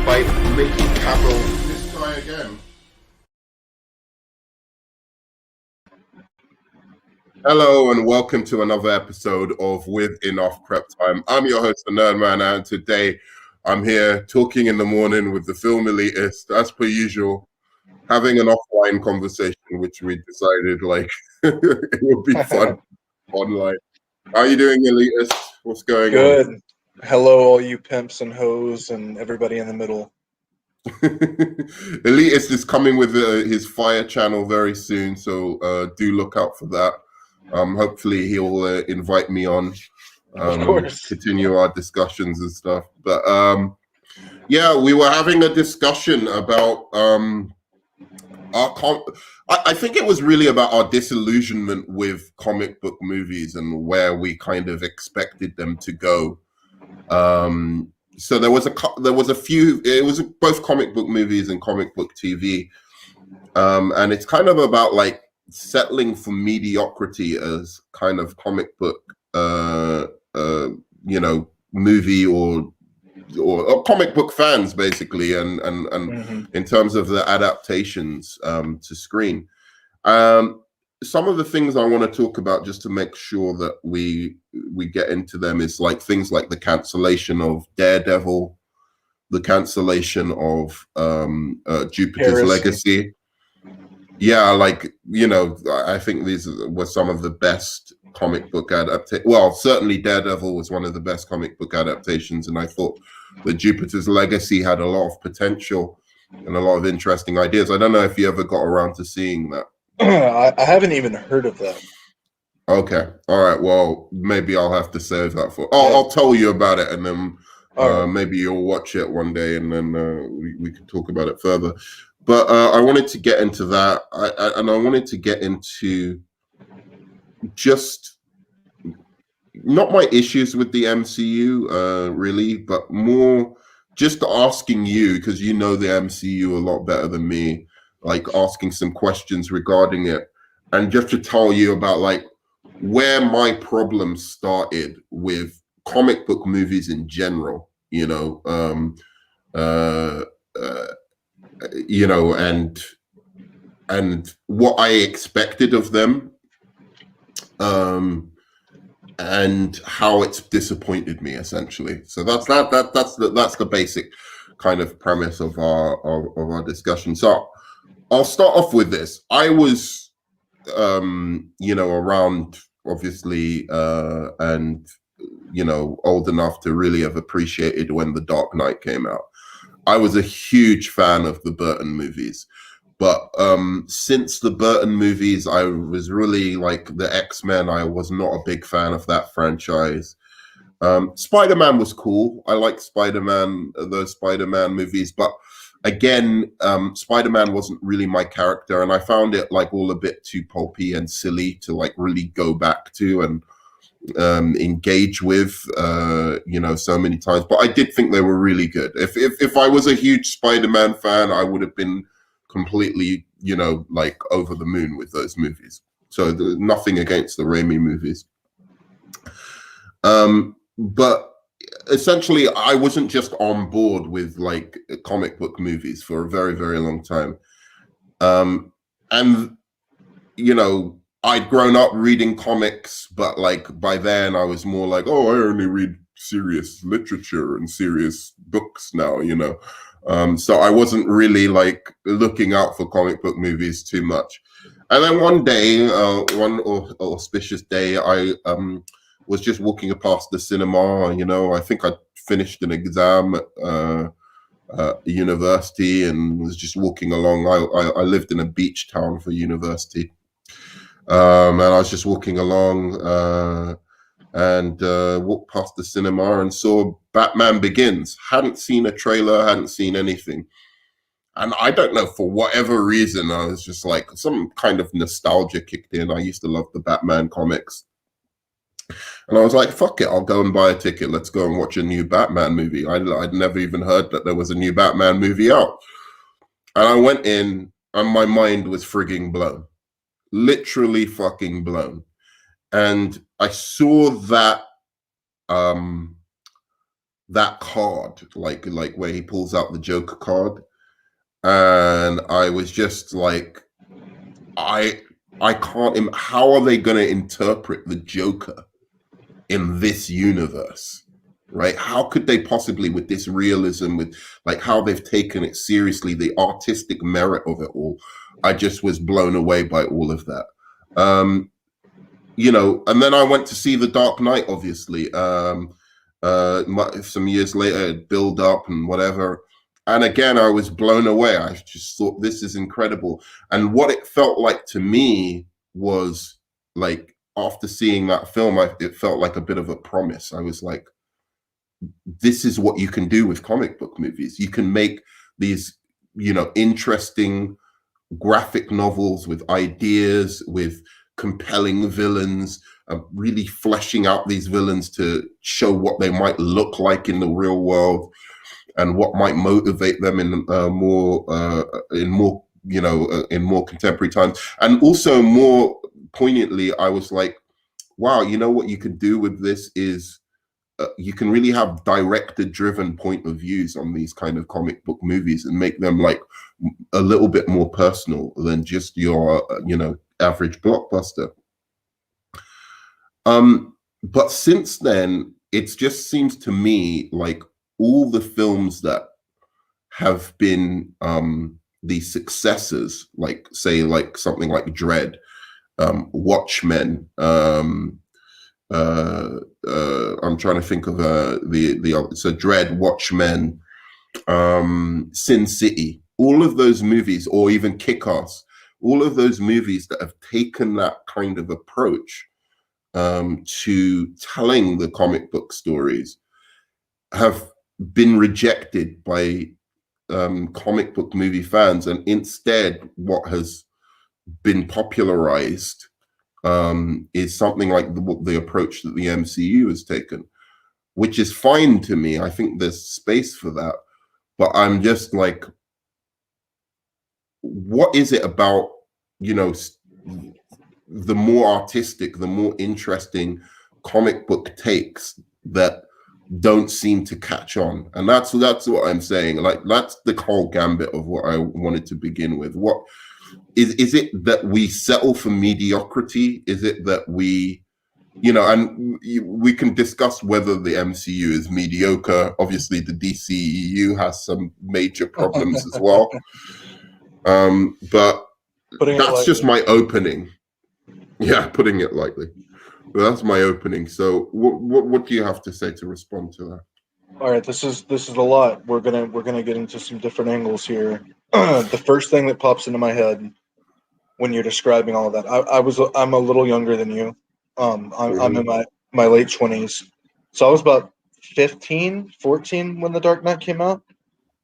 by making Cavill this guy again. Hello and welcome to another episode of With Enough Prep Time. I'm your host, the Nerdman, and today I'm here talking in the morning with the film Elitist, as per usual, having an offline conversation, which we decided it would be fun online. How are you doing, Elitist? What's going on? Good. Hello, all you pimps and hoes and everybody in the middle. Elitist is coming with his Fire channel very soon, so do look out for that. Hopefully he'll invite me on, Of course. continue our discussions and stuff. But yeah, we were having a discussion about I think it was really about our disillusionment with comic book movies and where we kind of expected them to go. So there was a few. It was both comic book movies and comic book TV, and it's kind of about like settling for mediocrity as kind of comic book, movie or comic book fans, basically, and in terms of the adaptations to screen. Some of the things I want to talk about, just to make sure that we get into them, is like things like the cancellation of Daredevil, the cancellation of Jupiter's Legacy. Yeah, I think these were some of the best comic book adaptations. Well, certainly Daredevil was one of the best comic book adaptations, and I thought that Jupiter's Legacy had a lot of potential and a lot of interesting ideas. I don't know if you ever got around to seeing that. I haven't even heard of that. Okay. All right. Well, maybe I'll have to save that for. I'll tell you about it, and then maybe you'll watch it one day, and then we can talk about it further. But I wanted to get into that, I wanted to get into just not my issues with the MCU, really, but more just asking you, because you know the MCU a lot better than me, like asking some questions regarding it, and just to tell you about like where my problems started with comic book movies in general, and what I expected of them, and how it's disappointed me, essentially. So that's the basic kind of premise of our discussion. So I'll start off with this. I was, around, obviously, and, old enough to really have appreciated when The Dark Knight came out. I was a huge fan of the Burton movies. But since the Burton movies, I was really like the X-Men. I was not a big fan of that franchise. Spider-Man was cool. I liked Spider-Man, those Spider-Man movies. But again, Spider-Man wasn't really my character, and I found it like all a bit too pulpy and silly to like really go back to and engage with, so many times. But I did think they were really good. If I was a huge Spider-Man fan, I would have been completely, over the moon with those movies. So nothing against the Raimi movies. But essentially, I wasn't just on board with like comic book movies for a very, very long time. And, I'd grown up reading comics, but like by then I was more like, oh, I only read serious literature and serious books now, so I wasn't really like looking out for comic book movies too much. And then one day, one auspicious day, I was just walking past the cinema. I think I finished an exam at university and was just walking along. I lived in a beach town for university, and I was just walking along and walked past the cinema and saw Batman Begins. Hadn't seen a trailer, hadn't seen anything. And I don't know, for whatever reason, I was just like, some kind of nostalgia kicked in. I used to love the Batman comics. And I was like, fuck it, I'll go and buy a ticket. Let's go and watch a new Batman movie. I'd never even heard that there was a new Batman movie out. And I went in and my mind was frigging blown. Literally fucking blown. And I saw that um that card, like where he pulls out the Joker card, and I was just like, I can't. How are they going to interpret the Joker in this universe, right? How could they possibly, with this realism, with like how they've taken it seriously, the artistic merit of it all? I just was blown away by all of that. And then I went to see The Dark Knight, obviously. Some years later, it build up and whatever. And again, I was blown away. I just thought, this is incredible. And what it felt like to me was like, after seeing that film, it felt like a bit of a promise. I was like, this is what you can do with comic book movies. You can make these, interesting graphic novels with ideas, with compelling villains, really fleshing out these villains to show what they might look like in the real world and what might motivate them in more contemporary times. And also, more poignantly, I was like, wow, what you could do with this is you can really have director-driven point of views on these kind of comic book movies and make them like a little bit more personal than just your, average blockbuster. But since then, it just seems to me like all the films that have been these successors, like say, like something like Dredd, Watchmen. I'm trying to think of so Dredd, Watchmen, Sin City, all of those movies, or even Kick-Ass, all of those movies that have taken that kind of approach to telling the comic book stories have been rejected by comic book movie fans, and instead what has been popularized is something like the approach that the MCU has taken, which is fine to me. I think there's space for that, but I'm just like, what is it about, the more artistic, the more interesting comic book takes that don't seem to catch on? And that's what I'm saying. Like, that's the whole gambit of what I wanted to begin with. What is it that we settle for mediocrity? Is it that we, and we can discuss whether the MCU is mediocre. Obviously, the DCEU has some major problems as well. But that's just my opening. Yeah, putting it lightly. But that's my opening. So, what do you have to say to respond to that? All right, this is a lot. We're gonna get into some different angles here. The first thing that pops into my head when you're describing all of that, I'm a little younger than you. I'm in my late 20s, so I was about 15, 14 when The Dark Knight came out,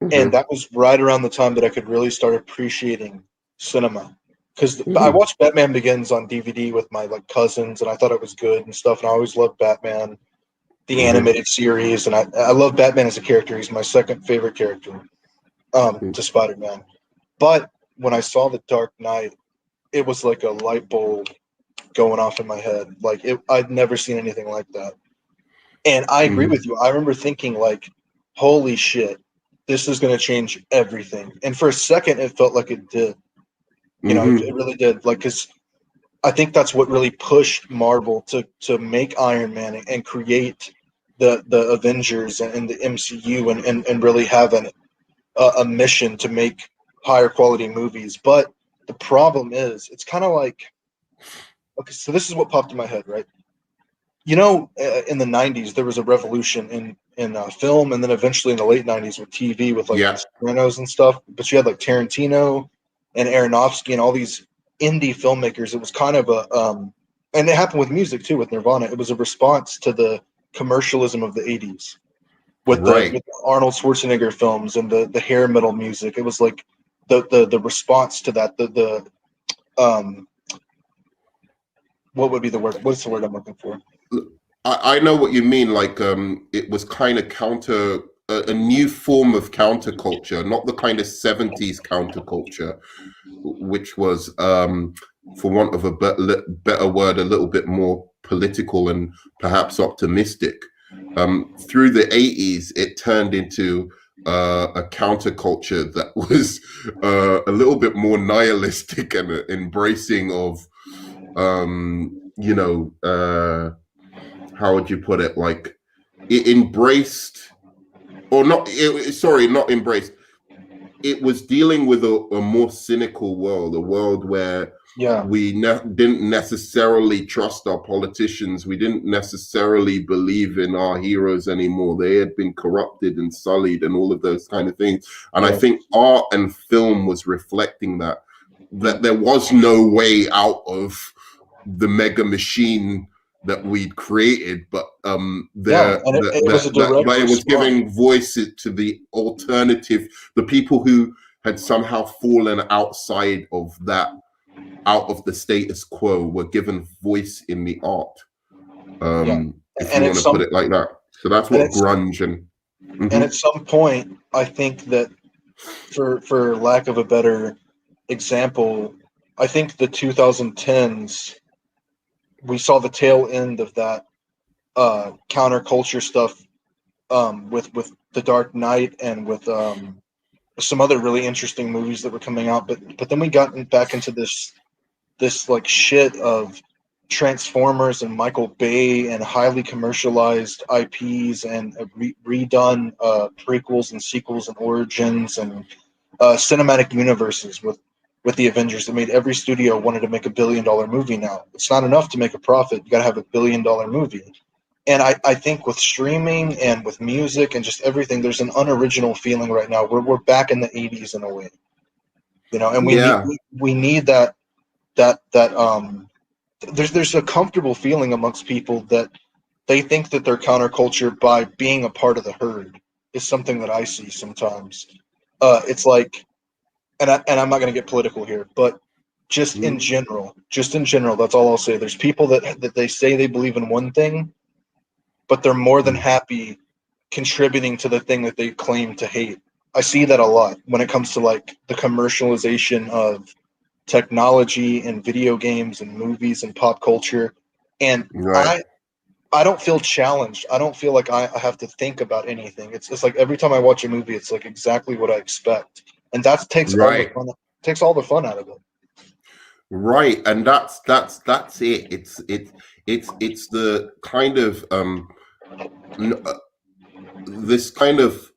and that was right around the time that I could really start appreciating cinema. Because I watched Batman Begins on DVD with my cousins, and I thought it was good and stuff. And I always loved Batman, the animated series, and I love Batman as a character. He's my second favorite character, to Spider-Man. But when I saw The Dark Knight, it was like a light bulb going off in my head. I'd never seen anything like that. And I agree with you. I remember thinking holy shit, this is going to change everything. And for a second, it felt like it did. It really did. Because I think that's what really pushed Marvel to make Iron Man and create the Avengers and the MCU and really have a mission to make higher quality movies. But the problem is, it's kind of like, okay, so this is what popped in my head, right? In the 90s, there was a revolution in film, and then eventually in the late 90s with TV, with The Sopranos and stuff. But you had Tarantino and Aronofsky and all these indie filmmakers. It was kind of and it happened with music too, with Nirvana. It was a response to the commercialism of the 80s with the Arnold Schwarzenegger films and the hair metal music. It was like the response to that. What would be the word? What's the word I'm looking for? I know what you mean. It was kind of a new form of counterculture, not the kind of 70s counterculture, which was, for want of a better word, a little bit more political and perhaps optimistic. through the 80s, it turned into a counterculture that was a little bit more nihilistic and embracing of, you know, how would you put it? Like, it embraced, or not, sorry, not embraced. It was dealing with a more cynical world, a world where Yeah. we didn't necessarily trust our politicians. We didn't necessarily believe in our heroes anymore. They had been corrupted and sullied and all of those kind of things. And I think art and film was reflecting that there was no way out of the mega machine that we'd created, but it was a direct but it was response. giving voice to the alternative, the people who had somehow fallen outside of that, out of the status quo, were given voice in the art. If you want to put it like that. So that's what grunge and and at some point, I think that for lack of a better example, I think the 2010s, we saw the tail end of that counterculture stuff with The Dark Knight and with some other really interesting movies that were coming out. But then we got back into this like shit of Transformers and Michael Bay and highly commercialized IPs and redone prequels and sequels and origins and cinematic universes with the Avengers that made every studio wanted to make $1 billion movie now. It's not enough to make a profit. You got to have $1 billion movie. And I think with streaming and with music and just everything, there's an unoriginal feeling right now. We're back in the 80s in a way, you know, and we need that there's a comfortable feeling amongst people that they think that their counterculture by being a part of the herd is something that I see sometimes. It's like, and I'm not going to get political here, but just in general, that's all I'll say. There's people that they say they believe in one thing, but they're more than happy contributing to the thing that they claim to hate. I see that a lot when it comes to like the commercialization of technology and video games and movies and pop culture. And I don't feel challenged. I don't feel like I have to think about anything. It's like every time I watch a movie, it's like exactly what I expect. And that takes all the fun out of it. Right. And that's it. It's the kind of this kind of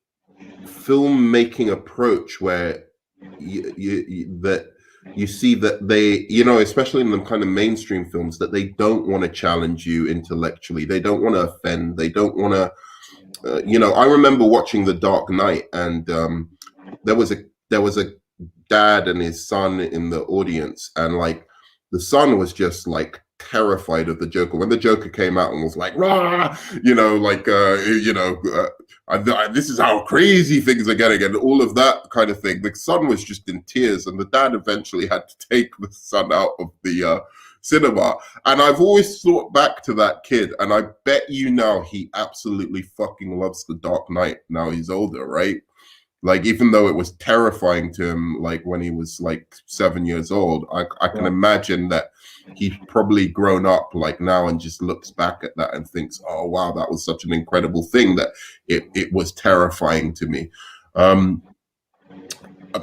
filmmaking approach where you see that they, you know, especially in the kind of mainstream films, that they don't want to challenge you intellectually. They don't want to offend. They don't want to, you know, I remember watching The Dark Knight, and there was a dad and his son in the audience, and like the son was just like terrified of the Joker. When the Joker came out and was like, rah, you know, like, this is how crazy things are getting, and all of that kind of thing. The son was just in tears, and the dad eventually had to take the son out of the cinema. And I've always thought back to that kid, and I bet you now he absolutely fucking loves The Dark Knight now he's older, right? Like, even though it was terrifying to him, like when he was like 7 years old, I can imagine that he's probably grown up like now and just looks back at that and thinks, oh wow, that was such an incredible thing that it was terrifying to me.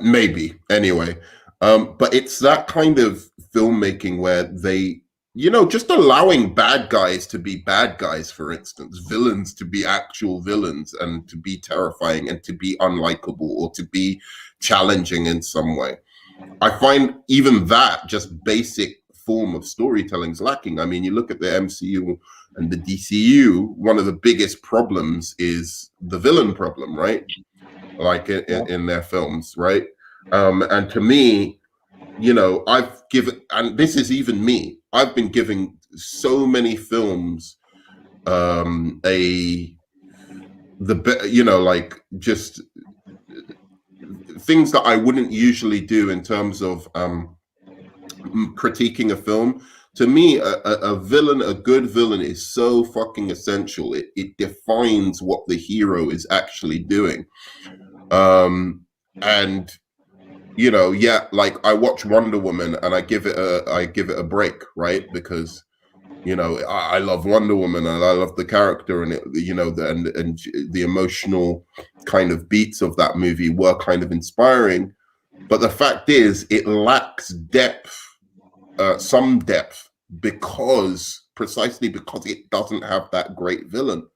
Maybe anyway. But it's that kind of filmmaking where they, you know, just allowing bad guys to be bad guys, for instance, villains to be actual villains and to be terrifying and to be unlikable or to be challenging in some way. I find even that just basic form of storytelling is lacking. I mean, you look at the MCU and the DCU, one of the biggest problems is the villain problem, right? Like in their films, right? And to me, you know, I've given, and this is even me, I've been giving so many films you know, like just things that I wouldn't usually do in terms of critiquing a film. To me, a villain, a good villain, is so fucking essential. It defines what the hero is actually doing. And you know, like I watch Wonder Woman and I give it a break, right? Because You know, I love Wonder Woman, and I love the character, and it, you know, and the emotional kind of beats of that movie were kind of inspiring. But the fact is, it lacks depth, some depth, precisely because it doesn't have that great villain.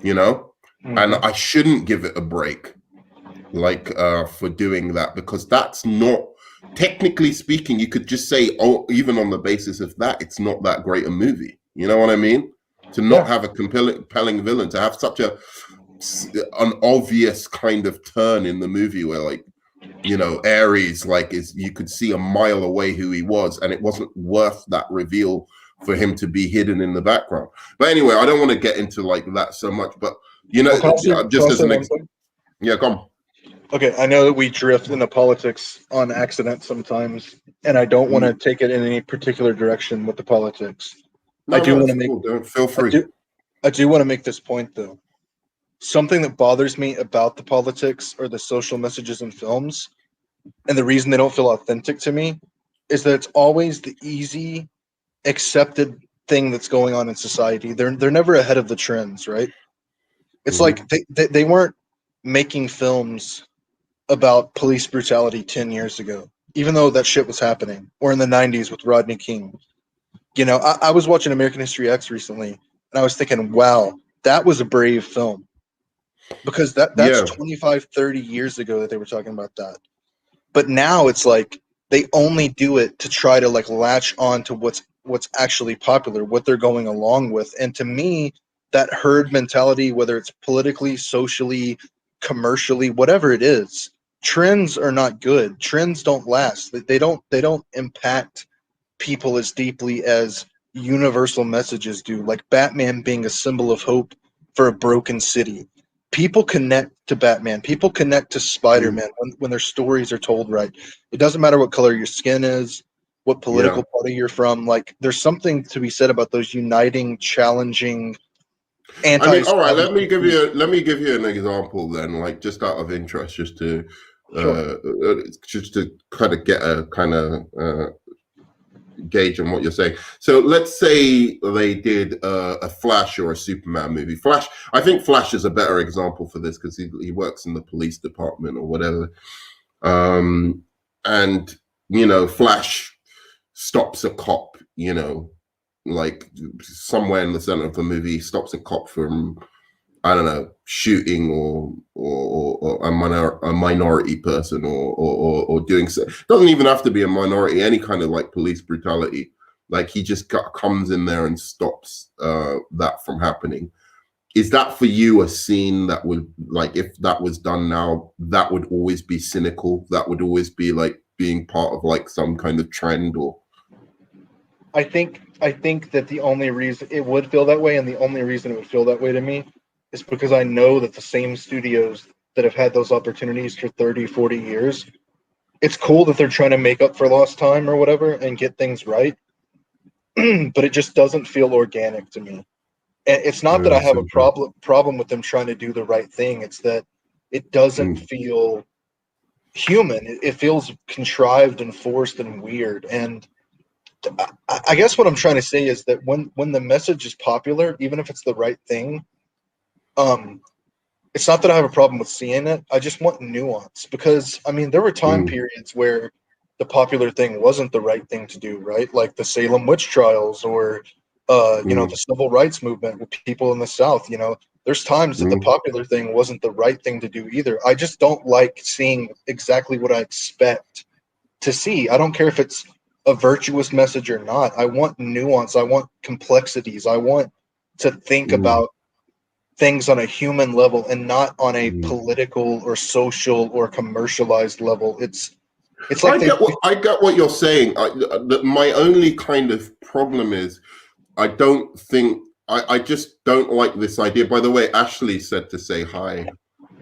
You know, and I shouldn't give it a break, like for doing that, because that's not, technically speaking, you could just say, oh, even on the basis of that, it's not that great a movie. You know what I mean? To not have a compelling villain, to have such an obvious kind of turn in the movie where, like, you know, Ares, like, is, you could see a mile away who he was, and it wasn't worth that reveal for him to be hidden in the background. But anyway, I don't want to get into like that so much, but you know, just as an example. Yeah, come. Okay, I know that we drift into politics on accident sometimes, and I don't want to take it in any particular direction with the politics. No, cool. Don't feel free. I do want to make this point though. Something that bothers me about the politics or the social messages in films, and the reason they don't feel authentic to me, is that it's always the easy, accepted thing that's going on in society. They're never ahead of the trends, right? It's like they weren't making films about police brutality 10 years ago, even though that shit was happening, or in the 90s with Rodney King. You know, I was watching American History X recently, and I was thinking, wow, that was a brave film. Because that's 25, 30 years ago that they were talking about that. But now it's like they only do it to try to like latch on to what's actually popular, what they're going along with. And to me, that herd mentality, whether it's politically, socially, commercially, whatever it is, trends are not good. Trends don't last. They don't impact people as deeply as universal messages do, like Batman being a symbol of hope for a broken city. People connect to Batman. People connect to Spider-Man when their stories are told right. It doesn't matter what color your skin is, what political party you're from. Like, there's something to be said about those uniting, challenging, I mean, all right. Let me give you an example then, like, just out of interest, just to kind of get a kind of gauge on what you're saying. So let's say they did a Flash or a Superman movie. Flash, I think Flash is a better example for this because he works in the police department or whatever. And, you know, Flash stops a cop, you know, like somewhere in the center of the movie, stops a cop from, I don't know, shooting or a minority person or doing so. It doesn't even have to be a minority, any kind of like police brutality. Like, he just comes in there and stops that from happening. Is that for you a scene that would, like, if that was done now, that would always be cynical? That would always be like being part of like some kind of trend? Or I think that the only reason it would feel that way, and the only reason it would feel that way to me, is because I know that the same studios that have had those opportunities for 30, 40 years, it's cool that they're trying to make up for lost time or whatever and get things right, but it just doesn't feel organic to me. And it's not that I have a problem with them trying to do the right thing. It's that it doesn't feel human. It feels contrived and forced and weird. And I guess what I'm trying to say is that when the message is popular, even if it's the right thing, it's not that I have a problem with seeing it. I just want nuance, because I mean, there were time periods where the popular thing wasn't the right thing to do, right? Like the Salem witch trials, or you know, the civil rights movement with people in the South. You know, there's times that the popular thing wasn't the right thing to do either. I just don't like seeing exactly what I expect to see. I don't care if it's a virtuous message or not. I want nuance. I want complexities. I want to think about things on a human level and not on a political or social or commercialized level. It's like I get what you're saying. My only kind of problem is I don't think I just don't like this idea. By the way, Ashley said to say hi.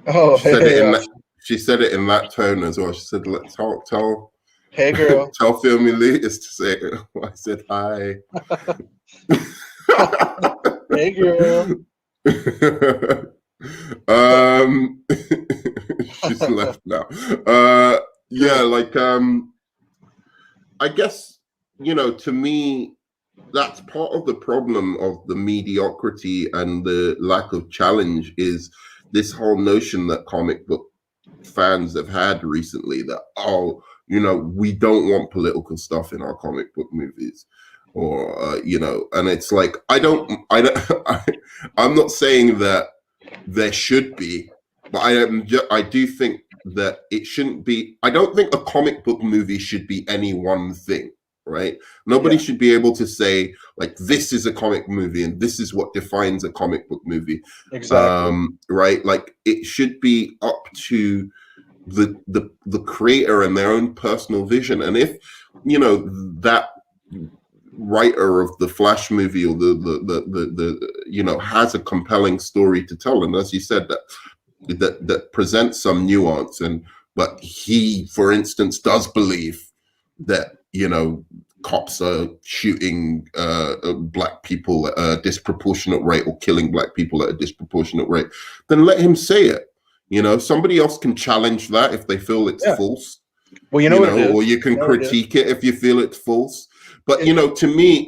Oh, she said it in that tone as well. She said, "Let's tell hey girl, tell Film Elitist to say it." I said hi. hey girl. She's left now. Yeah, like I guess, you know, to me, that's part of the problem of the mediocrity and the lack of challenge is this whole notion that comic book fans have had recently that, oh, we don't want political stuff in our comic book movies, or and it's like I'm not saying that there should be, but I do think that it shouldn't be. I don't think a comic book movie should be any one thing, right? Nobody Yeah, should be able to say like this is a comic movie and this is what defines a comic book movie, exactly. right? Like it should be up to the creator and their own personal vision. And if that writer of the Flash movie or the has a compelling story to tell, and as you said, that presents some nuance, but he, for instance, does believe that cops are shooting black people at a disproportionate rate or killing black people at a disproportionate rate, then let him say it. Somebody else can challenge that if they feel it's Yeah. false, Well, you know what it or is. you can You know what it is? critique it if you feel it's false. But, to me,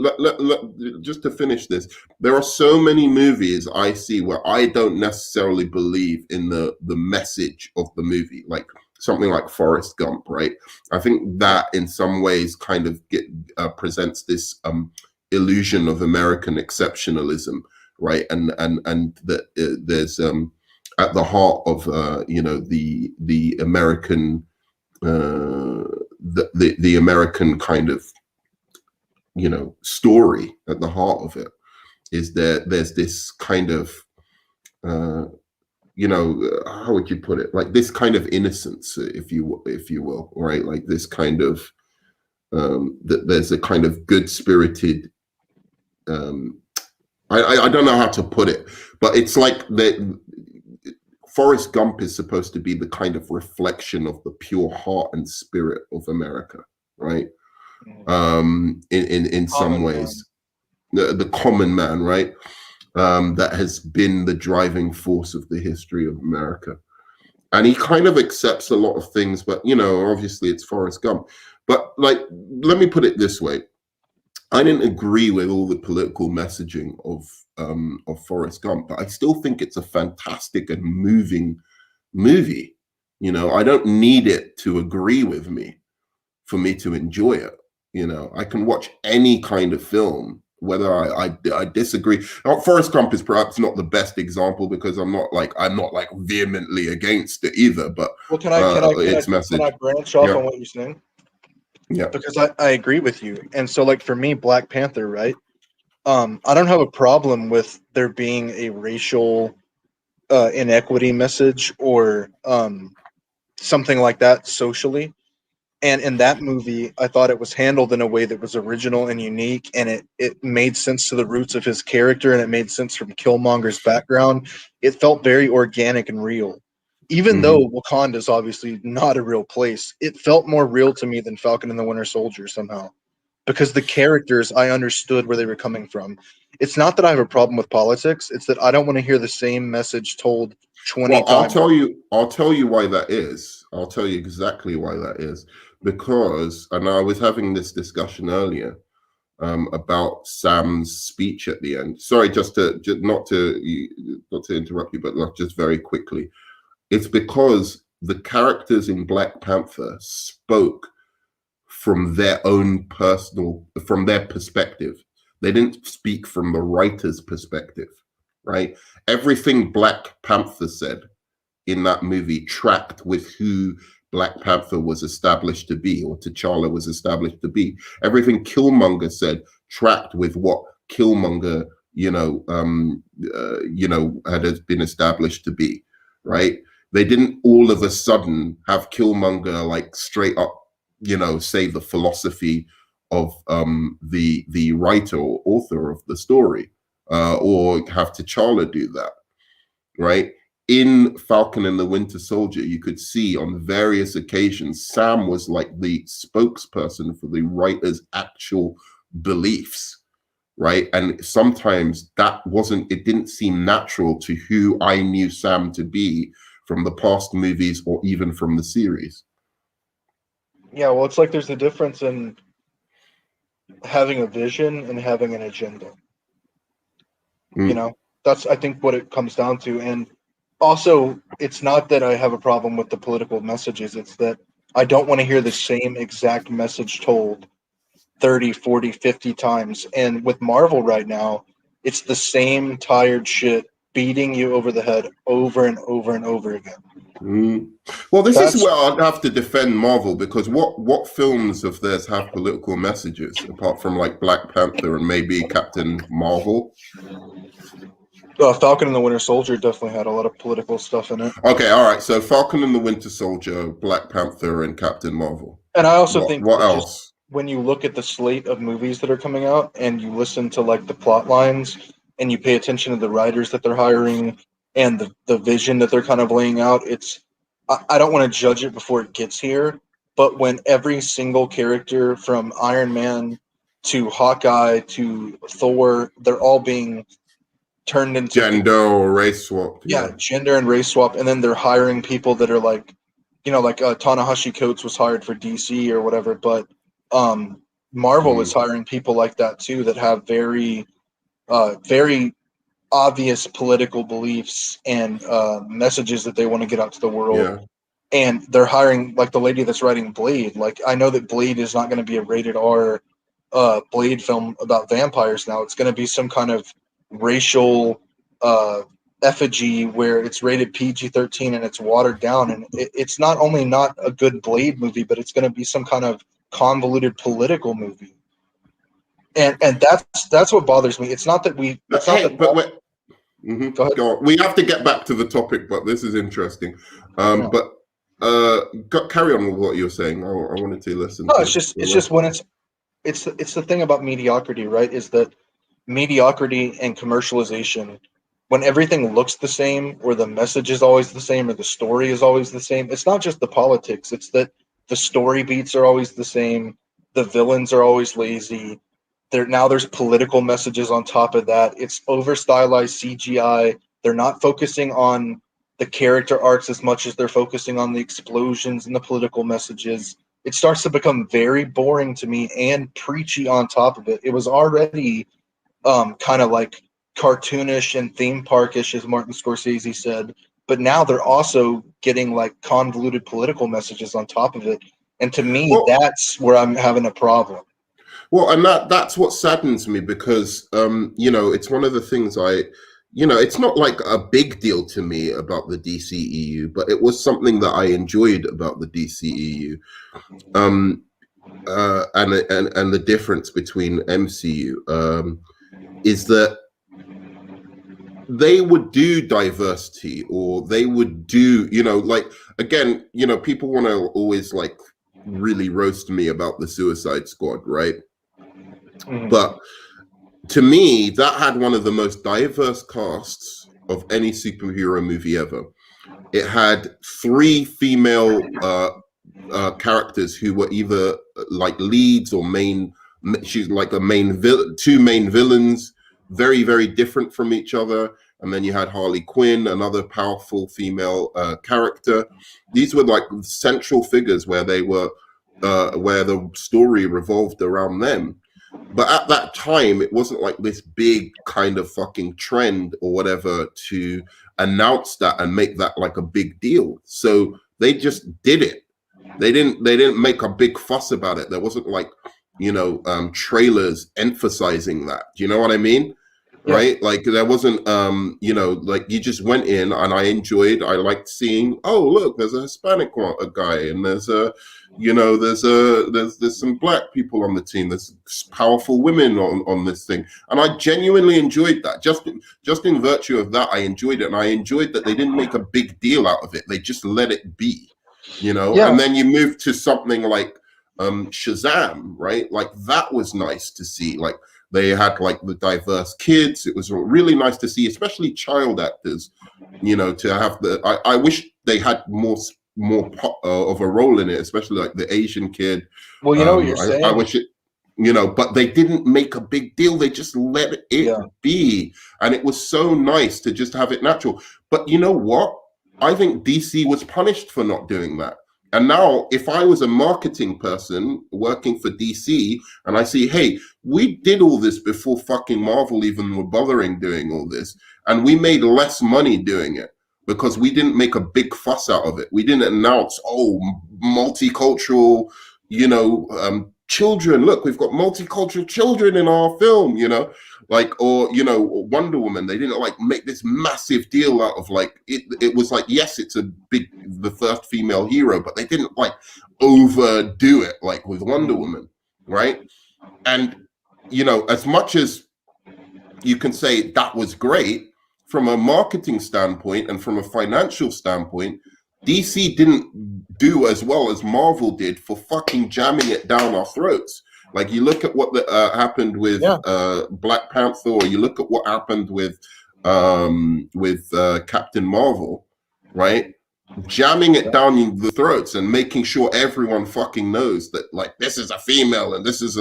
just to finish this, there are so many movies I see where I don't necessarily believe in the message of the movie, like something like Forrest Gump, right? I think that in some ways kind of presents this illusion of American exceptionalism, right? And that there's at the heart of the American the American kind of story at the heart of it is that there's this kind of how would you put it, like this kind of innocence, if you will, right? Like this kind of that there's a kind of good spirited I don't know how to put it, but it's like that Forrest Gump is supposed to be the kind of reflection of the pure heart and spirit of America, right? In some Common ways, the common man, right? That has been the driving force of the history of America. And he kind of accepts a lot of things, but obviously it's Forrest Gump. But like, let me put it this way. I didn't agree with all the political messaging of Forrest Gump, but I still think it's a fantastic and moving movie. I don't need it to agree with me for me to enjoy it. I can watch any kind of film, whether I disagree. Now, Forrest Gump is perhaps not the best example because I'm not like vehemently against it either. But Well, its can I message, branch off yeah, on what you're saying? yeah. Because I agree with you. And so, like, for me, Black Panther, right? I don't have a problem with there being a racial inequity message or something like that socially. And in that movie, I thought it was handled in a way that was original and unique, and it made sense to the roots of his character, and it made sense from Killmonger's background. It felt very organic and real. Even Mm-hmm. though Wakanda is obviously not a real place, it felt more real to me than Falcon and the Winter Soldier somehow. Because the characters, I understood where they were coming from. It's not that I have a problem with politics, it's that I don't want to hear the same message told 20 Well, times. I'll tell you why that is. I'll tell you exactly why that is. Because, and I was having this discussion earlier about Sam's speech at the end. Sorry, not to interrupt you, but like, just very quickly. It's because the characters in Black Panther spoke from from their perspective. They didn't speak from the writer's perspective, right? Everything Black Panther said in that movie tracked with who Black Panther was established to be, or T'Challa was established to be. Everything Killmonger said tracked with what Killmonger, had been established to be, right? They didn't all of a sudden have Killmonger like straight up, say the philosophy of the writer or author of the story, or have T'Challa do that, right? In Falcon and the Winter Soldier, you could see on various occasions, Sam was like the spokesperson for the writer's actual beliefs, right? And sometimes it didn't seem natural to who I knew Sam to be from the past movies or even from the series. Yeah, well, it's like there's a difference in having a vision and having an agenda. You Mm. know, that's I think what it comes down to. And also, it's not that I have a problem with the political messages, it's that I don't want to hear the same exact message told 30, 40, 50 times. And with Marvel right now, it's the same tired shit beating you over the head over and over and over again. Mm. Well, this is That's where I'd have to defend Marvel, because what films of theirs have political messages apart from like Black Panther and maybe Captain Marvel? Falcon and the Winter Soldier definitely had a lot of political stuff in it. Okay, all right. So Falcon and the Winter Soldier, Black Panther, and Captain Marvel. And I also What think what that just else? when you look at the slate of movies that are coming out and you listen to like the plot lines and you pay attention to the writers that they're hiring and the vision that they're kind of laying out, I don't want to judge it before it gets here, but when every single character from Iron Man to Hawkeye to Thor, they're all being turned into Gender or race swap? yeah, Yeah. gender and race swap, and then they're hiring people that are like, like Tanahashi Coates was hired for DC or whatever, but um, Marvel is Mm. hiring people like that too that have very obvious political beliefs and messages that they want to get out to the world. Yeah. And they're hiring like the lady that's writing Blade. Like I know that Blade is not going to be a rated R Blade film about vampires now. It's going to be some kind of racial uh, effigy where it's rated PG-13 and it's watered down. And it's not only not a good Blade movie, but it's going to be some kind of convoluted political movie. And that's what bothers me. It's not that we. It's But, not hey, that. but wait. Mhm. Go ahead. Go on. We have to get back to the topic, but this is interesting. Yeah. But carry on with what you're saying. I wanted to listen No, to it's the just when it's the thing about mediocrity, right? Is that mediocrity and commercialization, when everything looks the same, or the message is always the same, or the story is always the same, it's not just the politics, it's that the story beats are always the same, the villains are always lazy. There's political messages on top of that. It's over stylized CGI. They're not focusing on the character arcs as much as they're focusing on the explosions and the political messages. It starts to become very boring to me and preachy on top of it. It was already kind of like cartoonish and theme parkish, as Martin Scorsese said. But now they're also getting like convoluted political messages on top of it. And to me, well, that's where I'm having a problem. well, and that's what saddens me, because it's one of the things it's not like a big deal to me about the DCEU, but it was something that I enjoyed about the DCEU. And the difference between MCU is that they would do diversity, or they would do, like, again, people want to always like really roast me about the Suicide Squad, right? Mhm. But to me, that had one of the most diverse casts of any superhero movie ever. It had three female characters who were either like leads or main. She's like a two main villains, very very different from each other. And then you had Harley Quinn, another powerful female character. These were like central figures where they were, where the story revolved around them. But at that time, it wasn't like this big kind of fucking trend or whatever to announce that and make that like a big deal. So they just did it. They didn't make a big fuss about it. There wasn't like, trailers emphasizing that. Do you know what I mean? Yeah. Right? Like there wasn't, like you just went in, and I liked seeing, oh, look, there's a Hispanic a guy, and there's there's some black people on the team. There's powerful women on this thing, and I genuinely enjoyed that. Just in virtue of that, I enjoyed it, and I enjoyed that they didn't make a big deal out of it. They just let it be, Yeah. And then you move to something like Shazam, right? Like that was nice to see. Like they had like the diverse kids. It was really nice to see, especially child actors. To have I wish they had more of a role in it, especially like the Asian kid. Well, you know what you're I saying. wish it, but they didn't make a big deal. They just let it Yeah. be. And it was so nice to just have it natural. But you know what? I think DC was punished for not doing that. And now, if I was a marketing person working for DC and I see, hey, we did all this before fucking Marvel even were bothering doing all this, and we made less money doing it because we didn't make a big fuss out of it. We didn't announce, oh, multicultural, children. Look, we've got multicultural children in our film, like, or Wonder Woman. They didn't like make this massive deal out of like it. It was like, yes, it's the first female hero, but they didn't like overdo it like with Wonder Woman, right? And as much as you can say that was great from a marketing standpoint and from a financial standpoint, DC didn't do as well as Marvel did for fucking jamming it down our throats. Like, you look at what happened with Black Panther, or you look at what happened with Captain Marvel, right? Jamming it down the throats and making sure everyone fucking knows that, like, this is a female and this is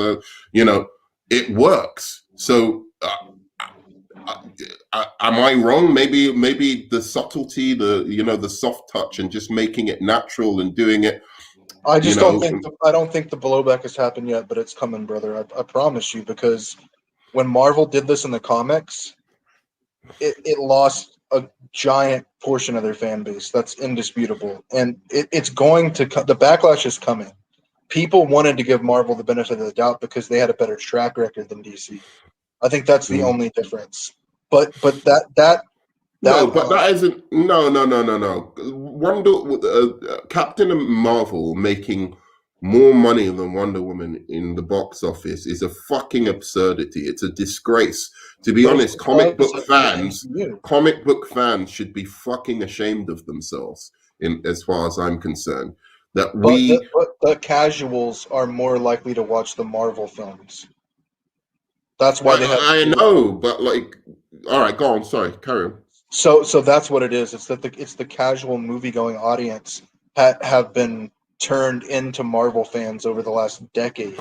it works. So am I wrong? Maybe the subtlety, the soft touch, and just making it natural and doing it. I just don't think the blowback has happened yet, but it's coming, brother. I promise you, because when Marvel did this in the comics, it lost a giant portion of their fan base. That's indisputable, and it's going to. The backlash is coming. People wanted to give Marvel the benefit of the doubt because they had a better track record than DC. I think that's the only difference. But that isn't. No. Captain Marvel making more money than Wonder Woman in the box office is a fucking absurdity. It's a disgrace. To be honest, comic book fans should be fucking ashamed of themselves, as far as I'm concerned. But the casuals are more likely to watch the Marvel films. That's why they have. I know, but like, all right, go on. Sorry, carry on. So that's what it is. It's that it's the casual movie-going audience have been turned into Marvel fans over the last decade,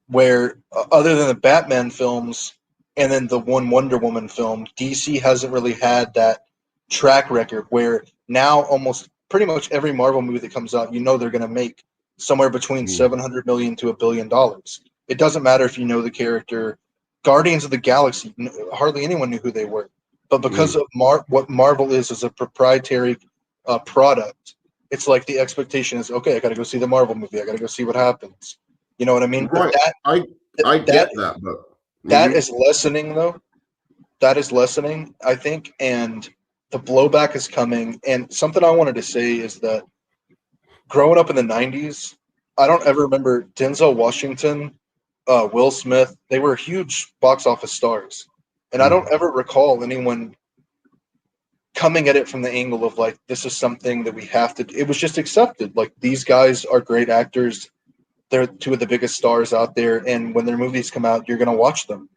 where other than the Batman films and then the one Wonder Woman film, DC hasn't really had that track record where now almost pretty much every Marvel movie that comes out, they're going to make somewhere between $700 million to $1 billion. It doesn't matter if you know the character. Guardians of the Galaxy, hardly anyone knew who they were. But because of what Marvel is a proprietary product, it's like the expectation is, okay, I got to go see the Marvel movie. I got to go see what happens. You know what I mean? Right. I get that, but that is lessening, though. That is lessening, I think, and the blowback is coming. And something I wanted to say is that growing up in the 90s, I don't ever remember Denzel Washington, Will Smith. They were huge box office stars. And I don't ever recall anyone coming at it from the angle of like, this is something that we have to do. It was just accepted. Like, these guys are great actors. They're two of the biggest stars out there. And when their movies come out, you're going to watch them.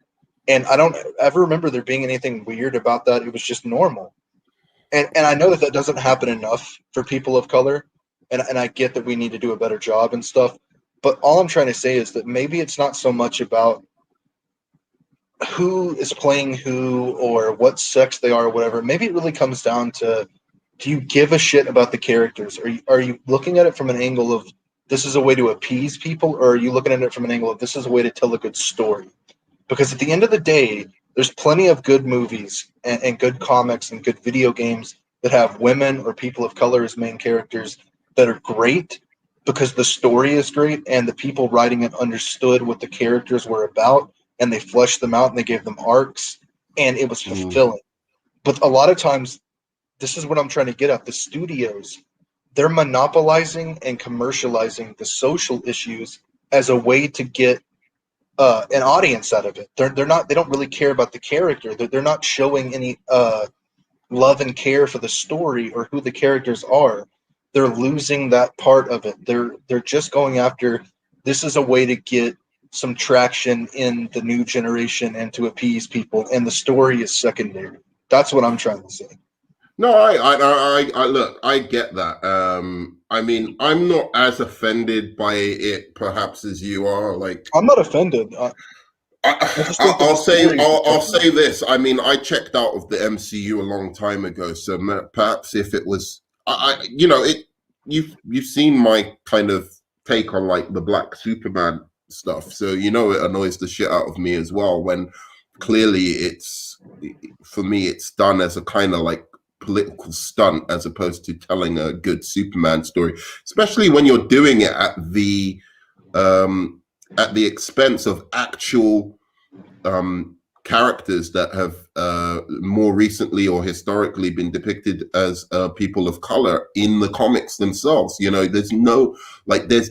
And I don't ever remember there being anything weird about that. It was just normal. And I know that doesn't happen enough for people of color. And I get that we need to do a better job and stuff. But all I'm trying to say is that maybe it's not so much about who is playing who or what sex they are or whatever. Maybe it really comes down to, do you give a shit about the characters? Are you looking at it from an angle of this is a way to appease people, or are you looking at it from an angle of this is a way to tell a good story? Because at the end of the day, there's plenty of good movies and good comics and good video games that have women or people of color as main characters that are great because the story is great and the people writing it understood what the characters were about, and they fleshed them out and they gave them arcs, and it was fulfilling. But a lot of times, this is what I'm trying to get at. The studios, they're monopolizing and commercializing the social issues as a way to get an audience out of it. They don't really care about the character. They're not showing any love and care for the story or who the characters are. They're losing that part of it. They're just going after, this is a way to get some traction in the new generation and to appease people, and the story is secondary. That's what I'm trying to say. No, I look, I get that. I mean, I'm not as offended by it perhaps as you are. Like, I'm not offended. I'll say this. I mean, I checked out of the MCU a long time ago, so perhaps if it was, you've seen my kind of take on like the Black Superman stuff, so you know it annoys the shit out of me as well when clearly it's, for me, it's done as a kind of like political stunt as opposed to telling a good Superman story, especially when you're doing it at the expense of actual characters that have more recently or historically been depicted as people of color in the comics themselves. You know, there's no, like, there's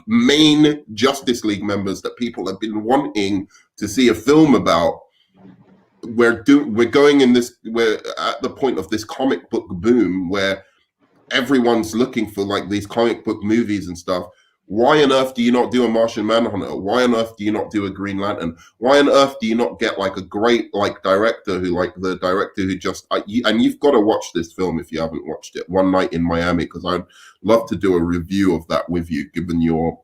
main Justice League members that people have been wanting to see a film about. We're at the point of this comic book boom where everyone's looking for like these comic book movies and stuff. Why on earth do you not do a Martian Manhunter? Why on earth do you not do a Green Lantern? Why on earth do you not get like a great like director who, like the director who just and you've got to watch this film if you haven't watched it, One Night in Miami, because I'd love to do a review of that with you, given your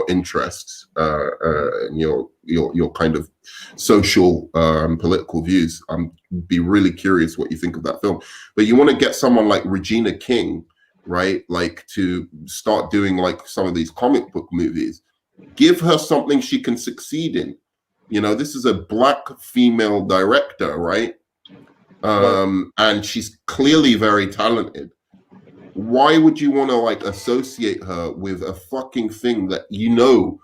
interests and your kind of social political views. Be really curious what you think of that film. But you want to get someone like Regina King, right? Like to start doing like some of these comic book movies, give her something she can succeed in. You know, this is a Black female director, right? And she's clearly very talented. Why would you want to like associate her with a fucking thing that you know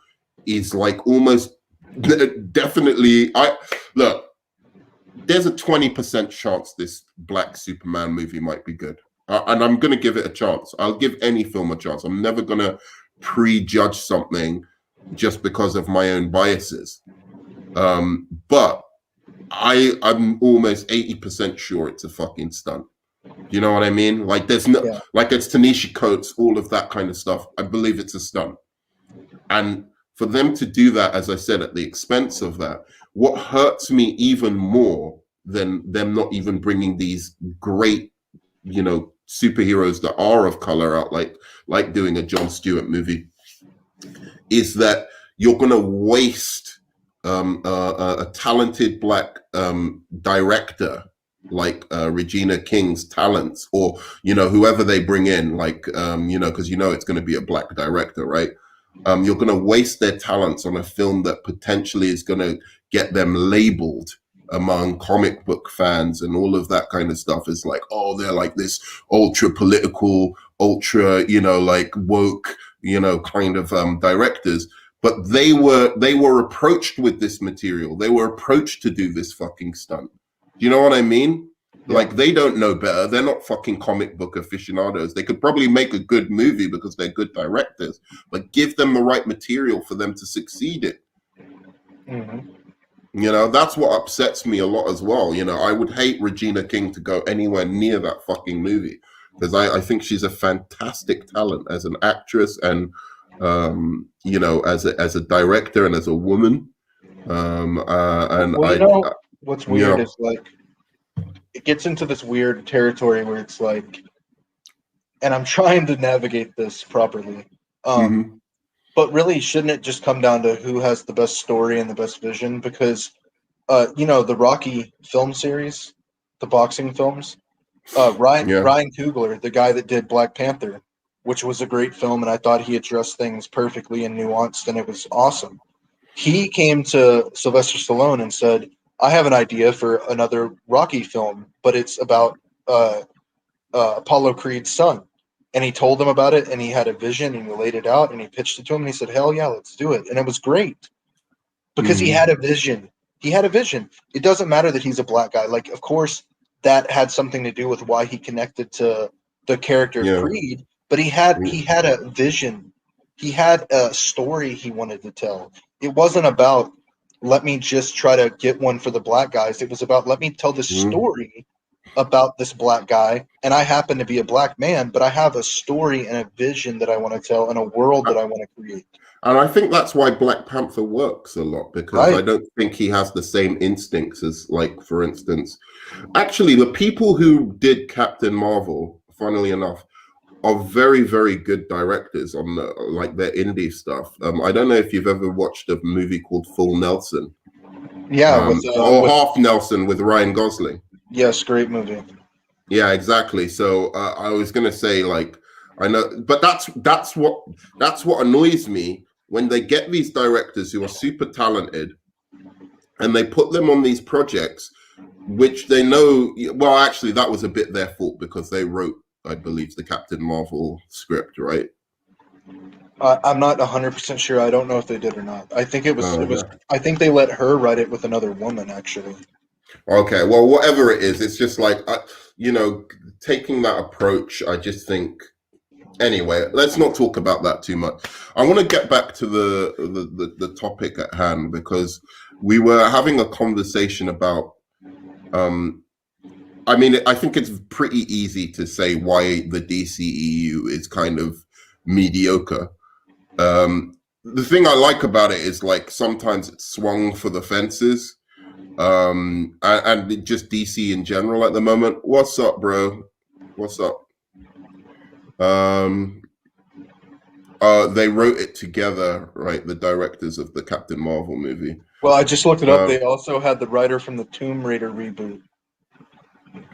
is like almost definitely, look, there's a 20% chance this Black Superman movie might be good. And I'm going to give it a chance. I'll give any film a chance. I'm never going to prejudge something just because of my own biases. But I'm almost 80% sure it's a fucking stunt. You know what I mean? Like there's no, like it's Ta-Nehisi Coates, all of that kind of stuff. I believe it's a stunt. And for them to do that, as I said, at the expense of that, what hurts me even more than them not even bringing these great, you know, superheroes that are of color out, like doing a Jon Stewart movie, is that you're going to waste a talented Black director like Regina King's talents, or, you know, whoever they bring in, like, you know, because you know it's going to be a Black director, right? You're going to waste their talents on a film that potentially is going to get them labeled among comic book fans and all of that kind of stuff. Is like, oh, they're like this ultra political, ultra, you know, like woke, you know, kind of directors. But they were approached with this material. They were approached to do this fucking stunt. You know what I mean? Yeah. Like, they don't know better. They're not fucking comic book aficionados. They could probably make a good movie because they're good directors, but give them the right material for them to succeed in. Mm-hmm. You know, that's what upsets me a lot as well. You know, I would hate Regina King to go anywhere near that fucking movie, because I think she's a fantastic talent as an actress and, you know, as a director and as a woman. And well, what's weird is like, it gets into this weird territory where it's like, and I'm trying to navigate this properly. Mm-hmm. But really, shouldn't it just come down to who has the best story and the best vision? Because, you know, the Rocky film series, the boxing films, Ryan Coogler, the guy that did Black Panther, which was a great film, and I thought he addressed things perfectly and nuanced, and it was awesome. He came to Sylvester Stallone and said, I have an idea for another Rocky film, but it's about Apollo Creed's son. And he told him about it, and he had a vision, and he laid it out, and he pitched it to him, and he said, hell yeah, let's do it. And it was great because he had a vision. He had a vision. It doesn't matter that he's a Black guy. Like, of course, that had something to do with why he connected to the character of Creed, but he had a vision. He had a story he wanted to tell. It wasn't about, let me just try to get one for the Black guys. It was about, let me tell this story about this Black guy, and I happen to be a Black man, but I have a story and a vision that I want to tell and a world that I want to create. And I think that's why Black Panther works a lot, because I don't think he has the same instincts as, like, for instance, actually, the people who did Captain Marvel, funnily enough, are very, very good directors on like their indie stuff. I don't know if you've ever watched a movie called Full Nelson. Yeah. Or Half Nelson with Ryan Gosling. Yes, great movie. Yeah, exactly. So I was going to say, like, I know, but that's what annoys me when they get these directors who are super talented and they put them on these projects, which they know. Well, actually, that was a bit their fault because they wrote, I believe, the Captain Marvel script, right? I'm not 100% sure. I don't know if they did or not. I think it was. Oh, It was. yeah. I think they let her write it with another woman, actually. Okay, well, whatever it is, it's just like, taking that approach, I just think. Anyway, let's not talk about that too much. I want to get back to the topic at hand because we were having a conversation about. I mean, I think it's pretty easy to say why the DCEU is kind of mediocre. The thing I like about it is like sometimes it's swung for the fences, and just DC in general at the moment. What's up, bro? What's up? They wrote it together, right? The directors of the Captain Marvel movie. Well, I just looked it up. Um, They also had the writer from the Tomb Raider reboot.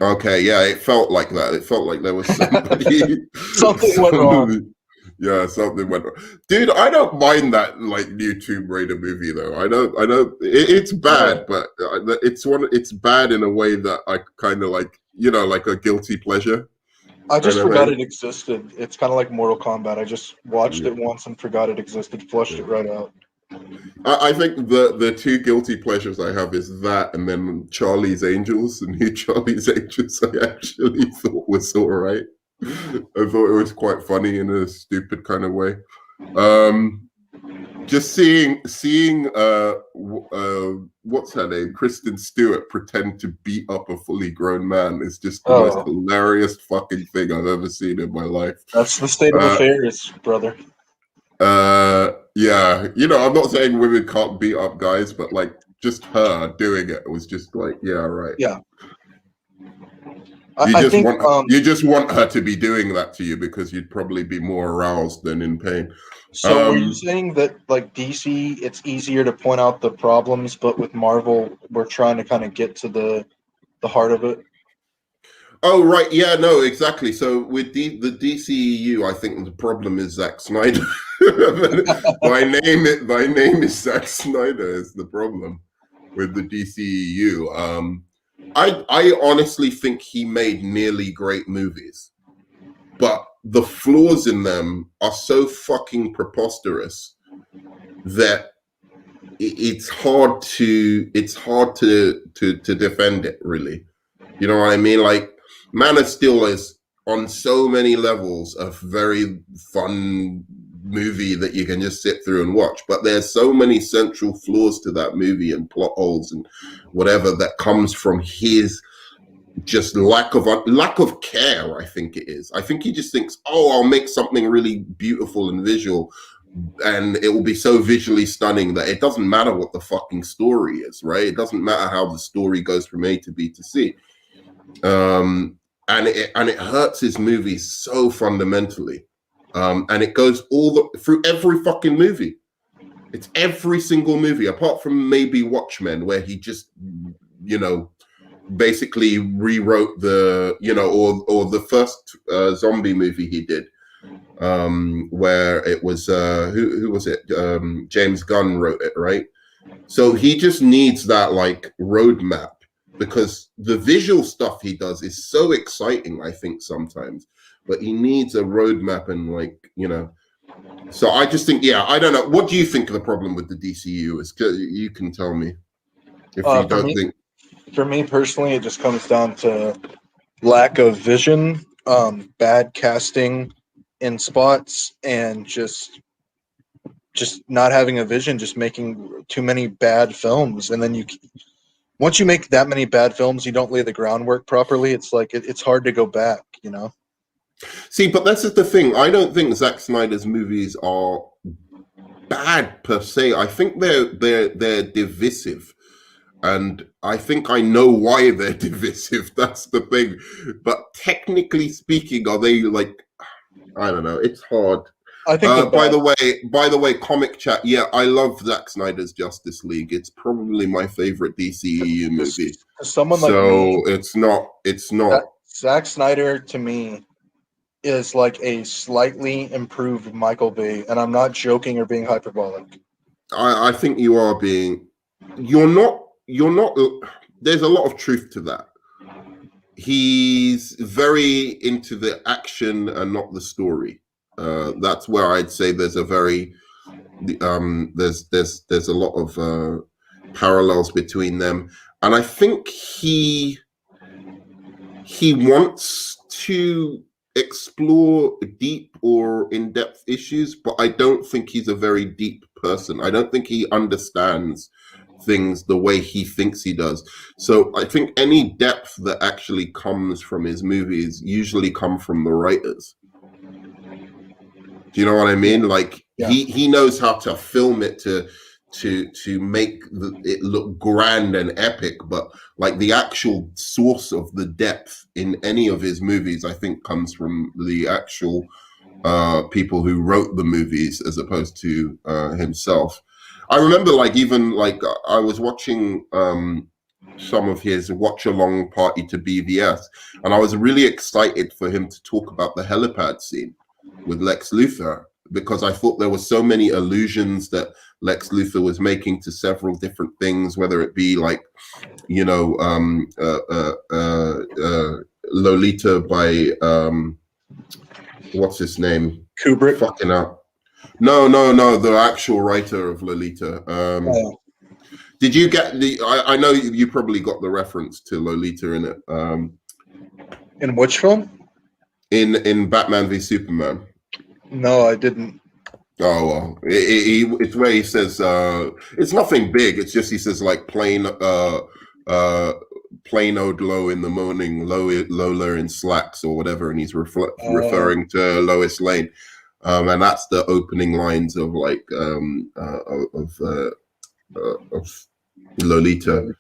okay, yeah, it felt like that. It felt like there was somebody, Something went wrong. yeah, something went wrong. Dude, I don't mind that like new Tomb Raider movie though. I know it's bad, but it's bad in a way that I kind of like, like a guilty pleasure. I just Kind of forgot thing. it existed. It's kind of like Mortal Kombat. I just watched it once and forgot it existed, flushed it right out. I think the two guilty pleasures I have is that and then Charlie's Angels. And New Charlie's Angels I actually thought was all right. I thought it was quite funny in a stupid kind of way. Just seeing what's her name, Kristen Stewart, pretend to beat up a fully grown man is just the most hilarious fucking thing I've ever seen in my life. That's the state of affairs, brother. Yeah, I'm not saying women can't beat up guys, but like just her doing it was just like, yeah, right. Yeah. You just want her to be doing that to you because you'd probably be more aroused than in pain. So were you saying that like DC, it's easier to point out the problems, but with Marvel, we're trying to kind of get to the heart of it? Oh, right. Yeah, no, exactly. So with the DCEU, I think the problem is Zack Snyder. My name is Zack Snyder is the problem with the DCEU. I honestly think he made nearly great movies, but the flaws in them are so fucking preposterous that it's hard to defend it, really. You know what I mean? Like Man of Steel is on so many levels a very fun movie that you can just sit through and watch, but there's so many central flaws to that movie and plot holes and whatever that comes from his just lack of care. I think it is. I think he just thinks, oh, I'll make something really beautiful and visual and it will be so visually stunning that it doesn't matter what the fucking story is, right? It doesn't matter how the story goes from A to B to C. And it hurts his movies so fundamentally. And it goes through every fucking movie. It's every single movie, apart from maybe Watchmen, where he just, basically rewrote the, or the first zombie movie he did, where it was who was it? James Gunn wrote it, right? So he just needs that like roadmap because the visual stuff he does is so exciting, I think sometimes, but he needs a roadmap and So I just think, I don't know. What do you think of the problem with the DCU is? You can tell me if you don't think. For me personally, it just comes down to lack of vision, bad casting in spots, and just not having a vision, just making too many bad films. And then once you make that many bad films, you don't lay the groundwork properly. It's like it's hard to go back, See, but that's just the thing. I don't think Zack Snyder's movies are bad per se. I think they're divisive. And I think I know why they're divisive. That's the thing. But technically speaking, are they like? I don't know. It's hard. I think. By the way, Comic Chat. Yeah, I love Zack Snyder's Justice League. It's probably my favorite DCEU movie. Someone like me, it's not. Zack Snyder to me is like a slightly improved Michael Bay, and I'm not joking or being hyperbolic. I think you are being. You're not. There's a lot of truth to that. He's very into the action and not the story. That's where I'd say there's a very there's a lot of parallels between them, and I think he wants to explore deep or in-depth issues, but I don't think he's a very deep person. I don't think he understands things the way he thinks he does. So I think any depth that actually comes from his movies usually come from the writers. Do you know what I mean? Like he knows how to film it to make it look grand and epic, but like the actual source of the depth in any of his movies, I think, comes from the actual people who wrote the movies as opposed to himself. I remember, like, even like I was watching some of his watch along party to BVS, and I was really excited for him to talk about the helipad scene with Lex Luthor, because I thought there were so many allusions that Lex Luthor was making to several different things, whether it be like, you know, Lolita by what's his name? Kubrick. Fucking up. No, the actual writer of Lolita. Did you get the? I know you probably got the reference to Lolita in it. In which film? In Batman v Superman. No, I didn't. Oh well, it's where he says it's nothing big. It's just he says like plain old low in the morning, Lola in slacks or whatever, and he's referring to Lois Lane, and that's the opening lines of like of Lolita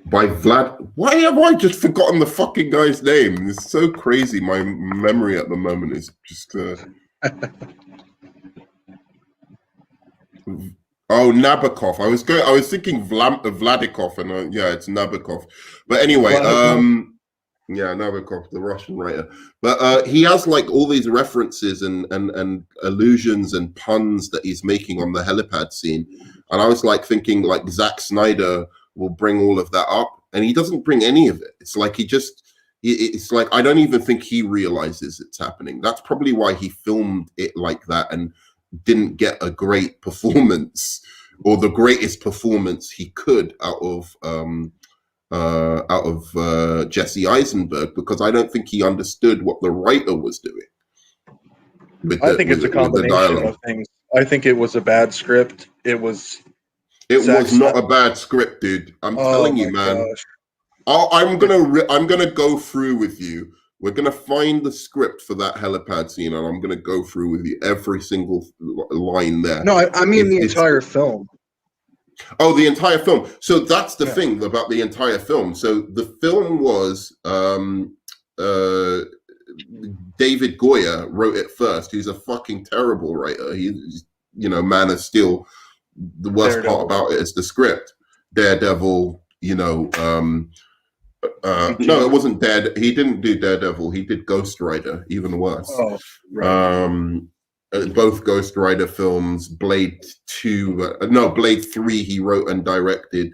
by Vlad. Why have I just forgotten the fucking guy's name? It's so crazy. My memory at the moment is just. Oh, Nabokov. I was thinking Vladikov, and yeah, it's Nabokov. But anyway, yeah, Nabokov, the Russian writer. But he has like all these references and allusions and puns that he's making on the helipad scene, and I was like thinking like Zack Snyder will bring all of that up, and he doesn't bring any of it. It's like it's like I don't even think he realizes it's happening. That's probably why he filmed it like that and didn't get a great performance or the greatest performance he could out of Jesse Eisenberg, because I don't think he understood what the writer was doing. I think it's a combination of things. I think it was a bad script. It was not a bad script, dude. I'm telling you, man. I'm gonna go through with you. We're going to find the script for that helipad scene, and I'm going to go through with you every single line there. No, I mean the entire film. Oh, the entire film. So that's the thing about the entire film. So the film was David Goyer wrote it first. He's a fucking terrible writer. He's, you know, Man of Steel. The worst part about it is the script. Daredevil, you know, no, it wasn't He didn't do Daredevil. He did Ghost Rider, even worse. Oh, right. Both Ghost Rider films. Blade 2, Blade 3. He wrote and directed.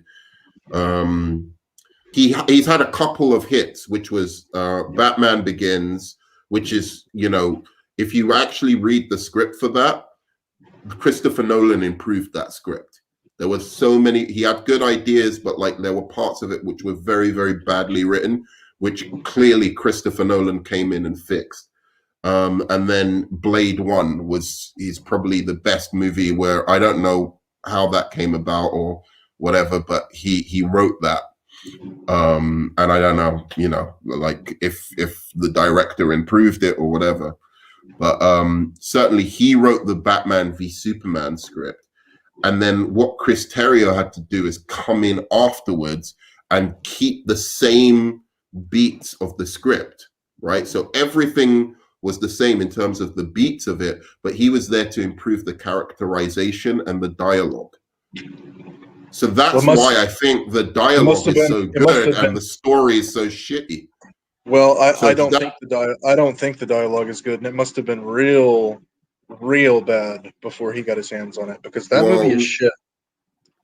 He's had a couple of hits, which was Batman Begins, which is, you know, if you actually read the script for that, Christopher Nolan improved that script. There were so many, he had good ideas, but like there were parts of it which were very, very badly written, which clearly Christopher Nolan came in and fixed. And then Blade 1 is probably the best movie, where I don't know how that came about or whatever, but he wrote that. And I don't know, you know, like if the director improved it or whatever, but certainly he wrote the Batman v Superman script. And then what Chris Terrio had to do is come in afterwards and keep the same beats of the script, right? So everything was the same in terms of the beats of it, but he was there to improve the characterization and the dialogue. So that's why I think the dialogue is so good and the story is so shitty. Well, So I does don't that? think I don't think the dialogue is good, and it must have been real bad before he got his hands on it because that movie is Well, shit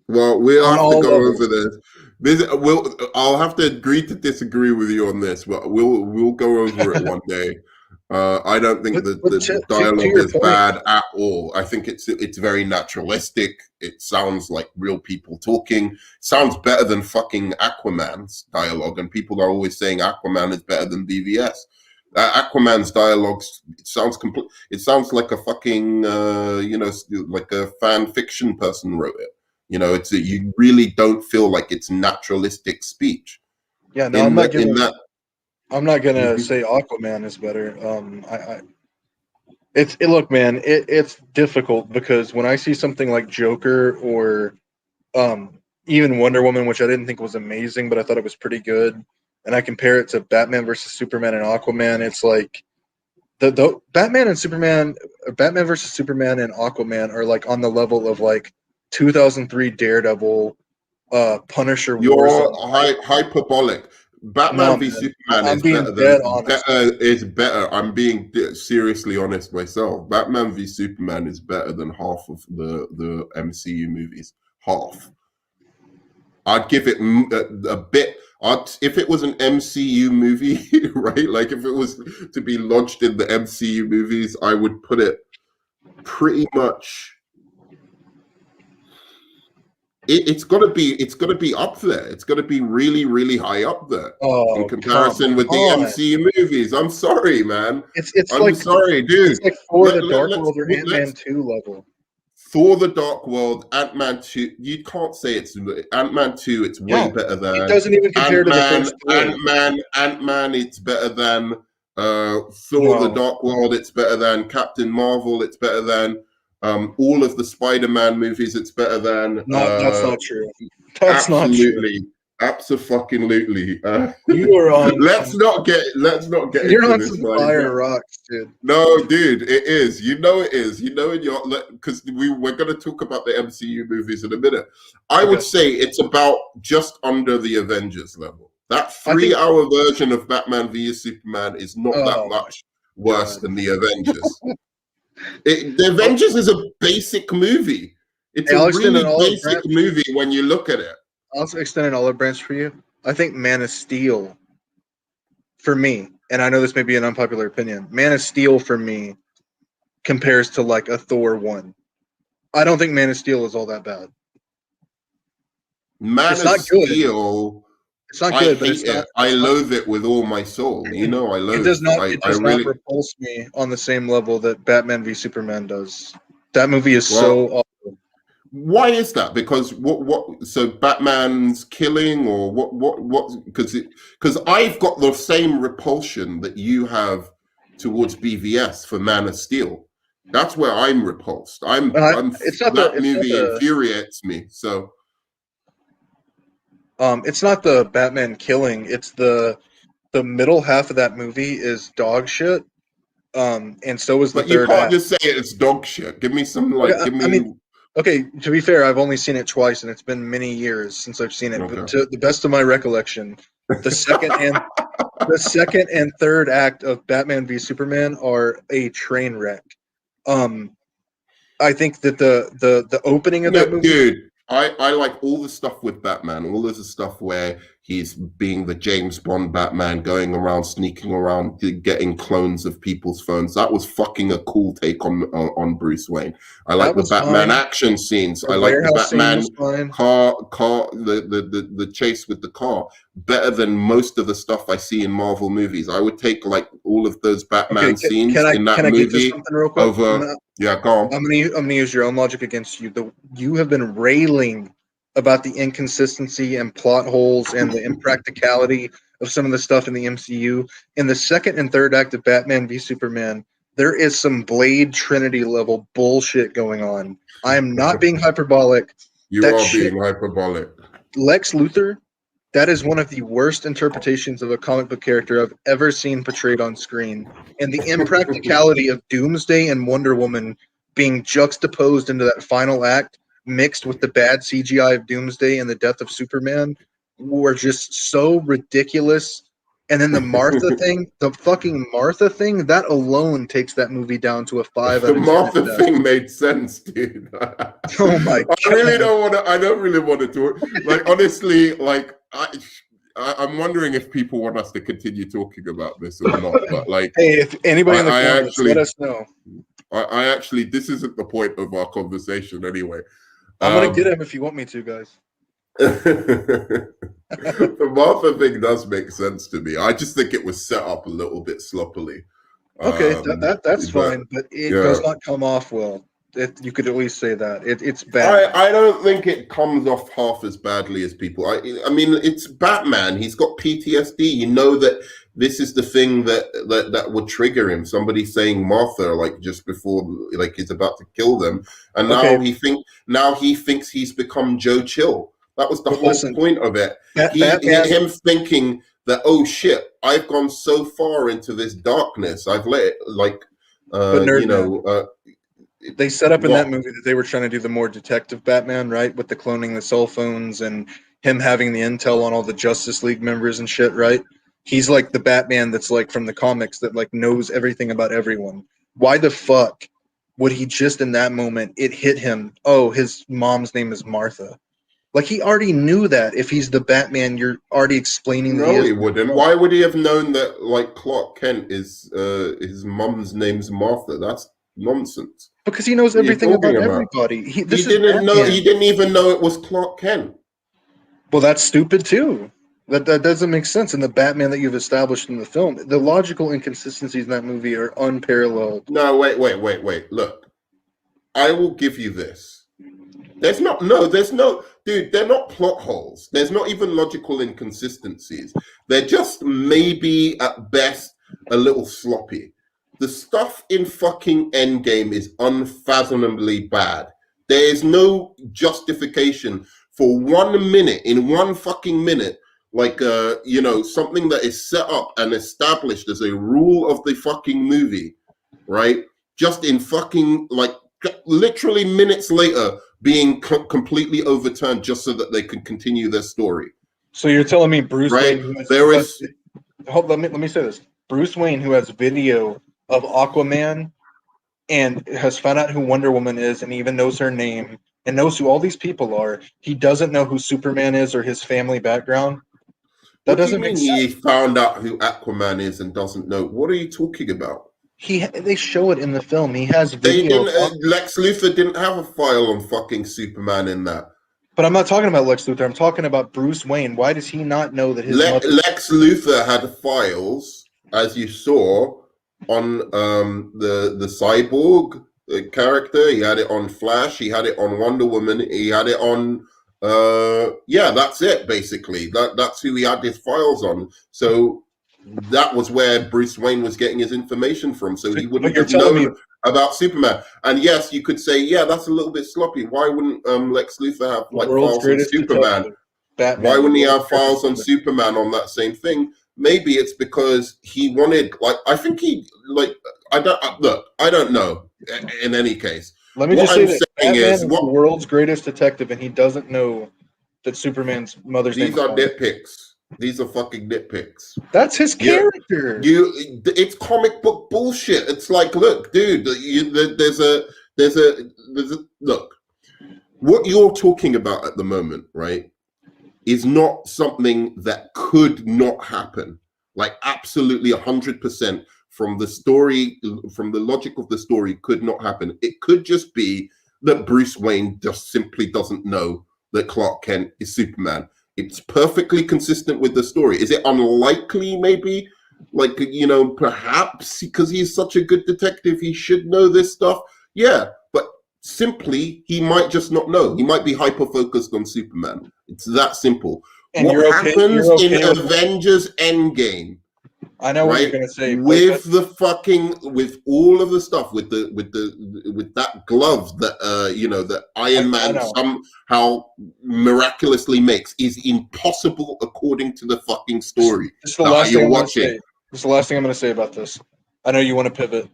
well, we'll on have to all go levels. over this. I'll have to agree to disagree with you on this, but we'll go over it one day. I don't think But the to dialogue your is point, bad at all. I think it's very naturalistic. It sounds like real people talking. Sounds better than fucking Aquaman's dialogue, and people are always saying Aquaman is better than BVS. Aquaman's dialogues, it sounds complete. It sounds like a fucking like a fan fiction person wrote it. You really don't feel like it's naturalistic speech yeah, no, in that. I'm not gonna Mhm. say Aquaman is better. Look, man, it's difficult because when I see something like Joker or even Wonder Woman, which I didn't think was amazing, but I thought it was pretty good, and I compare it to Batman versus Superman and Aquaman, it's like the Batman and Superman, Batman versus Superman and Aquaman are like on the level of like 2003 Daredevil, Punisher, You're Warzone. hyperbolic. No, Batman v man, Superman I'm is being dead honest. better. I'm being seriously honest myself. Batman v Superman is better than half of the MCU movies. Half. I'd give it a bit. If it was an MCU movie, right? Like if it was to be lodged in the MCU movies, I would put it pretty much. It's got to be up there. It's got to be really, really high up there in Oh, come comparison with the on! MCU movies. I'm sorry, man. It's I'm like sorry, dude. it's like Thor: Let, The let, Dark let's World or Ant Man let's 2 level. Thor: The Dark World, Ant-Man 2. You can't say it's Ant-Man 2. It's way Yeah, better it than doesn't even compare to the Ant-Man. first Thor. Ant-Man. It's better than Thor: The No, Dark World. It's better than Captain Marvel. It's better than all of the Spider-Man movies. It's better than not that's not true. That's not true. absolutely, absolutely. You are on some. Let's not get You're into on this some right now. fire rocks, dude. No, dude, it is. You know it is. You know in your because we're going to talk about the MCU movies in a minute. I would Okay, say it's about just under the Avengers level. That I three think. hour version of Batman v Superman is not that Oh my much worse god. than the Avengers. The I'll, Avengers is a basic movie. It's hey, a I'll extend an really olive basic branch. movie when you look at it. I'll extend an olive branch for you. I think Man of Steel for me, and I know this may be an unpopular opinion. Man of Steel for me compares to like a Thor 1. I don't think Man of Steel is all that bad. Man It's of not good. Steel, It's not I good, but hate it. I it's not loathe it with all my soul. You know, I it loathe. does not it I does not really. repulse me on the same level that Batman v Superman does. That movie is Well, so awful. why is that? Because what? So Batman's killing, or what? Because I've got the same repulsion that you have towards BVS for Man of Steel. That's where I'm repulsed. I'm that It's not movie the infuriates me. So it's not the Batman killing. It's the middle half of that movie is dog shit. And so is the but you third can't act. just say it's dog shit. Give me some Okay, give I mean, me. okay. To be fair, I've only seen it twice, and it's been many years since I've seen it. But Okay. to the best of my recollection, the second and the second and third act of Batman v Superman are a train wreck. Um, I think that the opening of No, that movie. dude, I like all the stuff with Batman, all of the stuff where he's being the James Bond Batman, going around, sneaking around, getting clones of people's phones. That was fucking a cool take on Bruce Wayne. I That like the was Batman fine. action scenes. The I like the warehouse scene Batman was fine. the chase with the car better than most of the stuff I see in Marvel movies. I would take like all of those Okay, Batman scenes in that can I get to movie something real quick? over. Yeah, go on. I'm gonna use your own logic against you. You have been railing about the inconsistency and plot holes and the impracticality of some of the stuff in the MCU. In the second and third act of Batman v Superman, there is some Blade Trinity level bullshit going on. I am not being hyperbolic. You That are shit, being hyperbolic. Lex Luthor, that is one of the worst interpretations of a comic book character I've ever seen portrayed on screen. And the impracticality of Doomsday and Wonder Woman being juxtaposed into that final act, mixed with the bad CGI of Doomsday and the death of Superman, were just so ridiculous And then the Martha thing, the fucking Martha thing, that alone takes that movie down to a 5 The out of 10 at Martha best. thing made sense, dude. Oh my I really don't want to. I don't really want to talk. Like honestly, like I'm wondering if people want us to continue talking about this or not. But like, Hey, if anybody in the I comments, actually, let us know. I actually, this isn't the point of our conversation anyway. I'm gonna get him if you want me to, guys. The Martha thing does make sense to me. I just think it was set up a little bit sloppily. Okay, that's But fine, but it yeah, does not come off well. You could at least say that it's bad. I don't think it comes off half as badly as people. I mean, it's Batman. He's got PTSD. You know that this is the thing that would trigger him. Somebody saying Martha like just before like he's about to kill them, and Okay, now he thinks he's become Joe Chill. That was the but whole listen, point of it. Batman. Him thinking that, oh shit, I've gone so far into this darkness. I've let it like But they set up in that what movie that they were trying to do the more detective Batman, right? With the cloning the cell phones and him having the intel on all the Justice League members and shit, right? He's like the Batman that's like from the comics that like knows everything about everyone. Why the fuck would he just in that moment it hit him, oh, his mom's name is Martha? Like he already knew that if he's the Batman, you're already explaining that he No, is. he wouldn't. Why would he have known that like Clark Kent is his mum's name's Martha? That's nonsense. Because he knows What are you everything about talking about? everybody. He This is didn't know. Batman. He didn't even know it was Clark Kent. Well, that's stupid too. That doesn't make sense in the Batman that you've established in the film. The logical inconsistencies in that movie are unparalleled. No, wait. Look, I will give you this. There's no, dude, they're not plot holes. There's not even logical inconsistencies. They're just maybe at best a little sloppy. The stuff in fucking Endgame is unfathomably bad. There is no justification for 1 minute, in 1 fucking minute, like something that is set up and established as a rule of the fucking movie, right? Just in fucking like literally minutes later being completely overturned just so that they can continue their story. So you're telling me Bruce Right? Wayne, There is let me say this: Bruce Wayne, who has video of Aquaman and has found out who Wonder Woman is, and even knows her name and knows who all these people are, he doesn't know who Superman is or his family background. That what do you doesn't make mean sense. he found out who Aquaman is and doesn't know? What are you talking about? They show it in the film. He has They video. didn't. Lex Luthor didn't have a file on fucking Superman in that. But I'm not talking about Lex Luthor. I'm talking about Bruce Wayne. Why does he not know that his mother? Lex Luthor had files, as you saw, on the cyborg character. He had it on Flash. He had it on Wonder Woman. He had it on that's it basically. That's who he had his files on. So that was where Bruce Wayne was getting his information from. So he wouldn't have known about Superman. And yes, you could say, yeah, that's a little bit sloppy. Why wouldn't Lex Luthor have like files on Superman? Why wouldn't he have files on Superman on that same thing? Maybe it's because he wanted, like, I think he, like, I don't know. In any case, let me just say that Batman is the world's greatest detective, and he doesn't know that Superman's mother's name is These are nitpicks. These are fucking nitpicks. That's his character. It's comic book bullshit. It's like, look, dude, there's a look. What you're talking about at the moment, right, is not something that could not happen. Like absolutely 100% from the story, from the logic of the story, could not happen. It could just be that Bruce Wayne just simply doesn't know that Clark Kent is Superman. It's perfectly consistent with the story. Is it unlikely, maybe? Like, perhaps because he's such a good detective, he should know this stuff. Yeah, but simply, he might just not know. He might be hyper-focused on Superman. It's that simple. And what happens in Avengers Endgame? I know what you're gonna say. With with all of the stuff, with that glove that that Iron Man somehow miraculously makes is impossible according to the fucking story that you're watching. This is the last thing I'm gonna say about this. I know you want to pivot.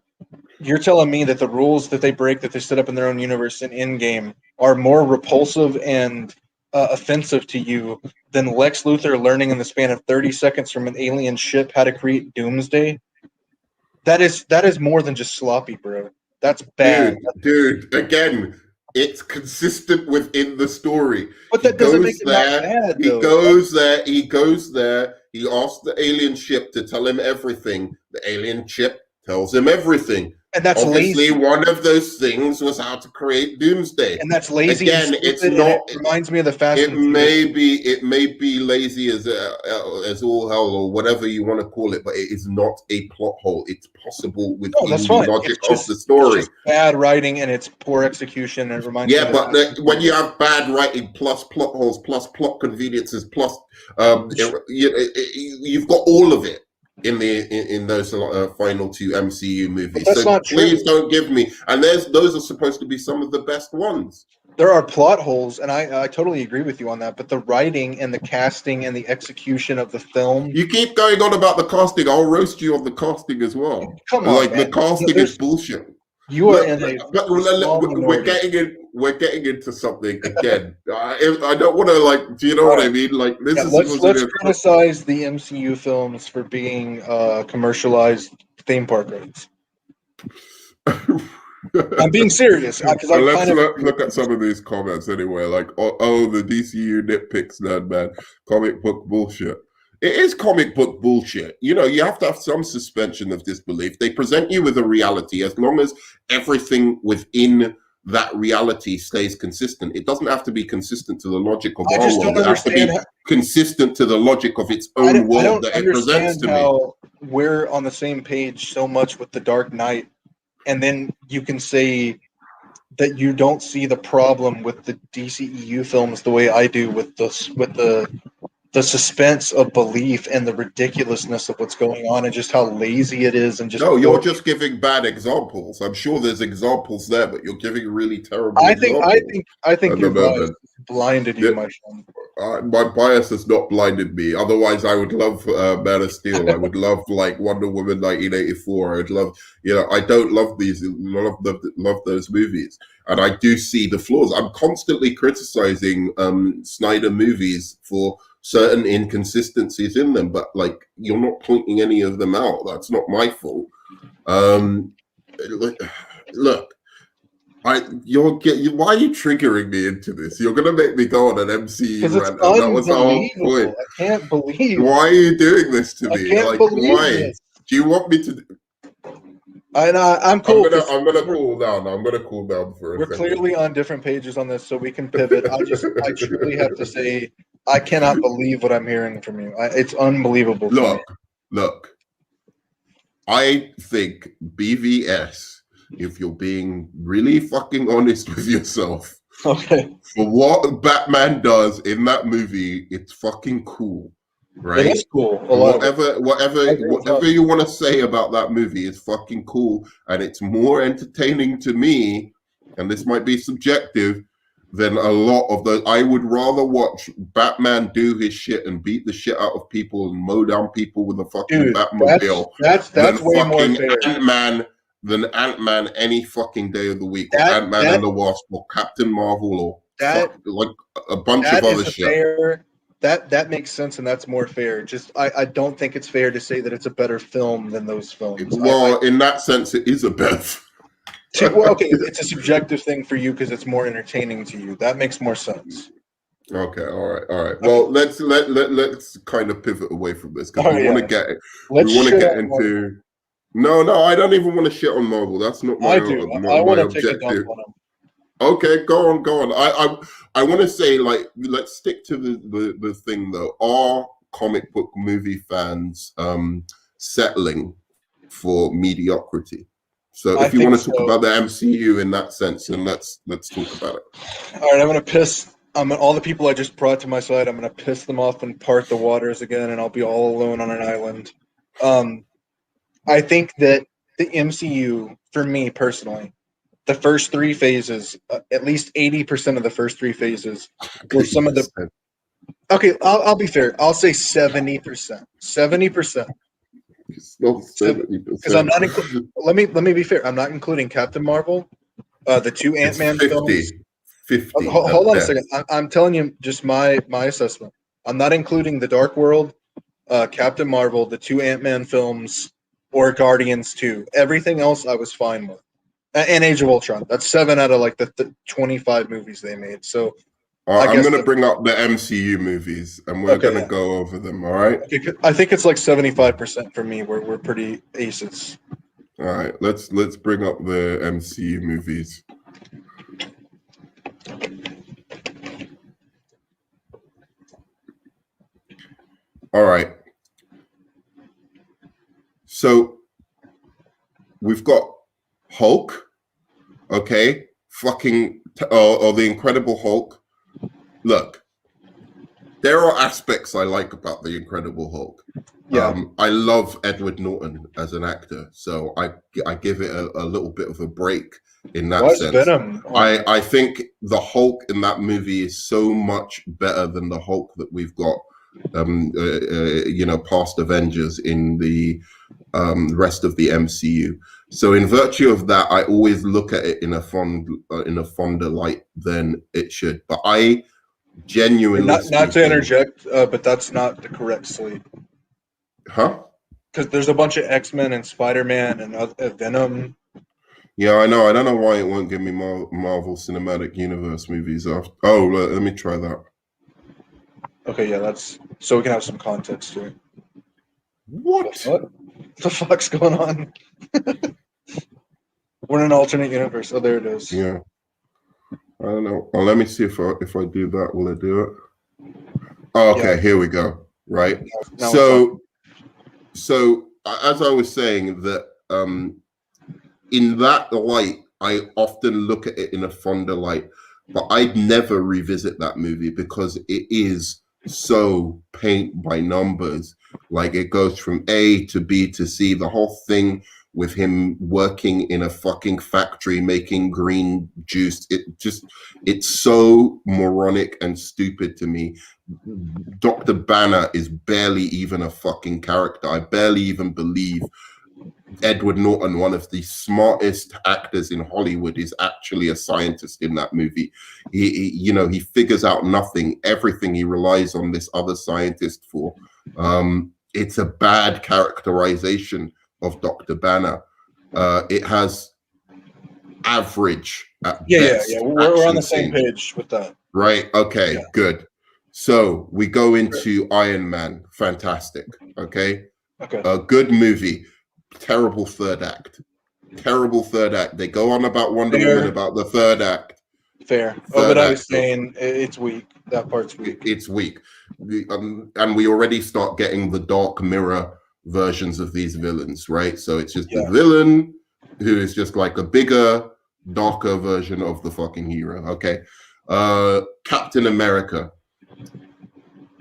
You're telling me that the rules that they break, that they set up in their own universe in Endgame, are more repulsive and offensive to you than Lex Luthor learning in the span of 30 seconds from an alien ship how to create Doomsday, that is more than just sloppy, bro. That's bad. Dude, again, it's consistent within the story. But He that doesn't make goes it not there, bad, he though. goes there, he goes there, he asks the alien ship to tell him everything. The alien ship tells him everything. And that's Obviously, lazy. one of those things was how to create Doomsday. And that's lazy and Again, it's stupid, and not. it reminds me of the Fast It and Furious. may be lazy as all hell or whatever you want to call it, but it is not a plot hole. It's possible No, that's within the fine. logic It's of the just story. bad writing and it's poor execution, and it reminds me Yeah, of the but Fast and when you Furious. have bad writing plus plot holes plus plot conveniences plus you've got all of it in those final two MCU But movies. that's So not please true. don't give me. And those are supposed to be some of the best ones. There are plot holes, and I totally agree with you on that. But the writing and the casting and the execution of the film, You keep going on about the casting. I'll roast you on the casting as well. come on, Like the man. casting is bullshit. You are in a But small we're minority. getting into something again. I don't want to like. Do you know All what I right. mean? Like this Yeah, is let's supposed to be let's criticize the MCU films for being commercialized theme park rides. I'm being serious because I Let's kind of look at some of these comments anyway. Like, the DCU nitpicks, man. Comic book bullshit. It is comic book bullshit. You know, you have to have some suspension of disbelief. They present you with a reality. As long as everything within that reality stays consistent, it doesn't have to be consistent to the logic of I our just don't world. It has to understand. be consistent to the logic of its I own don't, I world don't that it presents understand to me. how we're on the same page so much with the Dark Knight, and then you can say that you don't see the problem with the DCEU films the way I do with the suspense of belief and the ridiculousness of what's going on and just how lazy it is and just No, you're poor. just giving bad examples. I'm sure there's examples there, but you're giving really terrible I think I examples. think I think your No, bias blinded you, Yeah, my friend. my bias has not blinded me. Otherwise, I would love Man of Steel. I would love like Wonder Woman 1984. I'd love, I don't love love those movies, and I do see the flaws. I'm constantly criticizing Snyder movies for certain inconsistencies in them, but like you're not pointing any of them out. That's not my fault. Look, why are you triggering me into this? You're gonna make me go on an MCU Because it's rant, and that was the whole unbelievable. point. I can't believe. Why are you doing this to I me? can't Like, believe why? this. Do you want me to? And I'm cool because I'm gonna cool down. I'm gonna cool down for a we're second. clearly on different pages on this, so we can pivot. I truly have to say, I cannot believe what I'm hearing from you. It's unbelievable to me. Look. I think BVS, if you're being really fucking honest with yourself, Okay, for what Batman does in that movie, it's fucking cool, it right? is cool. A lot of it. Whatever you want to say about that movie is fucking cool, and it's more entertaining to me, and this might be subjective, than a lot of those. I would rather watch Batman do his shit and beat the shit out of people and mow down people with a fucking Dude, Batmobile that's than way more fucking fair. Ant-Man any fucking day of the week, or That Ant-Man that and the Wasp, or Captain Marvel, or that like a bunch of that other is a shit. fair. That makes sense, and that's more fair. Just I don't think it's fair to say that it's a better film than those films. Well, in that sense, it is a bet. Well, okay, it's a subjective thing for you because it's more entertaining to you. That makes more sense. Okay, all right. Well, let's kind of pivot away from this because we want to get into. No, I don't even want to shit on Marvel. That's not my I do. I my want to take a objective. dump on them. Okay, go on. I want to say, like, let's stick to the thing though. Are comic book movie fans settling for mediocrity? So if you want to talk about the MCU in that sense, then let's talk about it. All right, I'm gonna piss. All the people I just brought to my side. I'm gonna piss them off and part the waters again, and I'll be all alone on an island. I think that the MCU, for me personally, the first three phases, at least 80% of the first three phases, were some of the. Okay, I'll be fair. I'll say 70%. 70%. Because I'm not. Let me be fair. I'm not including Captain Marvel, the two Ant-Man films. 50 Hold at on a best. second. I'm telling you just my assessment. I'm not including the Dark World, Captain Marvel, the two Ant-Man films, or Guardians 2. Everything else I was fine with. And Age of Ultron. That's 7 out of like the 25 movies they made. So I I'm guess going to that, bring up the MCU movies and we're okay, going to yeah. go over them. All right. Okay, I think it's like 75% for me. We're pretty aces. All right. Let's bring up the MCU movies. All right. So we've got Hulk. Okay. Fucking, or the Incredible Hulk. Look, there are aspects I like about the Incredible Hulk. Yeah. I love Edward Norton as an actor, so I give it a little bit of a break in that Why is sense. Venom on there? I think the Hulk in that movie is so much better than the Hulk that we've got, past Avengers in the rest of the MCU. So in virtue of that, I always look at it in a fonder light than it should. But I genuinely Not to speaking, interject, but that's not the correct slate. huh? Because there's a bunch of X-Men and Spider-Man and Venom. Yeah, I know. I don't know why it won't give me Marvel Cinematic Universe movies after. Oh, let me try that. Okay, yeah, that's so we can have some context here. What? What the fuck's going on? We're in an alternate universe. Oh, there it is. Yeah, I don't know. Oh, let me see if I do that. Will it do it? Oh, okay, Yeah. here we go. Right. Now So as I was saying that in that light, I often look at it in a fonder light, but I'd never revisit that movie because it is so paint by numbers. Like it goes from A to B to C. The whole thing with him working in a fucking factory making green juice, it's so moronic and stupid to me. Dr. Banner is barely even a fucking character. I barely even believe Edward Norton, one of the smartest actors in Hollywood, is actually a scientist in that movie. He figures out nothing. Everything he relies on this other scientist for. It's a bad characterization of Dr. Banner. It has average at best. yeah. We're on the action same scenes. page with that. Right. Okay. Yeah. Good. So we go into Iron Man. Fantastic. Okay. Okay. A good movie. Terrible third act. They go on about Wonder Woman about the third act. Fair. But I was saying it's weak. That part's weak. It's weak. And we already start getting the Dark Mirror versions of these villains, right? So it's just the villain who is just like a bigger, darker version of the fucking hero. Okay. Captain America.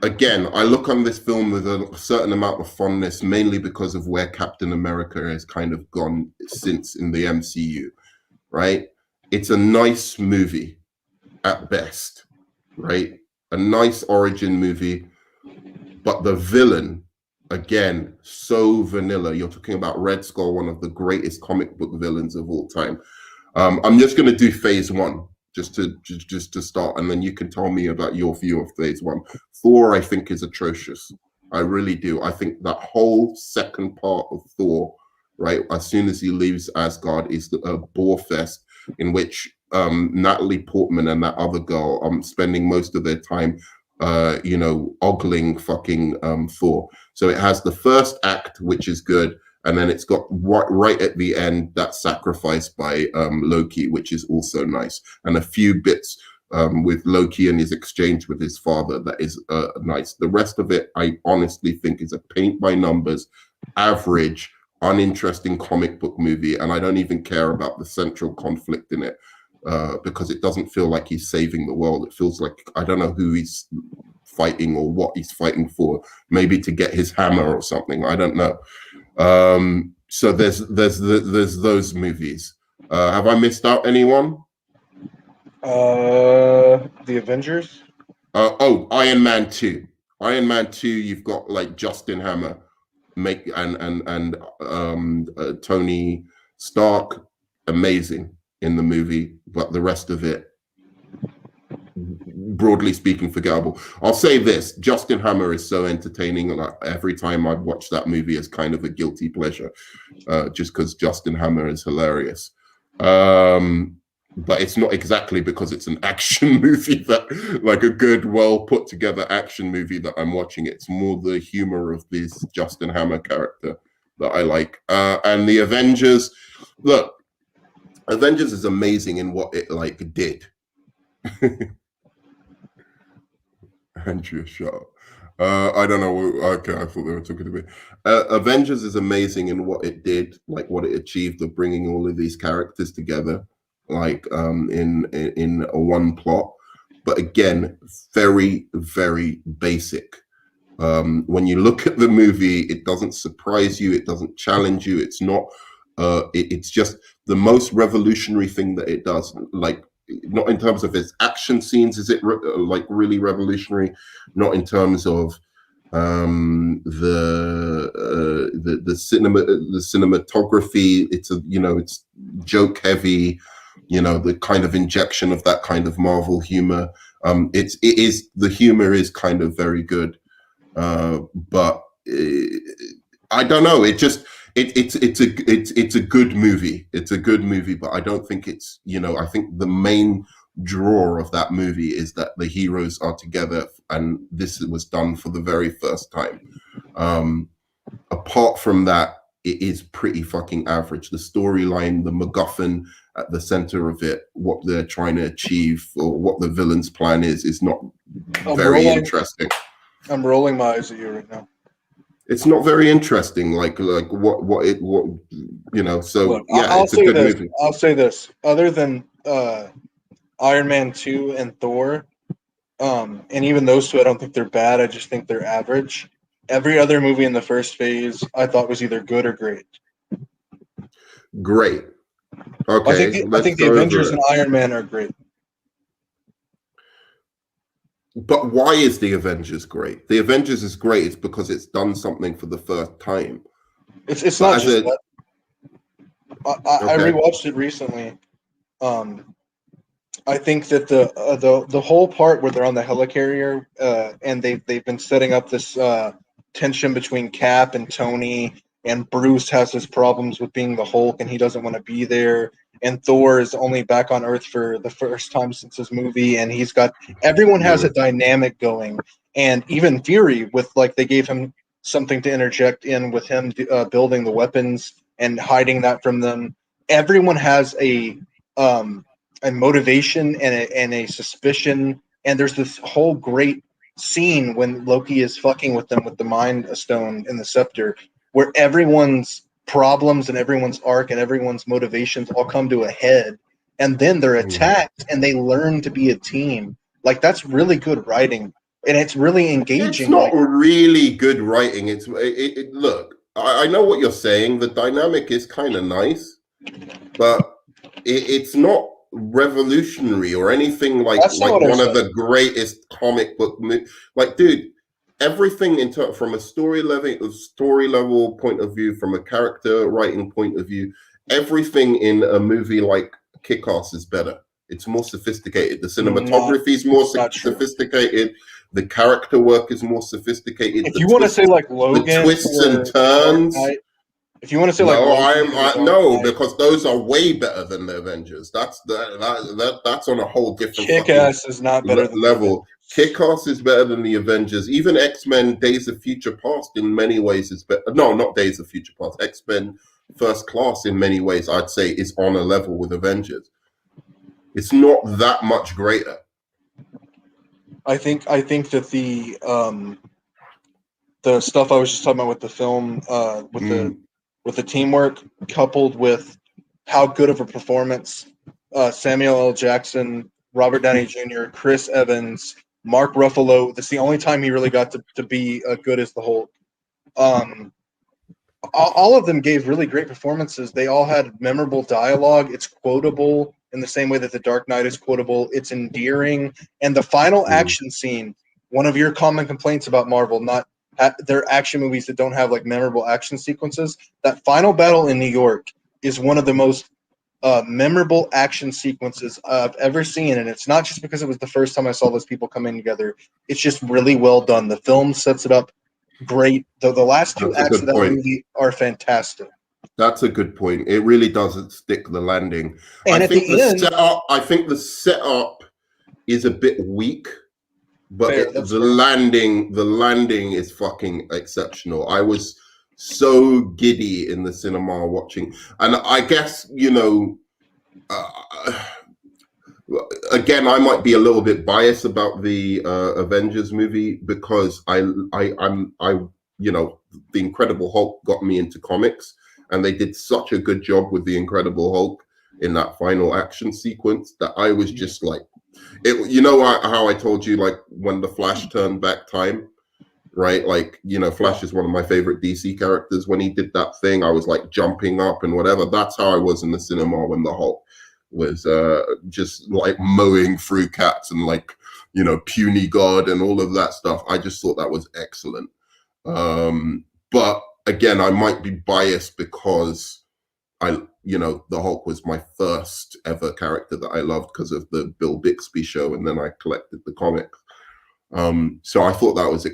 Again, I look on this film with a certain amount of fondness, mainly because of where Captain America has kind of gone since in the MCU, right? It's a nice movie at best, right? A nice origin movie, but the villain, again, so vanilla. You're talking about Red Skull, one of the greatest comic book villains of all time. I'm just going to do phase one. Just to start, and then you can tell me about your view of phase one. Thor, I think, is atrocious. I really do. I think that whole second part of Thor, right, as soon as he leaves Asgard, is a bore fest in which Natalie Portman and that other girl spending most of their time, ogling fucking Thor. So it has the first act, which is good. And then it's got right at the end that sacrifice by Loki, which is also nice, and a few bits with Loki and his exchange with his father that is nice. The rest of it, I honestly think, is a paint by numbers, average, uninteresting comic book movie, and I don't even care about the central conflict in it because it doesn't feel like he's saving the world. It feels like I don't know who he's fighting or what he's fighting for. Maybe to get his hammer or something. I don't know. So there's those movies. Have I missed out anyone? The Avengers. Iron Man 2. Iron Man 2. You've got like Justin Hammer, and Tony Stark, amazing in the movie, but the rest of it, broadly speaking, forgettable. I'll say this: Justin Hammer is so entertaining, and every time I watch that movie is kind of a guilty pleasure, just because Justin Hammer is hilarious. But it's not exactly because it's an action movie that, like a good, well put together action movie that I'm watching. It's more the humor of this Justin Hammer character that I like. And the Avengers, look, Avengers is amazing in what it like did. Andrea Shaw. I don't know. Okay, I thought they were talking to me. Avengers is amazing in what it did, like what it achieved of bringing all of these characters together, like in a one plot. But again, very, very basic. When you look at the movie, it doesn't surprise you. It doesn't challenge you. It's not. It's just the most revolutionary thing that it does. Like, not in terms of its action scenes, is it like really revolutionary? Not in terms of the cinematography. It's it's joke heavy. The kind of injection of that kind of Marvel humor. The humor is kind of very good, but I don't know. It's a good movie. It's a good movie, but I don't think it's, I think the main draw of that movie is that the heroes are together, and this was done for the very first time. Apart from that, it is pretty fucking average. The storyline, the MacGuffin at the center of it, what they're trying to achieve or what the villain's plan is not very interesting. I'm rolling my eyes at you right now. It's not very interesting. So look, yeah, it's a good movie. I'll say this: other than Iron Man 2 and Thor, and even those two, I don't think they're bad. I just think they're average. Every other movie in the first phase, I thought was either good or great. Great. Okay. I think the Avengers and Iron Man are great. But why is the Avengers great? The Avengers is great. It's because it's done something for the first time. It's not just that. I rewatched it recently. I think that the whole part where they're on the helicarrier and they've been setting up this tension between Cap and Tony, and Bruce has his problems with being the Hulk and he doesn't want to be there, and Thor is only back on Earth for the first time since his movie, and everyone has a dynamic going, and even Fury with they gave him something to interject in with him building the weapons and hiding that from them. Everyone has a motivation and a suspicion, and there's this whole great scene when Loki is fucking with them with the Mind Stone and the Scepter, where everyone's problems and everyone's arc and everyone's motivations all come to a head, and then they're attacked and they learn to be a team. That's really good writing, and it's really engaging. It's not really good writing. Look, I know what you're saying. The dynamic is kind of nice, but it's not revolutionary or anything like one of the greatest comic book dude, everything from a story level point of view, from a character writing point of view, everything in a movie like Kick-Ass is better. It's more sophisticated. The cinematography is more sophisticated. The character work is more sophisticated. If you want to say Logan, the twists and turns. If you want to say because those are way better than the Avengers. That's on a whole different Kick-Ass is not better than level. Kick-Ass is better than the Avengers. Even X-Men Days of Future Past in many ways is better. No, not Days of Future Past. X-Men First Class in many ways, I'd say, is on a level with Avengers. It's not that much greater. I think that the stuff I was just talking about with the film, with the teamwork, coupled with how good of a performance Samuel L. Jackson, Robert Downey Jr., Chris Evans, Mark Ruffalo. That's the only time he really got to be good as the Hulk. All of them gave really great performances. They all had memorable dialogue. It's quotable in the same way that The Dark Knight is quotable. It's endearing. And the final action scene, one of your common complaints about Marvel, not their action movies that don't have memorable action sequences. That final battle in New York is one of the most memorable action sequences I've ever seen, and it's not just because it was the first time I saw those people coming together. It's just really well done. The film sets it up great. The last two That's a acts of good that point. movie are fantastic. That's a good point. It really doesn't stick the landing. I And at think the the end, setup. I think the setup is a bit weak, but fair, that's the fair. landing is fucking exceptional. I was so giddy in the cinema watching, and I guess uh, again, I might be a little bit biased about the Avengers movie because the Incredible Hulk got me into comics, and they did such a good job with the Incredible Hulk in that final action sequence that I was just like, it. How I told you, like, when the Flash turned back time, right? Like, Flash is one of my favorite DC characters. When he did that thing, I was like jumping up and whatever. That's how I was in the cinema when the Hulk was just like mowing through cats and like, puny god and all of that stuff. I just thought that was excellent. But again, I might be biased because the Hulk was my first ever character that I loved because of the Bill Bixby show, and then I collected the comics. So I thought that was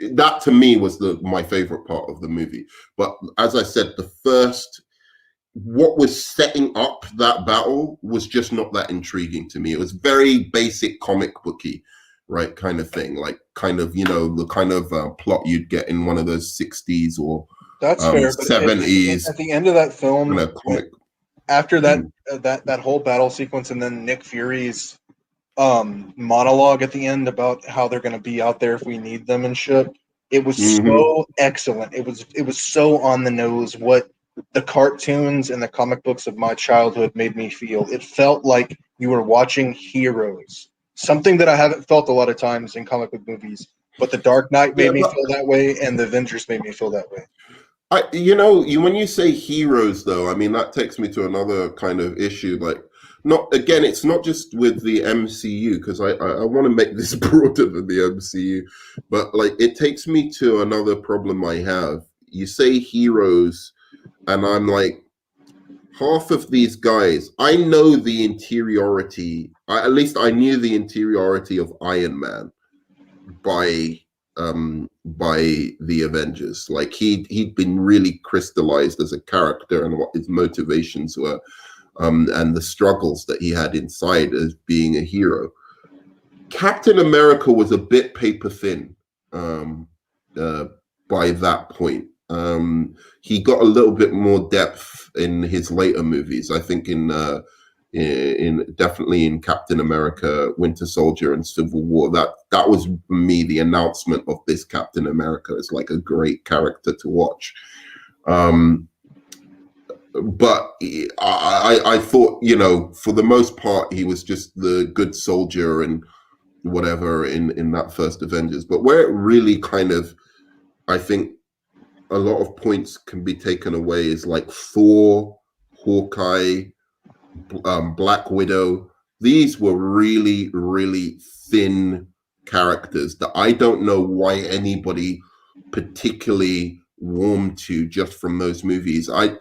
that to me was my favorite part of the movie. But as I said, what was setting up that battle was just not that intriguing to me. It was very basic comic booky, right, kind of thing, like kind of the kind of plot you'd get in one of those 60s or That's fair. But 70s at the end of that film, kind of comic. after that whole battle sequence, and then Nick Fury's monologue at the end about how they're going to be out there if we need them and shit, it was so excellent. It was so on the nose what the cartoons and the comic books of my childhood made me feel. It felt like you were watching Heroes, something that I haven't felt a lot of times in comic book movies. But The Dark Knight made me feel that way, and The Avengers made me feel that way. When you say Heroes, though, I mean, that takes me to another kind of issue. Like, it's not just with the MCU, because I want to make this broader than the MCU, but like, it takes me to another problem I have. You say Heroes, and I'm like, half of these guys, I know the interiority. At least I knew the interiority of Iron Man by the Avengers. Like, he'd been really crystallized as a character and what his motivations were, and the struggles that he had inside as being a hero. Captain America was a bit paper thin by that point. He got a little bit more depth in his later movies. I think in definitely in Captain America, Winter Soldier, and Civil War. That was for me the announcement of this Captain America as like a great character to watch. But I thought, for the most part, he was just the good soldier and whatever in that first Avengers. But where it really kind of, I think, a lot of points can be taken away is like Thor, Hawkeye, Black Widow. These were really, really thin characters that I don't know why anybody particularly warmed to just from those movies. I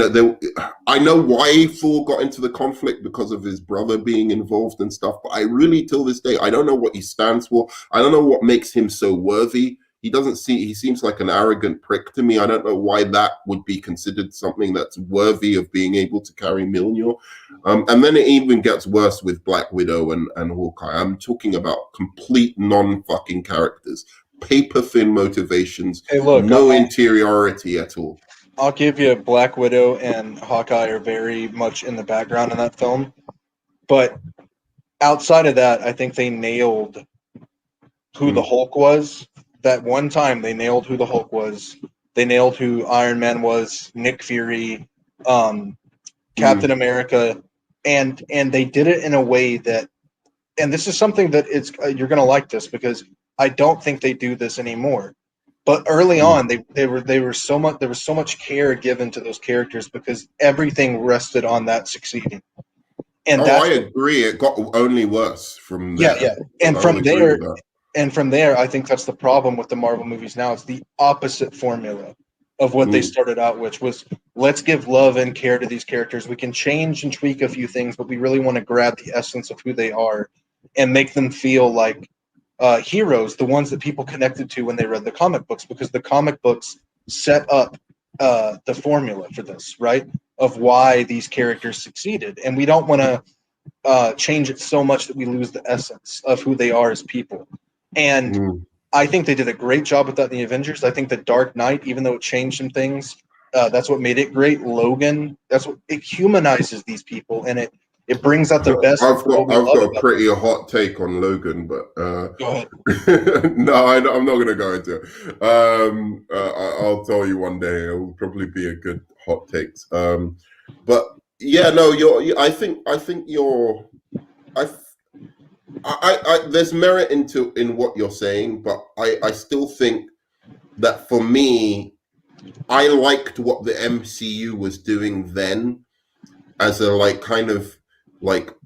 know why Thor got into the conflict because of his brother being involved and stuff, but I really, till this day, I don't know what he stands for. I don't know what makes him so worthy. He seems like an arrogant prick to me. I don't know why that would be considered something that's worthy of being able to carry Mjolnir. And then it even gets worse with Black Widow and Hawkeye. I'm talking about complete non-fucking characters. Paper thin motivations. Hey, look, no interiority at all. I'll give you Black Widow and Hawkeye are very much in the background in that film. But outside of that, I think they nailed who the Hulk was. That one time they nailed who the Hulk was. They nailed who Iron Man was, Nick Fury, Captain America, and they did it in a way that, and this is something that you're going to like this because I don't think they do this anymore. But early on, there was so much care given to those characters because everything rested on that succeeding. And I agree. It got only worse from there. Yeah. And from there, I think that's the problem with the Marvel movies now. It's the opposite formula of what they started out, which was let's give love and care to these characters. We can change and tweak a few things, but we really want to grab the essence of who they are and make them feel like heroes, the ones that people connected to when they read the comic books, because the comic books set up the formula for this, right? Of why these characters succeeded. And we don't want to change it so much that we lose the essence of who they are as people. And I think they did a great job with that in the Avengers. I think the Dark Knight, even though it changed some things, that's what made it great. Logan, that's what it humanizes these people, and it brings out the best. I've got a pretty hot take on Logan, but go ahead. No, I'm not going to go into it. I'll tell you one day. It will probably be a good hot takes. But yeah, no, I think you're. There's merit in what you're saying, but I still think that for me, I liked what the MCU was doing then, as a kind of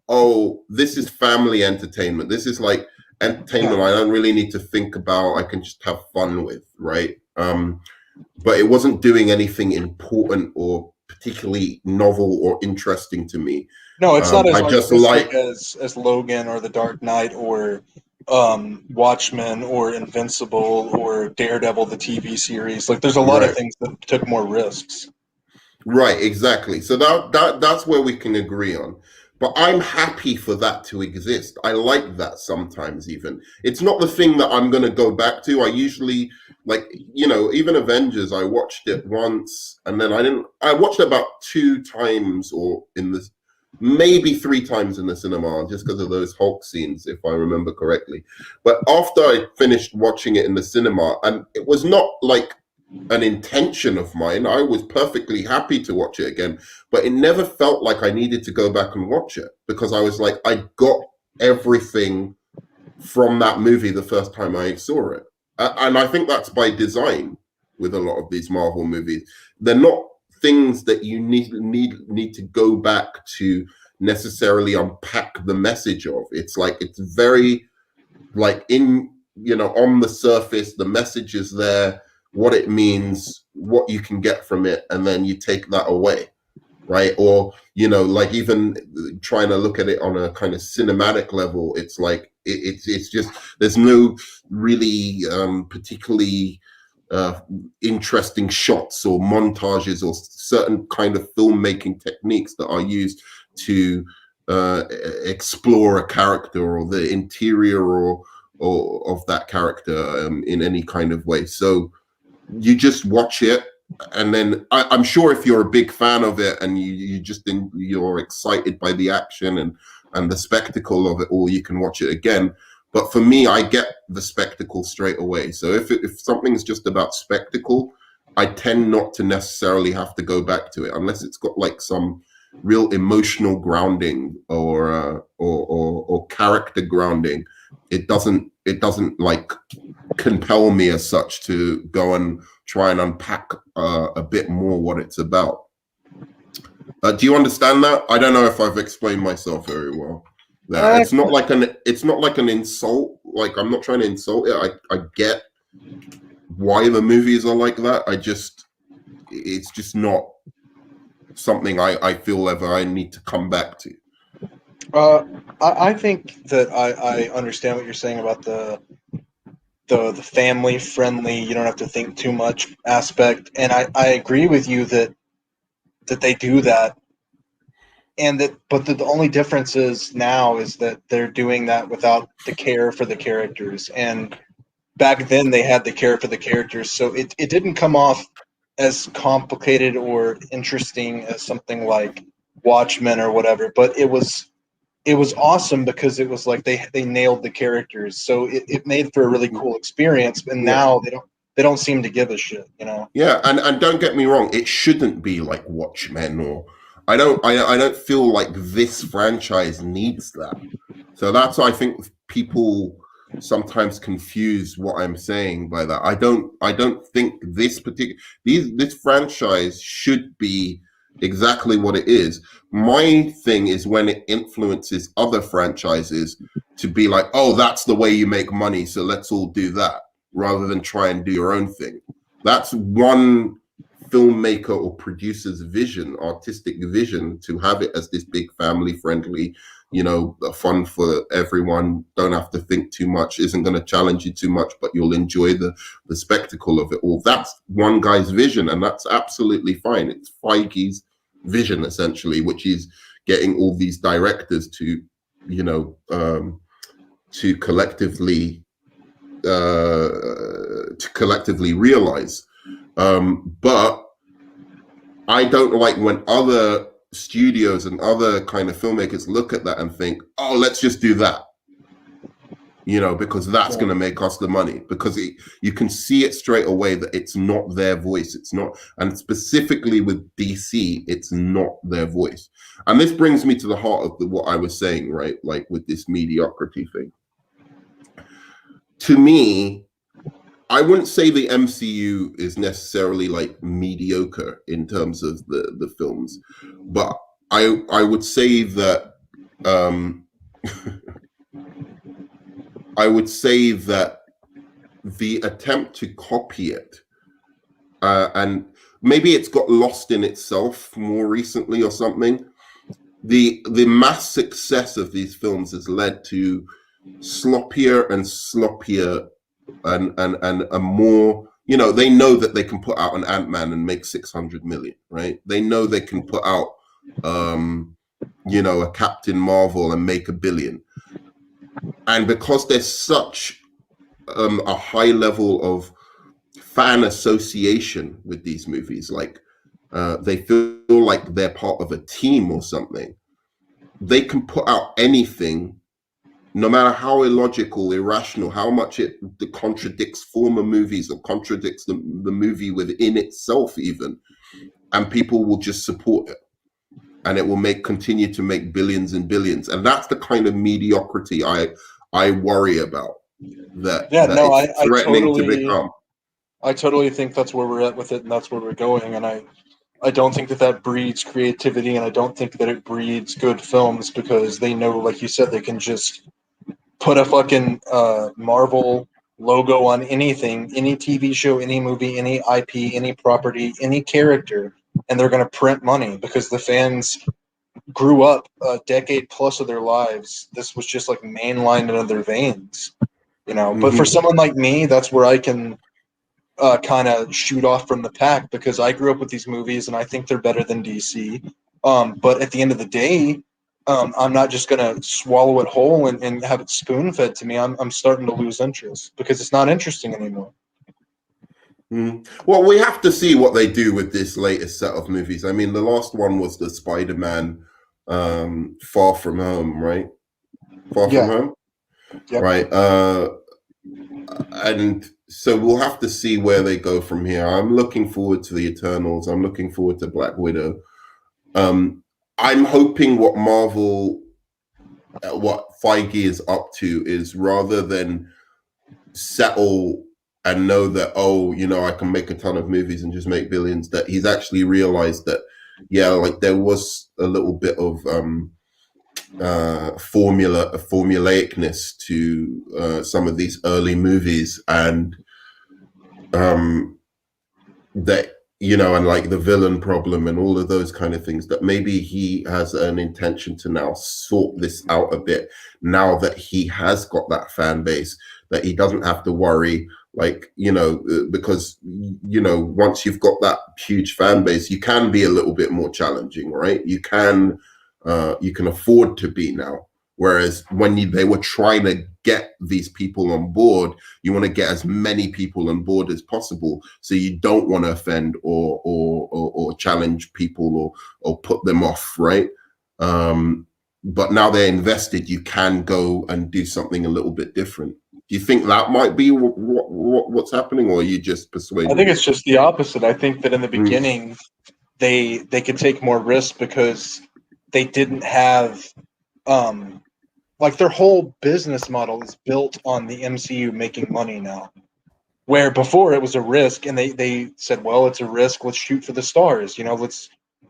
oh, this is family entertainment. This is like entertainment I don't really need to think about. I can just have fun with, right? But it wasn't doing anything important or particularly novel or interesting to me. No, it's not as I just as Logan or The Dark Knight or Watchmen or Invincible or Daredevil, the TV series. Like, there's a lot of things that took more risks. Right, exactly. So that's where we can agree on. But I'm happy for that to exist. I like that sometimes even. It's not the thing that I'm going to go back to. I usually, even Avengers, I watched it once and then I watched it about 2 times or maybe 3 times in the cinema just because of those Hulk scenes, if I remember correctly. But after I finished watching it in the cinema, and it was not like an intention of mine. I was perfectly happy to watch it again, but it never felt like I needed to go back and watch it because I was like, I got everything from that movie the first time I saw it. And I think that's by design with a lot of these Marvel movies. They're not things that you need to go back to necessarily unpack the message of. It's like, it's very on the surface, the message is there, what it means, what you can get from it, and then you take that away, right? Or even trying to look at it on a kind of cinematic level, it's like it's just, there's no really particularly interesting shots or montages or certain kind of filmmaking techniques that are used to explore a character or the interior or of that character in any kind of way. So you just watch it, and then I'm sure if you're a big fan of it and you're excited by the action and the spectacle of it all, you can watch it again. But for me, I get the spectacle straight away. So if something's just about spectacle, I tend not to necessarily have to go back to it unless it's got some real emotional grounding or character grounding. It doesn't compel me as such to go and try and unpack a bit more what it's about. Do you understand that? I don't know if I've explained myself very well there. It's not like an insult. Like, I'm not trying to insult it. I get why the movies are like that. It's just not something I feel ever I need to come back to. I think that I understand what you're saying about the family friendly, you don't have to think too much aspect, and I agree with you that they do that, but the only difference is now is that they're doing that without the care for the characters, and back then they had the care for the characters, so it didn't come off as complicated or interesting as something like Watchmen or whatever, but it was awesome because it was like they nailed the characters, so it made for a really cool experience. And now they don't seem to give a shit, Yeah, and don't get me wrong, it shouldn't be like Watchmen, or I don't feel like this franchise needs that. So that's why I think people sometimes confuse what I'm saying by that. I don't think this franchise should be exactly what it is. My thing is when it influences other franchises to be like, oh, that's the way you make money, so let's all do that, rather than try and do your own thing. That's one filmmaker or producer's vision, artistic vision, to have it as this big family friendly, fun for everyone, don't have to think too much, isn't going to challenge you too much, but you'll enjoy the spectacle of it all. That's one guy's vision, and that's absolutely fine. It's Feige's vision, essentially, which is getting all these directors to, to collectively realize. But I don't like when other studios and other kind of filmmakers look at that and think, oh, let's just do that, because that's going to make us the money, because you can see it straight away that it's not their voice. It's not, and specifically with DC, it's not their voice. And this brings me to the heart of what I was saying, right? Like with this mediocrity thing. To me, I wouldn't say the MCU is necessarily like mediocre in terms of the films, but I would say that I would say that the attempt to copy it, and maybe it's got lost in itself more recently or something. The mass success of these films has led to sloppier and sloppier and a more, they know that they can put out an Ant-Man and make 600 million, right? They know they can put out a Captain Marvel and make $1 billion. And because there's such a high level of fan association with these movies, like they feel like they're part of a team or something, they can put out anything, no matter how illogical, irrational, how much it contradicts former movies or contradicts the movie within itself even, and people will just support it. And it will continue to make billions and billions. And that's the kind of mediocrity I worry about. It's threatening to become. I totally think that's where we're at with it, and that's where we're going. And I don't think that breeds creativity, and I don't think that it breeds good films, because they know, like you said, they can just put a fucking Marvel logo on anything, any TV show, any movie, any IP, any property, any character, and they're going to print money because the fans grew up a decade plus of their lives. This was just like mainlined into their veins, Mm-hmm. But for someone like me, that's where I can kind of shoot off from the pack, because I grew up with these movies and I think they're better than DC. But at the end of the day, I'm not just going to swallow it whole and have it spoon-fed to me. I'm starting to lose interest because it's not interesting anymore. Well, we have to see what they do with this latest set of movies. I mean, the last one was the Spider-Man Far From Home, right? Far From Home? Yep. Right. And so we'll have to see where they go from here. I'm looking forward to the Eternals. I'm looking forward to Black Widow. I'm hoping what Feige is up to is, rather than settle and know that, I can make a ton of movies and just make billions, that he's actually realized that, like there was a little bit of formulaicness to some of these early movies, and that, and like the villain problem and all of those kind of things, that maybe he has an intention to now sort this out a bit, now that he has got that fan base, that he doesn't have to worry, like, because, once you've got that huge fan base, you can be a little bit more challenging, right? You can afford to be now. Whereas when they were trying to get these people on board, you want to get as many people on board as possible, so you don't want to offend or challenge people or put them off, right? But now they're invested, you can go and do something a little bit different. Do you think that might be what's happening, or are you just persuaded? I think it's just the opposite. I think that in the beginning, they could take more risks because they didn't have like their whole business model is built on the MCU making money now, where before it was a risk, and they said, well, it's a risk, let's shoot for the stars,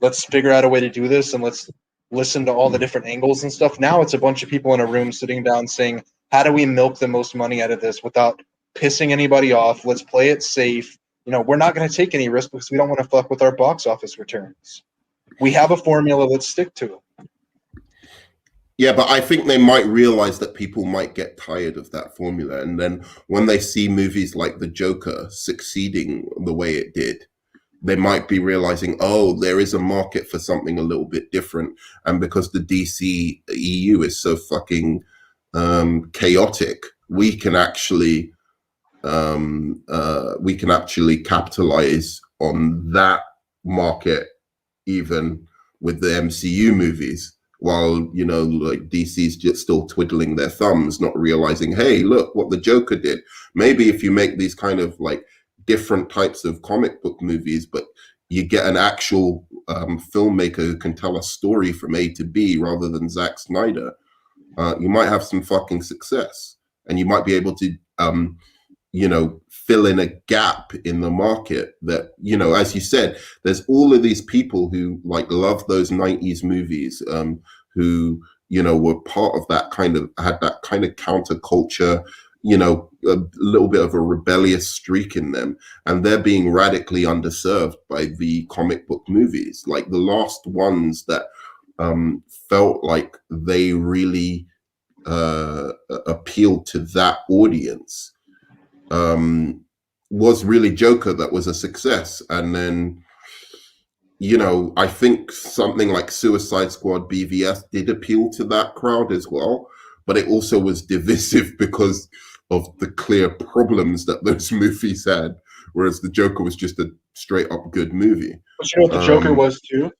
let's figure out a way to do this, and let's listen to all the different angles and stuff. Now it's a bunch of people in a room sitting down saying, how do we milk the most money out of this without pissing anybody off? Let's play it safe. we're not going to take any risk because we don't want to fuck with our box office returns. We have a formula, let's stick to it. Yeah, but I think they might realize that people might get tired of that formula. And then when they see movies like The Joker succeeding the way it did, they might be realizing, oh, there is a market for something a little bit different. And because the DC EU is so fucking chaotic, we can actually capitalize on that market, even with the MCU movies, while like DC's just still twiddling their thumbs, not realizing, hey, look what the Joker did. Maybe if you make these kind of like different types of comic book movies, but you get an actual filmmaker who can tell a story from A to B rather than Zack Snyder, you might have some fucking success, and you might be able to fill in a gap in the market that, as you said, there's all of these people who like love those 90s movies, who, were part of that had that kind of counterculture, a little bit of a rebellious streak in them, and they're being radically underserved by the comic book movies. Like the last ones that felt like they really appealed to that audience was really Joker, that was a success. And then, I think something like Suicide Squad BVS did appeal to that crowd as well, but it also was divisive because of the clear problems that those movies had, whereas the Joker was just a straight up good movie. But you know what the Joker was too?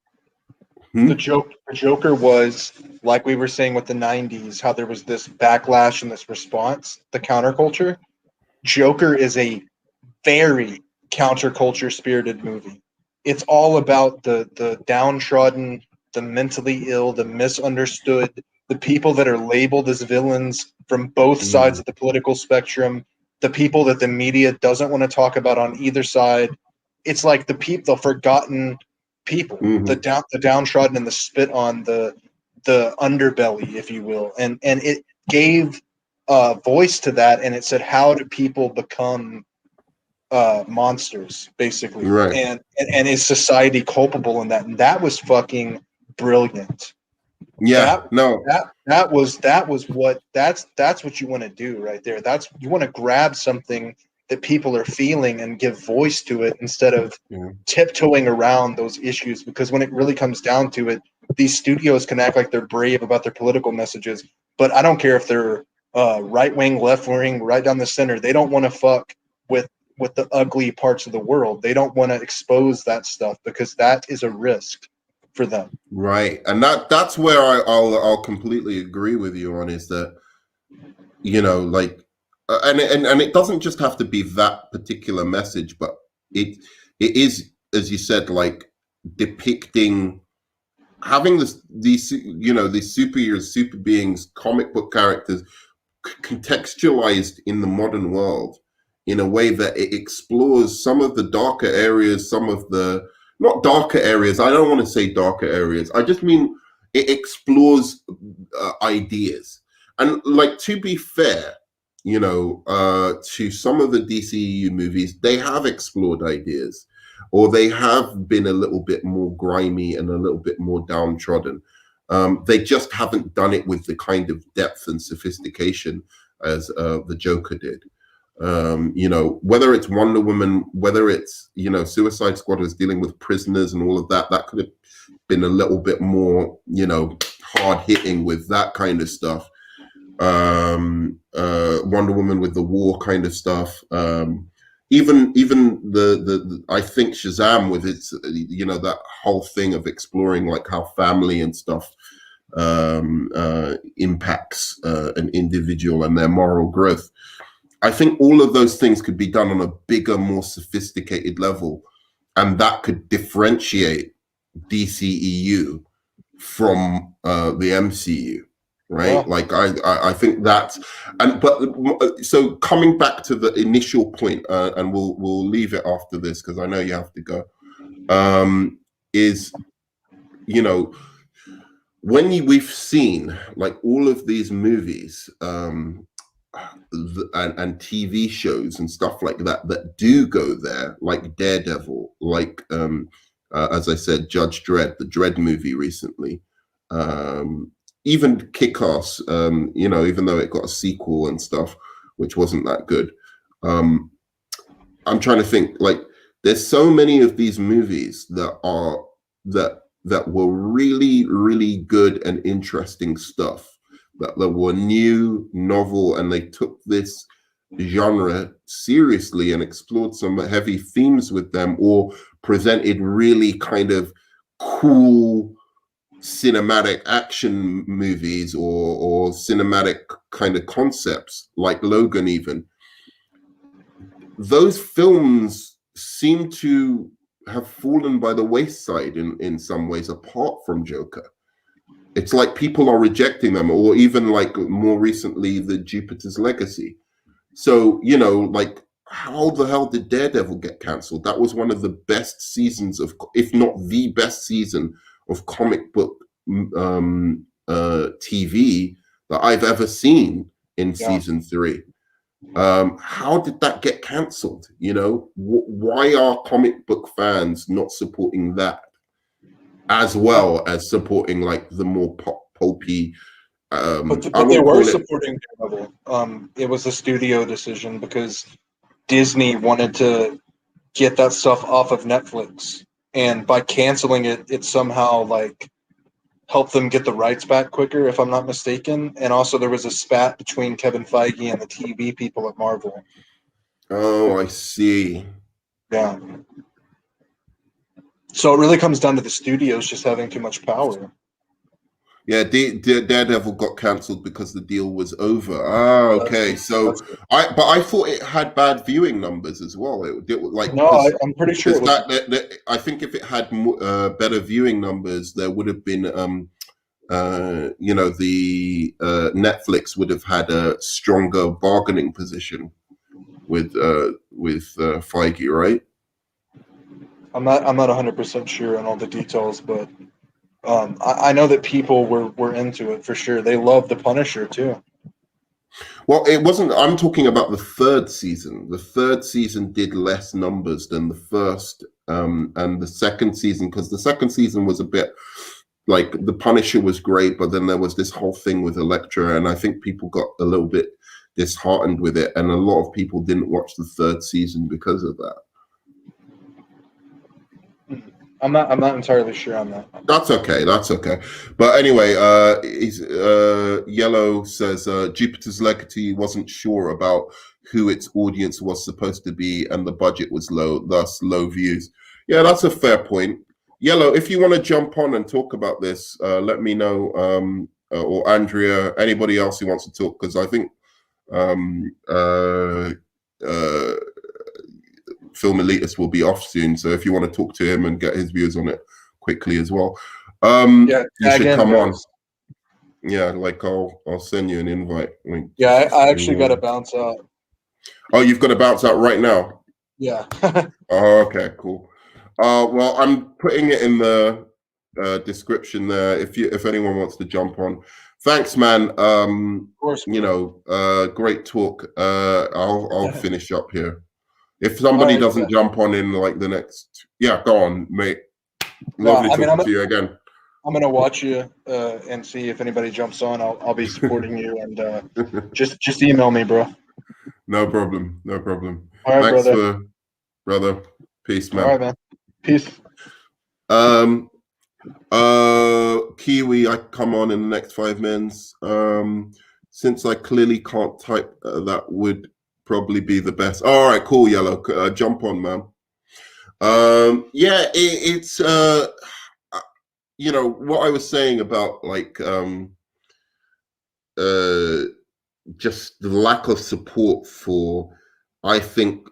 The Joker was, like we were saying with the 90s, how there was this backlash and this response, the counterculture. Joker is a very counterculture spirited movie. It's all about the downtrodden, the mentally ill, the misunderstood, the people that are labeled as villains from both sides of the political spectrum, the people that the media doesn't want to talk about on either side. It's like the forgotten people, the downtrodden and the spit on, the underbelly, if you will. And it gave voice to that, and it said, how do people become monsters, basically, Right. and is society culpable in that? And that was fucking brilliant. Yeah, that's what you want to do right there. You want to grab something that people are feeling and give voice to it instead of tiptoeing around those issues, because when it really comes down to it, these studios can act like they're brave about their political messages, but I don't care if they're right wing, left wing, right down the center. They don't want to fuck with the ugly parts of the world. They don't want to expose that stuff because that is a risk for them. Right. And that's where I'll completely agree with you on, is that, like, and it doesn't just have to be that particular message, but it is, as you said, like depicting, having these superheroes, super beings, comic book characters contextualized in the modern world in a way that it explores some of the darker areas, some of the not darker areas. I don't want to say darker areas. I just mean it explores ideas. And like, to be fair, to some of the DCEU movies, they have explored ideas, or they have been a little bit more grimy and a little bit more downtrodden. They just haven't done it with the kind of depth and sophistication as the Joker did. Whether it's Wonder Woman, whether it's, Suicide Squad was dealing with prisoners and all of that, that could have been a little bit more, hard hitting with that kind of stuff. Wonder Woman with the war kind of stuff. Even the I think Shazam with its, that whole thing of exploring like how family and stuff impacts an individual and their moral growth. I think all of those things could be done on a bigger, more sophisticated level, and that could differentiate DCEU from the MCU, right? Yeah. Like I think that's, so coming back to the initial point, and we'll leave it after this because I know you have to go. Is, when we've seen like all of these movies, and TV shows and stuff like that that do go there, like Daredevil, like as I said, Judge Dredd, the Dredd movie recently, even Kick-Ass, even though it got a sequel and stuff, which wasn't that good. I'm trying to think, like, there's so many of these movies that were really, really good and interesting stuff, that were new, novel, and they took this genre seriously and explored some heavy themes with them, or presented really kind of cool cinematic action movies or cinematic kind of concepts, like Logan. Even those films seem to have fallen by the wayside in some ways, apart from Joker. It's like people are rejecting them, or even like more recently, the Jupiter's Legacy. So, like, how the hell did Daredevil get canceled? That was one of the best seasons of, if not the best season of comic book TV that I've ever seen in season 3. How did that get canceled? Why are comic book fans not supporting that as well as supporting like the more pulpy? But they were supporting Daredevil. It was a studio decision because Disney wanted to get that stuff off of Netflix, and by canceling it, it somehow like helped them get the rights back quicker, if I'm not mistaken. And also there was a spat between Kevin Feige and the TV people at Marvel. Oh, I see. Yeah. So it really comes down to the studios just having too much power. Yeah, Daredevil got cancelled because the deal was over. Ah, okay. So I thought it had bad viewing numbers as well. I'm pretty sure I think if it had better viewing numbers, there would have been Netflix would have had a stronger bargaining position with Feige, right? I'm not 100% sure on all the details, but I know that people were into it for sure. They love the Punisher too. Well, it wasn't. I'm talking about the third season. The third season did less numbers than the first, and the second season, because the second season was a bit like the Punisher was great, but then there was this whole thing with Elektra, and I think people got a little bit disheartened with it, and a lot of people didn't watch the third season because of that. I'm not entirely sure on that. That's okay. But anyway, Yellow says Jupiter's Legacy wasn't sure about who its audience was supposed to be, and the budget was low, thus low views. Yeah, that's a fair point. Yellow, if you want to jump on and talk about this, let me know, or Andrea, anybody else who wants to talk, because I think Film Elitist will be off soon, so if you want to talk to him and get his views on it quickly as well, you should come on. Yeah, like I'll send you an invite. Yeah, I actually got to bounce out. Oh, you've got to bounce out right now? Yeah. Oh, okay, cool. Well, I'm putting it in the description there if anyone wants to jump on. Thanks, man. Of course. Great talk. I'll finish up here. If somebody doesn't jump on in like the next, go on, mate. Lovely talking to you again. I'm gonna watch you and see if anybody jumps on. I'll be supporting you, and just email me, bro. No problem. All right, Thanks, brother. Peace, man. All right, man. Peace. Kiwi, I come on in the next 5 minutes. Since I clearly can't type, that would probably be the best. All right, cool, Yellow. Jump on, man. It's what I was saying about like just the lack of support for, I think,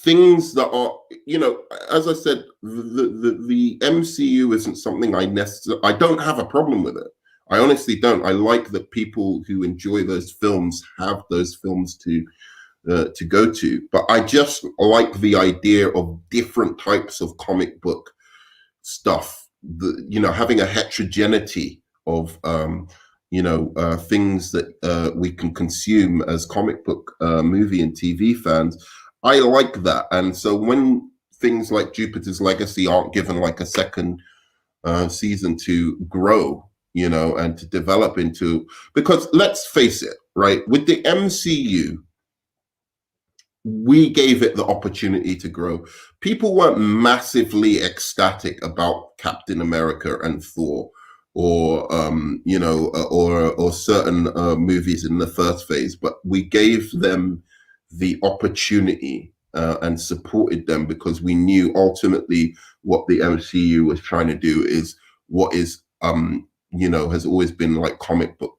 things that are, as I said, the MCU isn't something I don't have a problem with it. I honestly don't. I like that people who enjoy those films have those films to go to, but I just like the idea of different types of comic book stuff. Having a heterogeneity of things that we can consume as comic book, movie and TV fans. I like that. And so when things like Jupiter's Legacy aren't given like a second season to grow, and to develop into, because let's face it, right? With the MCU, we gave it the opportunity to grow. People weren't massively ecstatic about Captain America and Thor, or or certain movies in the first phase, but we gave them the opportunity and supported them because we knew ultimately what the MCU was trying to do is what is has always been like comic book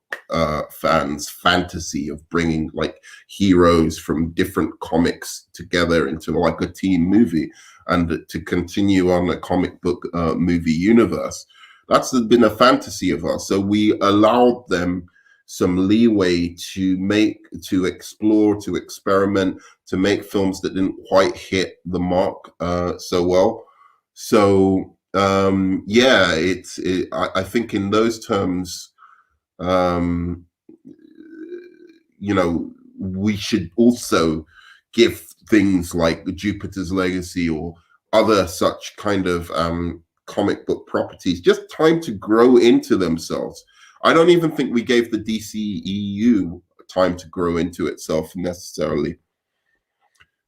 fans' fantasy of bringing like heroes from different comics together into like a team movie, and to continue on a comic book movie universe. That's been a fantasy of ours. So we allowed them some leeway to explore, to experiment, to make films that didn't quite hit the mark so well. So I think in those terms, we should also give things like Jupiter's Legacy or other such kind of comic book properties just time to grow into themselves. I don't even think we gave the DCEU time to grow into itself necessarily.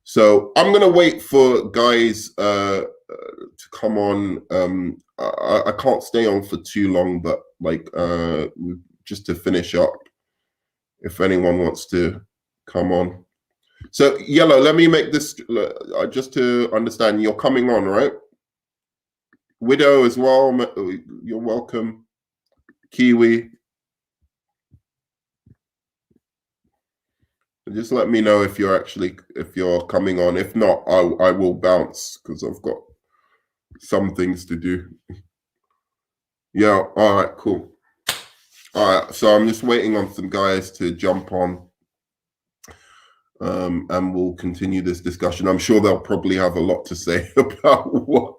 So I'm going to wait for guys to come on. I can't stay on for too long, but like just to finish up, if anyone wants to come on. So Yellow, let me make this just to understand. You're coming on, right? Widow as well. You're welcome. Kiwi. Just let me know if you're coming on. If not, I will bounce because I've got some things to do. Yeah, all right, cool. All right, so I'm just waiting on some guys to jump on, and we'll continue this discussion. I'm sure they'll probably have a lot to say about what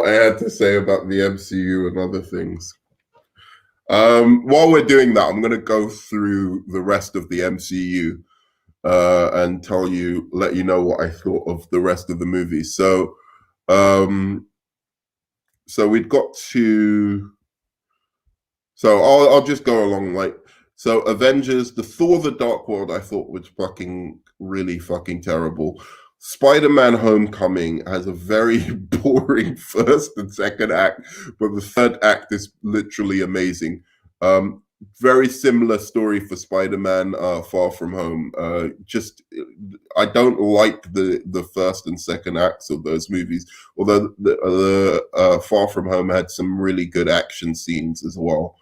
I had to say about the MCU and other things. While we're doing that, I'm going to go through the rest of the MCU and let you know what I thought of the rest of the movies. So we'd got to. So I'll just go along so Avengers, the Thor: The Dark World, I thought was really fucking terrible. Spider-Man: Homecoming has a very boring first and second act, but the third act is literally amazing. Very similar story for Spider-Man Far From Home. I don't like the first and second acts of those movies, although the Far From Home had some really good action scenes as well.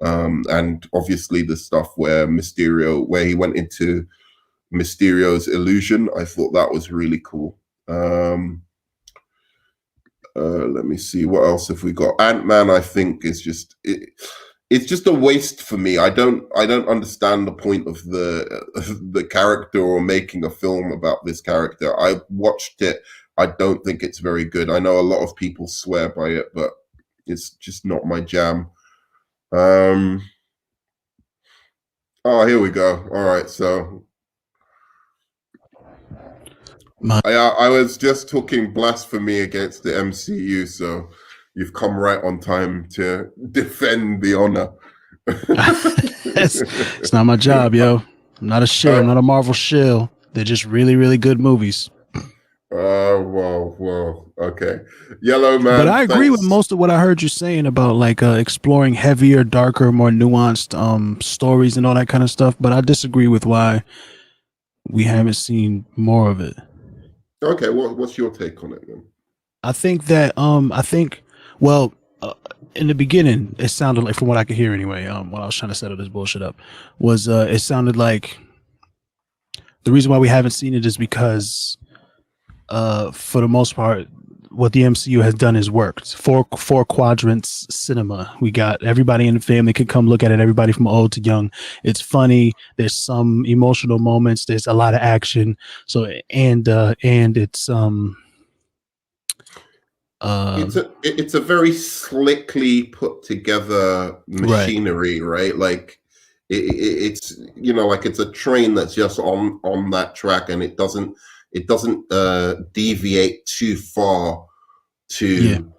And obviously the stuff where he went into Mysterio's illusion, I thought that was really cool. Let me see, what else have we got? Ant-Man, I think, is it's just a waste for me. I don't understand the point of the character or making a film about this character. I watched it. I don't think it's very good. I know a lot of people swear by it, but it's just not my jam. Oh, here we go. All right, so I was just talking blasphemy against the MCU, so you've come right on time to defend the honor. It's not my job, yo. I'm not a shill. I'm not a Marvel shill. They're just really, really good movies. Well, okay. Yellow Man. But I agree with most of what I heard you saying about like exploring heavier, darker, more nuanced stories and all that kind of stuff. But I disagree with why we haven't seen more of it. Okay, what's your take on it then? I think that in the beginning, it sounded like, from what I could hear anyway, while I was trying to settle this bullshit up, was it sounded like the reason why we haven't seen it is because for the most part, what the MCU has done is worked. Four quadrants cinema. We got everybody in the family can come look at it. Everybody from old to young. It's funny. There's some emotional moments. There's a lot of action. So and it's It's a very slickly put together machinery, right? Like it's like it's a train that's just on that track, and it doesn't deviate too far to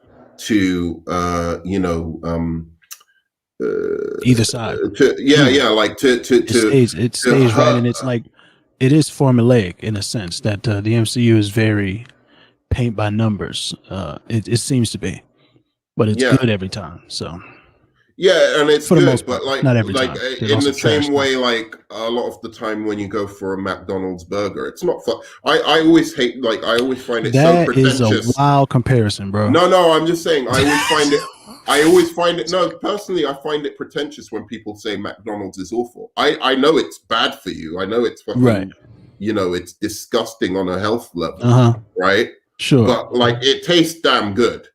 either side. It stays right, and it's like it is formulaic in a sense that the MCU is very paint by numbers. It seems to be, but it's good every time. So yeah, and it's for the good, most part, but not every time. In the same way, like a lot of the time when you go for a McDonald's burger, it's not fun. I always hate, like, I always find it so pretentious. That is a wild comparison, bro. No, I'm just saying, I always find it, no, personally, I find it pretentious when people say McDonald's is awful. I know it's bad for you. I know it's fucking, it's disgusting on a health level, right? Sure. But, like, it tastes damn good.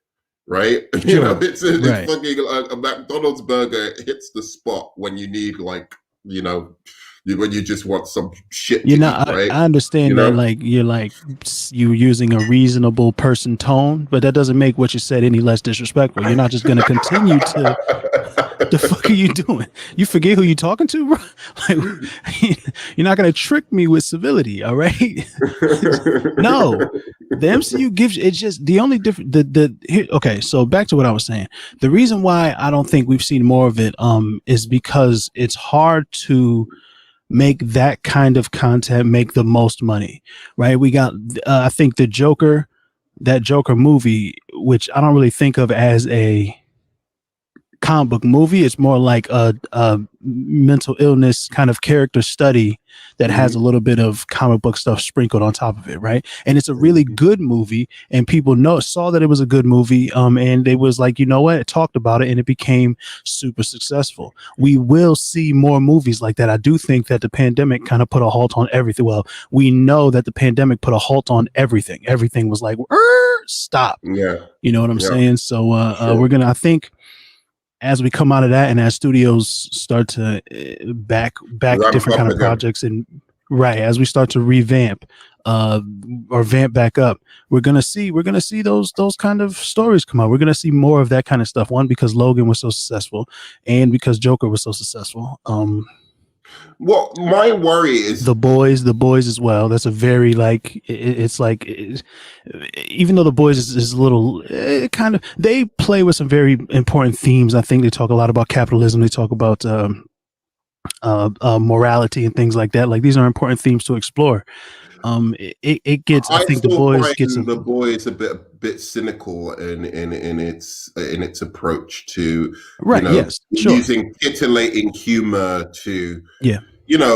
Right, sure. It's fucking a McDonald's burger hits the spot when you need, like, when you just want some shit. I understand that, like, you're using a reasonable person tone, but that doesn't make what you said any less disrespectful. You're not just going to continue to. The fuck are you doing? You forget who you're talking to, bro? Like, you're not going to trick me with civility, all right? No, the MCU gives it's just the only different. Okay, so back to what I was saying. The reason why I don't think we've seen more of it, is because it's hard to make that kind of content make the most money, right? We got, I think that Joker movie, which I don't really think of as a comic book movie. It's more like a mental illness kind of character study that has a little bit of comic book stuff sprinkled on top of it, right? And it's a really good movie, and people saw that it was a good movie, and they was like, you know what, it talked about it, and it became super successful. We will see more movies like that. I do think that the pandemic kind of put a halt on everything. Well, we know that the pandemic put a halt on everything. Everything was like, stop. Yeah. You know what I'm saying? So we're gonna, I think, as we come out of that, and as studios start to back different kind of projects, and as we start to revamp or vamp back up, we're gonna see those kind of stories come out. We're gonna see more of that kind of stuff. One, because Logan was so successful, and because Joker was so successful. Well, my worry is the boys as well. That's a very, like, even though The Boys is a little kind of, they play with some very important themes. I think they talk a lot about capitalism. They talk about morality and things like that. Like, these are important themes to explore. It gets, I think The Boys a bit cynical in its approach to using titillating humor to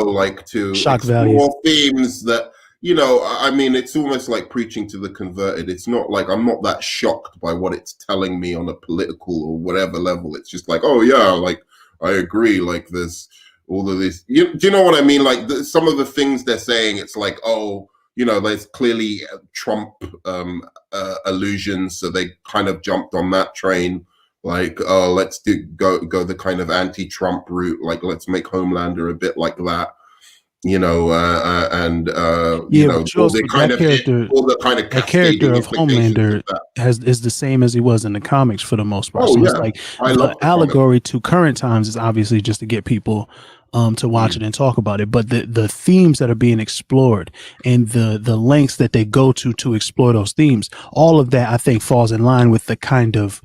like to shock explore value themes that I mean, it's almost like preaching to the converted. It's not like I'm not that shocked by what it's telling me on a political or whatever level. It's just like, oh yeah, like I agree. Like there's all of this. Do you know what I mean? Like some of the things they're saying, it's like, oh, there's clearly Trump allusions, so they kind of jumped on that train. Like, oh, let's go the kind of anti-Trump route. Like, let's make Homelander a bit like that. All the character of Homelander is the same as he was in the comics for the most part. Oh, so yeah. It's like the allegory to current times is obviously just to get people to watch it and talk about it. But the themes that are being explored and the lengths that they go to explore those themes, all of that I think falls in line with the kind of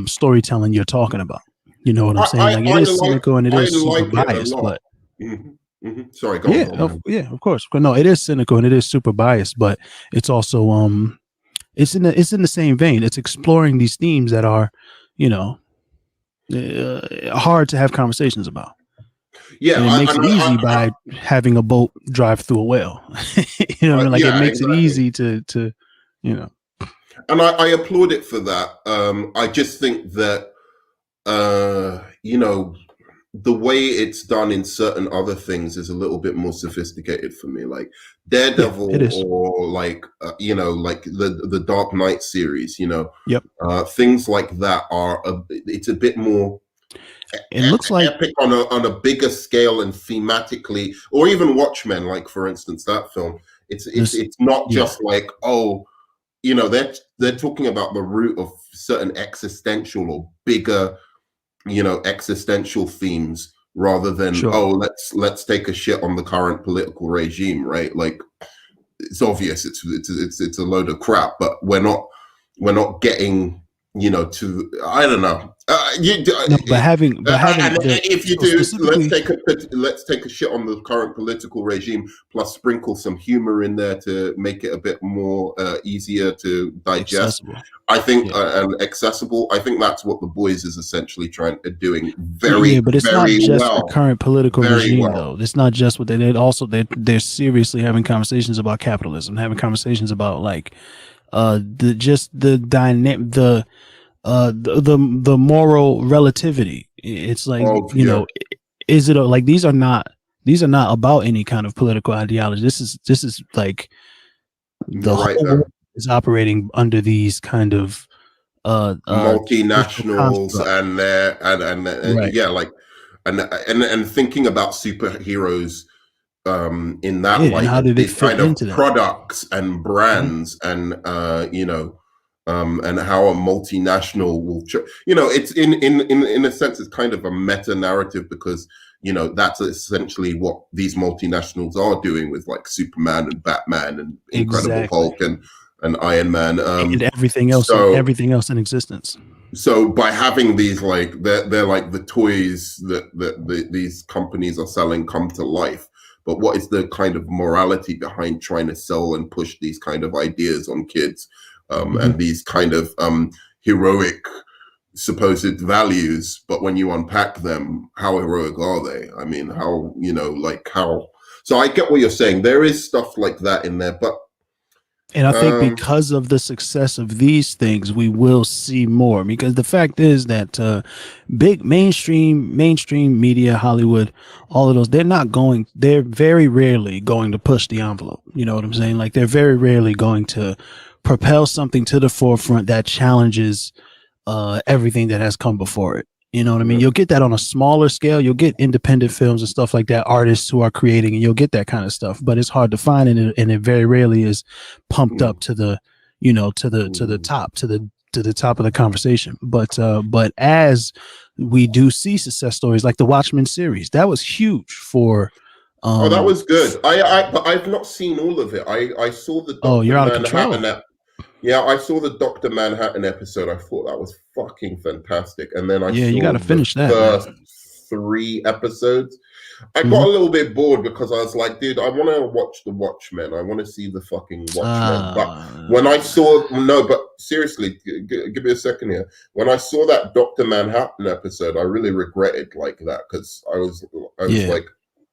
storytelling you're talking about. You know what I'm saying? It is cynical and it is super biased, but. Mm-hmm. Mm-hmm. Sorry, go on. Of course. No, it is cynical and it is super biased, but it's also it's in the same vein. It's exploring these themes that are, hard to have conversations about. Yeah, and it makes it easy by having a boat drive through a whale. You know what I mean? Like it makes it easy to. And I applaud it for that. I just think that the way it's done in certain other things is a little bit more sophisticated for me, like Daredevil or like like the Dark Knight series. Things like that are it's a bit more. It looks like epic on a bigger scale and thematically, or even Watchmen, like for instance that film. It's not just like, oh, you know, they're talking about the root of certain existential or bigger, you know, existential themes rather than Sure. let's take a shit on the current political regime, right? Like, it's obvious it's a load of crap, but we're not getting, you know, to, I don't know. If you do, let's take a shit on the current political regime, plus sprinkle some humor in there to make it a bit more easier to digest. Accessible. I think and accessible. I think that's what The Boys is essentially doing very, but it's very not just well. the current political regime, well. though. It's not just what they're seriously having conversations about capitalism, having conversations about like the moral relativity. It's like, you know, is it like these are not about any kind of political ideology. This is like the whole world is operating under these kind of multinationals and right. yeah, like and thinking about superheroes in that light, and how did it these fit kind of into that? products and brands and you know, and how a multinational will you know, it's in a sense it's kind of a meta narrative, because you know that's essentially what these multinationals are doing with like Superman and Batman and Incredible Hulk and Iron Man and everything else in existence. So by having these, like they're like the toys that these companies are selling come to life. But what is the kind of morality behind trying to sell and push these kind of ideas on kids, and these kind of heroic supposed values? But when you unpack them, how heroic are they? I mean, how, you know, like how? So I get what you're saying. There is stuff like that in there, but. And I think because of the success of these things, we will see more. Because the fact is that big mainstream media, Hollywood, all of those, they're very rarely going to push the envelope. You know what I'm saying? Like, they're very rarely going to propel something to the forefront that challenges everything that has come before it. You know what I mean? You'll get that on a smaller scale. You'll get independent films and stuff like that, artists who are creating, and you'll get that kind of stuff. But it's hard to find, and it very rarely is pumped up to the, you know, to the top of the conversation. But as we do see success stories like the Watchmen series, that was huge for. That was good. But I've not seen all of it. I saw the Dr. You're out of control. Yeah, I saw the Dr. Manhattan episode. I thought that was fucking fantastic. And then you got to finish that. First 3 episodes. I got a little bit bored because I was like, dude, I want to watch the Watchmen. I want to see the fucking Watchmen. But when I saw, but seriously, give me a second here. When I saw that Dr. Manhattan episode, I really regretted like that, because I was like,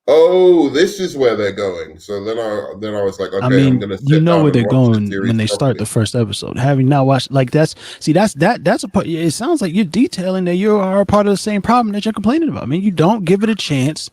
oh, this is where they're going. So then I was like, okay, I mean, I'm gonna sit down where they're going the when they start the first episode. Having not watched, like, that's a part. It sounds like you're detailing that you are a part of the same problem that you're complaining about. I mean, you don't give it a chance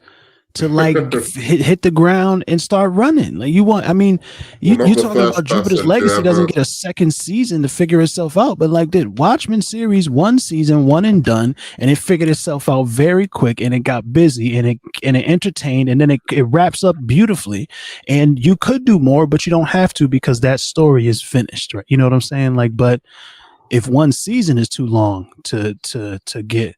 to like hit the ground and start running. Like, you want, I mean, you talking about Jupiter's Legacy doesn't get a second season to figure itself out, but like the Watchmen series, 1 season, 1 and done, and it figured itself out very quick, and it got busy, and it entertained, and then it wraps up beautifully. And you could do more, but you don't have to, because that story is finished, right? You know what I'm saying? Like, but if 1 season is too long to get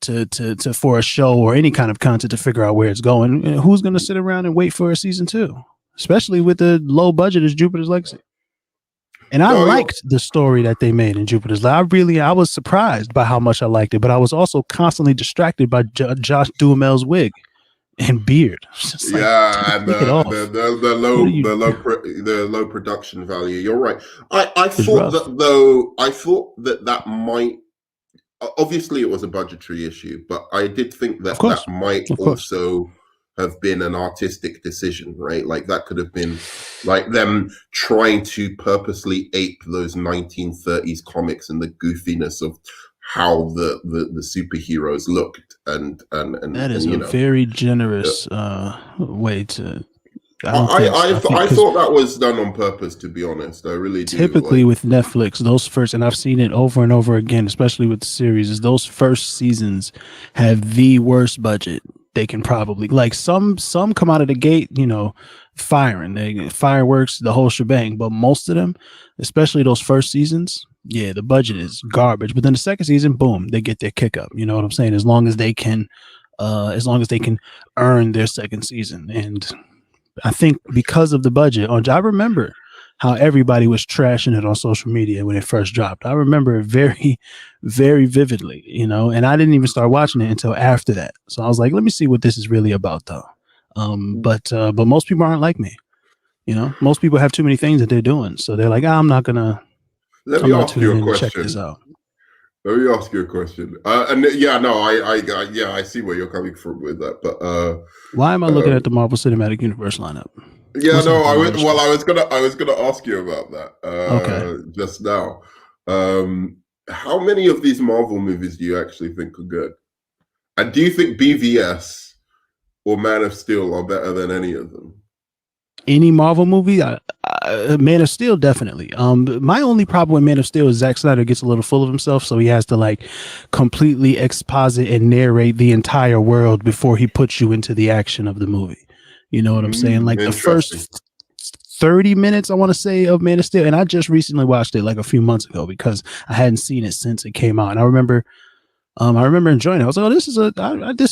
to for a show or any kind of content to figure out where it's going, who's going to sit around and wait for a season 2, especially with the low budget as Jupiter's Legacy? And I liked the story that they made in Jupiter's Legacy. I was surprised by how much I liked it, but I was also constantly distracted by Josh Duhamel's wig and beard. And the low production value. You're right. I thought that might. Obviously, it was a budgetary issue, but I did think that might also have been an artistic decision, right? Like, that could have been like them trying to purposely ape those 1930s comics and the goofiness of how the superheroes looked, and that is very generous way to. I thought that was done on purpose, to be honest. I really do. Typically with Netflix, those first, and I've seen it over and over again, especially with the series, is those first seasons have the worst budget they can probably like some come out of the gate, firing, fireworks, the whole shebang. But most of them, especially those first seasons, yeah, the budget is garbage. But then the second season, boom, they get their kick up. You know what I'm saying? As long as they can earn their second season. And I think because of the budget, I remember how everybody was trashing it on social media when it first dropped. I remember it very, very vividly, and I didn't even start watching it until after that. So I was like, let me see what this is really about, though. But most people aren't like me. Most people have too many things that they're doing. So they're like, I'm not gonna check this out. Let me ask you a question. I see where you're coming from with that. But why am I looking at the Marvel Cinematic Universe lineup? Yeah, no, I was gonna ask you about that. Okay. Just now. How many of these Marvel movies do you actually think are good? And do you think BVS or Man of Steel are better than any of them? Any Marvel movie? Man of Steel, definitely. My only problem with Man of Steel is Zack Snyder gets a little full of himself, so he has to like completely exposit and narrate the entire world before he puts you into the action of the movie. You know what I'm saying? Like the first 30 minutes, I want to say, of Man of Steel, and I just recently watched it like a few months ago because I hadn't seen it since it came out. And I remember enjoying it. I was like, oh, this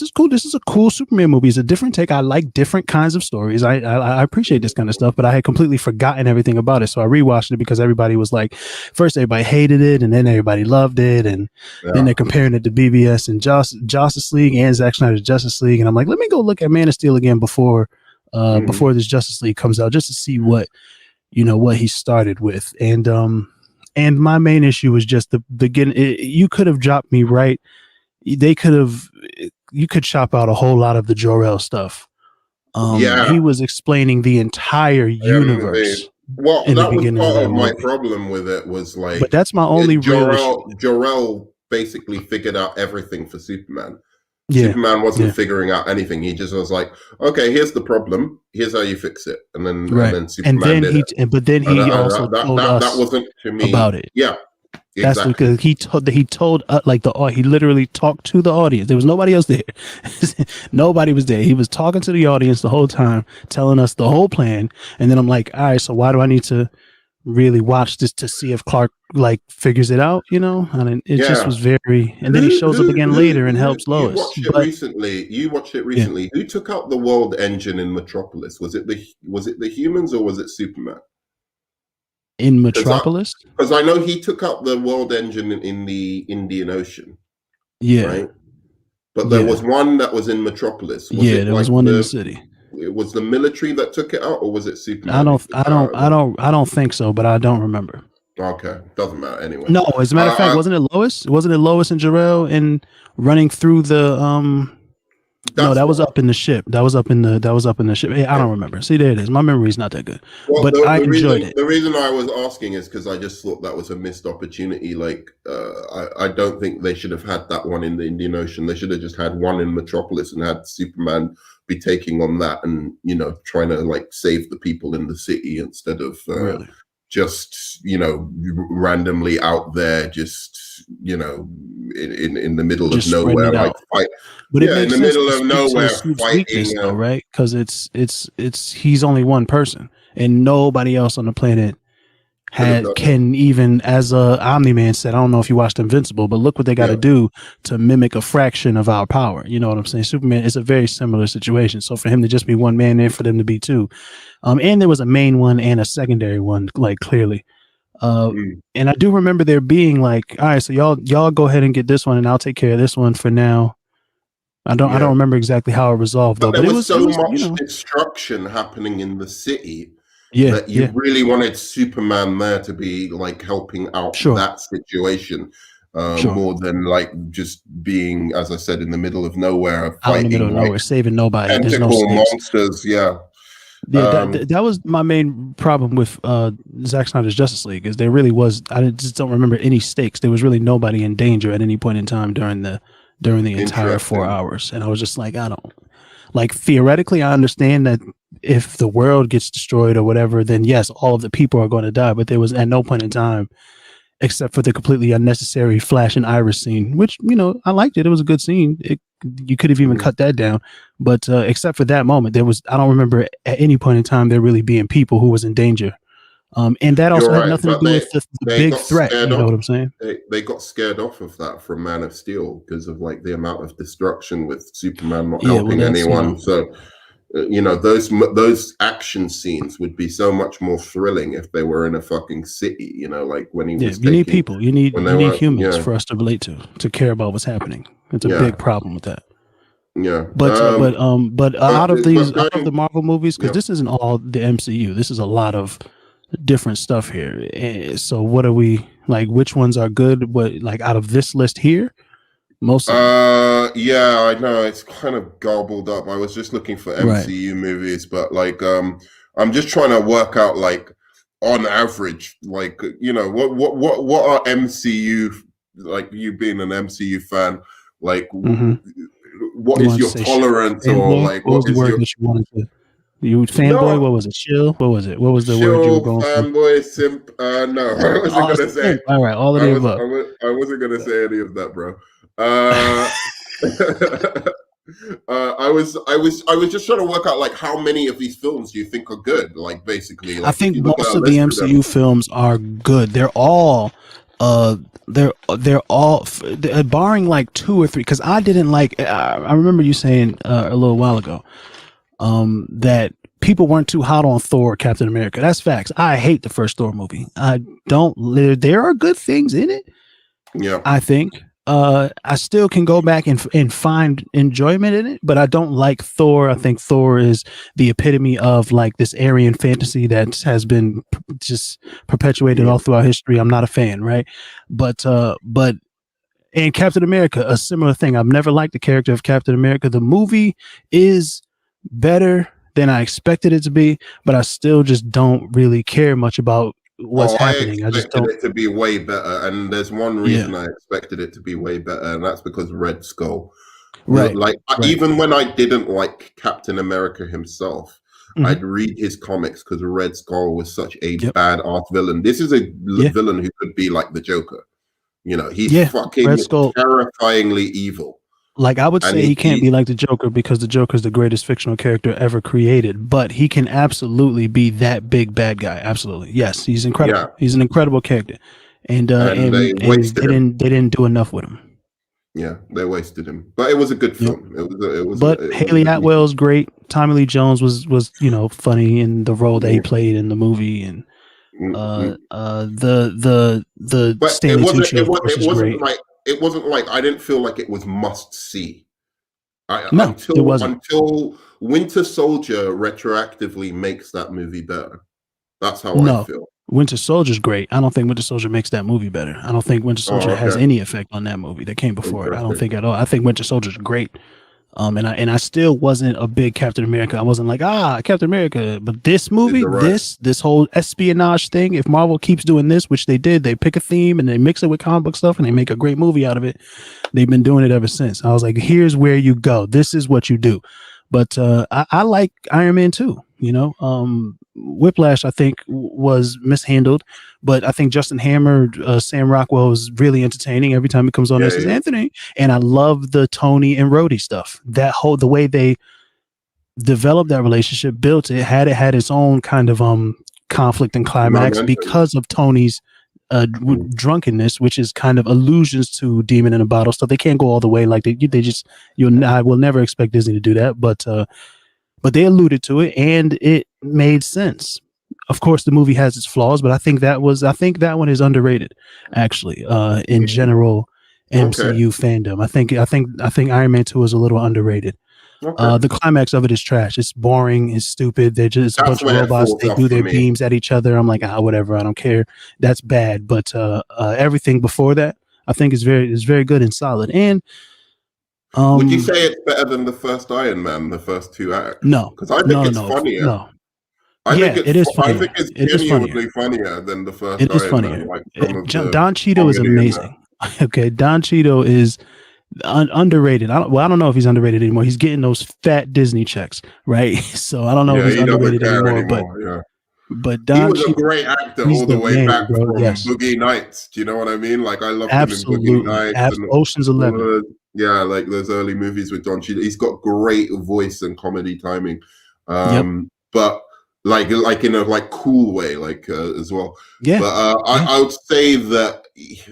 is cool. This is a cool Superman movie. It's a different take. I like different kinds of stories. I appreciate this kind of stuff, but I had completely forgotten everything about it. So I rewatched it because everybody was like, first everybody hated it, and then everybody loved it, and then they're comparing it to BBS and Justice League and Zack Snyder's Justice League, and I'm like, let me go look at Man of Steel again before this Justice League comes out, just to see what he started with. And my main issue was just you could have dropped me right. You could chop out a whole lot of the Jor-El stuff. He was explaining the entire universe. Well, that was part of my problem with it, was like, but that's my only real issue. Jor-El basically figured out everything for Superman. Superman wasn't figuring out anything. He just was like, okay, here's the problem. Here's how you fix it. And then Superman did it. But then he also told us that wasn't to me about it. Yeah, exactly. That's because he told he literally talked to the audience. There was nobody else there. Nobody was there. He was talking to the audience the whole time, telling us the whole plan. And then I'm like, all right, so why do I need to really watch this to see if Clark like figures it out? And it just was very. And then he shows up again later and helps Lois. You watched it recently. Yeah. Who took out the world engine in Metropolis? Was it the humans or was it Superman? In Metropolis? Because I know he took out the world engine in the Indian Ocean. Yeah. Right? But there was one that was in Metropolis. There was one in the city. It was the military that took it out, or was it Superman? I don't think so, but I don't remember. Okay, doesn't matter anyway. No, as a matter of fact, wasn't it Lois? Wasn't it Lois and Jor-El and running through the No, that was up in the ship. That was up in the ship. Hey, I don't remember. See, there it is. My memory's not that good. Well, but I enjoyed it. The reason I was asking is because I just thought that was a missed opportunity. Like, I don't think they should have had that one in the Indian Ocean. They should have just had one in Metropolis and had Superman be taking on that and, trying to like save the people in the city instead of just, randomly out there, just, in the middle just of nowhere, like fight. But it makes in the sense middle of nowhere fighting, though, right? Because it's he's only one person, and nobody else on the planet can even, as Omni-Man said, I don't know if you watched Invincible, but look what they got to do to mimic a fraction of our power. You know what I'm saying? Superman is a very similar situation. So for him to just be one man there, for them to be two, and there was a main one and a secondary one, like clearly. And I do remember there being like, all right, so y'all go ahead and get this one, and I'll take care of this one for now. I don't remember exactly how it resolved, though. But there was so much destruction happening in the city. That you really wanted Superman there to be like helping out that situation more than like just being, as I said, in the middle of nowhere, fighting, in the middle of nowhere, saving nobody. There's no monsters. That was my main problem with Zack Snyder's Justice League, is there really was. I just don't remember any stakes. There was really nobody in danger at any point in time during the entire 4 hours, and I was just like, I don't. Like, theoretically, I understand that if the world gets destroyed or whatever, then yes, all of the people are going to die. But there was at no point in time except for the completely unnecessary Flash and Iris scene, which, you know, I liked it. It was a good scene. You could have even cut that down. But except for that moment, I don't remember at any point in time there really being people who was in danger. And that also You're had right, nothing to but do with the they big got threat. scared You know off. what I'm saying? They got scared off of that from Man of Steel because of like the amount of destruction with Superman not Yeah, well, helping that's, you anyone. know, So you know, those action scenes would be so much more thrilling if they were in a fucking city. You know, like when he yeah, was you need taking people. You when need they were humans for us to relate to care about what's happening. It's a yeah big problem with that. yeah. But out of the Going Marvel movies, because yeah. this isn't all the MCU. This is a lot of different stuff here. So what are we like? Which ones are good? What, like, out of this list here? Most of them. Yeah, I know it's kind of garbled up. I was just looking for Right. MCU movies, but like I'm just trying to work out like on average, like you know, what are MCU, like you being an MCU fan, like Mm-hmm. what You is wanted to your say tolerance or fanboy? like What was what the is word your that you wanted to? You fanboy? no What was it? Chill? What was it? What was the word you were chill going for? fanboy simp? No, I wasn't Oh, gonna say. simp. All right, all of the above. I wasn't gonna say any of that, bro. Uh, I was just trying to work out like how many of these films do you think are good? Like basically, I like if think you look at most a of the list of them, MCU films are good. They're all they're all barring like two or three, because I didn't like I remember you saying a little while ago that people weren't too hot on Thor, Captain America. That's facts. I hate the first Thor movie. I don't. There are good things in it, yeah. I think. I still can go back and find enjoyment in it, but I don't like Thor. I think Thor is the epitome of like this Aryan fantasy that has been just perpetuated all throughout history. I'm not a fan, right? But and Captain America, a similar thing. I've never liked the character of Captain America. The movie is better than I expected it to be, but I still just don't really care much about what's Oh, I happening. I just expected don't. it to be way better, and there's one Yeah. reason I expected it to be way better, and that's because Red Skull. Right. Right. Even when I didn't like Captain America himself, Mhm. I'd read his comics because Red Skull was such a Yep. bad art villain. This is a Yeah. villain who could be like the Joker. You know, he's Yeah, fucking Red Skull. terrifyingly evil. Like, I would And say he can't be like the Joker because the Joker is the greatest fictional character ever created, but he can absolutely be that big bad guy. Absolutely, yes, he's incredible. Yeah. He's an incredible character, and they wasted him. they didn't do enough with him. Yeah, they wasted him, but it was a good Yep. film. It was. But It was Haley a good movie. Atwell's great. Tommy Lee Jones was you know, funny in the role that he played in the movie, and the But Stanley Tucci, of course, is great. It wasn't like I didn't feel like it was must see. No, it wasn't. Until Winter Soldier retroactively makes that movie better. That's how No. I feel. Winter Soldier's great. I don't think Winter Soldier makes that movie better. I don't think Winter Soldier has any effect on that movie that came before it. I don't think at all. I think Winter Soldier's great. And I still wasn't a big Captain America. I wasn't like, Captain America. But this movie, this whole espionage thing, if Marvel keeps doing this, which they did, they pick a theme and they mix it with comic book stuff and they make a great movie out of it. They've been doing it ever since. I was like, here's where you go. This is what you do. But I like Iron Man too. You know, Whiplash, I think, was mishandled, but I think Justin Hammer, Sam Rockwell is really entertaining every time he comes on. This is Anthony, and I love the Tony and Rhodey stuff. The way they developed that relationship, built it, had its own kind of conflict and climax because of Tony's drunkenness, which is kind of allusions to Demon in a Bottle stuff. They can't go all the way, like they just I will never expect Disney to do that, but they alluded to it and it made sense. Of course, the movie has its flaws, but I think that one is underrated, actually. In general, MCU fandom, I think Iron Man 2 is a little underrated. The climax of it is trash. It's boring. It's stupid. They're just a bunch of robots. They do their beams at each other. I'm like, whatever. I don't care. That's bad. But everything before that, I think is very good and solid. And would you say it's better than the first Iron Man, the first two acts? No, because I think it's funnier. No, I think it's funnier. I think it's genuinely funnier than the first It is Iron funnier. Man. Like Don Cheadle is amazing. Okay, Don Cheadle is underrated. I don't know if he's underrated anymore. He's getting those fat Disney checks, right? So I don't know if he's underrated anymore. But But He Don was a Cheadle, great actor he's all the the way man, back bro. from Yes, Boogie Nights. Do you know what I mean? Like I loved him in Boogie absolutely. Nights and Ocean's all 11. of those, yeah, like those early movies with Don Cheadle. He's got great voice and comedy timing, Yep. but like in a like cool way, like as well. Yeah. But I would say that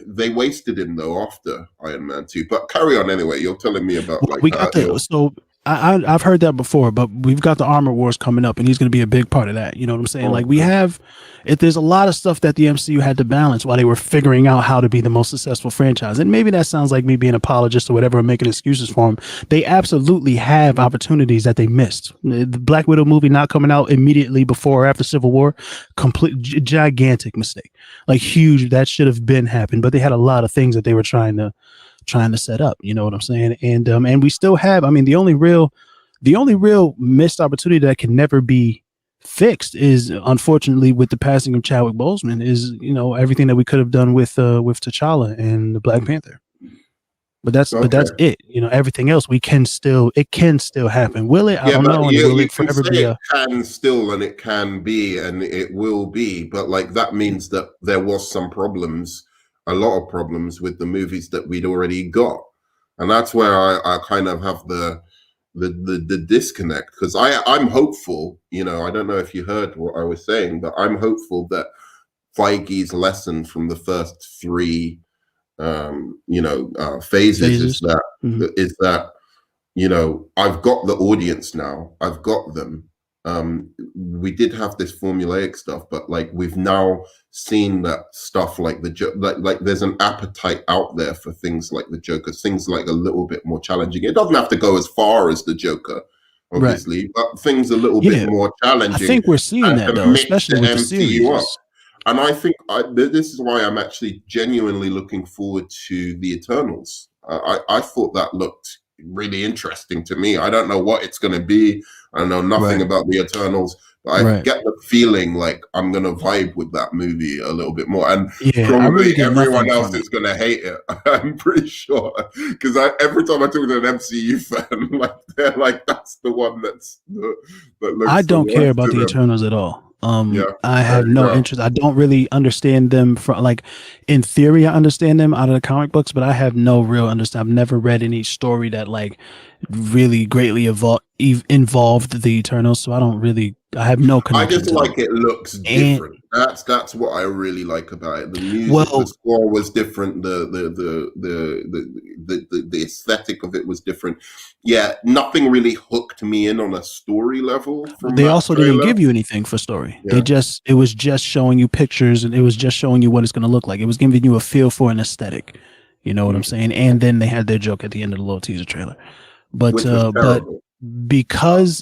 they wasted him though after Iron Man 2. But carry on anyway. You're telling me about Well, like we got the so I've heard that before, but we've got the Armor Wars coming up, and he's going to be a big part of that. You know what I'm saying? Like we have, if there's a lot of stuff that the MCU had to balance while they were figuring out how to be the most successful franchise, and maybe that sounds like me being an apologist or whatever, or making excuses for them. They absolutely have opportunities that they missed. The Black Widow movie not coming out immediately before or after Civil War, complete gigantic mistake, like huge. That should have been happened, but they had a lot of things that they were trying to set up, you know what I'm saying? And we still have, I mean, the only real missed opportunity that can never be fixed is, unfortunately, with the passing of Chadwick Boseman, is, you know, everything that we could have done with T'Challa and the Black Panther. But that's it. You know, everything else it can still happen. Will it? I don't know. And will it forever be it can still, and it can be, and it will be, but like that means that there was some problems, a lot of problems with the movies that we'd already got. And that's where I kind of have the disconnect, because I'm hopeful, you know, I don't know if you heard what I was saying, but I'm hopeful that Feige's lesson from the first three phases is that is that, you know, I've got the audience now, I've got them. We did have this formulaic stuff, but like we've now seen that stuff like like there's an appetite out there for things like the Joker, things like a little bit more challenging. It doesn't have to go as far as the Joker, obviously, right, but things a little bit more challenging. I think we're seeing that though, especially with the series. Up. And I think this is why I'm actually genuinely looking forward to the Eternals. I thought that looked really interesting to me. I don't know what it's going to be. I know nothing about the Eternals, but I get the feeling like I'm going to vibe with that movie a little bit more. And probably everyone else is going to hate it. I'm pretty sure. Because every time I talk to an MCU fan, like they're like, that's the one that looks. I don't care about the Eternals at all. I have no interest. I don't really understand them from, like, in theory I understand them out of the comic books, but I have no real understanding. I've never read any story that like really greatly involved the Eternals, so I have no connection. I just like it looks different. That's what I really like about it. The music, the score was different. The aesthetic of it was different. Yeah, nothing really hooked me in on a story level. They also didn't give you anything for story. Yeah. It was just showing you pictures, and it was just showing you what it's going to look like. It was giving you a feel for an aesthetic. You know what I'm saying? And then they had their joke at the end of the little teaser trailer. But because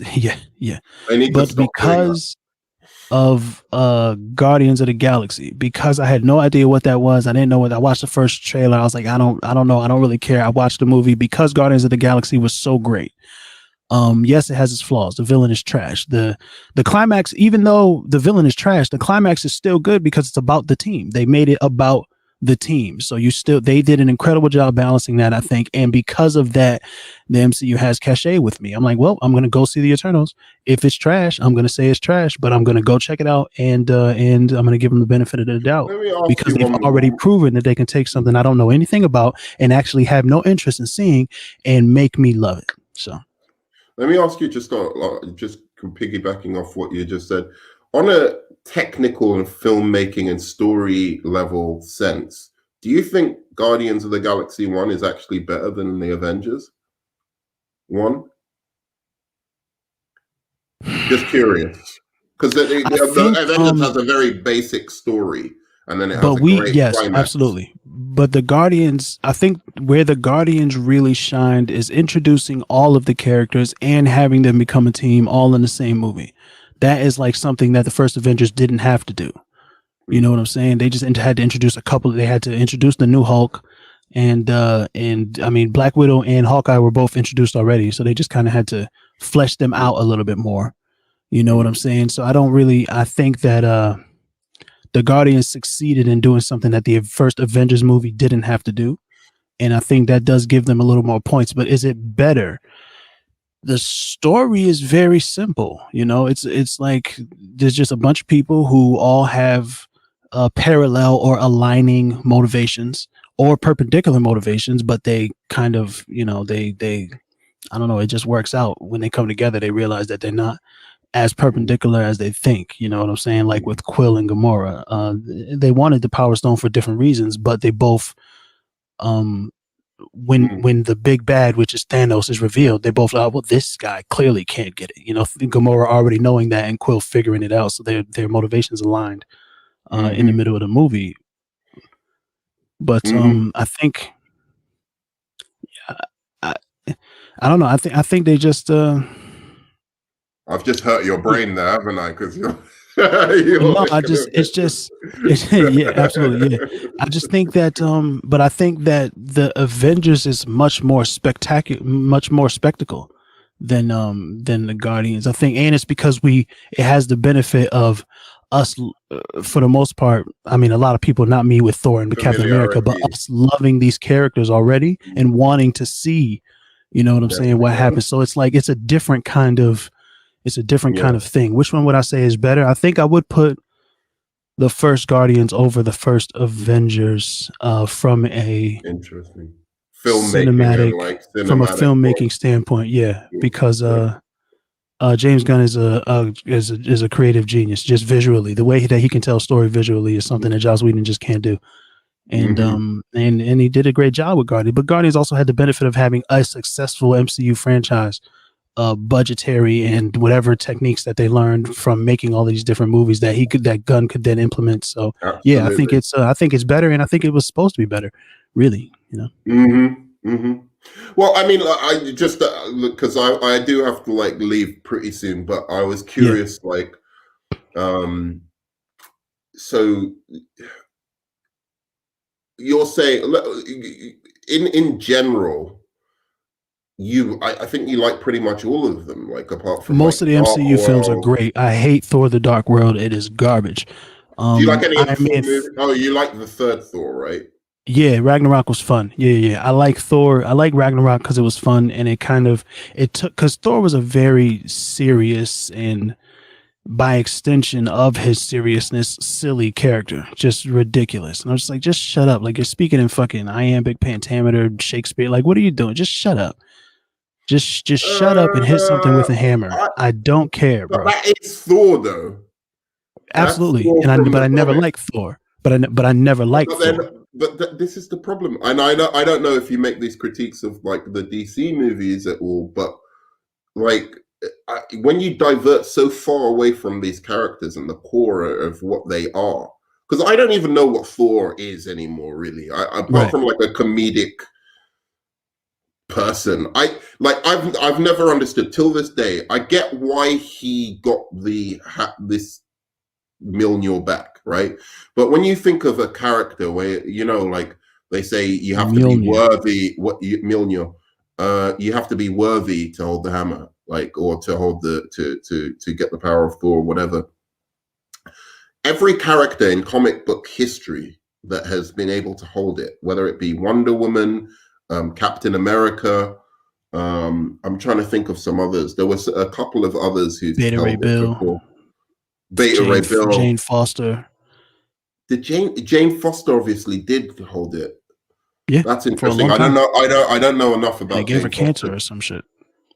of Guardians of the Galaxy, because I had no idea what that was, I didn't know what. I watched the first trailer, I was like, I don't know, I don't really care. I watched the movie because Guardians of the Galaxy was so great. Yes, it has its flaws. The villain is trash. The climax, even though the villain is trash, the climax is still good because it's about the team. They made it about the team. So they did an incredible job balancing that, I think. And because of that, the MCU has cachet with me. I'm like, well, I'm going to go see the Eternals. If it's trash, I'm going to say it's trash, but I'm going to go check it out. And I'm going to give them the benefit of the doubt because they've already proven that they can take something I don't know anything about and actually have no interest in seeing and make me love it. So let me ask you, just piggybacking off what you just said, on a technical and filmmaking and story level sense, do you think Guardians of the Galaxy 1 is actually better than the Avengers 1? Just curious, because the Avengers has a very basic story, and then it has a great climax. Absolutely. But the Guardians, I think where the Guardians really shined is introducing all of the characters and having them become a team all in the same movie. That is like something that the first Avengers didn't have to do. You know what I'm saying? They just had to introduce they had to introduce the new Hulk, and I mean, Black Widow and Hawkeye were both introduced already. So they just kind of had to flesh them out a little bit more. You know what I'm saying? So I think that the Guardians succeeded in doing something that the first Avengers movie didn't have to do. And I think that does give them a little more points, but is it better? the story is very simple. You know, it's like there's just a bunch of people who all have parallel or aligning motivations or perpendicular motivations, but they kind of, you know, they I don't know, it just works out when they come together. They realize that they're not as perpendicular as they think. You know what I'm saying? Like with Quill and Gamora, they wanted the Power Stone for different reasons, but they both um when the big bad, which is Thanos, is revealed, they both like, well, this guy clearly can't get it. You know, Gamora already knowing that and Quill figuring it out, so their motivations aligned in the middle of the movie. But I think, I, I don't know. I think they just. I've just hurt your brain there, haven't I? Because you're no, yeah, absolutely, yeah. I just think that, but I think that the Avengers is much more spectacular, much more spectacle than the Guardians. I think, and it's because it has the benefit of us, for the most part. I mean, a lot of people, not me with Thor and the Captain America, but us loving these characters already and wanting to see, you know what I'm saying, what happens. So it's like it's a different kind of. It's a different kind of thing. Which one would I say is better? I think I would put the first Guardians over the first Avengers from a interesting cinematic from a filmmaking standpoint. Yeah, because James Gunn is a creative genius. Just visually, the way that he can tell a story visually is something that Joss Whedon just can't do. And and he did a great job with Guardians. But Guardians also had the benefit of having a successful MCU franchise. Budgetary and whatever techniques that they learned from making all these different movies that Gunn could then implement. So yeah, I think it's better, and I think it was supposed to be better, really. You know. Well, I mean, I just because I do have to like leave pretty soon, but I was curious, like, so you're saying in general. I think you like pretty much all of them, like apart from most of the MCU films are great. I hate Thor: The Dark World. It is garbage. Do you like any of the Thor movies? Oh, you like the third Thor, right? Yeah, Ragnarok was fun. Yeah. I like Thor. I like Ragnarok because it was fun, and it took because Thor was a very serious and by extension of his seriousness, silly character, just ridiculous. And I was just like, just shut up. Like you're speaking in fucking iambic pentameter, Shakespeare. Like, what are you doing? Just shut up. Just shut up and hit something with a hammer. I don't care, bro. That is Thor, though. Absolutely, but I never liked Thor. But I never liked Thor. But this is the problem, and I don't know if you make these critiques of like the DC movies at all, but like when you divert so far away from these characters and the core of what they are, because I don't even know what Thor is anymore, really. Apart from like a comedic person, I've never understood till this day. I get why he got this Mjolnir back, right? But when you think of a character where, you know, like they say you have to be worthy, Mjolnir, you have to be worthy to hold the hammer, like, or to hold to get the power of Thor or whatever. Every character in comic book history that has been able to hold it, whether it be Wonder Woman, Captain America, I'm trying to think of some others. There was a couple of others who Beta Ray Bill. Jane Foster. Jane Foster obviously did hold it. Yeah, that's interesting. I don't know enough about. They gave her cancer or some shit.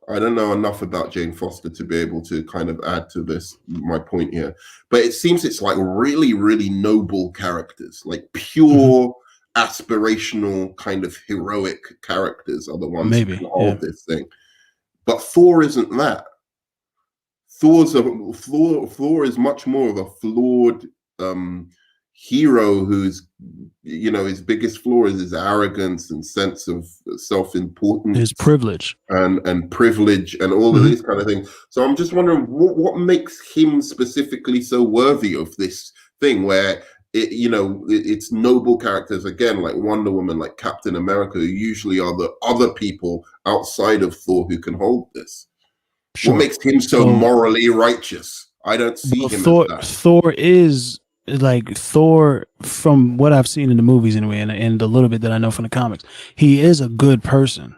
I don't know enough about Jane Foster to be able to kind of add to my point here. But it seems it's like really, really noble characters, like pure aspirational kind of heroic characters are the ones who can hold this thing. But Thor isn't that. Thor is much more of a flawed hero who's, you know, his biggest flaw is his arrogance and sense of self-importance, his privilege and privilege and all of these kind of things. So I'm just wondering what makes him specifically so worthy of this thing where it's noble characters again, like Wonder Woman, like Captain America, who usually are the other people outside of Thor who can hold this. What makes him so morally righteous? I don't see him as that. Thor is like Thor, from what I've seen in the movies anyway, and a little bit that I know from the comics, he is a good person.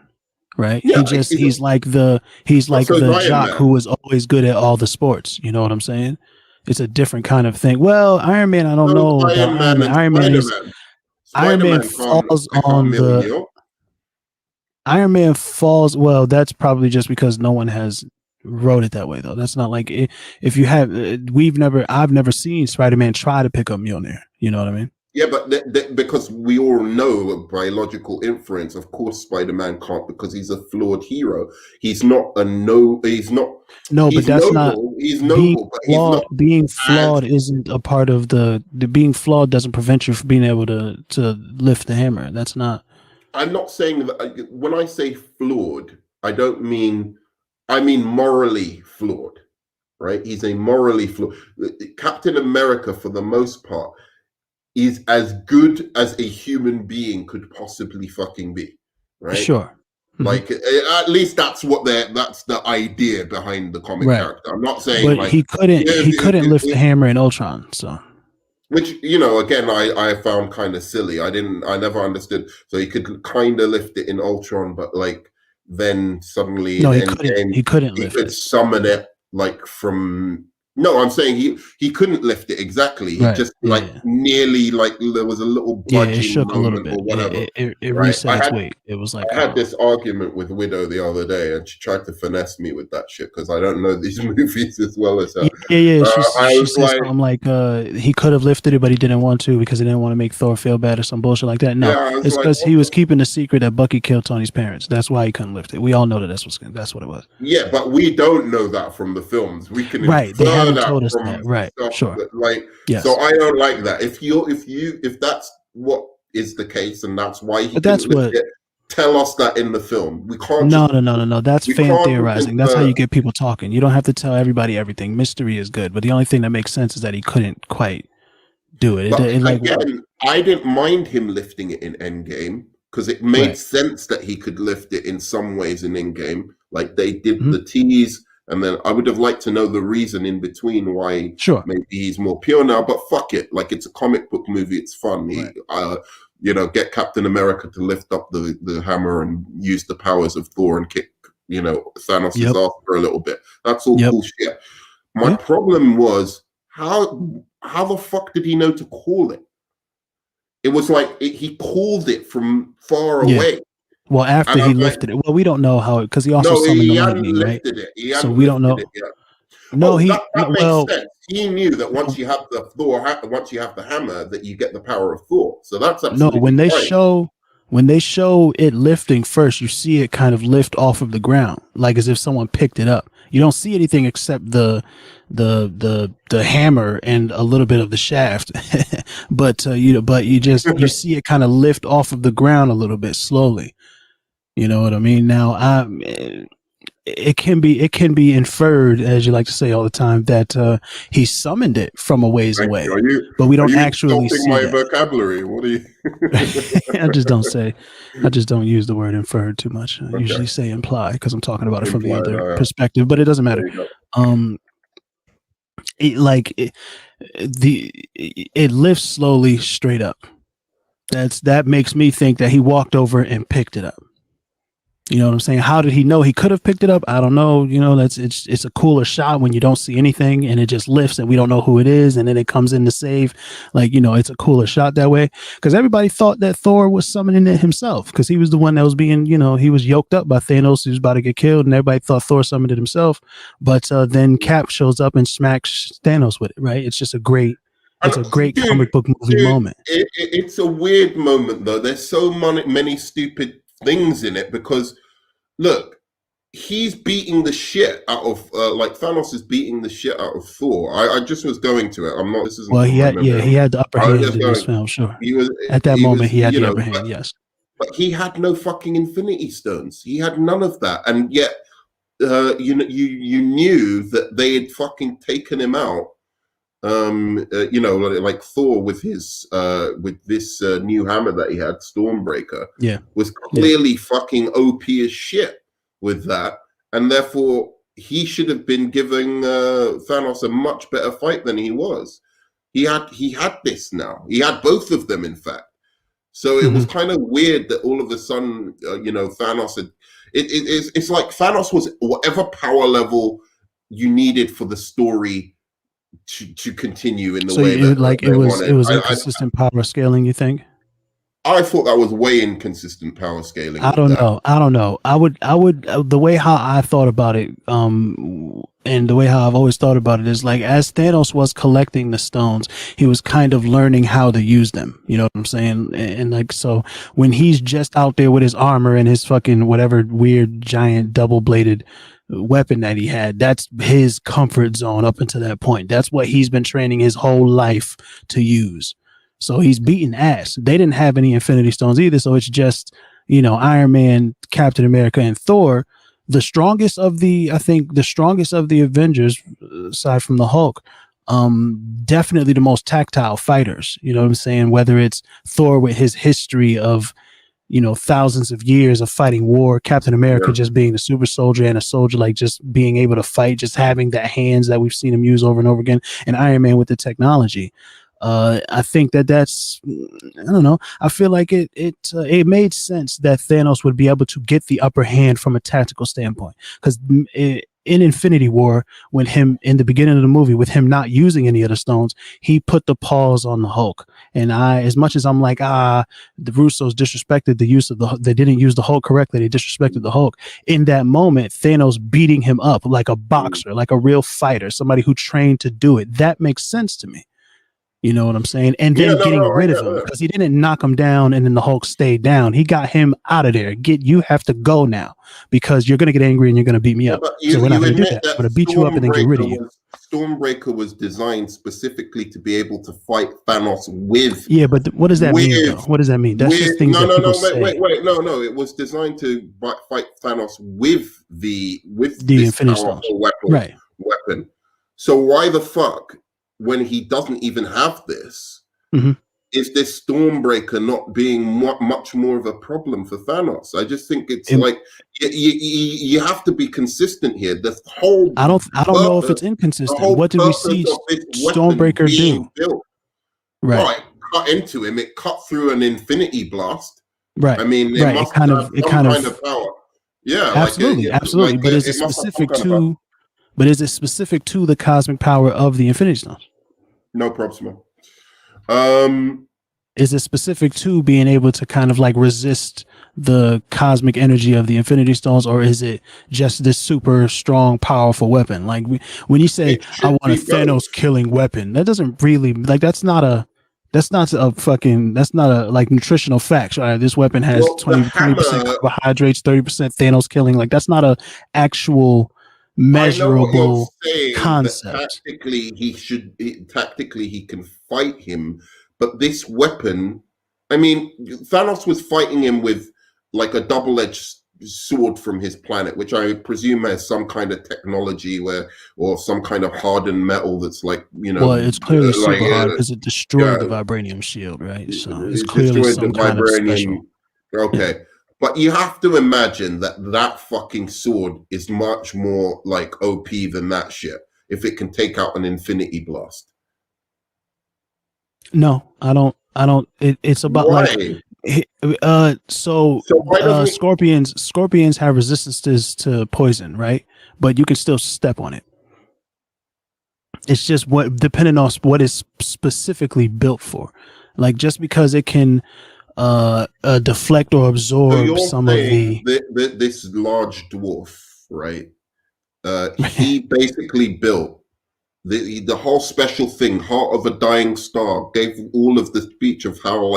right? Yeah, He's like the Iron jock Man. who was always good at all the sports. You know what I'm saying? It's a different kind of thing. Well, Iron Man, I don't know about Iron Man. And Spider-Man. Iron Man Spider-Man falls they can't on mill the New York. Iron Man falls. Well, that's probably just because no one has wrote it that way, though. That's not like if you have. I've never seen Spider-Man try to pick up Mjolnir. You know what I mean? Yeah, but because we all know by logical inference, of course, Spider-Man can't because he's a flawed hero. He's not a no. He's not. No, but He's that's not noble. He's being noble, but he's flawed. not Being as. flawed isn't a part of the being flawed doesn't prevent you from being able to lift the hammer. That's not. I'm not saying that when I say flawed, I don't mean. I mean morally flawed, right? He's a morally flawed. Captain America, for the most part, is as good as a human being could possibly fucking be, right? Sure. Like at least that's the idea behind the comic Right. character. I'm not saying But like he couldn't lift the hammer in Ultron, so which again I found kind of silly. I never understood. So he could kind of lift it in Ultron, but like then suddenly no, in Endgame, he couldn't he lift could it. summon it like from. No, I'm saying he couldn't lift it exactly. He Right. just Yeah. like nearly like there was a little Yeah, it budging shook a little moment bit. or whatever. It Right. reset its weight. It was like I had this argument with Widow the other day, and she tried to finesse me with that shit because I don't know these movies as well as her. Yeah. I She was said like, something like he could have lifted it, but he didn't want to because he didn't want to make Thor feel bad or some bullshit like that. No, yeah, I was it's like, because he was keeping the secret that Bucky killed Tony's parents. That's why he couldn't lift it. We all know that that's what it was. yeah, but we don't know that from the films. We can Right. They infer haven't that told us from that. Right. stuff Sure. that, like, Yes. so I don't like that. If that's what is the case, and that's why he But that's couldn't lift what. it, tell us that in the film. We can't. No. Just, That's we fan can't theorizing. That's how you get people talking. You don't have to tell everybody everything. Mystery is good, but the only thing that makes sense is that he couldn't quite do it. But Like again, I didn't mind him lifting it in Endgame because it made Right. sense that he could lift it in some ways in Endgame. Like they did Mhm. the tease, and then I would have liked to know the reason in between why Sure. maybe he's more pure now. But fuck it, like it's a comic book movie. It's fun. Right. Get Captain America to lift up the hammer and use the powers of Thor and kick Thanos' Yep. ass for a little bit. That's all Yep. cool shit. My Yep. problem was how the fuck did he know to call it? It was like he called it from far Yeah. away. Well, after And he I'm like, lifted it. Well, we don't know how because he also no, summoned he the hadn't lightning, right? lifted it. He So hadn't we don't know. lifted it yet. No, that makes well, sense. He knew that once you have the once you have the hammer, that you get the power of Thor. So that's no. absolutely When they show it lifting first, you see it kind of lift off of the ground, like as if someone picked it up. You don't see anything except the hammer and a little bit of the shaft, but you see it kind of lift off of the ground a little bit slowly. You know what I mean? Now, it can be inferred, as you like to say all the time, that he summoned it from a ways Thank away, you. but we don't Are you actually insulting see my that. vocabulary? What are you? I just don't use the word inferred too much. I usually say imply because I'm talking about it from the Implied, other perspective, but it doesn't matter. There you go. It lifts slowly straight up. That makes me think that he walked over and picked it up. You know what I'm saying? How did he know he could have picked it up? I don't know. It's a cooler shot when you don't see anything and it just lifts and we don't know who it is and then it comes in to save. It's a cooler shot that way because everybody thought that Thor was summoning it himself because he was the one that was being, he was yoked up by Thanos. He was about to get killed and everybody thought Thor summoned it himself. But then Cap shows up and smacks Thanos with it. Right? It's just a great comic book movie moment. It's a weird moment though. There's so many stupid things in it because look, he's beating the shit out of Thanos is beating the shit out of Thor. I just was going to it. I'm not. This isn't. Well, he had the upper hand in this film. Sure. He was at that moment. He had the upper hand. Yes. But he had no fucking Infinity Stones. He had none of that, and yet, you knew that they had fucking taken him out. Like Thor with his with this new hammer that he had, Stormbreaker, was clearly fucking OP as shit with that, and therefore he should have been giving Thanos a much better fight than he was. He had this now. He had both of them, in fact. So it was kind of weird that all of a sudden, Thanos had. it's like Thanos was whatever power level you needed for the story to continue in the way that it wanted. was inconsistent power scaling, you think? I thought that was way inconsistent power scaling. I don't know. I would the way how I thought about it, and the way how I've always thought about it is like, as Thanos was collecting the stones, he was kind of learning how to use them. You know what I'm saying? And like, so when he's just out there with his armor and his fucking whatever weird giant double bladed weapon that he had, that's his comfort zone up until that point. That's what he's been training his whole life to use. So he's beating ass. They didn't have any Infinity Stones either. So it's just, Iron Man, Captain America, and Thor, the strongest of the Avengers, aside from the Hulk, definitely the most tactile fighters. You know what I'm saying? Whether it's Thor with his history of, thousands of years of fighting war, Captain America just being a super soldier and a soldier, like just being able to fight, just having that hands that we've seen him use over and over again, and Iron Man with the technology. I think that's, I don't know. I feel like it made sense that Thanos would be able to get the upper hand from a tactical standpoint, because in Infinity War, when him in the beginning of the movie, with him not using any of the stones, he put the pause on the Hulk. And as much as I'm like, the Russos disrespected the use of they didn't use the Hulk correctly. They disrespected the Hulk. In that moment, Thanos beating him up like a boxer, like a real fighter, somebody who trained to do it. That makes sense to me. You know what I'm saying? And then getting rid of him, because he didn't knock him down and then the Hulk stayed down. He got him out of there. You have to go now, because you're going to get angry and you're going to beat me up. So we're not going to do that. I'm going to beat you up and then get rid of you. Stormbreaker was designed specifically to be able to fight Thanos with. Yeah, but what does that mean, though? What does that mean? That's just things that people say. Wait. No. It was designed to fight Thanos with the Infinity Stones. Weapon. So why the fuck, when he doesn't even have this, is this Stormbreaker not being much more of a problem for Thanos? I just think it's like you have to be consistent here. The whole I don't know if it's inconsistent. What did we see Stormbreaker do? Right, cut into him. It cut through an Infinity Blast. Right. I mean, it kind of power. Yeah, absolutely. But is it specific to? But is it specific to the cosmic power of the Infinity Stones? No problem. Is it specific to being able to kind of like resist the cosmic energy of the Infinity Stones, or is it just this super strong, powerful weapon? Like when you say I want a Thanos killing weapon, that doesn't really that's not a like nutritional fact. Right? This weapon has 20% carbohydrates, 30% Thanos killing. Like that's not a actual measurable concept. Tactically he can fight him, but this weapon, I mean, Thanos was fighting him with like a double-edged sword from his planet, which I presume has some kind of technology or some kind of hardened metal that's like, well, it's clearly super hard because it destroyed the vibranium shield, right? So it's clearly some kind of special. Okay. But you have to imagine that fucking sword is much more like OP than that shit, if it can take out an Infinity Blast. No, I don't. It's about scorpions have resistances to poison, right? But you can still step on it. It's just depending on what it's specifically built for. Like just because it can deflect or absorb some of this large dwarf, right? He basically built the whole special thing, Heart of a Dying Star, gave all of the speech of how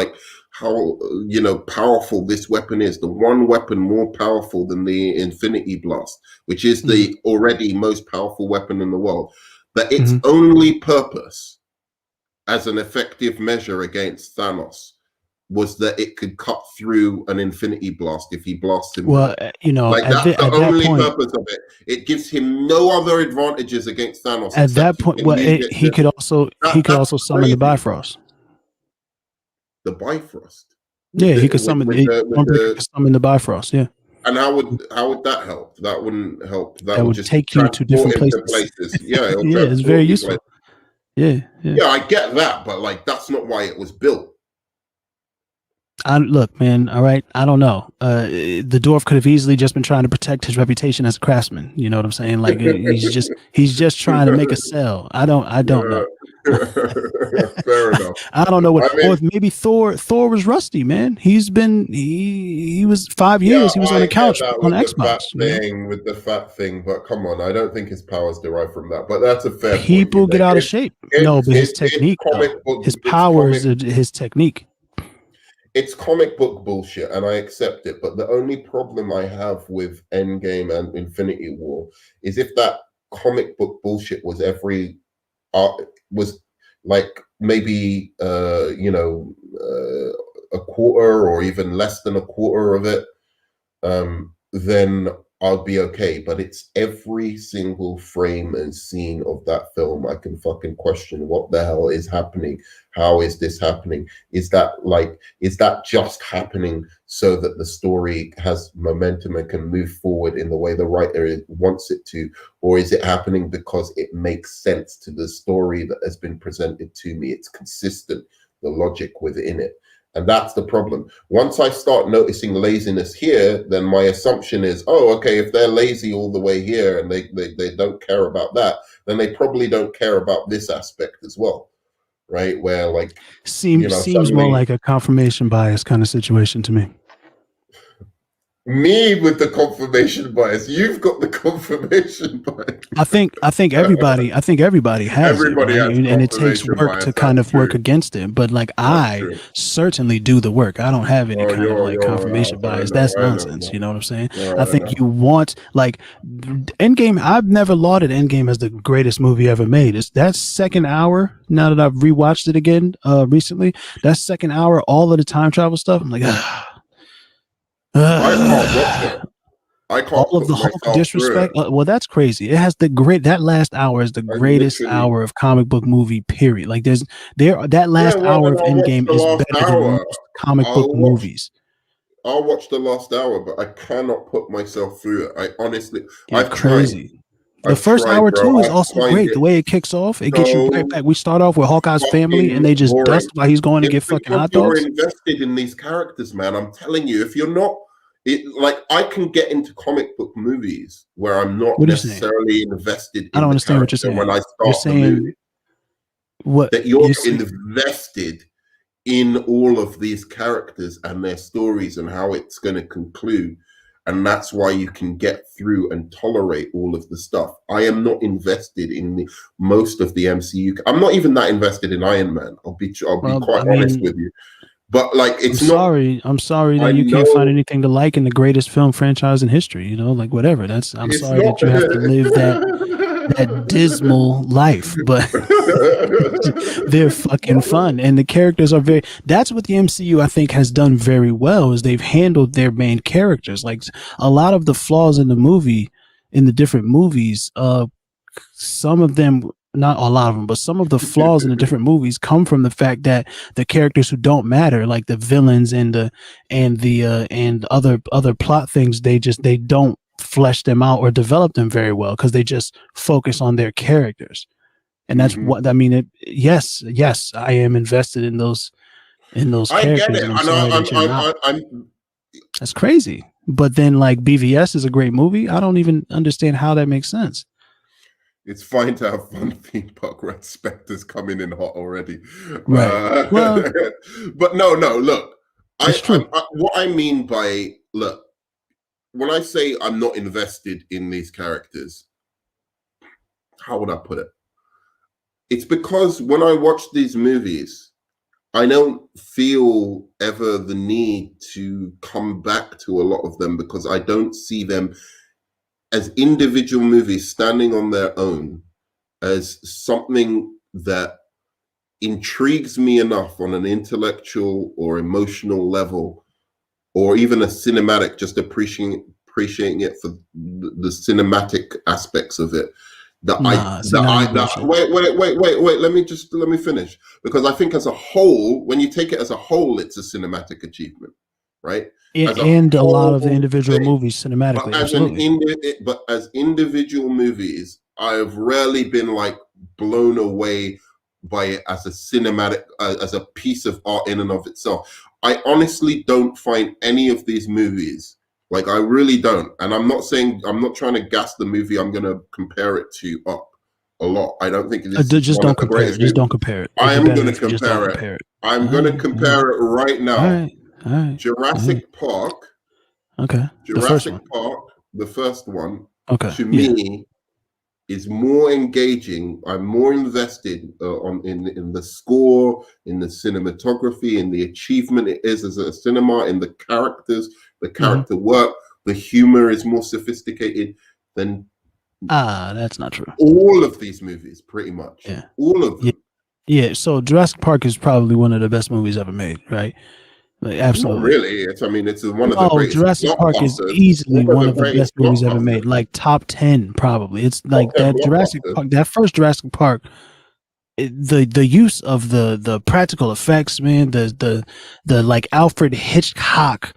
powerful this weapon is. The one weapon more powerful than the Infinity Blast, which is the already most powerful weapon in the world. But its only purpose as an effective measure against Thanos was that it could cut through an Infinity Blast if he blasts him. Well, that's the only purpose of it. It gives him no other advantages against Thanos. At that point, he could also summon the Bifrost. The Bifrost. Yeah, he could summon the Bifrost. Yeah. And how would that help? That wouldn't help. That would just take you to different places. Yeah, it's very useful. Yeah, I get that, but like that's not why it was built. Look, man. All right, I don't know. The dwarf could have easily just been trying to protect his reputation as a craftsman. You know what I'm saying? Like he's just trying to make a sell. I don't know. Fair enough. I don't know what, I or mean, maybe Thor was rusty, man. He was 5 years. yeah, He was on I the get couch that on with the Xbox. with the fat thing, but come on, I don't think his powers derive from that. But that's a fair point you People get make. out of shape. No, but his It's technique though. comic book. His powers, his technique. It's comic book bullshit, and I accept it. But the only problem I have with Endgame and Infinity War is if that comic book bullshit was was like maybe a quarter or even less than a quarter of it, then I'll be okay. But it's every single frame and scene of that film I can fucking question what the hell is happening. How is this happening? Is that just happening so that the story has momentum and can move forward in the way the writer wants it to? Or is it happening because it makes sense to the story that has been presented to me? It's consistent, the logic within it. And that's the problem. Once I start noticing laziness here, then my assumption is, oh, okay, if they're lazy all the way here and they don't care about that, then they probably don't care about this aspect as well. Right? Where Seems more suddenly like a confirmation bias kind of situation to me. me with the confirmation bias, you've got the confirmation bias. I think everybody has Everybody it, right? has And it takes confirmation work bias. to kind That's of work true. against it. But like That's I true. certainly do the work. I don't have any Oh, kind of like you're an confirmation ass. I bias. know. That's I know nonsense. that. You know what I'm saying? No, I I think know. you want like Endgame. I've never lauded Endgame as the greatest movie ever made. It's that second hour. Now that I've rewatched it again recently, that second hour, all of the time travel stuff. I'm like, I can't watch it. I can't all of put the Hulk myself through it. disrespect. Well, that's crazy. It has that last hour is the I greatest literally, hour of comic book movie. Period. Like that yeah. last Well, hour then of I'll watch Endgame the is last better than hour. most comic book I'll watch. movies. I'll watch the last hour, but I cannot put myself through it. I honestly, You're I've tried. crazy. The I've first tried, hour too bro. is I also find great. The it way it kicks off, it gets you right so back. We start off with Hawkeye's family, and fucking they just boring. dust while he's going to It's get fucking because hot you're dogs. invested in these characters, man. I'm telling you, if you're not, like I can get into comic book movies where I'm not What are you saying? necessarily invested I in don't the understand what you're character when saying. I You're start the movie. saying what That you're you see. invested in all of these characters and their stories and how it's going to conclude. And that's why you can get through and tolerate all of the stuff. I am not invested in most of the MCU. I'm not even that invested in Iron Man. I'll be Well, quite I honest mean, with you. But like, I'm it's not. sorry. I'm sorry that I you can't find know anything to like in the greatest film franchise in history. You know, like whatever. I'm it's sorry not. that you have to live that dismal life, but they're fucking fun, and the characters are very. That's what the MCU I think has done very well is they've handled their main characters. Like a lot of the flaws in the different movies, some of them, not a lot of them, but some of the flaws in the different movies come from the fact that the characters who don't matter, like the villains and other plot things, they don't flesh them out or develop them very well because they just focus on their characters. And that's Mhm. what I mean. Yes, I am invested in those I get characters, it, and I'm and sorry that you're not. I'm That's crazy. But then, like BVS is a great movie. I don't even understand how that makes sense. It's fine to have fun theme park red specters coming in hot already. Right. Well, But no, look, it's true. what I mean by, look, when I say I'm not invested in these characters, how would I put it? It's because when I watch these movies, I don't feel ever the need to come back to a lot of them because I don't see them as individual movies standing on their own as something that intrigues me enough on an intellectual or emotional level, or even a cinematic, just appreciating it for the cinematic aspects of it. Nah, see now you bullshit. Wait. Let me finish, because I think as a whole, when you take it as a whole, it's a cinematic achievement, right? As a And a lot of the whole individual thing. movies cinematically, absolutely. But as individual movies, I've rarely been like blown away by it as a cinematic, as a piece of art in and of itself. I honestly don't find any of these movies, like I really don't. And I'm not trying to gas the movie. I'm going to compare it to Up a lot. I don't think this is Just one of don't the compare it. greatest Just movies. don't compare it. I It'd be am going better to if you just don't compare it. compare it. I'm going to compare it right now. All right. All right. Jurassic Park. Okay. The first Jurassic one. Park, the first one, Okay. to Yeah. me is more engaging. I'm more invested in the score, in the cinematography, in the achievement it is as a cinema, in the characters, the character work. The humor is more sophisticated than That's not true. all of these movies, pretty much. Yeah. All of them. Yeah. So Jurassic Park is probably one of the best movies ever made, right? Like, absolutely. Not really. It's one of the greatest Jurassic Park is blockbusters. easily one of the greatest best movies ever blockbusters. made. Like top 10, probably. It's Top like 10 that Jurassic blockbusters. Park, that first Jurassic Park. The use of the practical effects, man, the like Alfred Hitchcock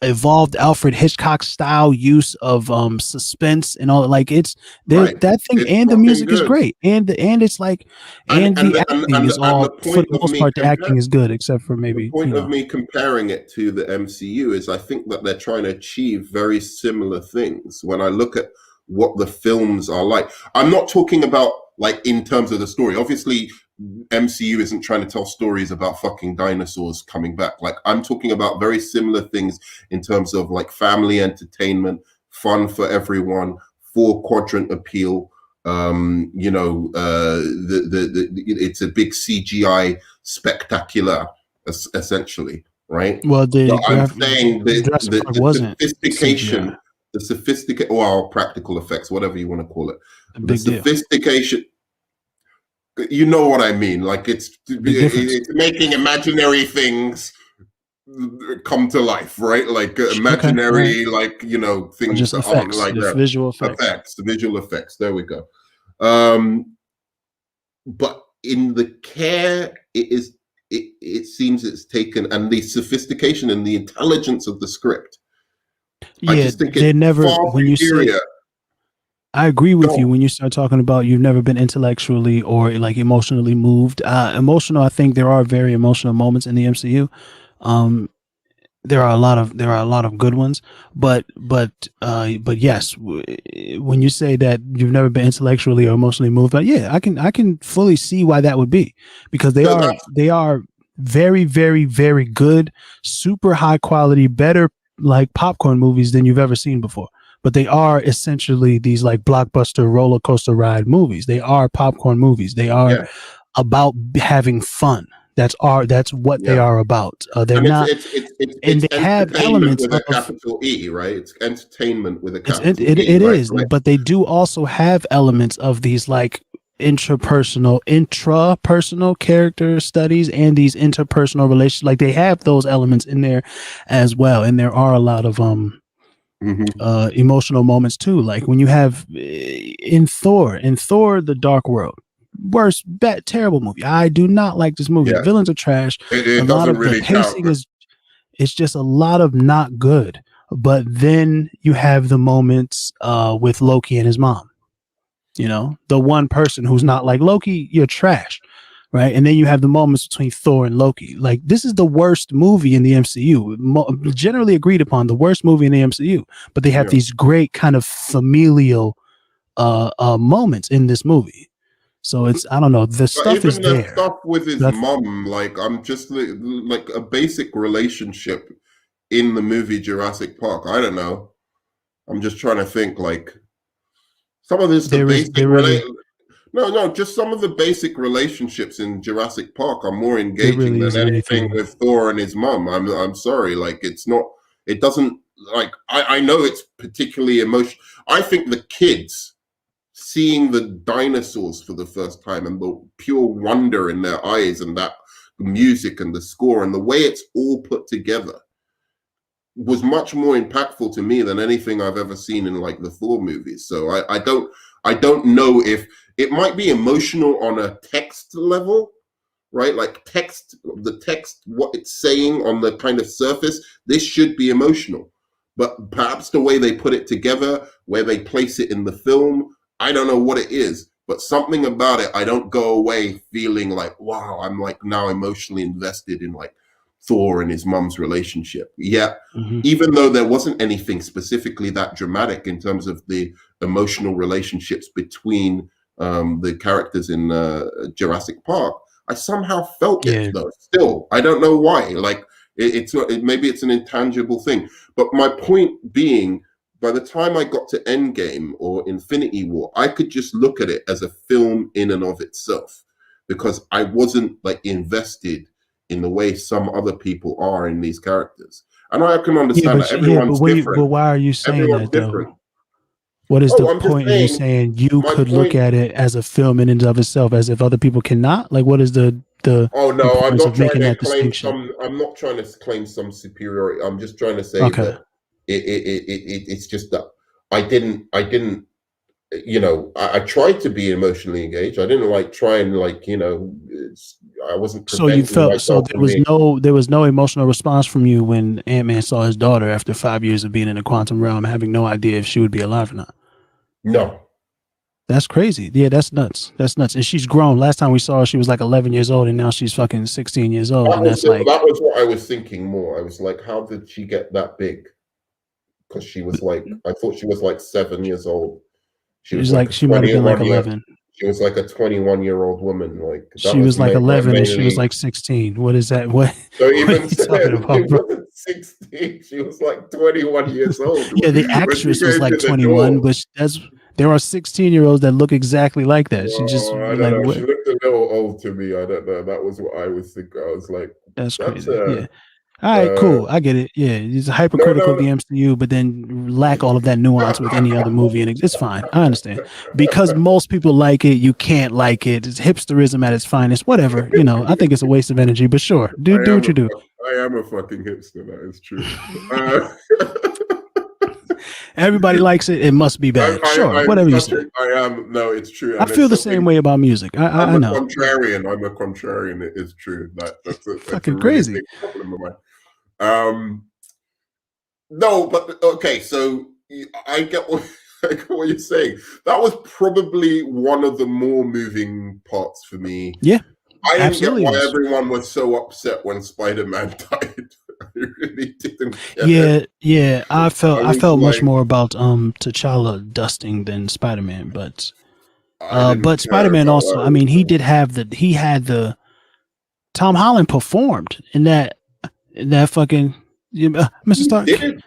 evolved Alfred Hitchcock style use of suspense and all, like it's Right. that thing, It's and the fucking music is good. great, and it's like, and the acting is all, the for point the of most me part, the acting is good, except for The maybe, point of me comparing it to the MCU is I think that they're trying to achieve very similar things. When I look at what the films are like, I'm not talking about like in terms of the story. Obviously, MCU isn't trying to tell stories about fucking dinosaurs coming back. Like, I'm talking about very similar things in terms of like family entertainment, fun for everyone, 4-quadrant appeal. It's a big CGI spectacular, essentially, right? well, I'm saying Jurassic Park the wasn't sophistication, CGI. well, practical effects, whatever you want to call it, A the big deal. sophistication. You know what I mean? Like it's making imaginary things come to life, right? Like imaginary, like things just that aren't effects, like just that. visual effects. Visual effects. There we go. But in the care, it seems it's taken, and the sophistication and the intelligence of the script. Yeah, I just think they it's never, far when you say, superior. I agree with Go you on. when you start talking about you've never been intellectually or like emotionally moved. Emotional, I think there are very emotional moments in the MCU. There are a lot of good ones, but yes, when you say that you've never been intellectually or emotionally moved, but yeah, I can fully see why that would be, because they are very, very, very good, super high quality, better like popcorn movies than you've ever seen before. But they are essentially these like blockbuster roller coaster ride movies. They are popcorn movies. They are about having fun. That's what they are about. They're and not, and it's they have entertainment elements with a of, capital E, right? It's entertainment with a it, capital E, it right? is, but they do also have elements of these like intrapersonal character studies and these interpersonal relations. Like they have those elements in there as well, and there are a lot of emotional moments too. Like when you have in Thor, the Dark World, worst, bad, terrible movie. I do not like this movie. The villains are trash. It A lot doesn't of the really pacing count. it's just a lot of not good. But then you have the moments with Loki and his mom. The one person who's not like, Loki, you're trash, right? And then you have the moments between Thor and Loki. Like, this is the worst movie in the MCU, generally agreed upon the worst movie in the MCU. But they have these great kind of familial moments in this movie. So it's, I don't know, the stuff Even is the there. stuff with his mom, like I'm just like a basic relationship in the movie Jurassic Park. I don't know. I'm just trying to think like some of this just some of the basic relationships in Jurassic Park are more engaging than anything with Thor and his mom. I'm sorry, like it doesn't, like I know it's particularly emotional. I think the kids seeing the dinosaurs for the first time and the pure wonder in their eyes and that music and the score and the way it's all put together was much more impactful to me than anything I've ever seen in like the Thor movies. So I don't know if it might be emotional on a text level, right? Like the text, what it's saying on the kind of surface, this should be emotional. But perhaps the way they put it together, where they place it in the film, I don't know what it is, but something about it, I don't go away feeling like, wow, I'm like now emotionally invested in like Thor and his mum's relationship. Yet, Mhm. even though there wasn't anything specifically that dramatic in terms of the emotional relationships between the characters in Jurassic Park, I somehow felt it Yeah. though. Still, I don't know why. Like maybe it's an intangible thing. But my point being, by the time I got to Endgame or Infinity War, I could just look at it as a film in and of itself, because I wasn't like invested in the way some other people are in these characters. And I can understand that everyone's different. but why are you saying Everyone's that though? different. What is the Oh, I'm just point of you saying, saying you my could look point. at it as a film in and of itself, as if other people cannot? Like, what is the Oh no, I'm importance not of trying making to that claim distinction? some. I'm not trying to claim some superiority. I'm just trying to say Okay. that it's just that I didn't. You know, I tried to be emotionally engaged. I didn't like try and like, you know, I wasn't So you preventing felt so myself from being. there was no emotional response from you when Ant-Man saw his daughter after 5 years of being in the quantum realm, having no idea if she would be alive or not. No. That's crazy. Yeah, that's nuts. That's nuts. And she's grown. Last time we saw her, she was like 11 years old, and now she's fucking 16 years old. And that's like, That was what I was thinking more. I was like, how did she get that big? Because she was like, I thought she was like 7 years old. She was like a she might have been like 21-year. 11. She was like a 21-year-old woman. Like that She was like my 11 and she was mainly. like 16. What is that? What, So what even are you talking about, she bro? wasn't 16. She was like 21 years old. Yeah, the when she actress was came like to the 21, door. but there are 16-year-olds that look exactly like that. She just Oh, I don't like, know. what? She looked a little old to me. I don't know. That was what I was thinking. I was like, That's that's crazy. Yeah. All right, uh cool. I get it. Yeah, he's no, hypercritical of no, the MCU, but then lack all of that nuance with any other movie, and it's fine. I understand. Because most people like it, you can't like it. It's hipsterism at its finest. Whatever, you know. I think it's a waste of energy, but sure, do what you do. I am a fucking hipster. That is true. Everybody likes it. It must be bad. Sure, whatever you say. I am. No, it's true. I And feel it's the same way about music. I'm I a know. contrarian. I'm a contrarian. It is true. That's a Fucking really crazy. big problem of mine. No, but okay. So I get what I get what you're saying. That was probably one of the more moving parts for me. Yeah, I didn't absolutely get why was. everyone was so upset when Spider-Man died. I really didn't get it. Yeah. I felt was much like, more about T'Challa dusting than Spider-Man, but I didn't care Spider-Man about also, I mean, he had the Tom Holland performed in that fucking Mr. Stark. did.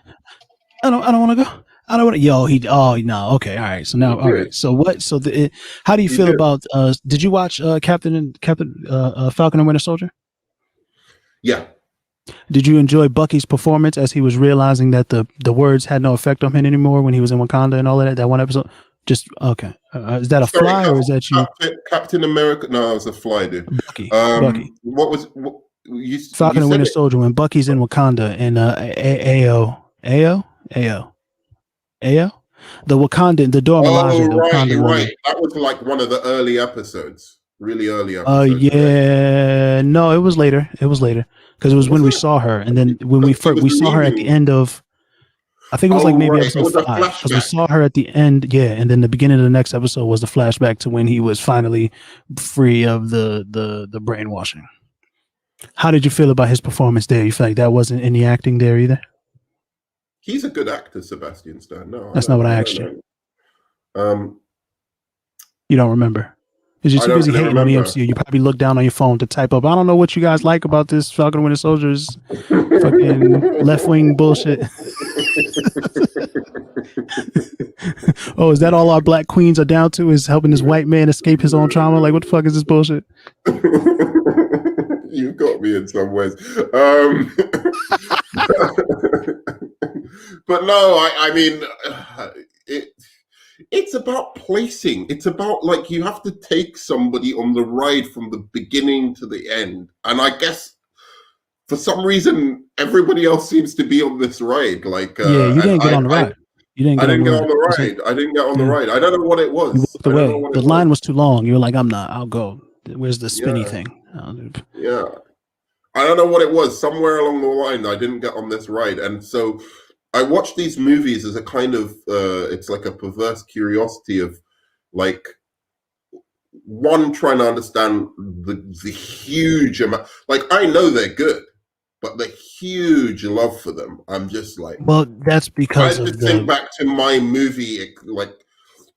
I don't want to go. I don't want to. Oh no. Okay. All right. So now, all right. So what? So how do you feel did. about? Did you watch Captain Falcon and Winter Soldier? Yeah. Did you enjoy Bucky's performance as he was realizing that the words had no effect on him anymore when he was in Wakanda and all of that? That one episode. Just okay. Is that a fly or is that you? Captain America? No, it was a fly, dude. Bucky. What was you? Falcon you and Winter it? Soldier when Bucky's in Wakanda and Ao, the Wakandan, the Dora Milaje, the Right, Wakandan you're woman. right. That was like one of the early episodes, really early episodes. Yeah, right? No, it was later. Because it was when we saw her, and then when we saw her at the end of, I think it was like maybe episode 5, because we saw her at the end. Yeah, and then the beginning of the next episode was the flashback to when he was finally free of the brainwashing. How did you feel about his performance there? You feel like that wasn't any acting there either? He's a good actor, Sebastian Stan. No, that's not what I asked you. You don't remember? Because you're too busy hating on the MCU. You probably look down on your phone to type up, I don't know what you guys like about this Falcon and Winter Soldier's fucking left-wing bullshit. Oh, is that all our black queens are down to, is helping this white man escape his own trauma? Like, what the fuck is this bullshit? You got me in some ways. But no, I mean, it's about placing. It's about like you have to take somebody on the ride from the beginning to the end. And I guess for some reason, everybody else seems to be on this ride. Like, yeah, you didn't get on the ride. I didn't get on the ride. I didn't get on the ride. I don't know what it was. You walked away. The line was too long. You were like, I'm not. I'll go. Where's the spinny thing? Yeah. I don't know what it was. Somewhere along the line, I didn't get on this ride. And so I watched these movies as a kind of, it's like a perverse curiosity of like, one, trying to understand the huge amount. Like, I know they're good. but the huge love for them. I'm just like, Well, that's I because just of think back to my movie, like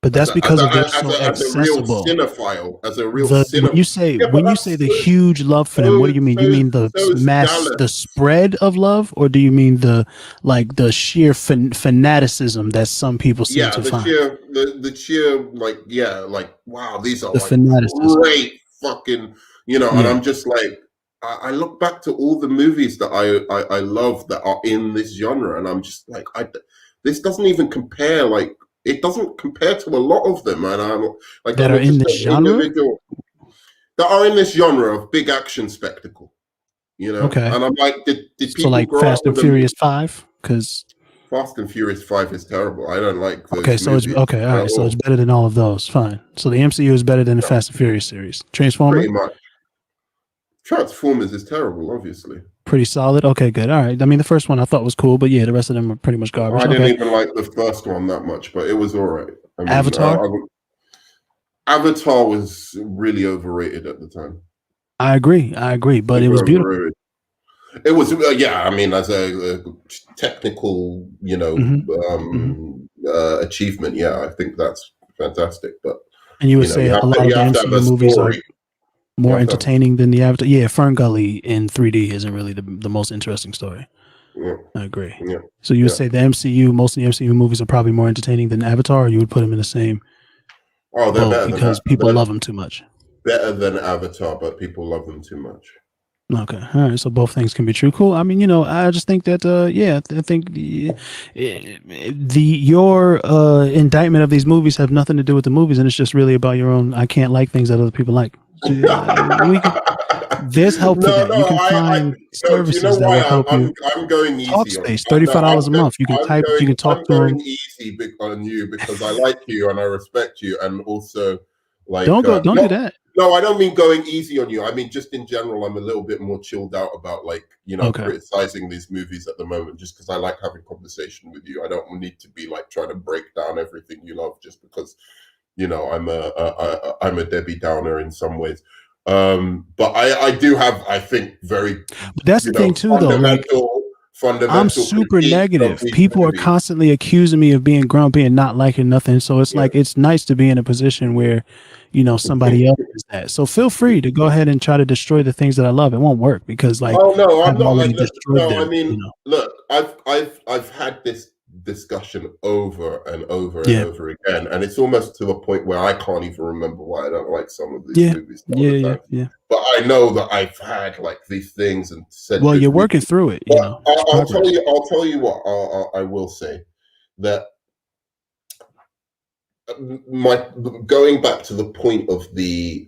but that's because of they're so as a real accessible. cinephile, as a real The cinephile. Yeah, but when you say that's the huge love for them, what do you mean? You mean the so is mass, the Dallas. spread of love, or do you mean the like the sheer fanaticism that some people seem Yeah, to find? the sheer like yeah, like wow, these are The like fanaticism. great fucking and Yeah, I'm just like I look back to all the movies that I love that are in this genre, and I'm just like this doesn't even compare. Like it doesn't compare to a lot of them, and I'm like that on are in just this an genre. individual that are in this genre of big action spectacle, Okay, And I'm like, did so people like grow up Fast and with them? Furious 5, because Fast and Furious 5 is terrible. I don't like okay, those so it's movies okay, all at right, so it's all. better than all of those. Fine. So the MCU is better than the Yeah, Fast and Furious series. pretty Transformers, much. Transformers is terrible, obviously. pretty solid. Okay, good. All right. I mean, the first one I thought was cool, but yeah, the rest of them are pretty much garbage. I didn't Okay. even like the first one that much, but it was all right. I mean, Avatar. Avatar was really overrated at the time. I agree, but it Super was beautiful. overrated. It was, yeah. I mean, as a technical, achievement, yeah, I think that's fantastic. But And you would say you a lot of you the have to have MCU a movies are story. You more have to have, entertaining than the Avatar. Yeah, Ferngully in 3D isn't really the most interesting story. yeah, I agree. yeah, So you would yeah. say the MCU, most of the MCU movies are probably more entertaining than Avatar, or you would put them in the same Oh, they're boat better than because that. people They're love them too much. better than Avatar, but people love them too much. Okay, all right. So both things can be true. Cool. I mean, I just think that, I think your indictment of these movies have nothing to do with the movies, and it's just really about your own. I can't like things that other people like. So, there's help for No, that. You no, can find no. Do you know services that why will help you. I'm going easy on you? Talkspace, $35 a No, month. You can type. You can talk I'm to going them. easy on you because I like you and I respect you, and also like Don't do that. no, I don't mean going easy on you. I mean just in general, I'm a little bit more chilled out about like Okay. criticizing these movies at the moment, just because I like having conversation with you. I don't need to be like trying to break down everything you love just because I'm a Debbie Downer in some ways. But I do have, I think, very But that's the thing too, though. Like fundamental I'm super critiques of negative. these People are movies. constantly accusing me of being grumpy and not liking nothing. So it's Yeah. like it's nice to be in a position where, somebody else is that. So feel free to go ahead and try to destroy the things that I love. It won't work because like Oh no, I'm I've not. already destroyed No, them. I mean, look, I've had this discussion over and over and Yeah. over again, and it's almost to a point where I can't even remember why I don't like some of these movies all the time. Yeah. But I know that I've had like these things and said. Well, you're good working reviews. through it. But I'll tell progress. you. I'll tell you what. I will say that my going back to the point of the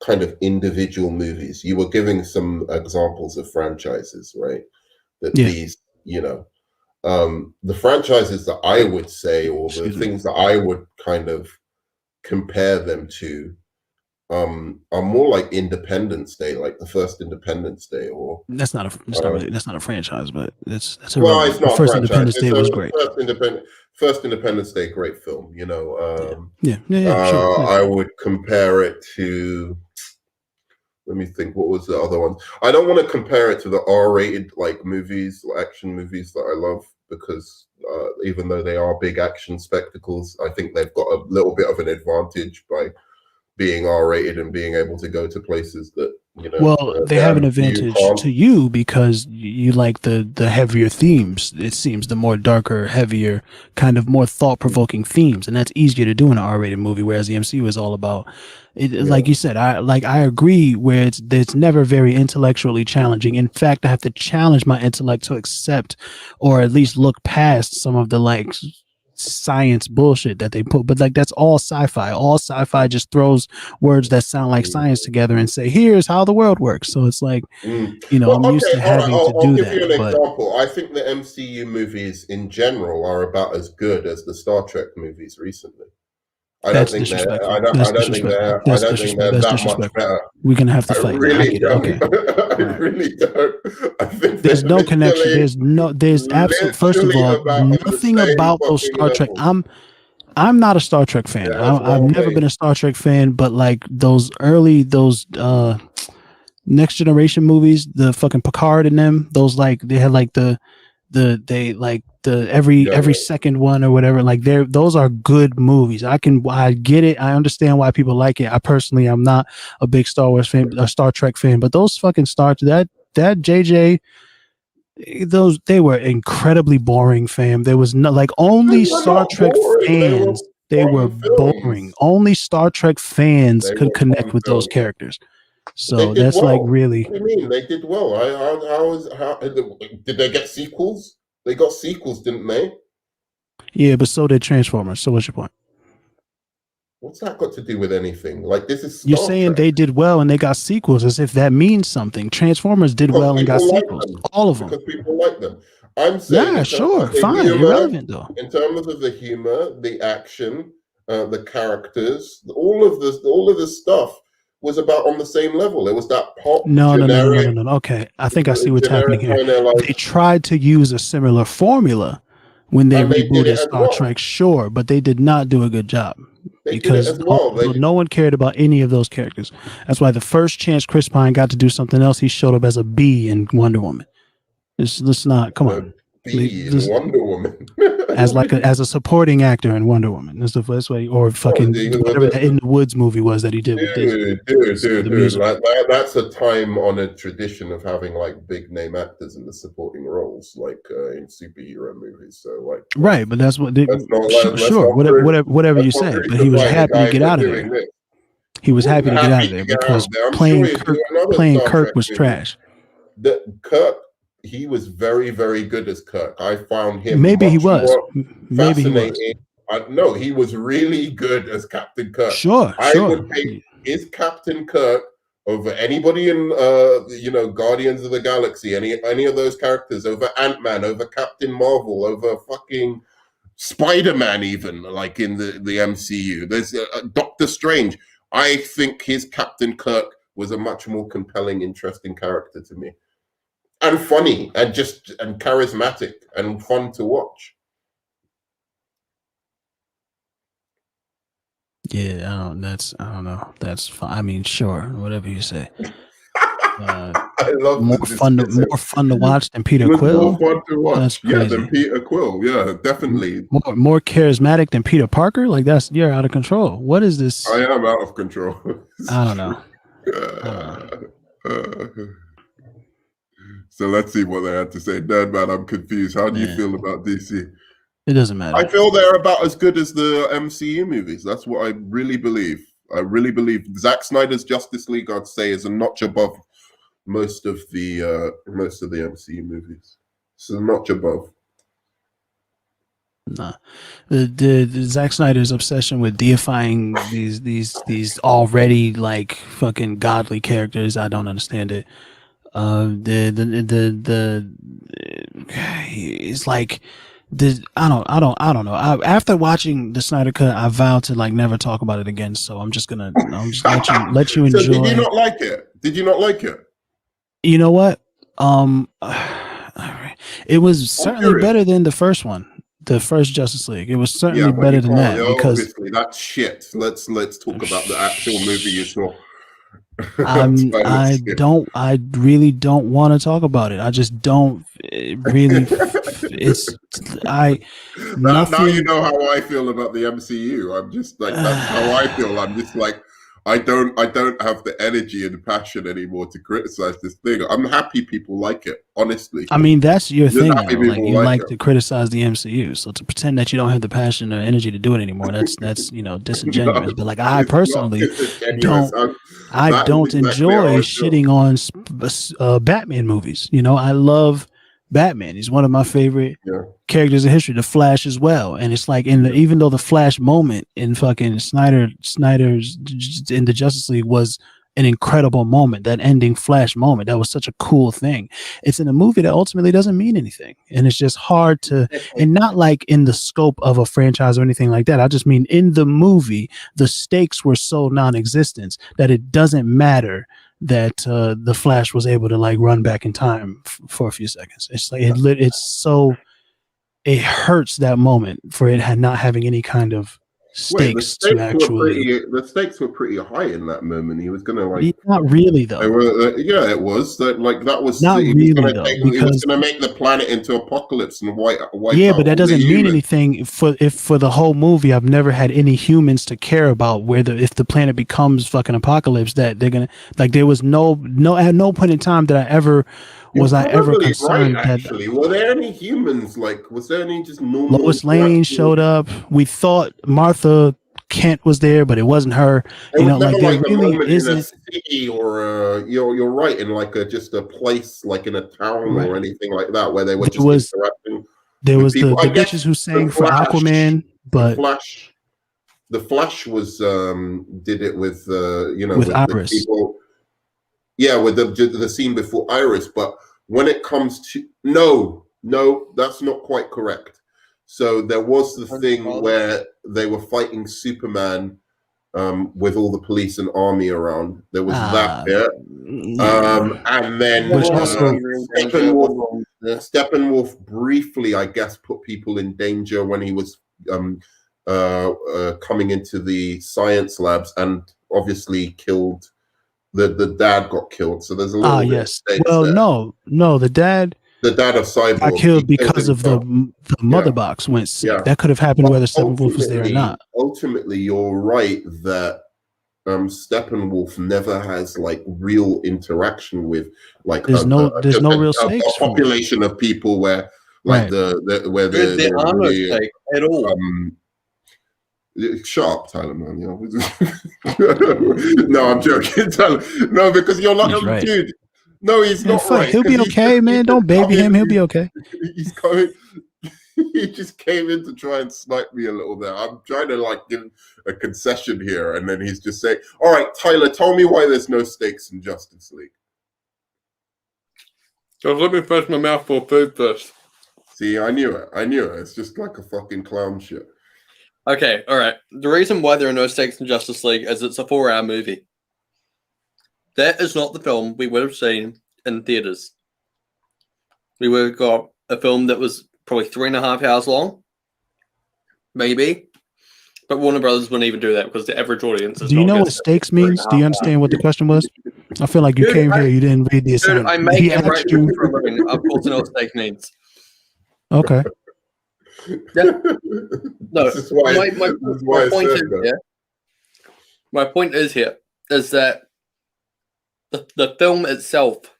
kind of individual movies. You were giving some examples of franchises, right? That these, the franchises that I would say, or the things that I would kind of compare them to, are more like Independence Day, like the first Independence Day, or that's not a franchise, but that's well, irrelevant. it's not The first a franchise. Independence Day was great. First Independence Day, great film. Sure. I would compare it to. Let me think. What was the other one? I don't want to compare it to the R-rated like movies, action movies that I love, because even though they are big action spectacles, I think they've got a little bit of an advantage by being R-rated and being able to go to places that they have an advantage to you because you like the heavier themes. It seems the more darker, heavier, kind of more thought-provoking themes, and that's easier to do in an R-rated movie. Whereas the MCU is all about, like you said, I agree. Where it's never very intellectually challenging. In fact, I have to challenge my intellect to accept, or at least look past some of the like science bullshit that they put, but like that's all sci-fi just throws words that sound like science together and say here's how the world works. So it's like I'm used to having to do that. I'll give you an example. I think the MCU movies in general are about as good as the Star Trek movies recently. I don't think they're that much better. We're gonna have to fight. I really don't. Okay. I really don't. I think there's no connection. There's absolute. First of all, nothing about those Star Trek. I'm not a Star Trek fan. I've never been a Star Trek fan, but like those Next Generation movies, the fucking Picard in them, those like they had like the every second one or whatever. Like those are good movies. I get it. I understand why people like it. I personally am not a big Star Wars fan, a Star Trek fan, but those fucking that JJ, those they were incredibly boring, fam. There was no like only Star Trek fans. They were boring. Only Star Trek fans could connect with those characters. So that's like really. What do you mean they did well? How did they get sequels? They got sequels, didn't they? Yeah, but so did Transformers. So what's your point? What's that got to do with anything? Like this is you're saying they did well and they got sequels as if that means something. Transformers did well and got sequels. All of them. Because people like them. I'm saying yeah, sure, fine, humor, irrelevant though. In terms of the humor, the action, the characters, all of this stuff was about on the same level. It was that pop. No. Okay, I think I see what's happening here. Like, they tried to use a similar formula when they rebooted Star Trek, sure, but they did not do a good job because no one cared about any of those characters. That's why the first chance Chris Pine got to do something else, he showed up as a bee in Wonder Woman. Let's not come on. Wonder Woman as a supporting actor in Wonder Woman. That's the first way, or fucking whatever that In the Woods movie was that he did with Disney. Dude, like that's a time-honored tradition of having like big name actors in the supporting roles, like in superhero movies. So like, right, but that's what. Whatever you say, but he was happy to get out of there. He was happy to get out of there because playing Kirk was trash. Kirk. He was very, very good as Kirk. I found him. Maybe he was. No, he was really good as Captain Kirk. Sure. I would take his Captain Kirk over anybody in, Guardians of the Galaxy, any of those characters, over Ant-Man, over Captain Marvel, over fucking Spider-Man, even like in the MCU. There's Doctor Strange. I think his Captain Kirk was a much more compelling, interesting character to me. And funny and charismatic and fun to watch. Yeah, I don't know. That's fine. I mean, sure, whatever you say. I love more fun to watch than Peter Quill. More fun to watch, than Peter Quill. Yeah, definitely. More charismatic than Peter Parker. Like you're out of control. What is this? I am out of control. I don't know. So let's see what they had to say. Nerd Man, I'm confused. How do you feel about DC? It doesn't matter. I feel they're about as good as the MCU movies. That's what I really believe. Zack Snyder's Justice League, I'd say, is a notch above most of the MCU movies. It's a notch above. Nah, the Zack Snyder's obsession with deifying these already like fucking godly characters, I don't understand it. It's like I don't know. After watching the Snyder Cut, I vowed to like never talk about it again. So I'm just let you enjoy. So did you not like it? Did you not like it? You know what? It was certainly better than the first one. The first Justice League. It was certainly better than that because obviously that's shit. Let's talk about the actual movie you saw. I really don't want to talk about it. I just don't really. Now you know how I feel about the MCU. I'm just like that's how I feel. I'm just like I don't have the energy and passion anymore to criticize this thing. I'm happy people like it, honestly. I mean, that's your thing. Like, you like to criticize the MCU, so to pretend that you don't have the passion or energy to do it anymore, that's disingenuous. No, but like I personally don't enjoy shitting on Batman movies. You know, I love Batman. He's one of my favorite characters in history. The Flash as well, and it's like even though the Flash moment in fucking Snyder's in the Justice League was an incredible moment, that ending Flash moment, that was such a cool thing. It's in a movie that ultimately doesn't mean anything, and it's just hard to, and not like in the scope of a franchise or anything like that. I just mean in the movie, the stakes were so non-existent that it doesn't matter that the Flash was able to like run back in time for a few seconds. It's like it hurts that moment for it not having any kind of Wait, stakes to actually. the stakes were pretty high in that moment. He was gonna like. Not really though. Yeah, it was that like that was Not he really was gonna though, take, he was because gonna make the planet into apocalypse and wipe yeah, out but that all the doesn't mean humans. anything for the whole movie. I've never had any humans to care about whether if the planet becomes fucking apocalypse that they're gonna like. There was no at no point in time that I ever You're ever probably concerned right, that actually. Were there any humans? Like, was there any just normal Lois Lane showed up. We thought Martha Kent was there, but it wasn't her. There You was know, never like there like a really moment in a isn't. city or you're right, in like just a place like in a town Right. or anything like that where they were There just was interacting there with was people. the I bitches guess who sang for Aquaman, but the Flash was did it with with with the Iris. people. Yeah, with the scene before Iris, but when it comes to no, that's not quite correct. So there was the thing where they were fighting Superman with all the police and army around. There was that bit. And then Which also Steppenwolf briefly, I guess, put people in danger when he was coming into the science labs, and obviously killed the dad got killed. So there's a little bit yes. of stakes Well, there. no, the dad of Cyborg got killed because of the mother box went sick. Yeah. That could have happened whether Steppenwolf was there or not. Ultimately, you're right that Steppenwolf never has like real interaction with like there's no real stakes. A population of people where like right. there are no stakes at all. Shut up, Tyler, man. No, I'm joking, Tyler. No, because you're like, right. dude. No, he's not right. He'll be okay, man. Don't baby him. He'll be okay. He's coming. He just came in to try and snipe me a little there. I'm trying to like give a concession here, and then he's just saying, "All right, Tyler, tell me why there's no stakes in Justice League." So let me finish my mouthful of food first. See, I knew it. It's just like a fucking clown shit. Okay, all right. The reason why there are no stakes in Justice League is it's a 4-hour movie. That is not the film we would have seen in theaters. We would have got a film that was probably 3.5 hours long, maybe. But Warner Brothers wouldn't even do that because the average audience is. Do you know what stakes means? Do you understand what the question was? I feel like you came here, you didn't read the assignment. I make him write for a living. Of course, I know what stakes means. Okay. Yeah. No, my point is here is that the film itself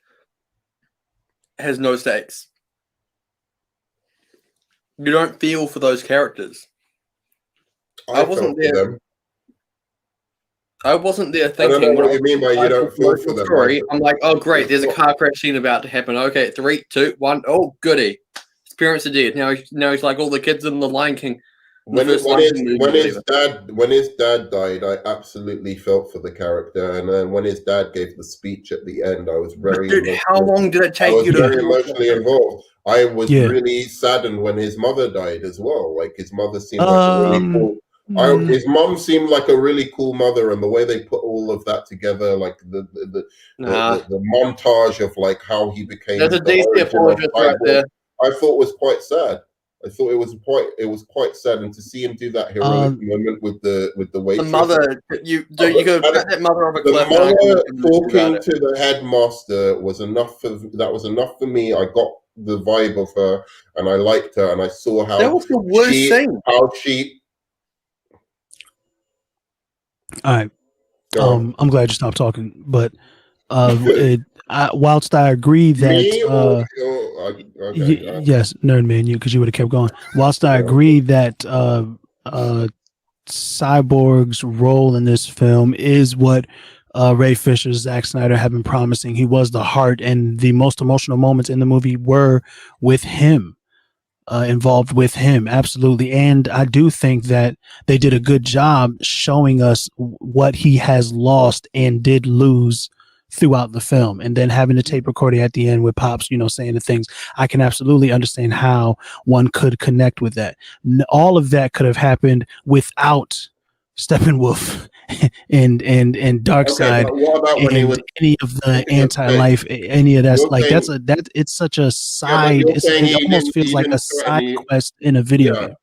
has no stakes. You don't feel for those characters. I wasn't there. I wasn't there thinking. I don't know what you mean by you don't feel for them. Story. I'm like, oh great, there's a car crash scene about to happen. Okay, 3, 2, 1. Oh goody, his parents are dead. Now he's like all the kids in the Lion King. When his dad died, I absolutely felt for the character, and then when his dad gave the speech at the end, I was very. How long did it take you to? Very emotionally involved. I was really saddened when his mother died as well. Like his mother seemed like a really cool. His mom seemed like a really cool mother, and the way they put all of that together, like the montage of like how he became. There's a DC apologist right there. I thought was quite sad. I thought it was quite sad, and to see him do that heroic moment with the waitress. The mother, you go cut that mother off a cliff. The mother talking to the headmaster was enough for me. I got the vibe of her, and I liked her, and I saw how that was the worst thing. How she. All right. I'm glad you stopped talking, but whilst I agree that yes, nerd man, because you would have kept going. Whilst I agree that Cyborg's role in this film is what Ray Fisher, Zack Snyder have been promising. He was the heart, and the most emotional moments in the movie were with him. Involved with him, absolutely. And I do think that they did a good job showing us what he has lost and did lose throughout the film, and then having the tape recording at the end with Pops, saying the things. I can absolutely understand how one could connect with that. All of that could have happened without Steppenwolf and Darkseid, and any of the anti-life, any of that's like it's such a side. It almost feels like a side quest in a video game.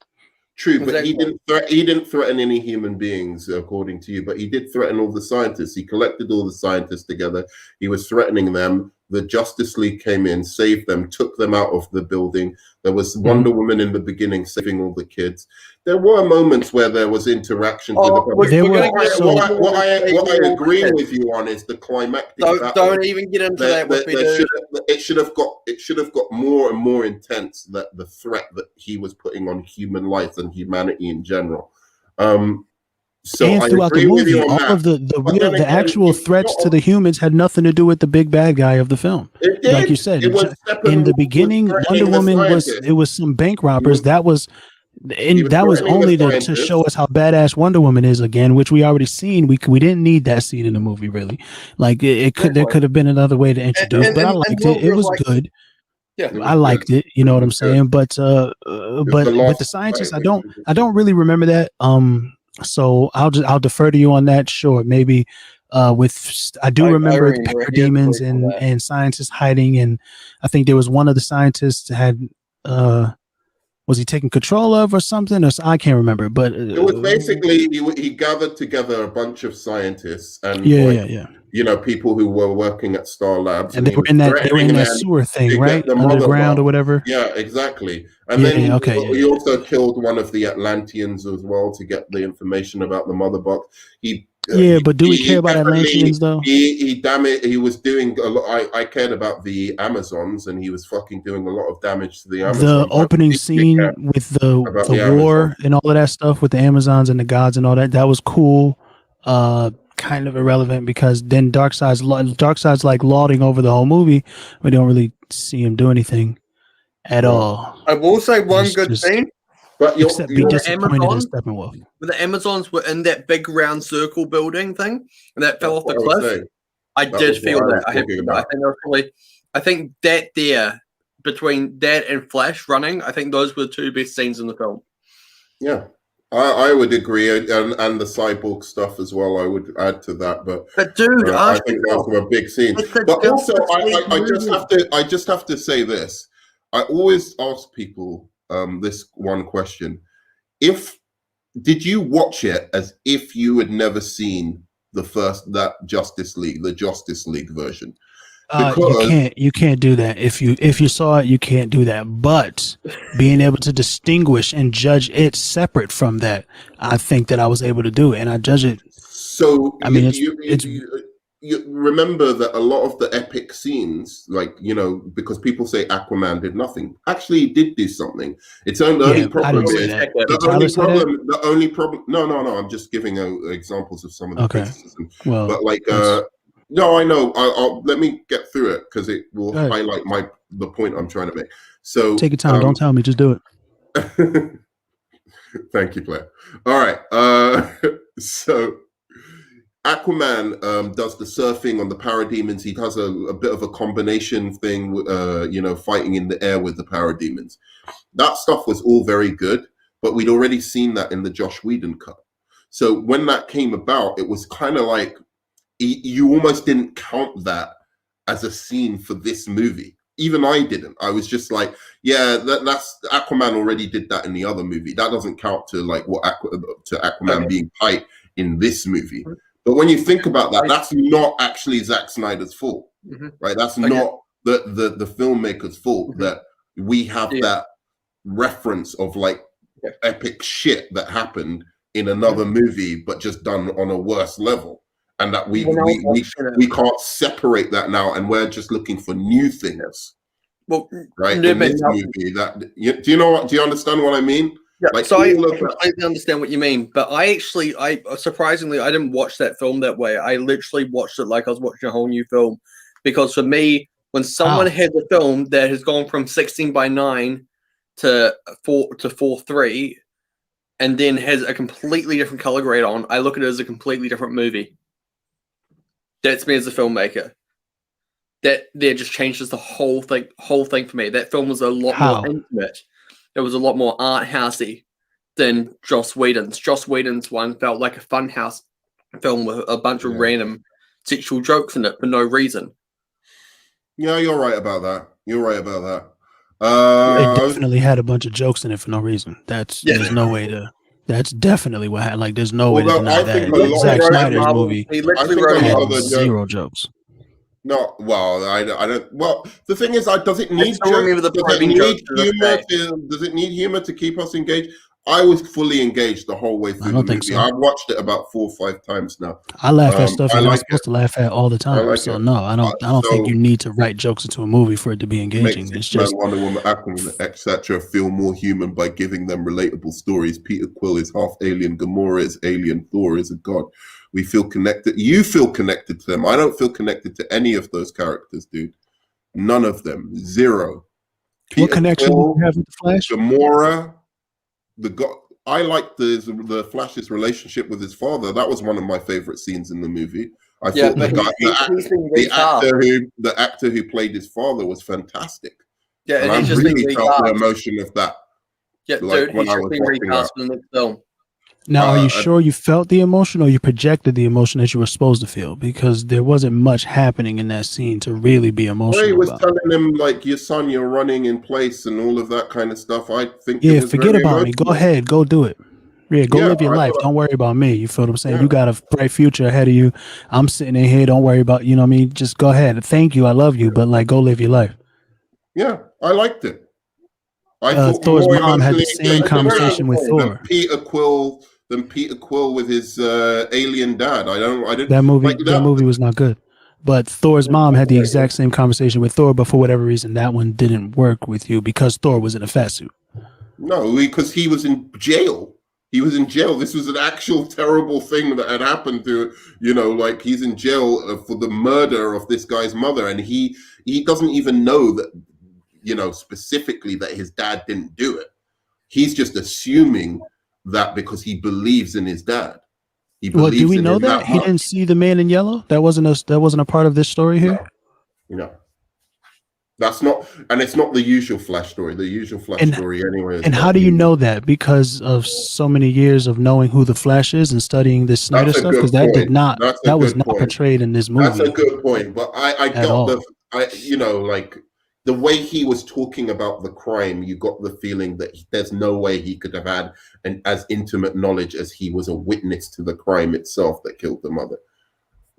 True, but Exactly. he didn't threaten any human beings, according to you. But he did threaten all the scientists. He collected all the scientists together. He was threatening them. The Justice League came in, saved them, took them out of the building. There was Wonder Woman in the beginning saving all the kids. There were moments where there was interactions with the public. What I agree with you on is the climactic. Don't even get into that with me, dude. It should have got more and more intense, that the threat that he was putting on human life and humanity in general. So and throughout the movie, all of the actual threats to the humans had nothing to do with the big bad guy of the film. It did. Like you said, It was in the beginning, Wonder Woman was some bank robbers. That was only to show us how badass Wonder Woman is again, which we already seen. We didn't need that scene in the movie, really. Like there could have been another way to introduce, but I liked it. It was good. Yeah, I liked it. You know what I'm saying? But with the scientists, I don't really remember that. So I'll defer to you on that. Sure, maybe. I remember parademons and scientists hiding, and I think there was one of the scientists had was he taking control of or something, or I can't remember. But it was basically he gathered together a bunch of scientists and you know, people who were working at Star Labs, and they were in that sewer thing, right, underground or whatever. Yeah, exactly. And then he also killed one of the Atlanteans as well to get the information about the mother box. But do we care about Atlanteans though? He was doing a lot. I cared about the Amazons, and he was fucking doing a lot of damage to the Amazons. The opening scene with the war and all of that stuff with the Amazons and the gods and all that was cool. Kind of irrelevant because then Darkseid's like lauding over the whole movie. We don't really see him do anything at all. I will say one good thing. But except be disappointed in Steppenwolf. When the Amazons were in that big round circle building thing and that fell off the cliff, I did feel that. I think that there, between that and Flash running, I think those were the two best scenes in the film. Yeah. I would agree, and the cyborg stuff as well. I would add to that, but dude, I think those were big scenes. But also, I just have to say this. I always ask people this one question: did you watch it as if you had never seen the Justice League version? You can't do that. If you saw it, you can't do that. But being able to distinguish and judge it separate from that, I think that I was able to do it, and I judge it. So I mean, you remember that a lot of the epic scenes, like, you know, because people say Aquaman did nothing, actually he did do something. Its own only problem is the only problem. No, I'm just giving examples of some of the criticism. Well, but like. No, I know. I'll let me get through it because it will highlight the point I'm trying to make. So take your time. Don't tell me. Just do it. Thank you, Claire. All right. So Aquaman does the surfing on the parademons. He does a bit of a combination thing, you know, fighting in the air with the parademons. That stuff was all very good, but we'd already seen that in the Joss Whedon cut. So when that came about, it was kind of like, you almost didn't count that as a scene for this movie. Even I didn't. I was just like, yeah, that's Aquaman already did that in the other movie. That doesn't count to like Aquaman being tight in this movie. But when you think about that, that's not actually Zack Snyder's fault, right? That's not the filmmaker's fault that we have that reference of like epic shit that happened in another movie, but just done on a worse level. And that we can't separate that now, and we're just looking for new things. Well, right in this movie, do you understand what I mean? Yeah. Like, so I completely understand what you mean, but I surprisingly I didn't watch that film that way. I literally watched it like I was watching a whole new film, because for me, when someone has a film that has gone from 16:9 to 4:3, and then has a completely different color grade on, I look at it as a completely different movie. That's me as a filmmaker. That just changes the whole thing for me. That film was a lot more intimate. It was a lot more art housey than Joss Whedon's. Joss Whedon's one felt like a funhouse film with a bunch of random sexual jokes in it for no reason. Yeah, you're right about that. It Uh, definitely had a bunch of jokes in it for no reason. There's no way to. That's definitely what happened. Like, there's no way to although deny I that. think He a lot literally Zack of wrote Snyder's them, Marvel. movie He I literally think a wrote lot had of Marvel. the zero jokes. no, well, I don't. Well, the thing is, does it I need still remember the does it probing need jokes to this humor day. does it need humor to keep us engaged? I was fully engaged the whole way I through the don't think movie. so. I've watched it about 4 or 5 times now. I laugh at stuff I you're not like it. supposed to laugh at all the I time. like So it. no, I don't think you So need to write jokes into a movie for it to be engaging. makes It's Superman, just Wonder Woman, Aquaman, etc. feel more human by giving them relatable stories. Peter Quill is half alien. Gamora is alien. Thor is a god. We feel connected. You feel connected to them. I don't feel connected to any of those characters, dude. None of them. Zero. what Peter connection do Quill, you have with the Flash? Gamora, the god. I liked the Flash's relationship with his father. That was one of my favorite scenes in the movie. I Yeah, thought but he's been the recast. actor who played his father was fantastic, Yeah, and and I he's just been really felt the recast. emotion of that. Yeah, Like dude, when he's I just was been watching that. recast in the next film. Now, are you Uh, sure you felt the emotion, or you projected the emotion that you were supposed to feel? Because there wasn't much happening in that scene to really be Well, he emotional was about. telling him like, "Your son, you're running in place," and all of that kind of stuff. I think it Yeah, was forget very about me. Go emotional. ahead, go do it. Yeah, go Yeah, live your I life. thought, Don't worry about me. You feel what I'm saying? yeah, You got a bright future ahead of you. I'm sitting in here. Don't worry about, you know what I mean? Just go ahead. Thank you. I love you. But like, go live your life. yeah, I liked it. I thought Thor's more mom had the emotionally same engaged It's a very conversation good with point. than Thor. Peter Quill with his alien dad. I didn't That like movie was not good. But Thor's mom had the exact same conversation with Thor, but for whatever reason, that one didn't work with you because Thor was in a fat suit. No, because he was in jail. He was in jail. This was an actual terrible thing that had happened to, like he's in jail for the murder of this guy's mother, and he doesn't even know that, specifically that his dad didn't do it. He's just assuming that because he believes in his dad. He Well, do believes we in know him that that he much. didn't see the man in yellow? That wasn't a part of this story here. No. That's not, and it's not the usual Flash story. The usual Flash And story, anyway. and how do you know that? Because of so many years of knowing who the Flash is and studying this Snyder That's a stuff. Because good point. That's a that was good not point. portrayed in this That's a movie good point. But I at got all. like the way he was talking about the crime, you got the feeling that there's no way he could have had as intimate knowledge as he was a witness to the crime itself that killed the mother.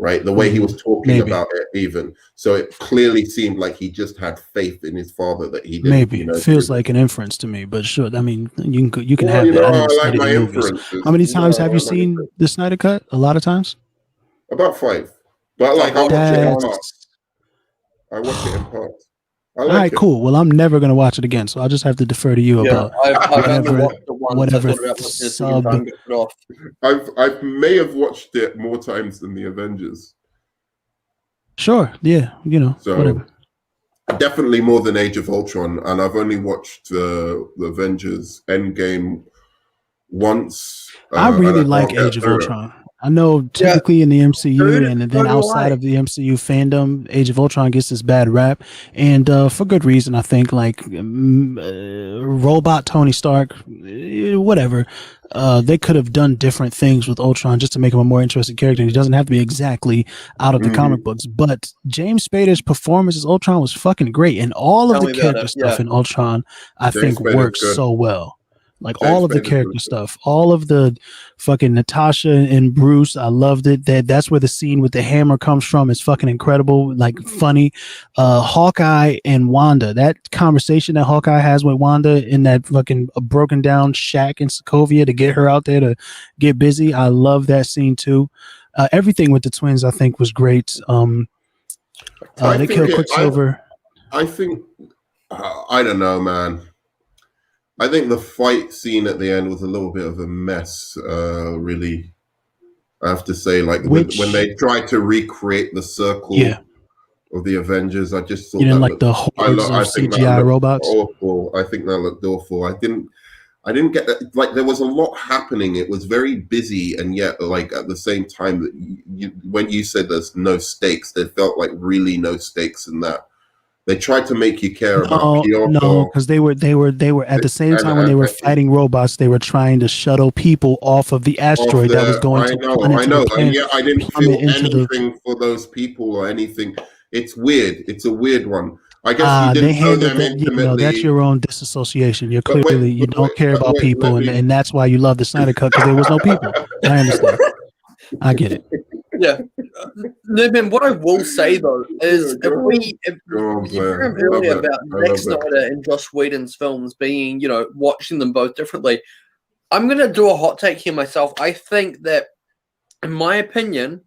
Right, the way he was talking Maybe. about it, even so, it clearly seemed like he just had faith in his father that he didn't. Maybe feels like an inference to me, but sure. I mean, you can Well, have that. I never I seen like my any movies. inferences. How many times I have you like my seen inferences. the Snyder Cut? A lot of times. About 5, but like I watch it in That's parts. I watch it in parts. I all like right. it. Cool. Well, I'm never gonna watch it again, so I'll just have to defer to you Yeah, about I've only whatever watched it once. I whatever thought about watching it a second sub. time, got put off. I may have watched it more times than the Avengers. Sure. Yeah. So Whatever. definitely more than Age of Ultron, and I've only watched the Avengers Endgame once. I really and like can't get Age of through it. Ultron. I know Yeah. typically in the MCU Dude, and so then do outside I. of the MCU fandom, Age of Ultron gets this bad rap, and for good reason. I think like robot Tony Stark, whatever. They could have done different things with Ultron just to make him a more interesting character. He doesn't have to be exactly out of the comic books. But James Spader's performance as Ultron was fucking great, and all of Tell the me about character it, stuff yeah. in Ultron, I James think, Spader's works good. so well. Like James all of the Spader's character good. stuff, all of the fucking Natasha and Bruce, I loved it. That's where the scene with the hammer comes from. It's fucking incredible, like funny. Hawkeye and Wanda, that conversation that Hawkeye has with Wanda in that fucking broken down shack in Sokovia to get her out there to get busy. I love that scene too. Everything with the twins, I think, was great. They killed Quicksilver. I think I don't know, man. I think the fight scene at the end was a little bit of a mess, really. I have to say, like when they tried to recreate the circle of the Avengers, I just thought like the hordes of CGI robots. Awful. I think that looked awful. I didn't get that. Like there was a lot happening. It was very busy, and yet, like at the same time, that when you said there's no stakes, there felt like really no stakes in that. They tried to make you care about Kyoto. No, because they were at the same time when they were fighting robots, they were trying to shuttle people off of the asteroid that was going to I know, and yet I didn't feel anything for those people or anything. It's weird. It's a weird one. I guess you They didn't know handled them that. You know, intimately. that's your own disassociation. You're But clearly you don't care about people, and that's why you love the Snyder Cut because there was no people. I understand. I get it. Yeah. No, man, what I will say though is Yeah, go on. if Go on, you player. heard I love earlier it. about I Zack love it. Snyder and Joss Whedon's films being, watching them both differently. I'm gonna do a hot take here myself. I think that, in my opinion,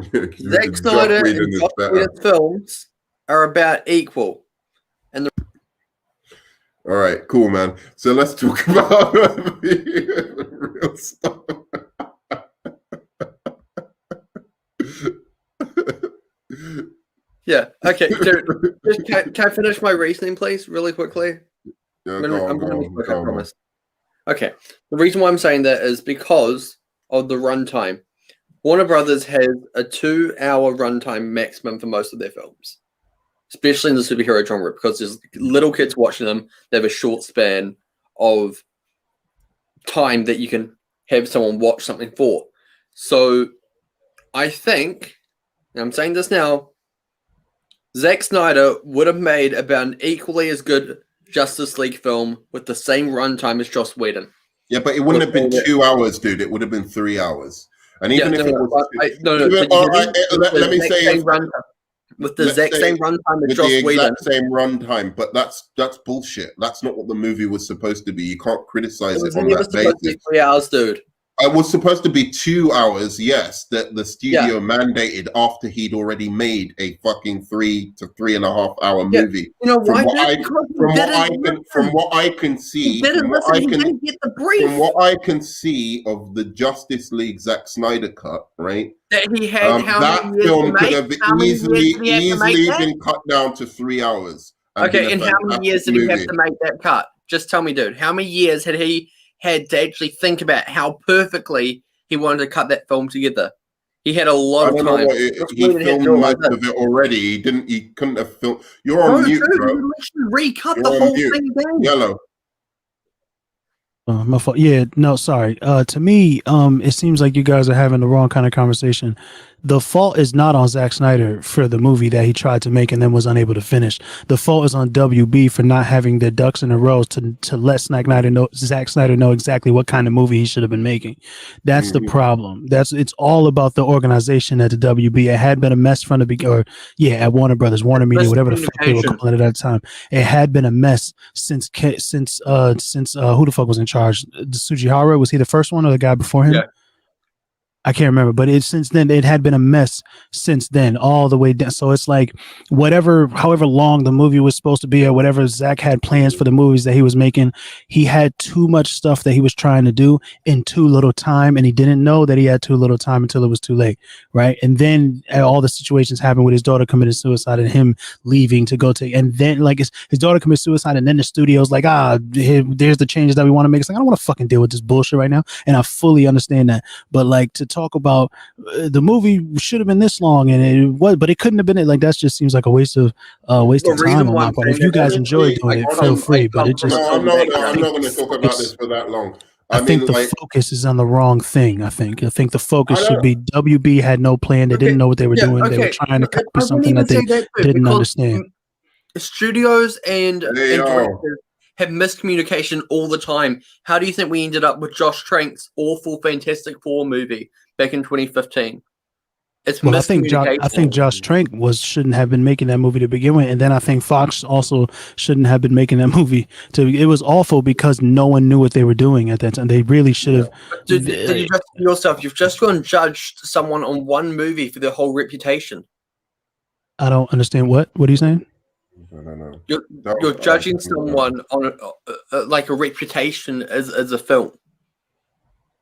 Zack Joss Snyder Whedon and is Joss better. Whedon's films are about equal. All right, cool, man. So let's talk about the real stuff. Yeah. Okay, dude. Can I finish my reasoning, please, really quickly? Yeah, I'm go gonna on, be quick, go I on, man. promise. Okay. The reason why I'm saying that is because of the runtime. Warner Brothers has a 2-hour runtime maximum for most of their films, especially in the superhero genre, because there's little kids watching them. They have a short span of time that you can have someone watch something for. So I think, and I'm saying this now, Zack Snyder would have made about an equally as good Justice League film with the same runtime as Joss Whedon. Yeah, but it wouldn't have been 2 hours, dude. It would have been 3 hours. And even if it was, all right, let me say, with the exact same runtime as with Joss the Whedon. exact same runtime, but that's bullshit. That's not what the movie was supposed to be. You can't criticize it on that basis. 3 hours, dude. It was supposed to be 2 hours, yes, that the studio mandated after he'd already made a fucking 3 to 3.5 hour movie. You know why? From what I can see, from what I can see of the Justice League Zack Snyder cut, right? That he had that film could have easily been cut down to 3 hours. Okay, and how many years did he have to make that cut? Just tell me, dude. How many years had he had to actually think about how perfectly he wanted to cut that film together? He had a lot of time. He filmed most of it already. He couldn't have filmed. You're on mute, dude, bro. He literally recut the whole thing down. Yellow. My fault. Yeah, no, sorry. To me, it seems like you guys are having the wrong kind of conversation. The fault is not on Zack Snyder for the movie that he tried to make and then was unable to finish. The fault is on WB for not having their ducks in a row to let Zack Snyder know exactly what kind of movie he should have been making. That's the problem. It's all about the organization at the WB. It had been a mess from the beginning, at Warner Brothers, Warner Media, whatever the fuck they were calling it at the time. It had been a mess since who the fuck was in charge? Tsujihara, was he the first one or the guy before him? Yeah. I can't remember, but since then it had been a mess since then, all the way down. So it's like however long the movie was supposed to be, or whatever Zach had plans for the movies that he was making, he had too much stuff that he was trying to do in too little time, and he didn't know that he had too little time until it was too late, right? And then all the situations happened with his daughter committing suicide and him leaving to go to, and then like his daughter committed suicide, and then the studio's like, there's the changes that we want to make. It's like, I don't want to fucking deal with this bullshit right now, and I fully understand that, but like to talk about the movie should have been this long and it was, but it couldn't have been it. Like that just seems like a waste of time on my part. If you guys enjoy doing it, feel free. But it just I'm not going to talk about this for that long. I think the focus is on the wrong thing. I think the focus should be WB had no plan. They didn't know what they were doing. They were trying to copy something that they didn't understand. Studios and directors have miscommunication all the time. How do you think we ended up with Josh Trank's awful Fantastic Four movie back in 2015? It's miscommunication. I think Josh Trank shouldn't have been making that movie to begin with, and then I think Fox also shouldn't have been making that movie. It was awful because no one knew what they were doing at that time. They really should have. Did you just yourself? You've just gone and judged someone on one movie for their whole reputation. I don't understand what are you saying? No. You're judging someone on like a reputation as a film.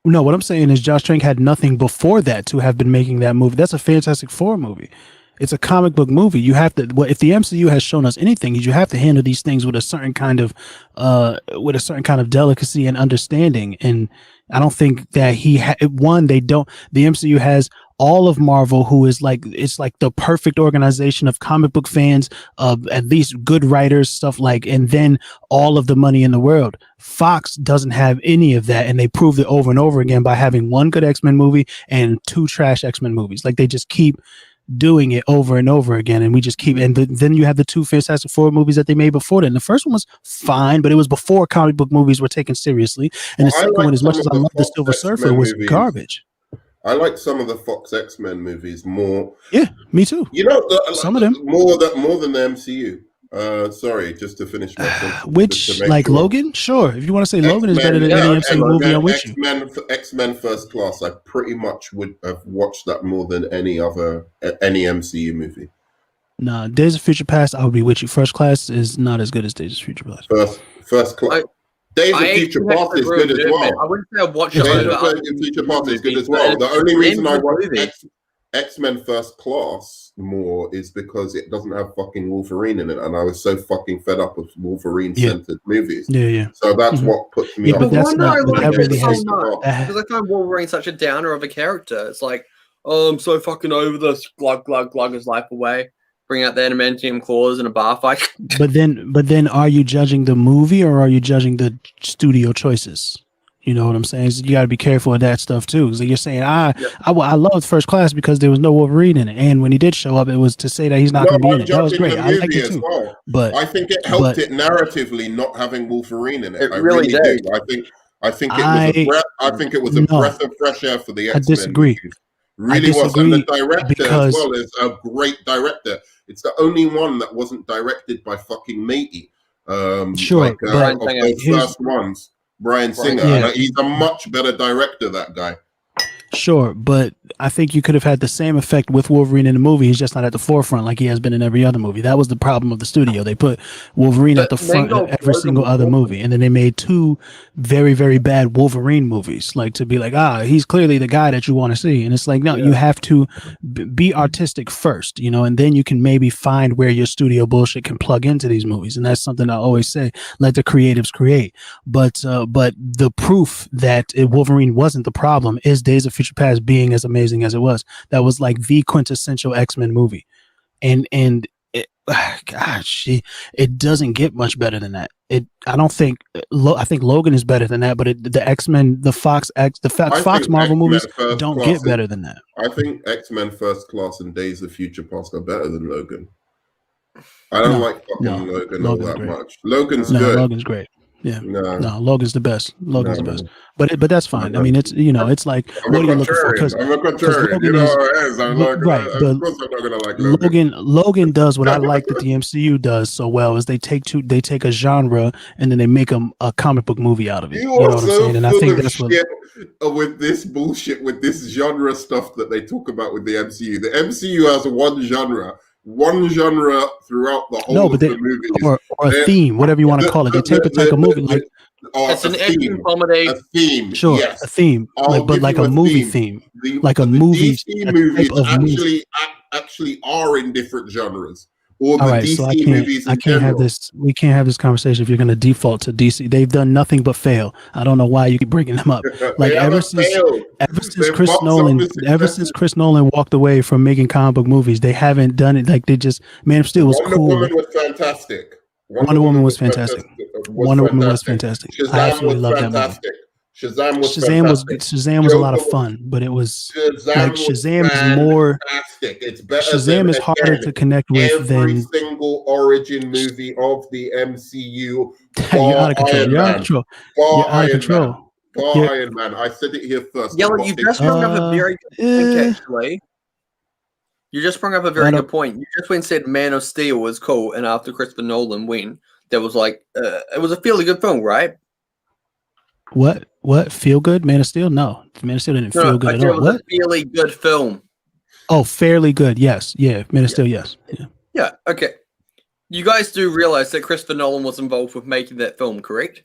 No, what I'm saying is Josh Trank had nothing before that to have been making that movie. That's a Fantastic Four movie. It's a comic book movie. You have to. If the MCU has shown us anything, you have to handle these things with a certain kind of delicacy and understanding. And I don't think that they don't. The MCU has all of Marvel, who is like, it's like the perfect organization of comic book fans, at least good writers, stuff like, and then all of the money in the world. Fox doesn't have any of that, and they proved it over and over again by having one good X-Men movie and 2 trash X-Men movies. Like they just keep doing it over and over again, and we just keep. And then you have the 2 Fantastic Four movies that they made before that. And the first one was fine, but it was before comic book movies were taken seriously. And the I second like one, as some much as of I the love the Fox Silver Surfer, X-Men was movies. garbage. I like some of the Fox X-Men movies more. Yeah, me too. You know, Some of them. more than the MCU. Sorry, just to finish my sentence. Which, like Logan? Sure. If you want to say Logan is better than X-Men, any yeah, MCU movie, I'm with you. X-Men First Class. I pretty much would have watched that more than any MCU movie. Nah, Days of Future Past, I would be with you. First Class is not as good as Days of Future Past. First Class. Days of Future Past is good as well. I wouldn't say I've watched Days of Future Past is good as well. The only reason I watch X-Men First Class more is because it doesn't have fucking Wolverine in it, and I was so fucking fed up with Wolverine-centered movies. Yeah. So that's what puts me Yeah, off. but that's not. I But that really has. because I find Wolverine such a downer of a character. It's like, oh, I'm so fucking over this. Glug his life away. Bring out the adamantium claws in a bar fight. But then, are you judging the movie or are you judging the studio choices? You know what I'm saying? So you got to be careful of that stuff too. So you're saying I loved First Class because there was no Wolverine in it, and when he did show up, it was to say that he's not going to be in it. That was great. I liked it too. Well. But I think it helped it narratively not having Wolverine in it. It I really did. do. I think it was a breath of fresh air for the X-Men. I disagree. Movies. Really was, and the director as well is a great director. It's the only one that wasn't directed by fucking matey. Sure, but of those first ones. Bryan Singer. Yeah. He's a much better director, that guy. Sure, but I think you could have had the same effect with Wolverine in the movie. He's just not at the forefront like he has been in every other movie. That was the problem of the studio. They put Wolverine at the front of every single other movie, and then they made 2 very, very bad Wolverine movies, like to be like, he's clearly the guy that you want to see. And it's like, no, you have to be artistic first, and then you can maybe find where your studio bullshit can plug into these movies. And that's something I always say, let the creatives create. But the proof that Wolverine wasn't the problem is Days of Future Past being as amazing as it was. That was like the quintessential X-Men movie, and it, it doesn't get much better than that. I think Logan is better than that, but the X-Men, the Fox Marvel movies don't get better than that. I think X-Men First Class and Days of Future Past are better than Logan. I don't like fucking Logan all that much. Logan's good. Logan's great. Yeah. No, Logan's the best. Logan's the best. But that's fine. I mean, it's it's like I'm what are you looking for? Because I'm a contrarian. You know how it is. I'm not gonna, of course I'm not gonna like Logan. Logan does what I like that the MCU does so well is they take a genre and then they make a comic book movie out of it. You know what I'm saying? And I think that's what with this bullshit with this genre stuff that they talk about with the MCU. The MCU has one genre throughout the whole of the movies. Or a theme, whatever you want to call it. They take a type of movie like it's an action comedy. A theme, sure, yes. A theme, but like a movie theme, like a movie. DC movies actually are in different genres. All right, DC so movies I can't have this. We can't have this conversation if you're going to default to DC. They've done nothing but fail. I don't know why you keep bringing them up. Like ever since Chris Nolan walked away from making comic book movies, they haven't done it. Like they just Man of Steel was cool. Wonder Woman was fantastic. Wonder Woman was fantastic. Wonder Woman was fantastic. I absolutely love that movie. Shazam was a lot of fun, but it was Shazam is more fantastic. It's better. Shazam is harder to connect with than every single origin movie of the MCU. You're out of control. You're out of control. You're out of control. Iron Man. I said it here first. Yellow, you just brought up a very good point, actually. You just brought up a very good point. You just went and said Man of Steel was cool, and after Christopher Nolan went, there was like it was a fairly good film, right? What? Feel good? Man of Steel? No. Man of Steel didn't feel good at all. It was a fairly good film. Oh, fairly good. Yes. Yeah. Man of Steel, yes. Yeah. Okay. You guys do realize that Christopher Nolan was involved with making that film, correct?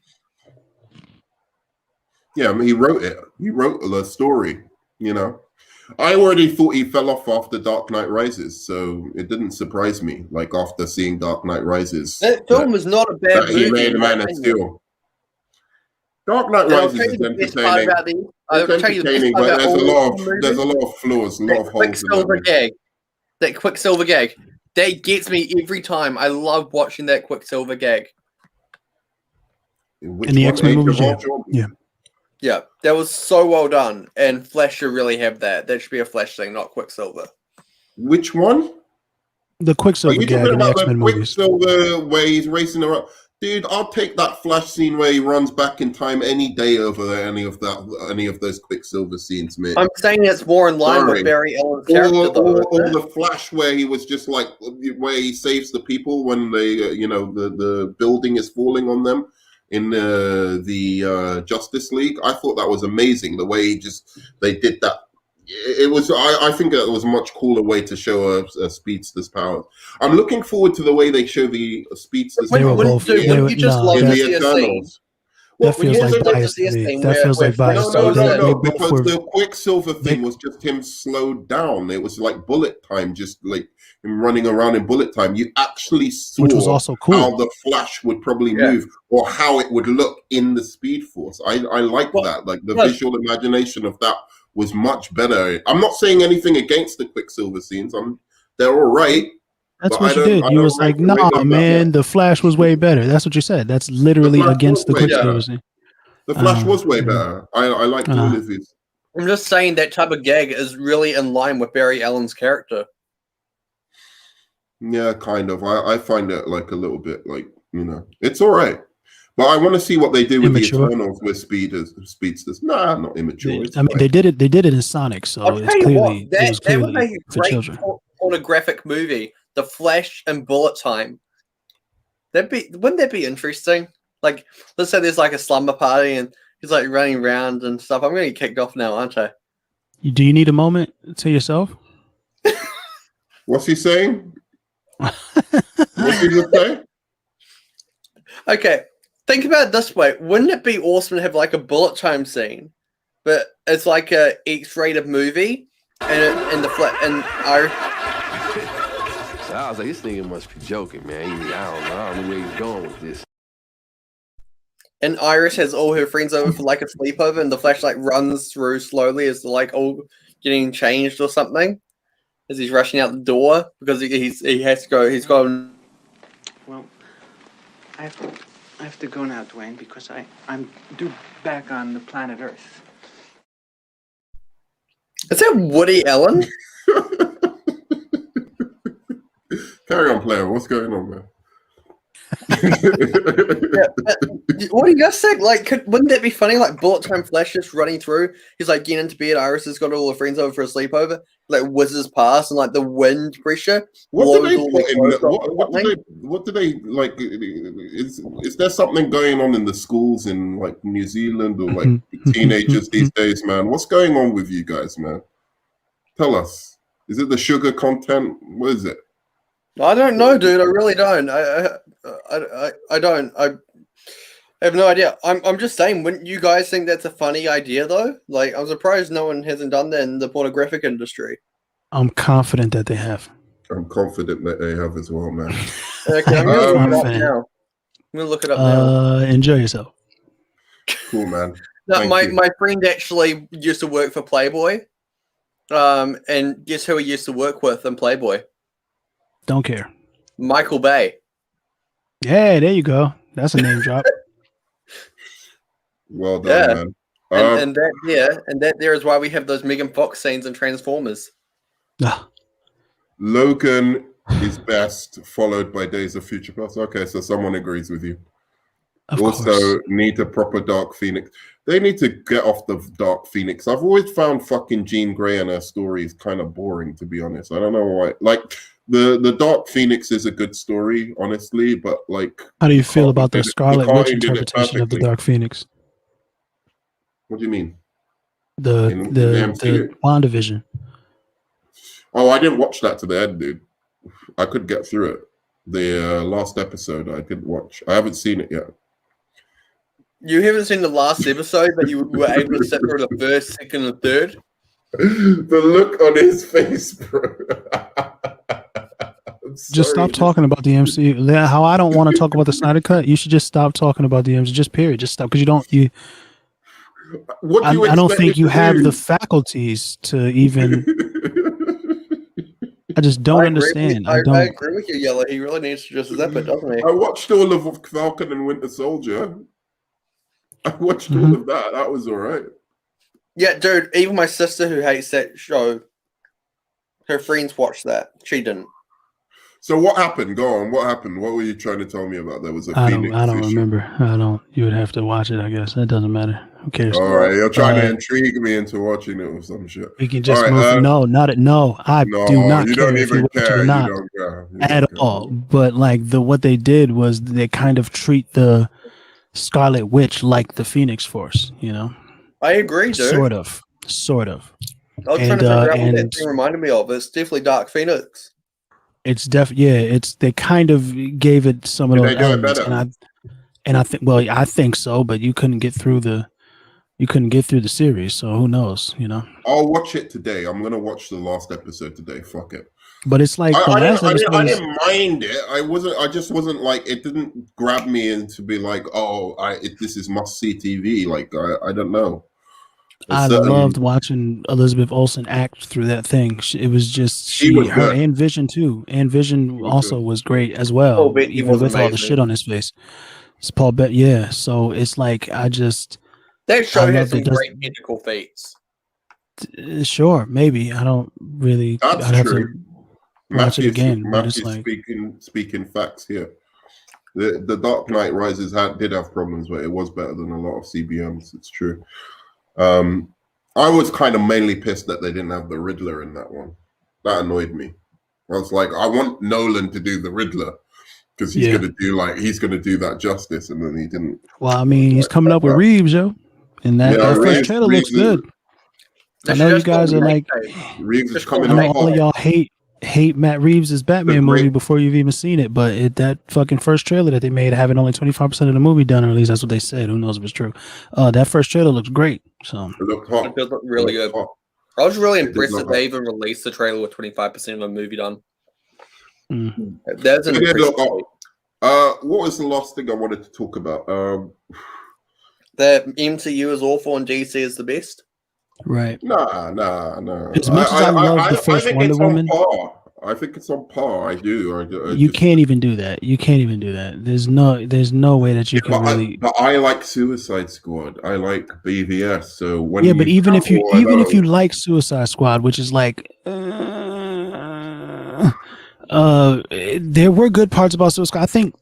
Yeah, I mean, he wrote it. He wrote the story, I already thought he fell off after Dark Knight Rises, so it didn't surprise me. Like after seeing Dark Knight Rises, that film was not a bad movie. He made Man of Steel. Dark Knight Rises is entertaining. It's entertaining, but there's a lot of flaws, a lot of holes. That Quicksilver gag, that gets me every time. I love watching that Quicksilver gag. In the X-Men movies, yeah, that was so well done. And Flash should really have that. That should be a Flash thing, not Quicksilver. Which one? The Are Quicksilver you gag talking in the about the X-Men movies. Quicksilver where he's racing around? Dude, I'll take that Flash scene where he runs back in time any day over any of those Quicksilver scenes, mate. I'm saying it's more in line Sorry. with Barry Allen's character, though. Or the Flash where he was just like where he saves the people when they, the building is falling on them in the Justice League. I thought that was amazing. The way they did that. It was. I think it was a much cooler way to show a speedster's powers. I'm looking forward to the way they show the speedster's They were powers both- Dude, they wouldn't were- you just no, love in to the see a scene? Eternals. That feels when you like say bias to me. That feels like bias. no, They both because were- the Quicksilver thing was just him slowed down. It was like bullet time, just like him running around in bullet time. You actually saw which was also cool. how the Flash would probably move or how it would look in the Speed Force. I like that. Like the visual imagination of that was much better. I'm not saying anything against the Quicksilver scenes. They're all right. That's but what you did. You was like, nah, man, the Flash was way better. That's what you said. That's literally against the Quicksilver scene. The Flash was way better. I liked all of his. I'm just saying that type of gag is really in line with Barry Allen's character. Yeah, kind of. I find it like a little bit like, it's all right. But I want to see what they do with the Eternals with speedsters. Nah, not immature. I mean, they did it in Sonic, so it's clearly it was clearly that would make a for great children. pornographic movie. The Flash and bullet time. Wouldn't that be interesting? Like, let's say there's like a slumber party and he's like running around and stuff. I'm gonna get kicked off now, aren't I? Do you need a moment to yourself? What's he saying? What's he just saying? Okay, think about it this way. Wouldn't it be awesome to have like a bullet time scene, but it's like a X-rated movie, and So I was like, this nigga must be joking, man. I don't know where he's going with this. And Iris has all her friends over for like a sleepover, and the Flash like runs through slowly as they're like all getting changed or something, as he's rushing out the door because he has to go. He's gone. Well, I have to go now, Dwayne, because I'm due back on the planet Earth. Is that Woody Allen? Carry on, player. What's going on, man? What do you guys think? Like, wouldn't that be funny? Like, bullet time Flash just running through. He's like getting into bed. Iris has got all her friends over for a sleepover. Like, whizzes past, and like the wind pressure. What do they put in? What do they like? Is there something going on in the schools in like New Zealand or like teenagers these days, man? What's going on with you guys, man? Tell us. Is it the sugar content? What is it? I don't know, dude. I really don't. I don't. I have no idea. I'm just saying. Wouldn't you guys think that's a funny idea, though? Like, I'm surprised no one hasn't done that in the pornographic industry. I'm confident that they have. I'm confident that they have as well, man. Okay, I'm gonna look it up now. I'm gonna look it up now. Enjoy yourself. Cool, man. No, my friend actually used to work for Playboy. And guess who he used to work with in Playboy? Don't care. Michael Bay. Yeah, there you go. That's a name drop. Well done, man. And that there is why we have those Megan Fox scenes in Transformers. Logan is best, followed by Days of Future Past. Okay, so someone agrees with you. Of also, course. need a proper Dark Phoenix. They need to get off the Dark Phoenix. I've always found fucking Jean Grey and her stories kind of boring, to be honest. I don't know why. Like, the Dark Phoenix is a good story, honestly, but like... How do you feel about the Scarlet Witch did it interpretation of the perfectly. Dark Phoenix? What do you mean? The MCU? WandaVision. Oh, I didn't watch that to the end, dude. I could get through it. The last episode I didn't watch. I haven't seen it yet. You haven't seen the last episode, but you were able to sit through the first, second, and third. The look on his face, bro. Just stop talking about the MCU. How I don't want to talk about the Snyder Cut. You should just stop talking about the MCU. Just period. Just stop, because you don't. I don't think you have the faculties to even. I just don't understand. I agree with you, Yellow. He really needs to just zip it, doesn't he? I watched all of Falcon and Winter Soldier. I watched all of that. That was all right. Yeah, dude. Even my sister, who hates that show, Her friends watched that. She didn't. So what happened? Go on. What happened? What were you trying to tell me about? There was a Phoenix I don't issue. remember. I don't. You would have to watch it. I guess that doesn't matter. Who cares? All right, you're trying to intrigue me into watching it or some shit. We can just All right, move. No, not at no. I no, do not you care don't if you even watch it care. or You not don't care. You at don't care. all. But like what they did was they kind of treat the Scarlet Witch like the Phoenix Force. You know, I agree, dude. sort of. I was trying to And, figure out what and- that thing reminded me of. It's definitely Dark Phoenix. It's it's they kind of gave it some of Did those they do it elements, better? and I think I think so, but you couldn't get through the series, so who knows, you know? I'll watch it today. I'm gonna watch the last episode today. Fuck it. But it's like the last episode. I didn't mind it. I just wasn't like, it didn't grab me into be like, oh, this is must see TV. Like I don't know. I loved watching Elizabeth Olsen act through that thing. It was just was her good. and Vision too. And Vision was also good. was great as well, Paul Bettany even was with all the amazing. shit on his face. It's Paul Bettany, yeah. So it's like That show I had loved some it. great medical feats. Sure, maybe I don't really. That's I'd have true. to watch it again. But it's Matthew's like speaking facts here. The Dark Knight Rises did have problems, but it was better than a lot of CBMs. It's true. I was kind of mainly pissed that they didn't have the Riddler in that one. That annoyed me. I was like, I want Nolan to do the Riddler because he's gonna do that justice, and then he didn't. Well, I mean, he's coming up with Reeves, yo, and that first trailer looks good. I know you guys are like, Reeves is coming I know up all of hot. y'all hate Matt Reeves' Batman movie before you've even seen it, but that fucking first trailer that they made having only 25% of the movie done, or at least that's what they said. Who knows if it's true? That first trailer looks great. So It looked hot. It does look really good. Hot. I was really It did impressed look that they hot. even released the trailer with 25% of the movie done. mm. That's an It did look impressive. hot. What was the last thing I wanted to talk about? That MCU is awful and DC is the best. Right. Nah. As much as I love the first think Wonder it's on Woman, par. I think it's on par. I do. you can't even do that. You can't even do that. There's no way that you can really. But I like Suicide Squad. I like BVS. So when Yeah, but even if you those- like Suicide Squad, which is like there were good parts about Suicide Squad. I think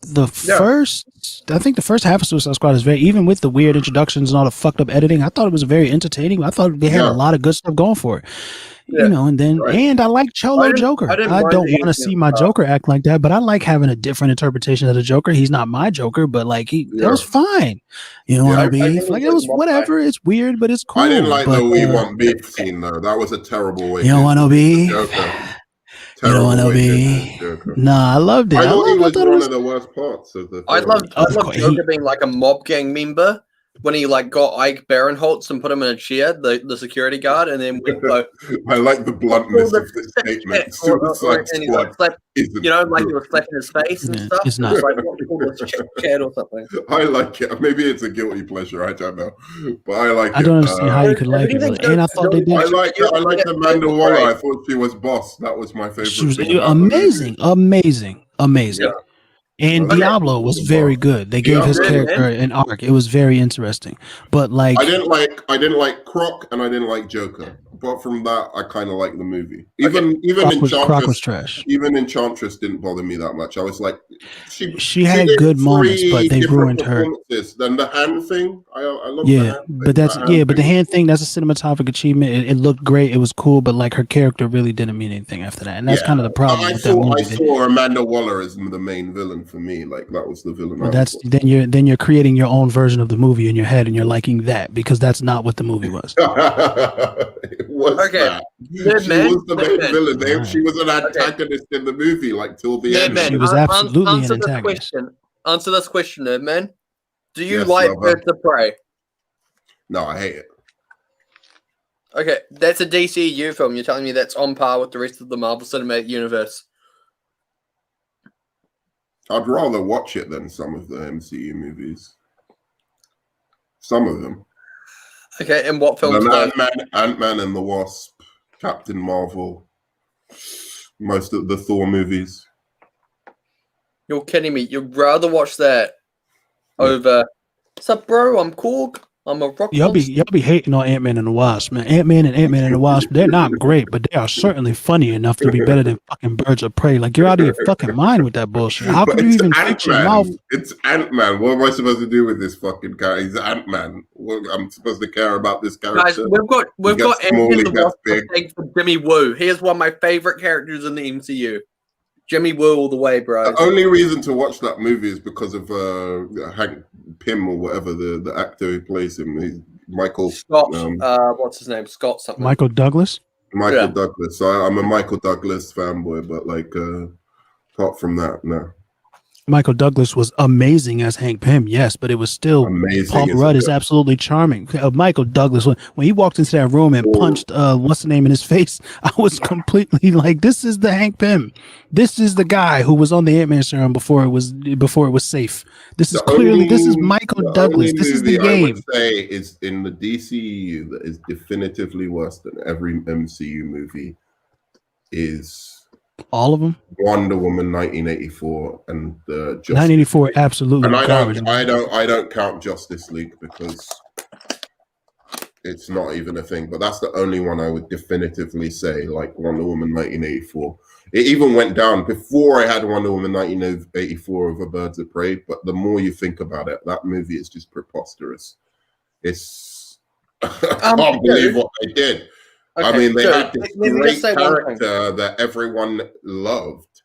the first half of Suicide Squad is very, even with the weird introductions and all the fucked up editing, I thought it was very entertaining. I thought they had a lot of good stuff going for it. Yeah. You know, and then and I like Cholo Joker. I didn't mind don't the want to see my Joker act like that, but I like having a different interpretation of the Joker. He's not my Joker, but like that was fine. You know what I mean? Like it was whatever. It's weird, but it's cool. I didn't like but, the We Want Beef scene though. That was a terrible way. You don't want no beef. You don't want no beef. Nah, I loved it. I thought he was thought it one was of the worst parts of the. I film. love Joker being like a mob gang member when he like got Ike Barinholtz and put him in a chair, the security guard, and then went like, I like the bluntness of this statement. Suicide and he Squad like slapped, isn't you know, like he good. was slapping his face and Yeah, stuff. it's not. It's like what call this chat or something. I like it. Maybe it's a guilty pleasure. I don't know, but I like it. I don't understand how you could like it, Everything really. And I thought they did. I like the Amanda Waller. I thought she was boss. That was my favorite. She was thing about the movie. amazing. Yeah. And Okay. Diablo was very good. They gave his Diablo, character an arc. It was very interesting. But like I didn't like Croc and I didn't like Joker. Apart from that, I kind of like the movie. Even Croc was Enchantress, trash. even Enchantress didn't bother me that much. I was like, She had did good moments, but 3 they different ruined her. performances. Then the hand thing, I love the Yeah, hand thing. but that's The hand but the thing. hand thing, that's a cinematographic achievement. It looked great. It was cool, but like her character really didn't mean anything after that. And that's kind of the problem I with that movie. I saw Amanda Waller as the main villain for me. Like that was the villain. Well, that's then you're creating your own version of the movie in your head, and you're liking that because that's not what the movie was. It was Okay. that. Good She man. was the Good main man. villain. Right. She was an antagonist in the movie, like till the Yeah, end. man. She was absolutely an answer this antagonist. question. Answer this question, Nerd Man. Do you Yes, like lover. Birds of Prey? No, I hate it. Okay, that's a DCU film. You're telling me that's on par with the rest of the Marvel Cinematic Universe? I'd rather watch it than some of the MCU movies. Some of them. Okay, and what films? Ant-Man and the Wasp, Captain Marvel, most of the Thor movies. You're kidding me. You'd rather watch that over. What's up, bro? I'm Korg. I'm a rock Y'all monster. be hating on Ant-Man and the Wasp, man. Ant-Man and the Wasp, they're not great, but they are certainly funny enough to be better than fucking Birds of Prey. Like, you're out of your fucking mind with that bullshit. How But can you it's even fix your mouth? Ant-Man. It's Ant-Man. What am I supposed to do with this fucking character? He's Ant-Man. I'm supposed to care about this Guys, character. we've He got gets small, Ant-Man he the gets Wasp big. mistake for Jimmy Woo. He is one of my favorite characters in the MCU. Jimmy Woo all the way, bro. The only reason to watch that movie is because of Hank Pym or whatever the actor who plays him. He's Michael Scott, what's his name? Scott something. Michael Douglas? Michael Yeah. Douglas. So I'm a Michael Douglas fanboy, but like apart from that, no. Michael Douglas was amazing as Hank Pym, yes, but it was still Amazing. Paul Rudd is absolutely charming. Michael Douglas, when he walked into that room and punched what's the name in his face, I was completely like, this is the Hank Pym. This is the guy who was on the Ant-Man serum before it was safe. This is this is Michael Douglas. This is the game. I would say is in the DCU that is definitively worse than every MCU movie is all of them. Wonder Woman 1984 and Justice 1984 League. absolutely And garbage. I don't count Justice League because it's not even a thing. But that's the only one I would definitively say, like Wonder Woman 1984. It even went down before I had Wonder Woman 1984 over Birds of Prey. But the more you think about it, that movie is just preposterous. It's I can't believe what they did. Okay, I mean, they had this great character that everyone loved,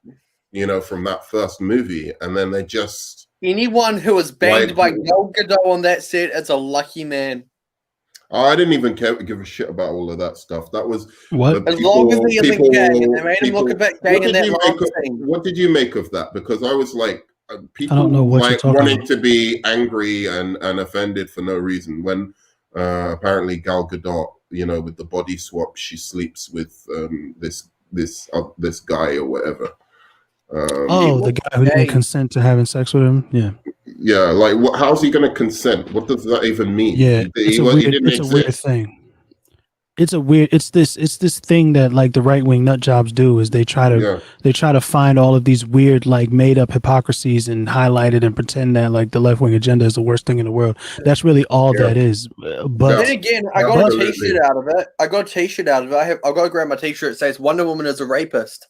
you know, from that first movie, and then they just anyone who was banged by Gal Gadot on that set is a lucky man. I didn't even give a shit about all of that stuff. That was what as long as he isn't gay, and they made him look a bit gay in that last scene. What did you make of that? Because I was like, people I don't know what like you're wanting about. to be angry and offended for no reason when apparently Gal Gadot, you know, with the body swap, she sleeps with this guy or whatever. The guy who didn't consent to having sex with him. Yeah, like how's he going to consent? What does that even mean? Yeah, it's a weird thing. It's this thing that like the right wing nut jobs do is they try to find all of these weird like made up hypocrisies and highlight it and pretend that like the left wing agenda is the worst thing in the world. That's really all that is. But then again, I got a T-shirt out of it. I got to grab my T-shirt. It says Wonder Woman is a rapist.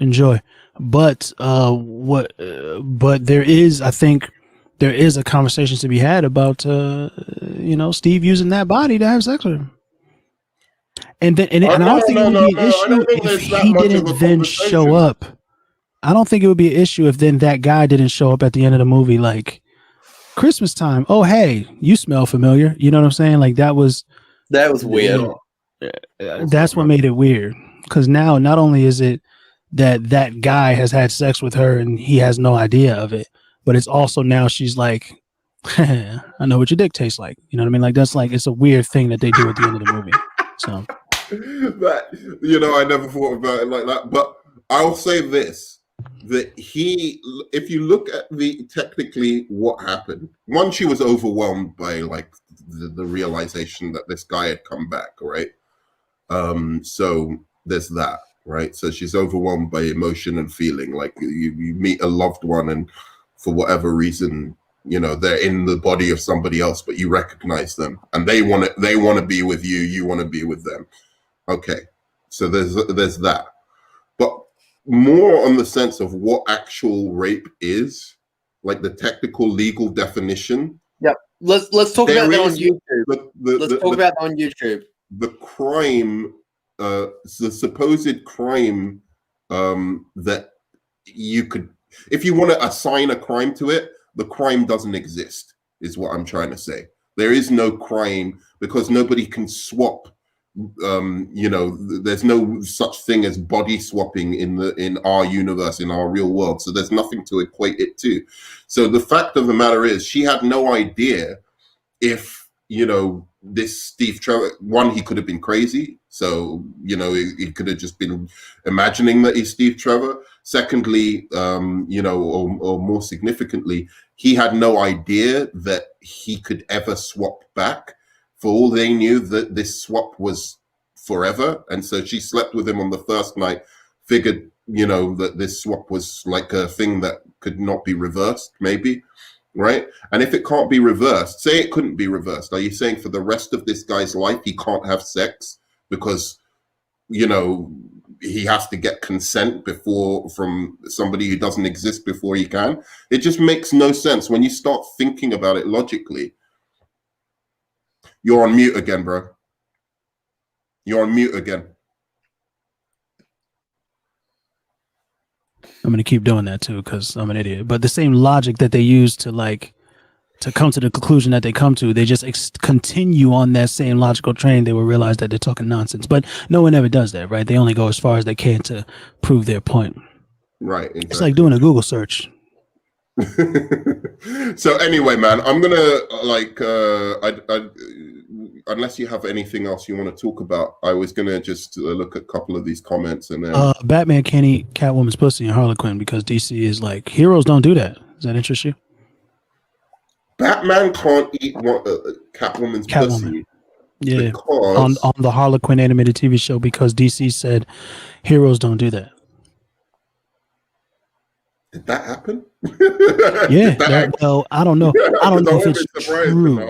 Enjoy, but there is, I think, there is a conversation to be had about Steve using that body to have sex with him, and I don't think it would be an issue if he didn't then show up. I don't think it would be an issue if then that guy didn't show up at the end of the movie, like Christmas time. Oh, hey, you smell familiar. You know what I'm saying? Like that was weird. That's what made it weird, because now not only is it that guy has had sex with her and he has no idea of it, but it's also now she's like, I know what your dick tastes like. You know what I mean? Like that's like, it's a weird thing that they do at the end of the movie. So that, you know, I never thought about it like that, but I'll say this, that if you look at technically what happened, one, she was overwhelmed by like the realization that this guy had come back, right? So there's that. Right, so she's overwhelmed by emotion and feeling. Like you meet a loved one, and for whatever reason, you know, they're in the body of somebody else, but you recognize them, and they want to be with you. You want to be with them. Okay, so there's that, but more on the sense of what actual rape is, like the technical legal definition. Yep, let's talk about that on YouTube. Let's talk about that on YouTube. The crime. The supposed crime that you could, if you want to assign a crime to it, the crime doesn't exist, is what I'm trying to say. There is no crime because nobody can swap. There's no such thing as body swapping in our universe, in our real world. So there's nothing to equate it to. So the fact of the matter is, she had no idea if, you know, this Steve Trevor, one, he could have been crazy. So, you know, he could have just been imagining that he's Steve Trevor. Secondly, or more significantly, he had no idea that he could ever swap back. For all they knew, that this swap was forever. And so she slept with him on the first night, figured, you know, that this swap was like a thing that could not be reversed, maybe. right? And if it can't be reversed, say it couldn't be reversed, are you saying for the rest of this guy's life he can't have sex because, you know, he has to get consent from somebody who doesn't exist before he can? It just makes no sense when you start thinking about it logically. You're on mute again, bro. You're on mute again. I'm going to keep doing that too because I'm an idiot. But the same logic that they use to come to the conclusion that they come to, they just continue on that same logical train. They will realize that they're talking nonsense. But no one ever does that, right? They only go as far as they can to prove their point. Right. Exactly. It's like doing a Google search. So anyway, man, I'm gonna unless you have anything else you want to talk about, I was gonna just look at a couple of these comments and then Batman can't eat Catwoman's pussy and Harlequin because DC is like, heroes don't do that. Does that interest you? Batman can't eat Catwoman's pussy. Yeah, on the Harlequin animated TV show because DC said heroes don't do that. Did that happen? Yeah. Well, I don't know. I don't know if it's true.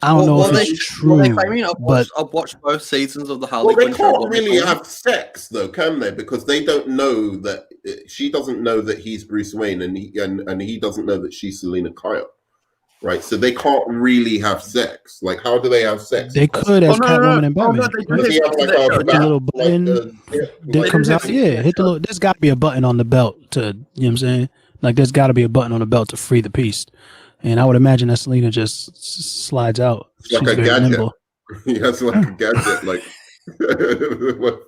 I don't know if it's true. I've watched both seasons of the Harley Quinn show. They can't really have sex, though, can they? Because they don't know that she doesn't know that he's Bruce Wayne, and he doesn't know that she's Selena Kyle, right? So they can't really have sex. Like, how do they have sex? They could as Catwoman and Batman. Hit the little button that comes out. Yeah, hit the little. There's got to be a button on the belt to. You know what I'm saying? Like, there's got to be a button on the belt to free the beast. And I would imagine that Selena just slides out. It's like a gadget. Nimble. He has like a gadget. Like,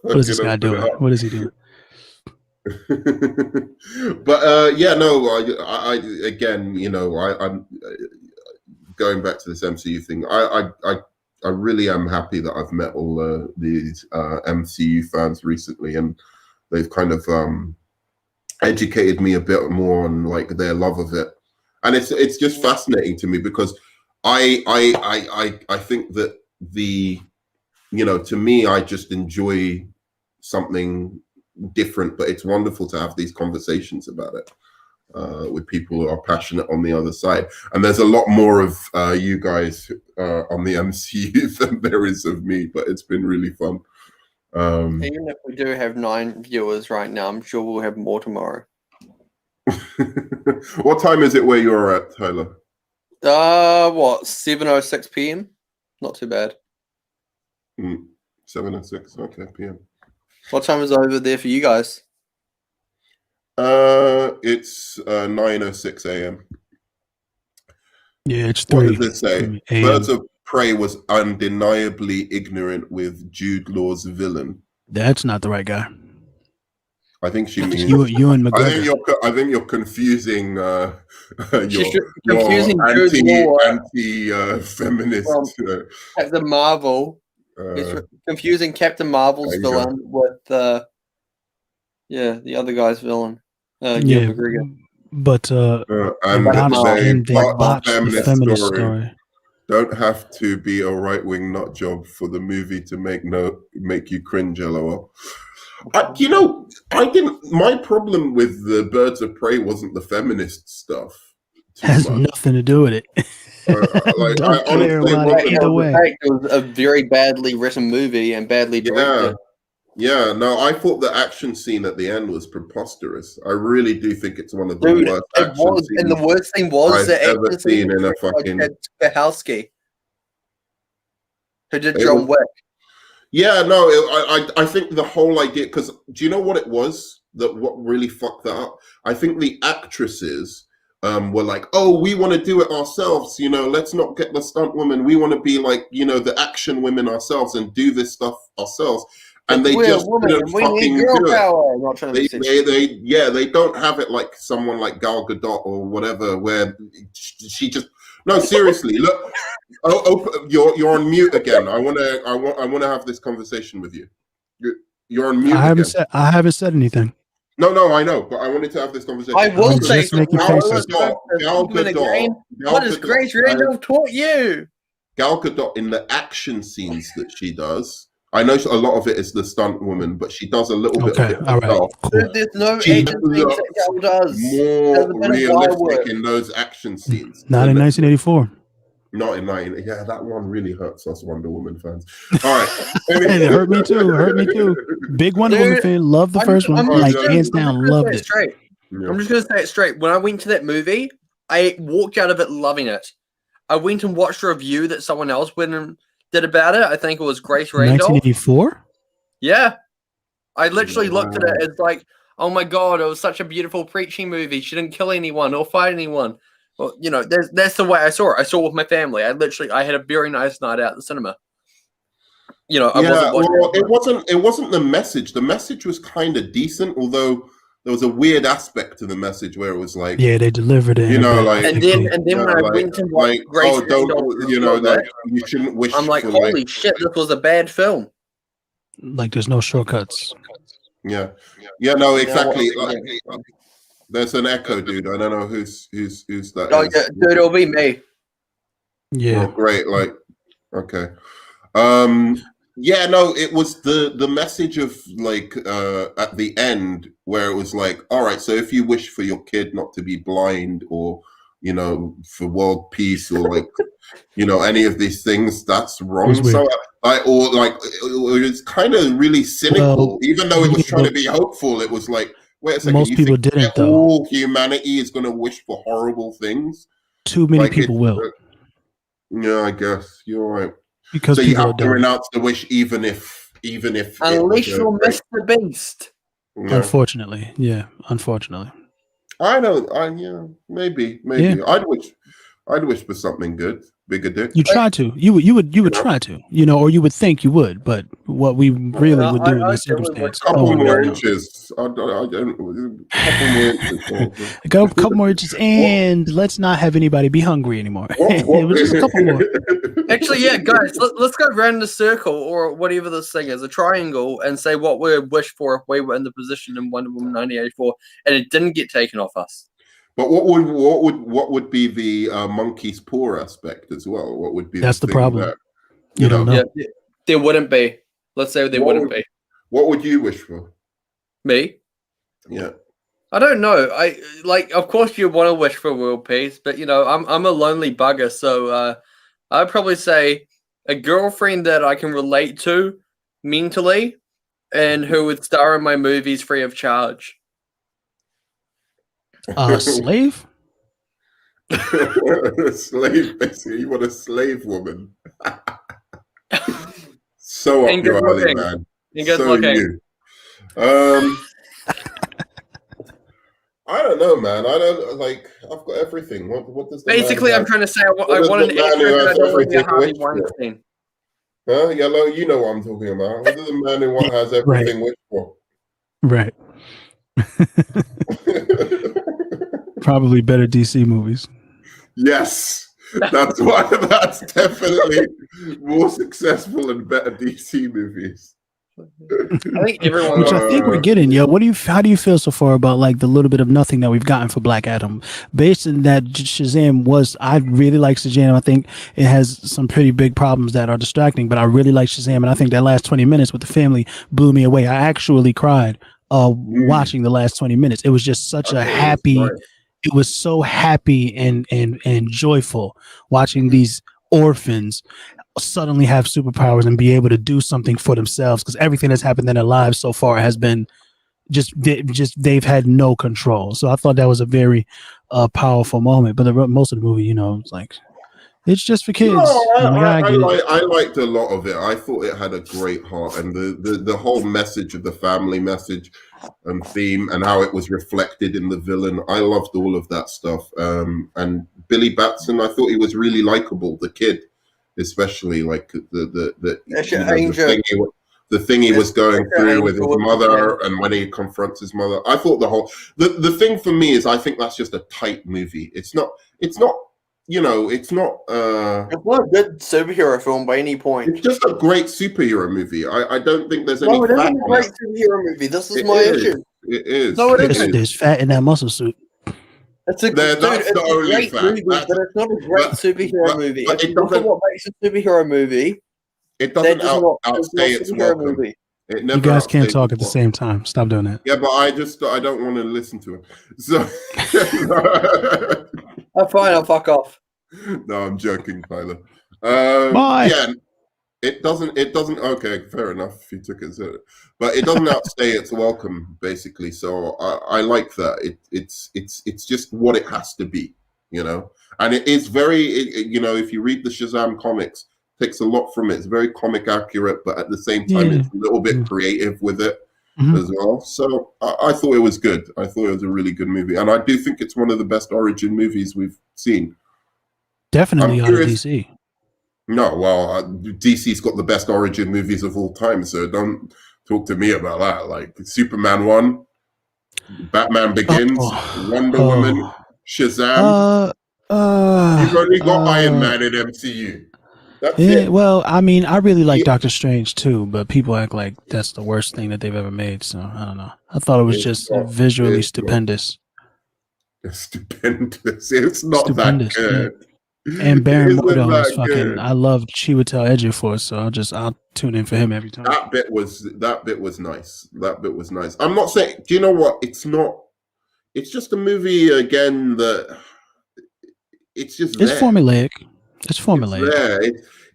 what is this guy doing? What is he doing? But yeah, no. I again, you know, I'm going back to this MCU thing. I really am happy that I've met all these MCU fans recently, and they've kind of educated me a bit more on like their love of it. And it's just fascinating to me because I think that to me, I just enjoy something different, but it's wonderful to have these conversations about it with people who are passionate on the other side. And there's a lot more of you guys on the MCU than there is of me, but it's been really fun. Even if we do have 9 viewers right now, I'm sure we'll have more tomorrow. What time is it where you're at, Tyler? 7:06 p.m. Not too bad. 7:06, okay, p.m. What time is it over there for you guys? It's 9:06 a.m. Yeah, it's 3. What does it say? Birds of Prey was undeniably ignorant with Jude Law's villain. That's not the right guy. I think she means you and McGregor. I think you're confusing your anti-feminist Captain Marvel. He's confusing Captain Marvel's villain with the other guy's villain. McGregor. But the feminist story. Don't have to be a right-wing nut job for the movie to make you cringe, LOL. My problem with the Birds of Prey wasn't the feminist stuff. Has nothing to do with it. Don't care about it either way. It was a very badly written movie and badly directed. Yeah, no, I thought the action scene at the end was preposterous. I really do think it's one of the worst action scenes. And the worst thing was I've ever seen in a fucking Stahelski, who did John Wick. Yeah, no, I think the whole idea, because do you know what it was what really fucked that up? I think the actresses were like, oh, we want to do it ourselves, let's not get the stunt women. We want to be like, the action women ourselves and do this stuff ourselves. And they just couldn't fucking do it. They don't have it like someone like Gal Gadot or whatever, where she just no, seriously. Look, you're on mute again. I want to have this conversation with you. You're on mute. I haven't said anything. No, I know, but I wanted to have this conversation. I will say something. Gal Gadot. What has Grace Randolph taught you? Gal Gadot in the action scenes that she does I know a lot of it is the stunt woman, but she does a little bit of Okay, it all right, herself. cool. Dude, there's no She action scenes that Gal does. more There's a bit of wire realistic work. in those action scenes. Not in 1984. Not in 19. Yeah, that one really hurts us Wonder Woman fans. All right. It hurt me too. Hurt me too. Big Wonder Woman Dude, fan. Love the first one. Like hands down, loved it. Straight. Yeah. I'm just gonna say it straight. When I went to that movie, I walked out of it loving it. I went and watched a review that someone else went and did about it. I think it was Grace Randolph. 1984. Yeah, I literally looked at it as like, oh my god, it was such a beautiful preaching movie. She didn't kill anyone or fight anyone. Well, you know, that's the way I saw it. I saw it with my family. I had a very nice night out at the cinema. You know, it wasn't the message. The message was kind of decent, although there was a weird aspect to the message where it was like, yeah, they delivered it. You know, like, and then when I went to watch Grace don't, you know, like you shouldn't wish. I'm like, holy shit, this was a bad film. Like, there's no shortcuts. Yeah, no, exactly. There's an echo, dude. I don't know who's that. Oh, yeah, dude, it'll be me. Yeah, oh, great. Like, okay. Yeah, no, it was the message of like at the end where it was like, all right, so if you wish for your kid not to be blind or, you know, for world peace or like, you know, any of these things, that's wrong. So it was kind of really cynical, even though it was trying to be hopeful. It was like, wait a second, most people didn't though. All humanity is going to wish for horrible things. Too many people will. Yeah, I guess you're right. Because so you have to renounce the wish, even if unless you're Mr. Beast. Yeah. Unfortunately, I don't. Yeah, maybe. Yeah. I'd wish for something good, bigger dick. You try to. You would try to. You know, or you would think you would, but what we really would do in this circumstance. A couple more inches. A couple more inches, and let's not have anybody be hungry anymore. It was just a couple more. Actually, yeah, guys, let's go around the circle or whatever this thing is, a triangle, and say what we would wish for if we were in the position in Wonder Woman 1984 and it didn't get taken off us. But what would be the monkey's paw aspect as well? What would be that's the problem? That, you don't know. Yeah, there wouldn't be. Let's say there wouldn't be. What would you wish for? Me? Yeah. I don't know. I like. Of course, you want to wish for world peace, but you know, I'm a lonely bugger, so I'd probably say a girlfriend that I can relate to mentally, and who would star in my movies free of charge. A slave? Slave, basically. You want a slave woman. So up your alley, man. So you. I don't know, man. I don't like. I've got everything. What does basically? I'm trying to say I want an actor that I don't want to be Harvey Weinstein. Huh? Yellow. You know what I'm talking about. What does a man who has everything wished for? Right. Probably better DC movies. Yes, that's why. That's definitely more successful and better DC movies. I think everyone. Which I think we're getting, yo. How do you feel so far about like the little bit of nothing that we've gotten for Black Adam? Based on that, Shazam I really like Shazam. I think it has some pretty big problems that are distracting, but I really like Shazam, and I think that last 20 minutes with the family blew me away. I actually cried watching the last 20 minutes. It was just such a happy. It was so happy and joyful watching these orphans suddenly have superpowers and be able to do something for themselves, because everything that's happened in their lives so far has been just they've had no control. So I thought that was a very powerful moment. But most of the movie, you know, it's like it's just for kids. I liked a lot of it. I thought it had a great heart, and the whole message of the family message and theme and how it was reflected in the villain. I loved all of that stuff. And Billy Batson, I thought he was really likable. The kid, especially like the thing he was going through with his mother, and when he confronts his mother. I thought the thing for me is I think that's just a tight movie. It's not. You know, it's not a good superhero film by any point. It's just a great superhero movie. I don't think there's any. No, it isn't a great superhero movie. This is my issue. It is. No, it isn't. There's fat in that muscle suit. It's a great movie, but it's not a great superhero movie. If you look at what makes a superhero movie, It doesn't That is not outstay its superhero welcome. movie. It never You guys can't outstays talk its at the welcome. same time. Stop doing that. Yeah, but I don't want to listen to him. So Oh, fine, I'll fuck off. no, I'm joking, Tyler. Bye. Yeah, it doesn't. Okay, fair enough. If you took it, but it doesn't outstay its welcome, basically. So I like that. It's just what it has to be, you know. And it is very, you know, if you read the Shazam comics, it takes a lot from it. It's very comic accurate, but at the same time, Yeah. it's a little bit creative with it Mhm. as well. So I thought it was good. I thought it was a really good movie, and I do think it's one of the best origin movies we've seen. Definitely I'm out of curious- DC. No, well, DC's got the best origin movies of all time, so don't talk to me about that. Like Superman 1, Batman Begins, Wonder Woman, Shazam. You've only got Iron Man in MCU. That's it. Well, I mean, I really like Yeah. Doctor Strange too, but people act like that's the worst thing that they've ever made. So I don't know. I thought it was It's just not- visually it's not. stupendous. It's stupendous. It's not Stupendous, that good. And Baron It isn't Mordo is that fucking. good. I love Chiwetel Ejiofor, so I'll tune in for him every time. That bit was nice. That bit was nice. I'm not saying. Do you know what? It's not. It's just a movie again that. It's just. It's there. formulaic. It's formulaic. It's there.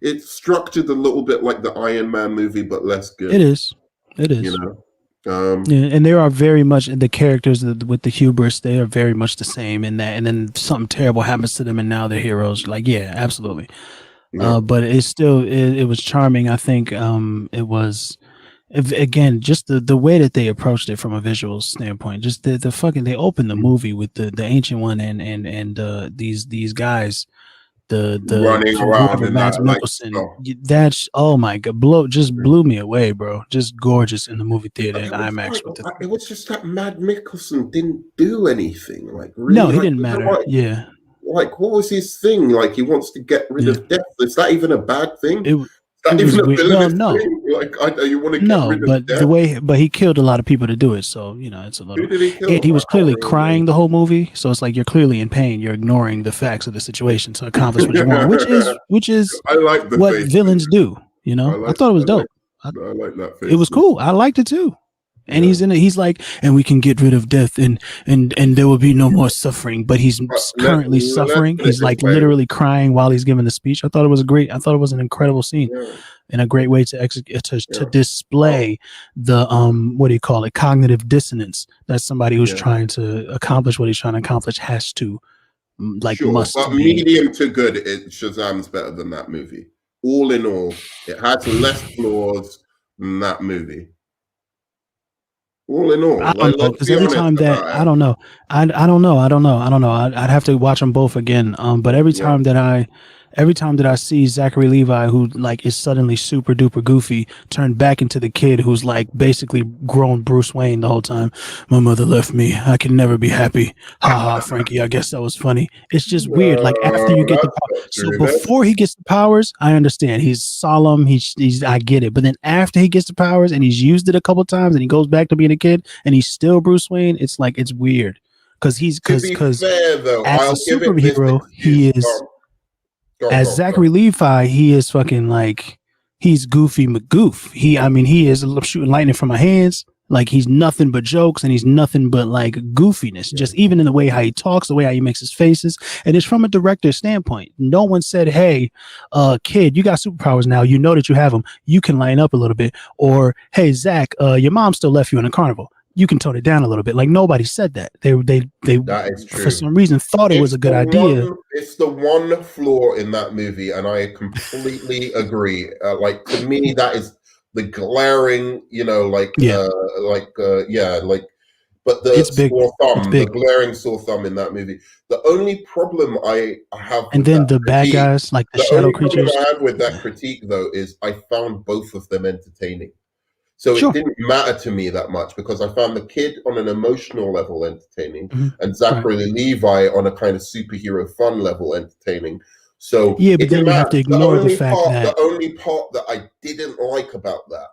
It's structured a little bit like the Iron Man movie, but less good. It is. It is. You know. Yeah, and there are very much the characters with the hubris. They are very much the same in that, and then something terrible happens to them, and now they're heroes. Like, yeah, absolutely. Yeah. But it's still it was charming. I think it was again just the way that they approached it from a visual standpoint. Just the fucking they opened the movie with the ancient one and these guys. The Running around whoever, in Mads that, like, Mikkelsen. stuff. That's oh my god, blew me away, bro. Just gorgeous in the movie theater in IMAX with the. It was just that Mad Mikkelsen didn't do anything. Like really, No, he like, didn't you know, matter. like, Yeah, like what was his thing? Like he wants to get rid of death. Is that even a bad thing? it Is that it was even a weird. villainous Well, no. thing? Like you want to get no, rid of but death? the way, but he killed a lot of people to do it. So you know, it's a Who little. did he kill? And he was I clearly can't crying remember. the whole movie. So it's like you're clearly in pain. You're ignoring the facts of the situation to accomplish what you want, which is I like the what face. villains do. You know, I thought it was dope. I like that face. It was cool. I liked it too. And Yeah. he's in it. He's like, and we can get rid of death, and there will be no more suffering. But he's currently suffering. He's like literally crying while he's giving the speech. I thought it was an incredible scene, Yeah. and a great way to execute to display the what do you call it, cognitive dissonance that somebody who's trying to accomplish what he's trying to accomplish has to must but be. medium to good. Shazam's better than that movie. All in all, it has less flaws than that movie. All in all, I don't know, because every time that I don't know. I'd have to watch them both again. But every time that I see Zachary Levi, who like is suddenly super duper goofy, turn back into the kid who's like basically grown Bruce Wayne the whole time. My mother left me. I can never be happy. Ha ha, Frankie. I guess that was funny. It's just weird. Like after you get before he gets the powers, I understand. He's solemn. He's I get it. But then after he gets the powers and he's used it a couple times and he goes back to being a kid and he's still Bruce Wayne, it's like it's weird. Because as a superhero, he is. As Zachary Levi, he is fucking like he's Goofy McGoof. He is shooting lightning from my hands. Like he's nothing but jokes and he's nothing but like goofiness. Just even in the way how he talks, the way how he makes his faces, and it's from a director's standpoint. No one said, "Hey, kid, you got superpowers now. You know that you have them. You can line up a little bit." Or, "Hey, Zach, your mom still left you in a carnival. You can tone it down a little bit." Like nobody said that. They that is true. For some reason thought it was a good idea. It's the one flaw in that movie, and I completely agree. Like to me, that is the glaring, but the It's big. sore thumb, It's big. the glaring sore thumb in that movie. The only problem I have, and then the bad guys, like the shadow creatures. I have with that critique, though, is I found both of them entertaining. So it didn't matter to me that much because I found the kid on an emotional level entertaining and Zachary Levi on a kind of superhero fun level entertaining. So yeah, but then you have to ignore the fact that the only part that I didn't like about that,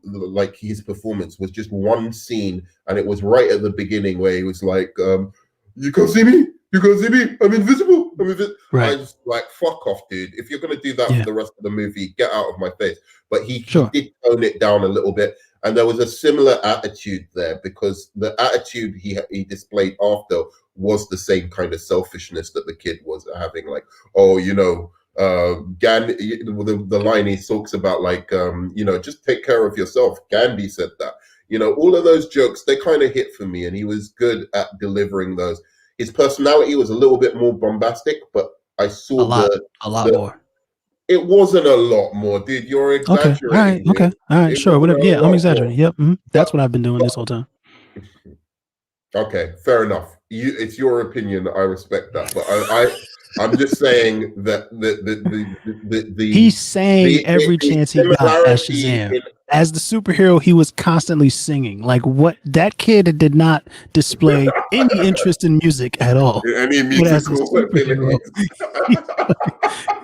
like his performance, was just one scene, and it was right at the beginning where he was like, "You can't see me. You can't see me. I'm invisible." I mean, I Right. just like, fuck off, dude. If you're gonna do that Yeah. for the rest of the movie, get out of my face. But he Sure. did tone it down a little bit, and there was a similar attitude there because the attitude he displayed after was the same kind of selfishness that the kid was having. Like, oh, you know, Gandhi. The line he talks about, like, you know, just take care of yourself. Gandhi said that. You know, all of those jokes, they kind of hit for me, and he was good at delivering those. His personality was a little bit more bombastic, but I saw a lot more. It wasn't a lot more, dude. You're Okay. All right. exaggerating. Okay. All right. It Sure. wasn't Whatever. a Yeah, I'm lot exaggerating. more. Yep. That's But- what I've been doing this whole time. Okay, fair enough. It's your opinion. I respect that, but I'm just saying that the He's saying every the chance he got as similarity Shazam. in- As the superhero, he was constantly singing. Like, what? That kid did not display any interest in music at all. any But as a musical superhero, abilities.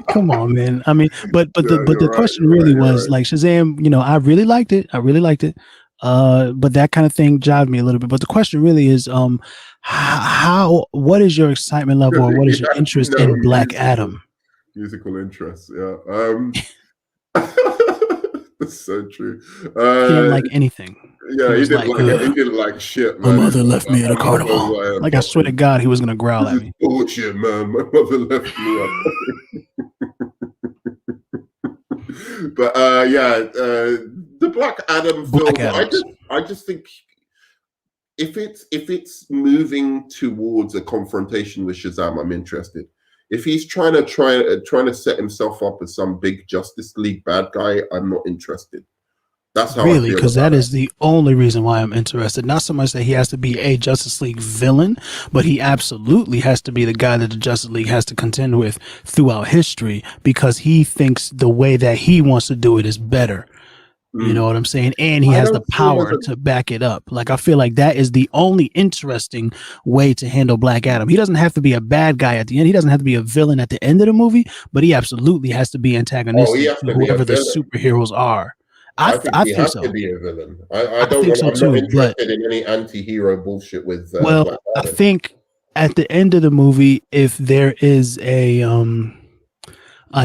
come on, man. I mean, but Yeah, the you're right, question you're really right, you're was right. like Shazam. You know, I really liked it. But that kind of thing jived me a little bit. But the question really is, what is your excitement level, or what is your Yeah, interest no, in Black Adam? musical interests, yeah. That's so true. He didn't like anything. Yeah, He he was didn't like, like it. "Ugh, He didn't like shit, my man. mother He's left me at a my mother carnival." was Like, I swear to fucking- God, he was gonna growl This at is me. bullshit, man. My mother left me. But the Black Adam Black film. Adams. I just think if it's moving towards a confrontation with Shazam, I'm interested. If he's trying to set himself up as some big Justice League bad guy, I'm not interested. That's how I Really, feel because about that it. is the only reason why I'm interested. Not so much that he has to be a Justice League villain, but he absolutely has to be the guy that the Justice League has to contend with throughout history, because he thinks the way that he wants to do it is better. You know what I'm saying? And he I has don't the see him power as a- to back it up. Like, I feel like that is the only interesting way to handle Black Adam. He doesn't have to be a bad guy at the end. He doesn't have to be a villain at the end of the movie, but he absolutely has to be antagonistic has to to be a whoever the villain. superheroes are. I think he has so. to be a villain. I I don't think want. so I'm too, not but- interested in any anti-hero bullshit with Well, Black I Adam. think at the end of the movie, if there is a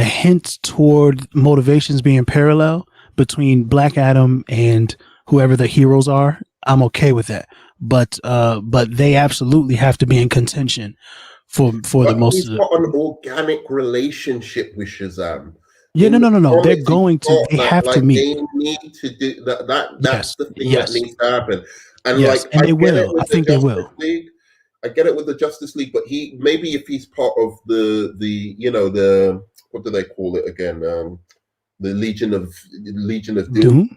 hint toward motivations being parallel between Black Adam and whoever the heroes are, I'm okay with that. But they absolutely have to be in contention for But the most he's of the. got an organic relationship with Shazam. Yeah, In no. the They're comics, going he's to. got They that, have to like, meet. They need to do that. That's Yes, the thing yes. that needs to happen. And Yes, like, and I they get it will. with I think the they Justice will. League. I get it with the Justice League, but maybe if he's part of the the what do they call it again? The Legion of Doom,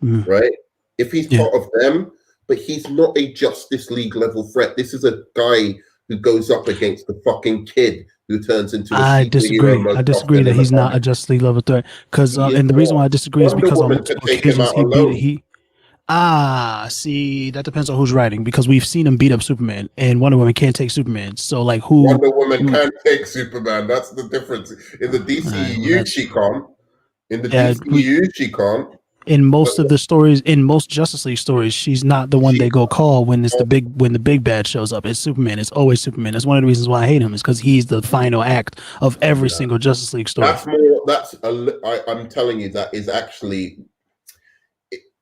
Doom? right? If he's Yeah. part of them, but he's not a Justice League level threat. This is a guy who goes up against the fucking kid who turns into a I superhero disagree. most I disagree often that in the he's not a comics. Justice League level threat. Because He is and the reason why not. I disagree is Wonder because on Woman could multiple take him occasions out he alone. beat see, that depends on who's writing, because we've seen him beat up Superman, and Wonder Woman can't take Superman. So like, who? Wonder Woman can take Superman. That's the difference. In the DCEU, that's- she can't. In the Yeah, DCEU, she can't. in most of the stories, in most Justice League stories, she's not the one they go call when it's the big bad shows up. It's Superman. It's always Superman. That's one of the reasons why I hate him, is because he's the final act of every single Justice League story. That's more. I'm telling you, that is actually.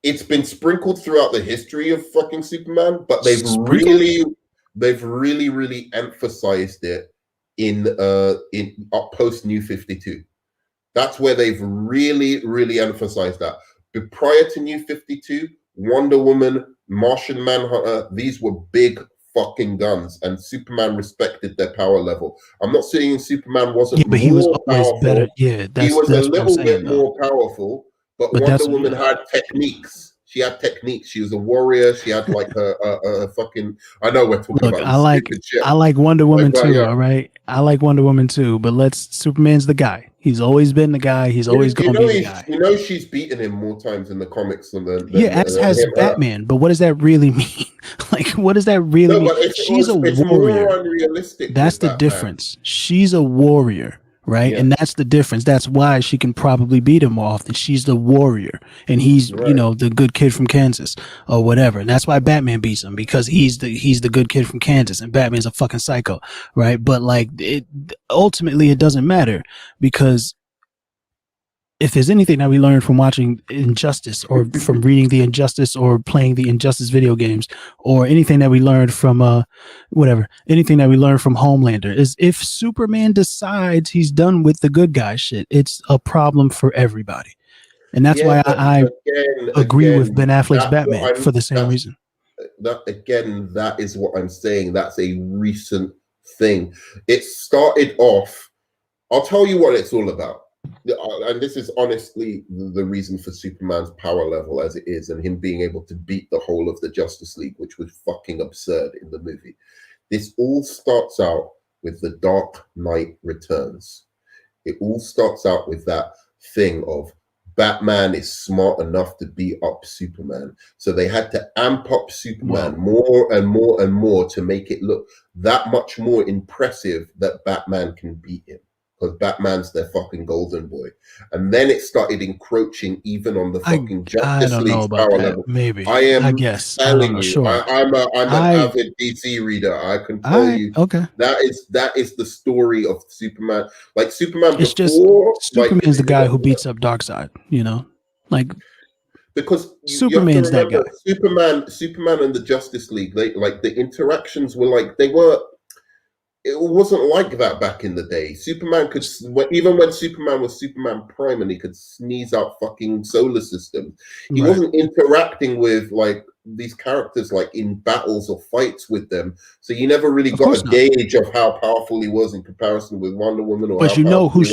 It's been sprinkled throughout the history of fucking Superman, but they've really emphasized it in post New 52. That's where they've really emphasized that. But prior to New 52, Wonder Woman, Martian Manhunter, these were big fucking guns, and Superman respected their power level. I'm not saying Superman wasn't but he was more always powerful. better. Yeah, He was a that's what I'm little saying, bit though. more powerful, but But Wonder that's- Woman had techniques. She had techniques. She was a warrior. She had like a fucking. I know we're talking Look, about. I like Wonder Woman too. yeah. All right, I like Wonder Woman too. But Superman's the guy. He's always been the guy. He's always going to be the guy. You know, she's beaten him more times in the comics than As has Batman. But what does that really mean? Like, what does that really mean? She's a it's warrior. more unrealistic. That's with the Batman. difference. She's a warrior, right? Yeah. And that's the difference. That's why she can probably beat him more often. She's the warrior, and he's Right. the good kid from Kansas or whatever. And that's why Batman beats him, because he's the good kid from Kansas, and Batman's a fucking psycho, right? But like ultimately it doesn't matter, because if there's anything that we learned from watching Injustice, or from reading the Injustice, or playing the Injustice video games, or anything that we learned from anything that we learned from Homelander, is if Superman decides he's done with the good guy shit, it's a problem for everybody. And that's why but I agree with Ben Affleck's that's Batman for the same reason. That is what I'm saying. That's a recent thing. It started off. I'll tell you what it's all about. And this is honestly the reason for Superman's power level as it is, and him being able to beat the whole of the Justice League, which was fucking absurd in the movie. This all starts out with The Dark Knight Returns. It all starts out with that thing of Batman is smart enough to beat up Superman. So they had to amp up Superman more and more and more to make it look that much more impressive that Batman can beat him. Because Batman's their fucking golden boy. And then it started encroaching even on the fucking Justice League's power level. Maybe. I guess. telling I you, sure. I'm an avid DC reader. I can tell you that is the story of Superman. Like Superman it's before. Just Superman's the guy who beats up Darkseid, Like, because Superman's you have to that guy. Superman and the Justice League, the interactions were like it wasn't like that back in the day. Superman could, even when Superman was Superman Prime and he could sneeze out fucking solar systems, he wasn't interacting with like these characters like in battles or fights with them. So you never really got a gauge of how powerful he was in comparison with Wonder Woman. But you know who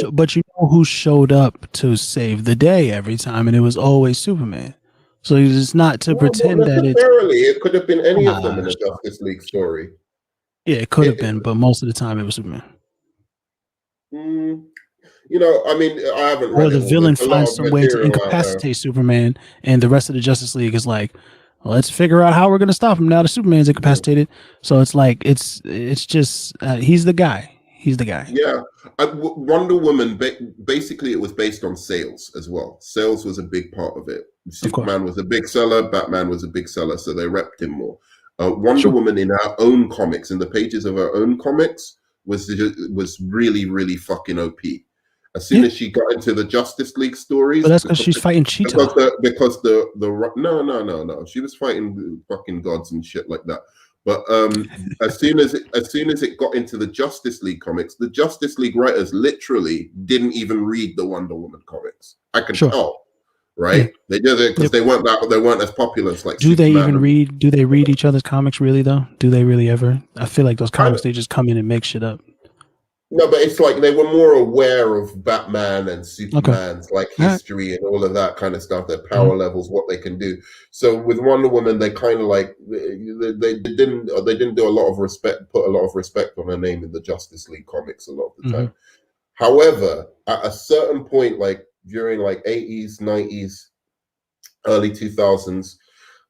showed up to save the day every time, and it was always Superman. So it's not to pretend that it could have been any of them in the Justice League story. Yeah, it could have been, but most of the time it was Superman. I mean, I haven't read it. Or the villain finds some way to incapacitate Superman, and the rest of the Justice League is like, well, let's figure out how we're going to stop him now that Superman's incapacitated. So it's like, it's just, he's the guy. He's the guy. Yeah. Wonder Woman, basically it was based on sales as well. Sales was a big part of it. Superman was a big seller, Batman was a big seller, so they repped him more. Wonder Woman in our own comics, in the pages of her own comics, was really, really fucking OP. As soon as she got into the Justice League stories, but that's because she's fighting Cheetah. Because no, she was fighting fucking gods and shit like that. But as soon as it got into the Justice League comics, the Justice League writers literally didn't even read the Wonder Woman comics. I can tell. Right, they did it because they weren't as popular as like. Do they read each other's comics really though? Do they really ever? I feel like those comics they just come in and make shit up. No, but it's like they were more aware of Batman and Superman's like history and all of that kind of stuff, their power levels, what they can do. So with Wonder Woman, they kind of like they didn't do a lot of respect, put a lot of respect on her name in the Justice League comics a lot of the time. However, at a certain point, like during like 80s, 90s, early 2000s,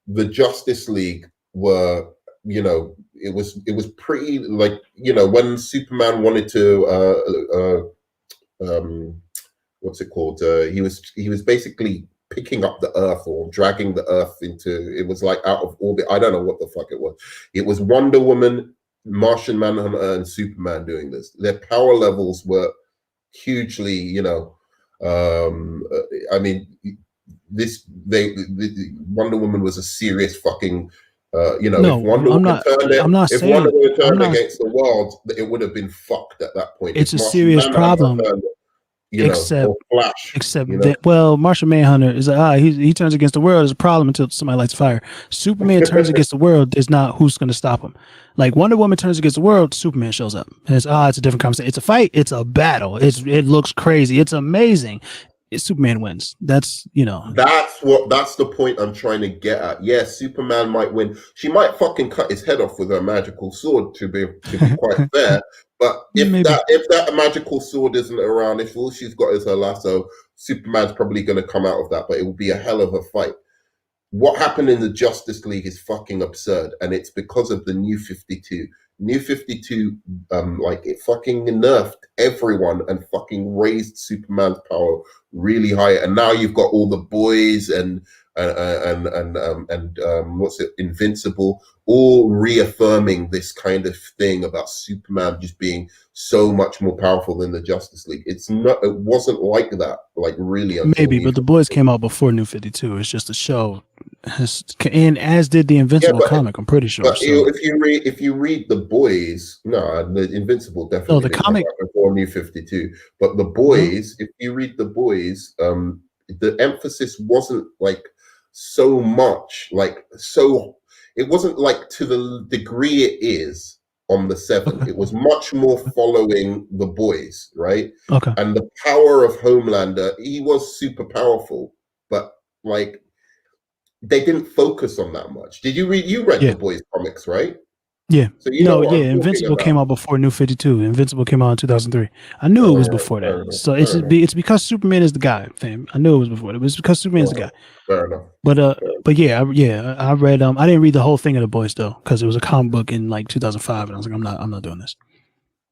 the Justice League were, it was pretty like, when Superman wanted to, what's it called? He was basically picking up the Earth or dragging the Earth into, it was like out of orbit. I don't know what the fuck it was. It was Wonder Woman, Martian Manhunter, and Superman doing this. Their power levels were hugely, I mean, Wonder Woman was a serious fucking, if Wonder Woman turned against the world, it would have been fucked at that point. It's a serious problem. Except that, Martian Manhunter is like, he turns against the world is a problem until somebody lights fire. Superman turns against the world, there's not who's going to stop him. Like Wonder Woman turns against the world, Superman shows up. And it's a different conversation. It's a fight, it's a battle. It looks crazy, it's amazing. Superman wins. That's that's the point I'm trying to get at. Yes, Superman might win. She might fucking cut his head off with her magical sword to be quite fair. But if that magical sword isn't around, if all she's got is her lasso, Superman's probably going to come out of that. But it will be a hell of a fight. What happened in the Justice League is fucking absurd, and it's because of the New 52. New 52, like it fucking nerfed everyone and fucking raised Superman's power really high. And now you've got all the boys and what's it, Invincible, all reaffirming this kind of thing about Superman just being so much more powerful than the Justice League. It wasn't like that, like really. Maybe, but the boys came out before New 52. It's just a show, and as did the Invincible comic. I'm pretty sure. But so. if you read the boys, no, the Invincible definitely the comic before New 52. But the boys, if you read the boys, the emphasis wasn't like so much, it wasn't like to the degree it is on the 7. Okay. It was much more following the boys, right? Okay. And the power of Homelander, he was super powerful, but like they didn't focus on that much. Did you read? You read the boys comics, right? Yeah. So Invincible came out before New 52. Invincible came out in 2003. I knew it was before that. So it's because Superman is the guy, fam. I knew it was before that. It was because Superman is the guy. Fair enough. But I read. I didn't read the whole thing of the boys though, because it was a comic book in like 2005, and I was like, I'm not doing this.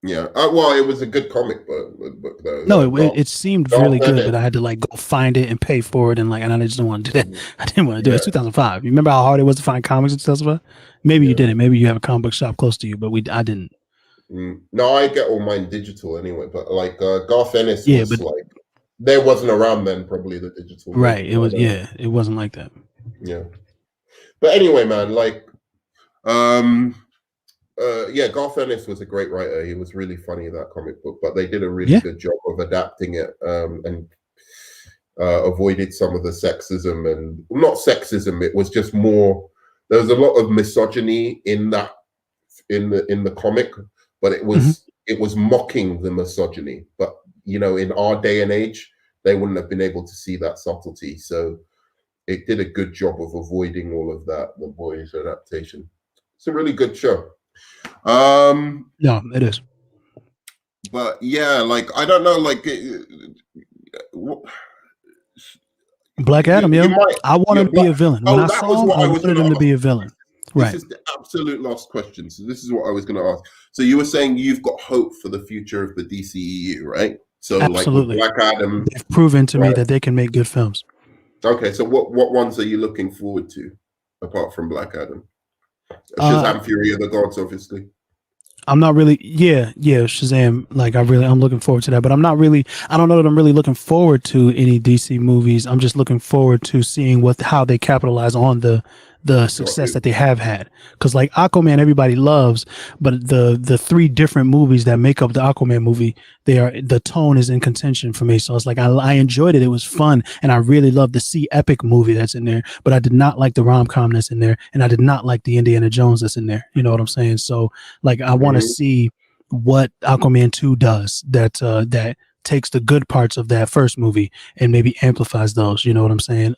Yeah. Well, it was a good comic book though. No, it seemed really good, but I had to like go find it and pay for it, and I just didn't want to do that. I didn't want to do it. It's 2005. You remember how hard it was to find comics in 2005? Maybe you didn't. Maybe you have a comic book shop close to you, but I didn't. No, I get all mine digital anyway. But like Garth Ennis was like, there wasn't around then probably the digital. Right. It was. Yeah. It wasn't like that. Yeah. But anyway, man, like, Garth Ennis was a great writer. He was really funny in that comic book, but they did a really good job of adapting it and avoided some of the sexism, and not sexism. It was just more. There was a lot of misogyny in that in the comic, but it was mocking the misogyny. But in our day and age, they wouldn't have been able to see that subtlety. So it did a good job of avoiding all of that. The boys adaptation. It's a really good show. No, it is. But yeah, like I don't know, like Black Adam, I want him to be a villain. When I saw him, I wanted him to be a villain. Right. This is the absolute last question. So this is what I was going to ask. So you were saying you've got hope for the future of the DCEU, right? So absolutely. Like Black Adam, they've proven to me that they can make good films. Okay, so what ones are you looking forward to apart from Black Adam? Shazam, Fury of the Gods, obviously. I'm not really, Shazam. Like I'm looking forward to that, but I don't know that I'm really looking forward to any DC movies. I'm just looking forward to seeing how they capitalize on the success that they have had. Because like Aquaman, everybody loves, but the 3 different movies that make up the Aquaman movie, the tone is in contention for me. So it's like I enjoyed it. It was fun, and I really loved the sea epic movie that's in there. But I did not like the rom-com that's in there, and I did not like the Indiana Jones that's in there. You know what I'm saying? So like I want to see what Aquaman 2 does that takes the good parts of that first movie and maybe amplifies those. You know what I'm saying?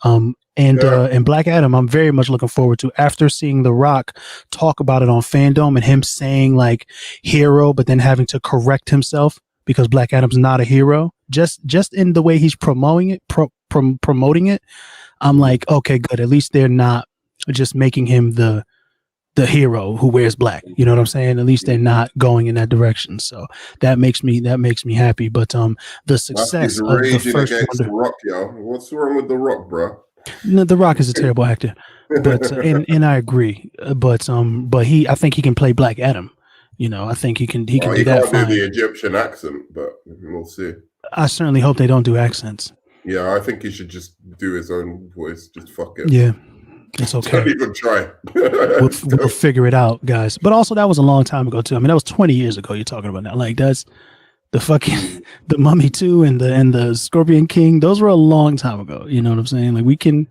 And Black Adam, I'm very much looking forward to, after seeing The Rock talk about it on Fandom and him saying like hero, but then having to correct himself because Black Adam's not a hero. Just in the way he's promoting it, I'm like, okay, good. At least they're not just making him the hero who wears black. You know what I'm saying? At least they're not going in that direction. So that makes me happy. But the success of the first Wonder... Rock, yo. What's wrong with The Rock, bro? No, The Rock is a terrible actor, but and I agree. But I think he can play Black Adam. I think he can do that. He can't do the Egyptian accent, but we'll see. I certainly hope they don't do accents. Yeah, I think he should just do his own voice. Just fuck it. Yeah, it's okay. Don't even try. we'll figure it out, guys. But also, that was a long time ago too. I mean, that was 20 years ago. You're talking about now. Like that's the fucking the Mummy 2 and the Scorpion King. Those were a long time ago. You know what I'm saying? Like we can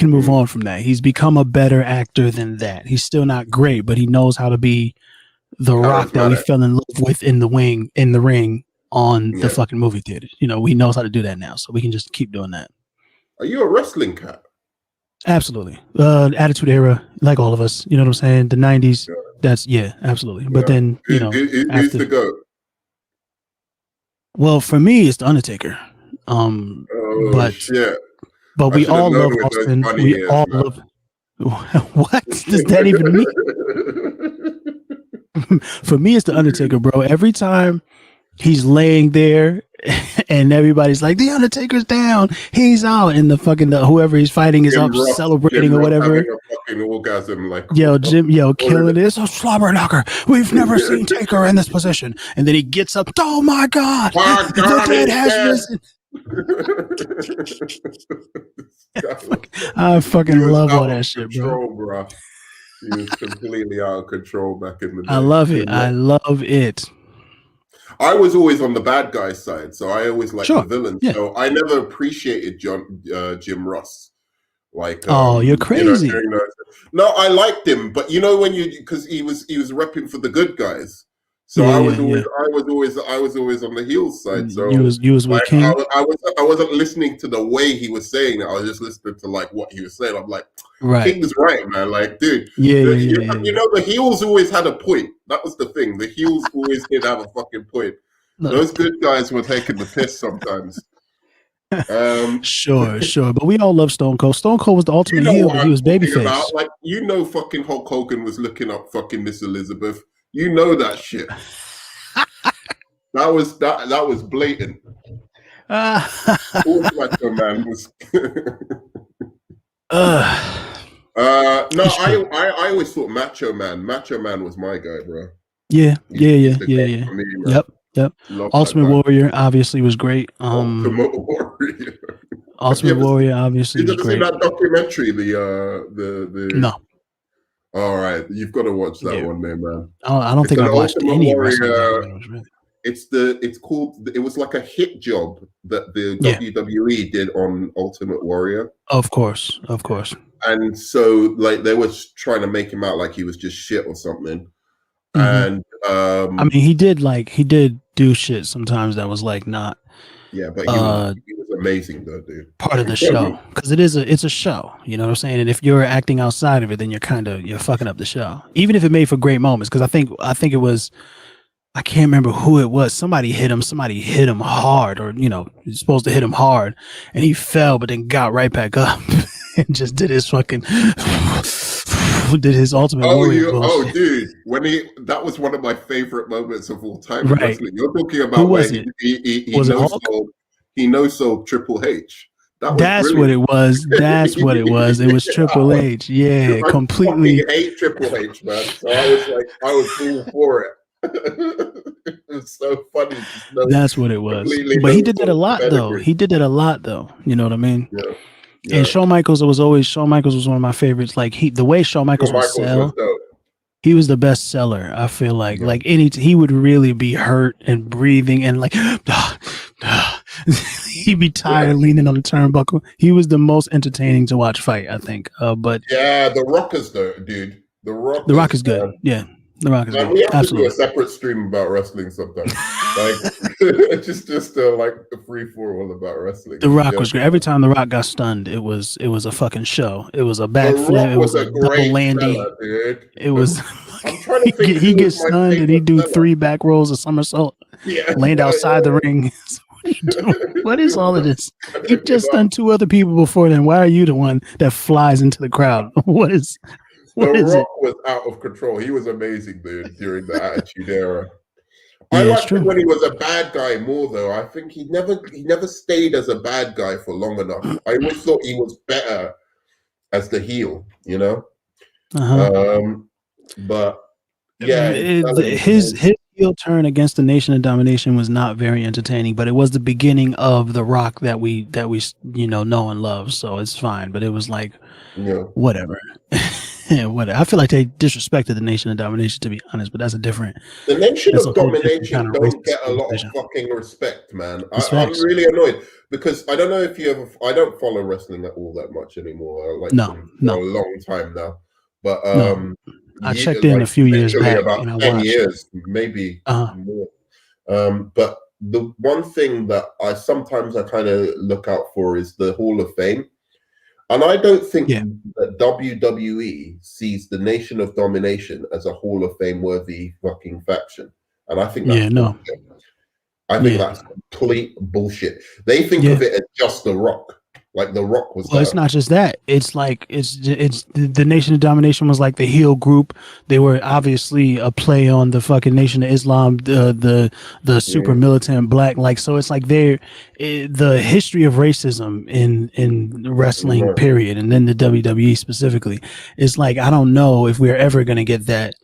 move on from that. He's become a better actor than that. He's still not great, but he knows how to be the Rock that we fell in love with in the ring on the fucking movie theater. He knows how to do that now, so we can just keep doing that. Are you a wrestling cat? Absolutely. Attitude Era, like all of us. You know what I'm saying? The 90s. Yeah. That's absolutely. But then who's the GOAT? Well, for me, it's the Undertaker. Shit. But we all love Austin. We all love. What does that even mean? For me, it's the Undertaker, bro. Every time he's laying there and everybody's like, the Undertaker's down, he's out, and the fucking whoever he's fighting is up celebrating Jim or Ross whatever. having a fucking orgasm, like Jim, killing it. It's a slobber knocker. We've never seen Taker in this position. And then he gets up. Oh my God! My The God, dead he's has dead. risen. I fucking love all that shit, bro. Bro. He was completely out of control back in the day. I love it. I love it. I was always on the bad guy's side, so I always liked the villain. Yeah. So I never appreciated Jim Ross. Like, oh, you're crazy. No, I liked him, but you know because he was repping for the good guys. So Yeah, I was always on the heel side. So you was with like, King. I wasn't listening to the way he was saying it. I was just listening to like what he was saying. I'm like, right. King's right, man. Like, dude, you know, the heels always had a point. That was the thing. The heels always did have a fucking point. Those good guys were taking the piss sometimes. Sure, but we all love Stone Cold. Stone Cold was the ultimate heel, but he was babyface. Like, fucking Hulk Hogan was looking up fucking Miss Elizabeth. You know that shit. that was blatant. Macho Man was. I always thought Macho Man was my guy, bro. Yeah. Me, yep. Ultimate Warrior obviously was great. Ultimate Warrior. Ultimate Warrior obviously was great. Did you ever see that documentary? The No. All right, you've got to watch that one, man. I don't think I watched any wrestling. It was like a hit job that the WWE did on Ultimate Warrior. Of course. And so, like, they were trying to make him out like he was just shit or something. Mm-hmm. And I mean, he did do shit sometimes that was like not. Yeah, but he was amazing though, dude. Part of the show, because it's a show. You know what I'm saying? And if you're acting outside of it, then you're fucking up the show. Even if it made for great moments, because I think it was. I can't remember who it was. Somebody hit him hard, or you're supposed to hit him hard, and he fell, but then got right back up and just did his fucking did his Ultimate Warrior. Dude, that was one of my favorite moments of all time. Right. Wrestling. You're talking about where he no-sold Triple H. That's what it was. That's what it was. It was Triple H. Yeah, I completely. I hate Triple H, man. So I was all for it. It's so funny. That's what it was. But he did that a lot, though. You know what I mean? Yeah. And Shawn Michaels was one of my favorites. Like the way Shawn Michaels would sell, he was the best seller. I feel like he would really be hurt and breathing and like he'd be tired leaning on the turnbuckle. He was the most entertaining to watch fight, I think. But yeah, The Rock is though, dude. The Rock is good. Yeah. The Rock is good. We have Absolutely. to do a separate stream about wrestling sometimes. Like just like a free for all about wrestling. The Rock was great. Every time The Rock got stunned, it was a fucking show. It was a backflip. It was a double landy. Dude. It was. I'm trying to think. He gets stunned and he do 3 back rolls of somersault. Land outside the ring. What are you doing? What is all of this? You just stunned 2 other people before then. Why are you the one that flies into the crowd? What is The Rock was out of control. He was amazing, dude, during the Attitude Era. I liked him when he was a bad guy more, though. I think he never stayed as a bad guy for long enough. I always thought he was better as the heel, you know. But yeah, his heel turn against the Nation of Domination was not very entertaining, but it was the beginning of the Rock that we know and love. So it's fine. But it was like, whatever. Whatever. I feel like they disrespected the Nation of Domination, to be honest, but that's a different. The Nation of Domination don't get a lot of fucking respect, man. I'm really annoyed because I don't know if I don't follow wrestling at all that much anymore. Like for a long time now, but I checked in a few years back. About 10 years, maybe more. But the one thing that I sometimes kind of look out for is the Hall of Fame. And I don't think that WWE sees the Nation of Domination as a Hall of Fame worthy fucking faction. And I think that's bullshit. I think that's complete bullshit. They think of it as just The Rock. Like The Rock was. Well, it's not just that. It's like it's the Nation of Domination was like the heel group. They were obviously a play on the fucking Nation of Islam, the super militant black. Like, so it's like the history of racism in wrestling, period, and then the WWE specifically. It's like I don't know if we're ever gonna get that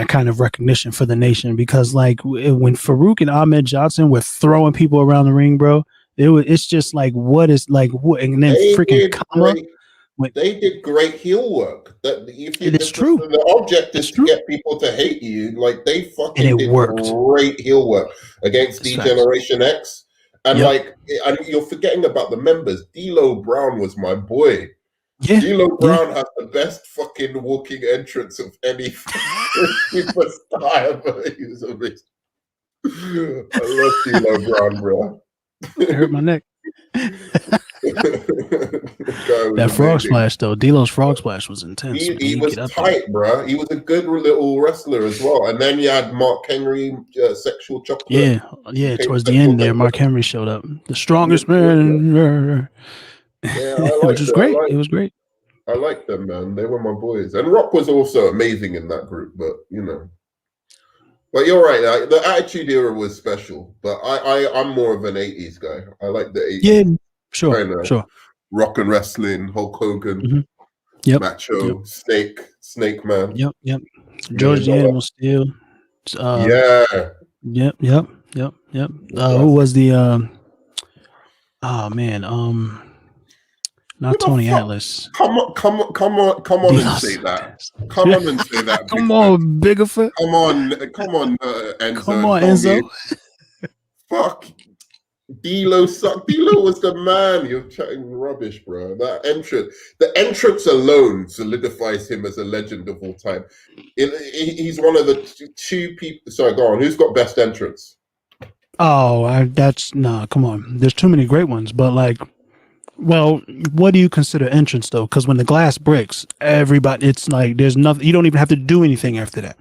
kind of recognition for the Nation, because like when Farouk and Ahmed Johnson were throwing people around the ring, bro. It's just like what is like what, and then freaking comma. They did great heel work. That if you, It's true. The object is It's to true. get people to hate you. Like they fucking And it did worked. great heel work against It's D-Generation X. And Yep. like, and you're forgetting about the members. D'Lo Brown was my boy. Yeah. D'Lo Brown has the best fucking walking entrance of any superstar ever. He was amazing. I love D'Lo Brown, bro. It hurt my neck. That frog amazing. splash though, D'Lo's frog splash was intense. He was tight, bro. He was a good little wrestler as well. And then you had Mark Henry, Sexual Chocolate. Yeah. Towards the end there, Mark Henry showed up, the strongest man. Yeah, Which was great. It was great. I like them, man. They were my boys. And Rock was also amazing in that group, but you know. But you're right. The Attitude Era was special, but I'm more of an '80s guy. I like the '80s. Yeah, sure. Rock and wrestling, Hulk Hogan, Mm-hmm. Yep. Macho, Snake Man. Yep. George the Animal Steel. Yep. Who was the? Oh man. Not Tony Atlas. Come on and say that. Come on and say that. Come on, Biggerfoot. Come on, Enzo. Come on, Enzo. Fuck. D'Lo sucked. D'Lo was the man. You're chatting rubbish, bro. That entrance, the entrance alone solidifies him as a legend of all time. He's one of the two people. Sorry, go on. Who's got best entrance? Oh, come on. There's too many great ones, but like, well, what do you consider entrance though? Because when the glass breaks, everybody, it's like there's nothing. You don't even have to do anything after that.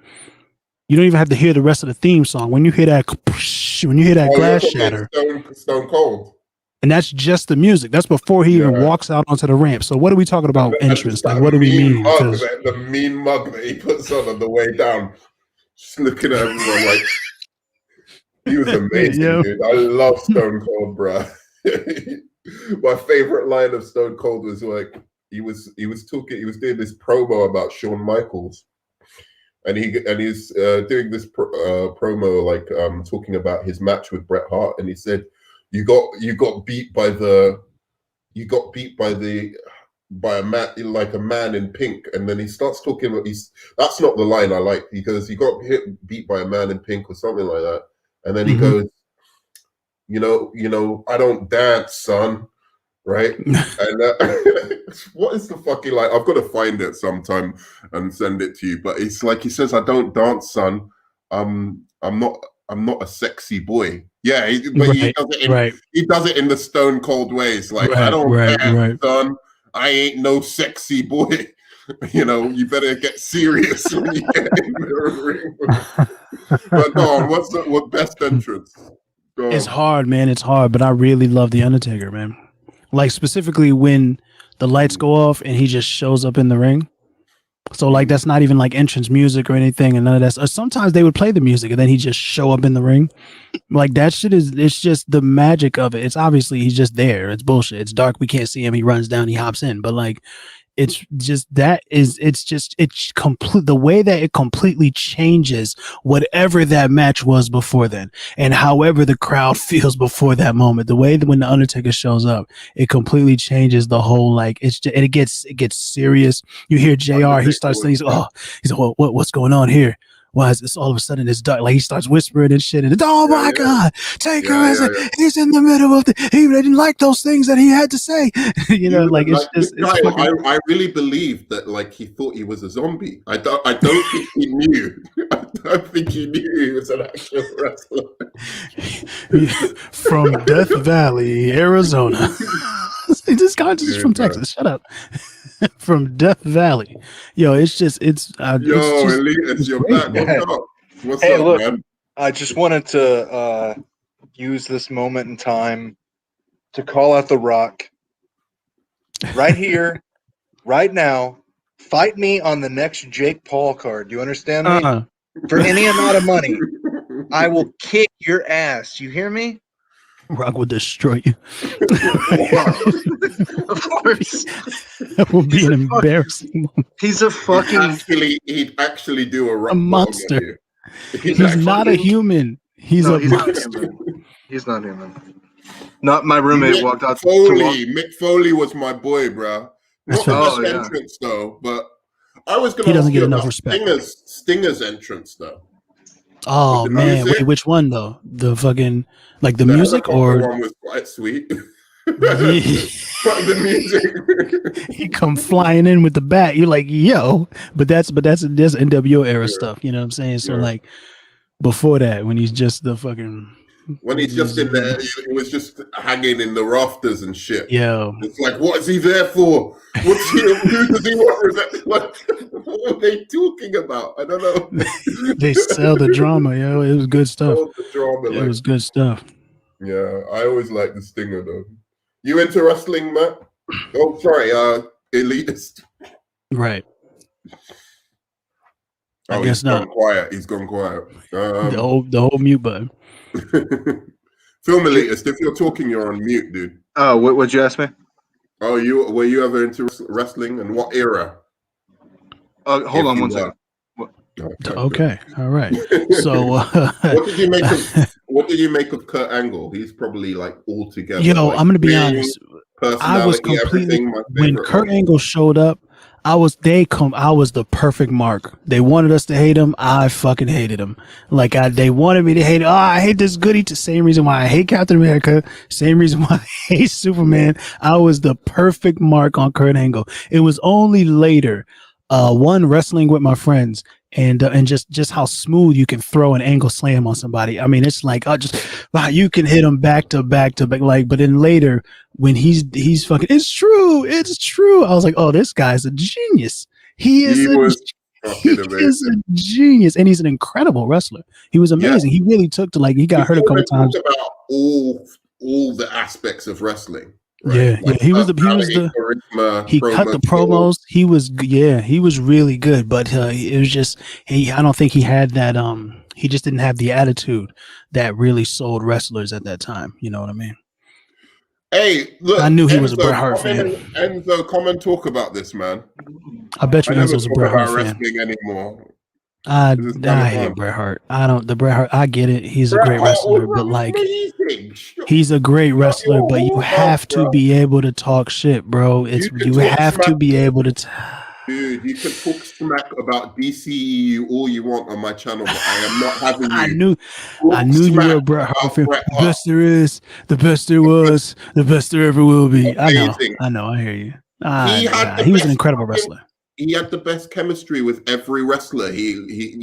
You don't even have to hear the rest of the theme song. When you hear that glass shatter, Stone Cold, and that's just the music. That's before he even walks out onto the ramp. So what are we talking about entrance? Like, what do we mean? The mean mug that he puts on the way down, just looking at everyone like he was amazing, dude. I love Stone Cold, bro. My favorite line of Stone Cold was like he was doing this promo about Shawn Michaels, and he's doing this promo like talking about his match with Bret Hart, and he said you got beat by a man in pink, and then he starts talking about that's not the line I like, because he got beat by a man in pink or something like that, and then he goes, you know, I don't dance, son, right? And what is the fucking like? I've got to find it sometime and send it to you. But it's like he says, "I don't dance, son. I'm not a sexy boy." Yeah, he does it in the Stone Cold way. It's like, I don't dance, son. I ain't no sexy boy. You know, you better get serious when you get in the ring. But go on, what best entrance? It's hard, man. It's hard, but I really love The Undertaker, man. Like specifically when the lights go off and he just shows up in the ring. So like that's not even like entrance music or anything, and none of that. Or sometimes they would play the music and then he just show up in the ring. Like that shit it's just the magic of it. It's obviously he's just there. It's bullshit. It's dark. We can't see him. He runs down. He hops in. But like it's just complete the way that it completely changes whatever that match was before then, and however the crowd feels before that moment. The way that when the Undertaker shows up, it completely changes the whole, like it gets serious. You hear JR, he starts saying, he's like, what's going on here? Why is this all of a sudden it's dark? Like he starts whispering and shit, and it's, God, Taker he's in the middle of he didn't like those things that he had to say. You know, like I really believe that like he thought he was a zombie. I don't think he knew. I don't think he knew he was an actual wrestler. From Death Valley, Arizona. This guy is from Texas. Shut up. From Death Valley. Yo, Elitist, you're back. What's up, look, man? I just wanted to use this moment in time to call out The Rock right here, right now. Fight me on the next Jake Paul card. Do you understand me? For any amount of money, I will kick your ass. You hear me? Rock will destroy you. Of course. That will be He's an a fuck- embarrassing moment. He's a fucking. He'd actually do a rock A bottom monster. on you. He's not a human. He's No, a he's not monster. human. He's not human. Not my roommate Mick walked out Foley. Mick Foley was my boy, bro. That's Not the facts. best yeah. entrance though, but I was going He to ask doesn't you get enough about respect. Stinger's entrance though. Oh The man, music? wait, which one though? The fucking like the The music helicopter or one was quite sweet. Yeah. But the music. He come flying in with the bat. You're like, yo, but that's NWO era stuff. You know what I'm saying? So Yeah. like before that, when he's just the fucking When he's just in there, he was just hanging in the rafters and shit. yo. It's like, what is he there for? Who does he want? What are they talking about? I don't know. They sell the drama, yo. It was good stuff. All the drama, It like, was good stuff. yeah, I always like the Stinger though. You into wrestling, Matt? Oh, sorry, Elitist. Right. I Oh, guess he's not. gone quiet. He's gone quiet. The whole mute button. Film Elitist, if you're talking, you're on mute, dude. Oh, what'd you ask me? Oh, were you ever into wrestling, and what era? Hold If on you one were. second. Okay. All right. So what did you make of Kurt Angle? He's probably like all together. yo, like, I'm gonna be ring, honest. I was personality, completely everything. My when favorite Kurt one. Angle showed up, I was the perfect mark. They wanted us to hate him. I fucking hated him. They wanted me to hate him. Oh, I hate this goody. Same reason why I hate Captain America. Same reason why I hate Superman. I was the perfect mark on Kurt Angle. It was only later, one wrestling with my friends and just how smooth you can throw an angle slam on somebody. I mean, it's like, wow, you can hit him back to back to back. But then later when he's fucking, it's true. I was like, oh, this guy's a genius. He is a genius, and he's an incredible wrestler. He was amazing. Yeah. He really took to he got hurt a couple times. About all the aspects of wrestling. Right? Yeah, he cut the promos. He was really good, but it was just I don't think he had that. He just didn't have the attitude that really sold wrestlers at that time. You know what I mean? Hey, look, I knew he was a Bret Hart fan. Enzo, come and talk about this, man. I bet you Enzo's a Bret Hart fan. Wrestling anymore. I hate Bret Hart. The Bret Hart. I get it. He's a great wrestler, but he's a great wrestler. But you have to be able to talk shit, bro. You have to be able to. Dude, you can talk smack about DCEU all you want on my channel, but I am not having you. I knew you were a Bret Hart fan. The best there is, the best there was, the best there ever will be. Amazing. I know. I hear you. He was an incredible wrestler. He had the best chemistry with every wrestler. He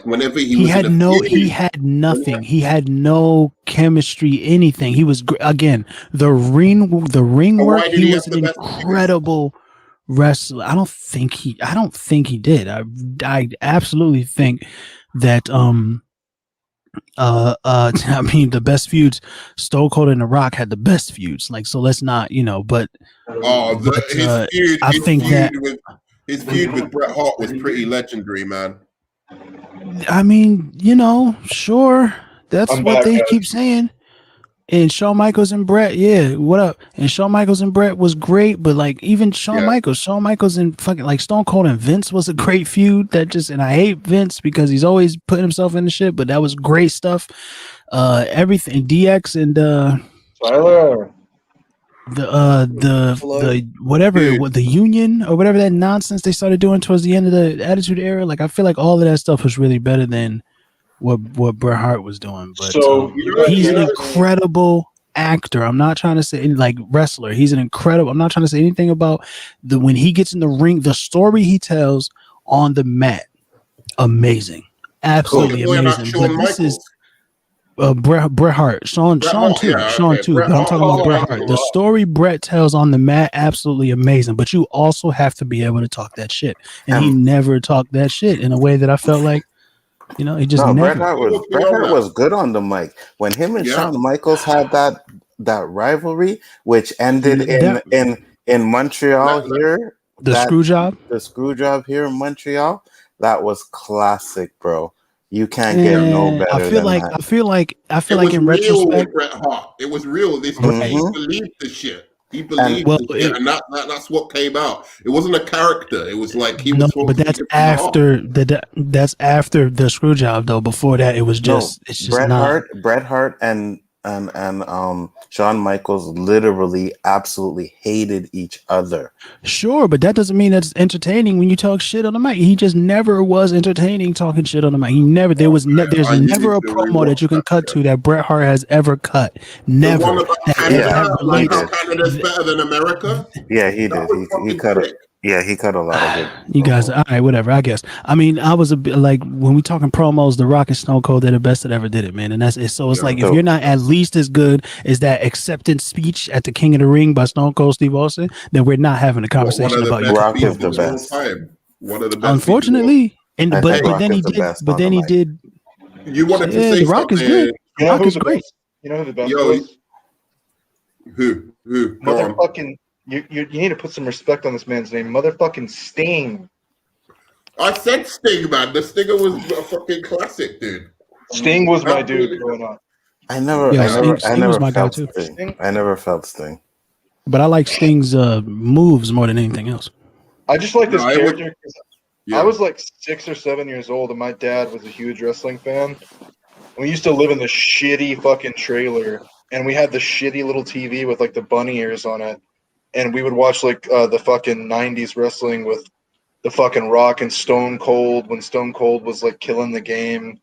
whenever he had nothing. He had no chemistry, anything. He was again the ring work. He was an incredible wrestler. I don't think he did. I absolutely think that I mean the best feuds, Stone Cold and The Rock had the best feuds. So let's not, but his feud with Bret Hart was pretty legendary, man. I mean, sure. That's what they keep saying. And Shawn Michaels and Bret, yeah, what up? And Shawn Michaels and Bret was great, but even Shawn Michaels and fucking Stone Cold and Vince was a great feud. And I hate Vince because he's always putting himself in the shit, but that was great stuff. Everything DX and Tyler. The whatever the Union or whatever that nonsense they started doing towards the end of the Attitude Era, I feel like all of that stuff was really better than what Bret Hart was doing. But he's an incredible actor. I'm not trying to say wrestler. He's an incredible. I'm not trying to say anything about when he gets in the ring, the story he tells on the mat, amazing, absolutely amazing. But this is. Bret Hart, Sean too. But I'm talking about Bret Hart. The story Bret tells on the mat, absolutely amazing. But you also have to be able to talk that shit, and he never talked that shit in a way that I felt like, he just never. Bret Hart was good on the mic when him and Shawn Michaels had that rivalry, which ended in Montreal here, The screw job. the screw job here in Montreal, that was classic, bro. You can't get no better I feel than like that. I feel like It was in real retrospect. with Bret Hart. It was real. He believed the shit. He believed well, the shit, and that's what came out. It wasn't a character. It was like he No, was. but that's speaking from the heart. after that's after the screw job though. Before that, it was just it's just Bret Hart and Shawn Michaels literally absolutely hated each other. Sure, but that doesn't mean that's entertaining when you talk shit on the mic. He just never was entertaining talking shit on the mic. He never. There's never a promo that you can cut to that Bret Hart has ever cut. Never. The one about Canada, like how Canada's better than America. Yeah, he did. He cut it. Yeah, he cut a lot of good. You guys, all right, whatever. I guess. I mean, I was a bit like when we talking promos, The Rock and Stone Cold, they're the best that ever did it, man. And that's it. So it's like if you're not at least as good as that acceptance speech at the King of the Ring by Stone Cold Steve Austin, then we're not having a conversation about you. Rock is the best. One of the best. Unfortunately, but then he did. You wanted to say The Rock is good. The Rock is great. You know who the best was? Who? Motherfucking. You need to put some respect on this man's name. Motherfucking Sting. I said Sting, man. The Stinger was a fucking classic, dude. Sting was my dude growing up. I never felt Sting. I never felt Sting. But I like Sting's moves more than anything else. I just like this character. I was like 6 or 7 years old, and my dad was a huge wrestling fan. We used to live in this shitty fucking trailer, and we had the shitty little TV with like the bunny ears on it. And we would watch like the fucking 90s wrestling with the fucking Rock and Stone Cold when Stone Cold was like killing the game.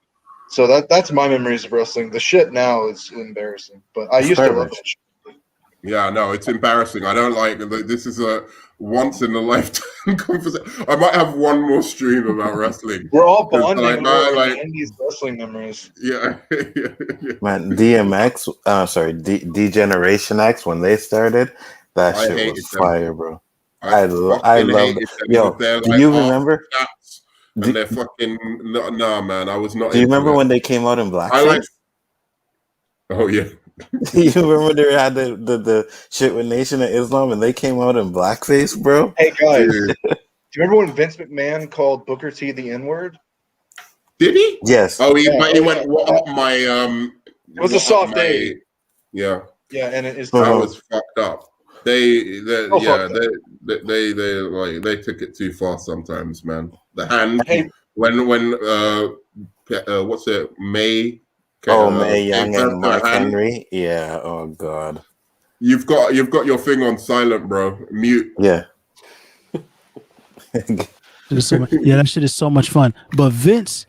So that's my memories of wrestling. The shit now is embarrassing, but I used to love that shit. Yeah, no, it's embarrassing. I don't like this. Is a once in a lifetime conversation. I might have one more stream about wrestling. We're all bonding over our 90s wrestling memories. Yeah. Man, D-Generation X, when they started, that shit was fire, bro. I love it. Yo, do you remember? And they're fucking nah, man. I was not. Do you remember when they came out in blackface? Oh yeah. You remember they had the shit with Nation of Islam and they came out in blackface, bro? Hey guys, do you remember when Vince McMahon called Booker T the N-word? Did he? Yes. Oh, he went what my It was a soft day. Yeah. Yeah, and it is. That was fucked up. They took it too far sometimes, man. The hand when what's it, May? Mae Young and Mark Henry. Yeah. Oh God. You've got your thing on silent, bro. Mute. Yeah. That shit is so much fun. But Vince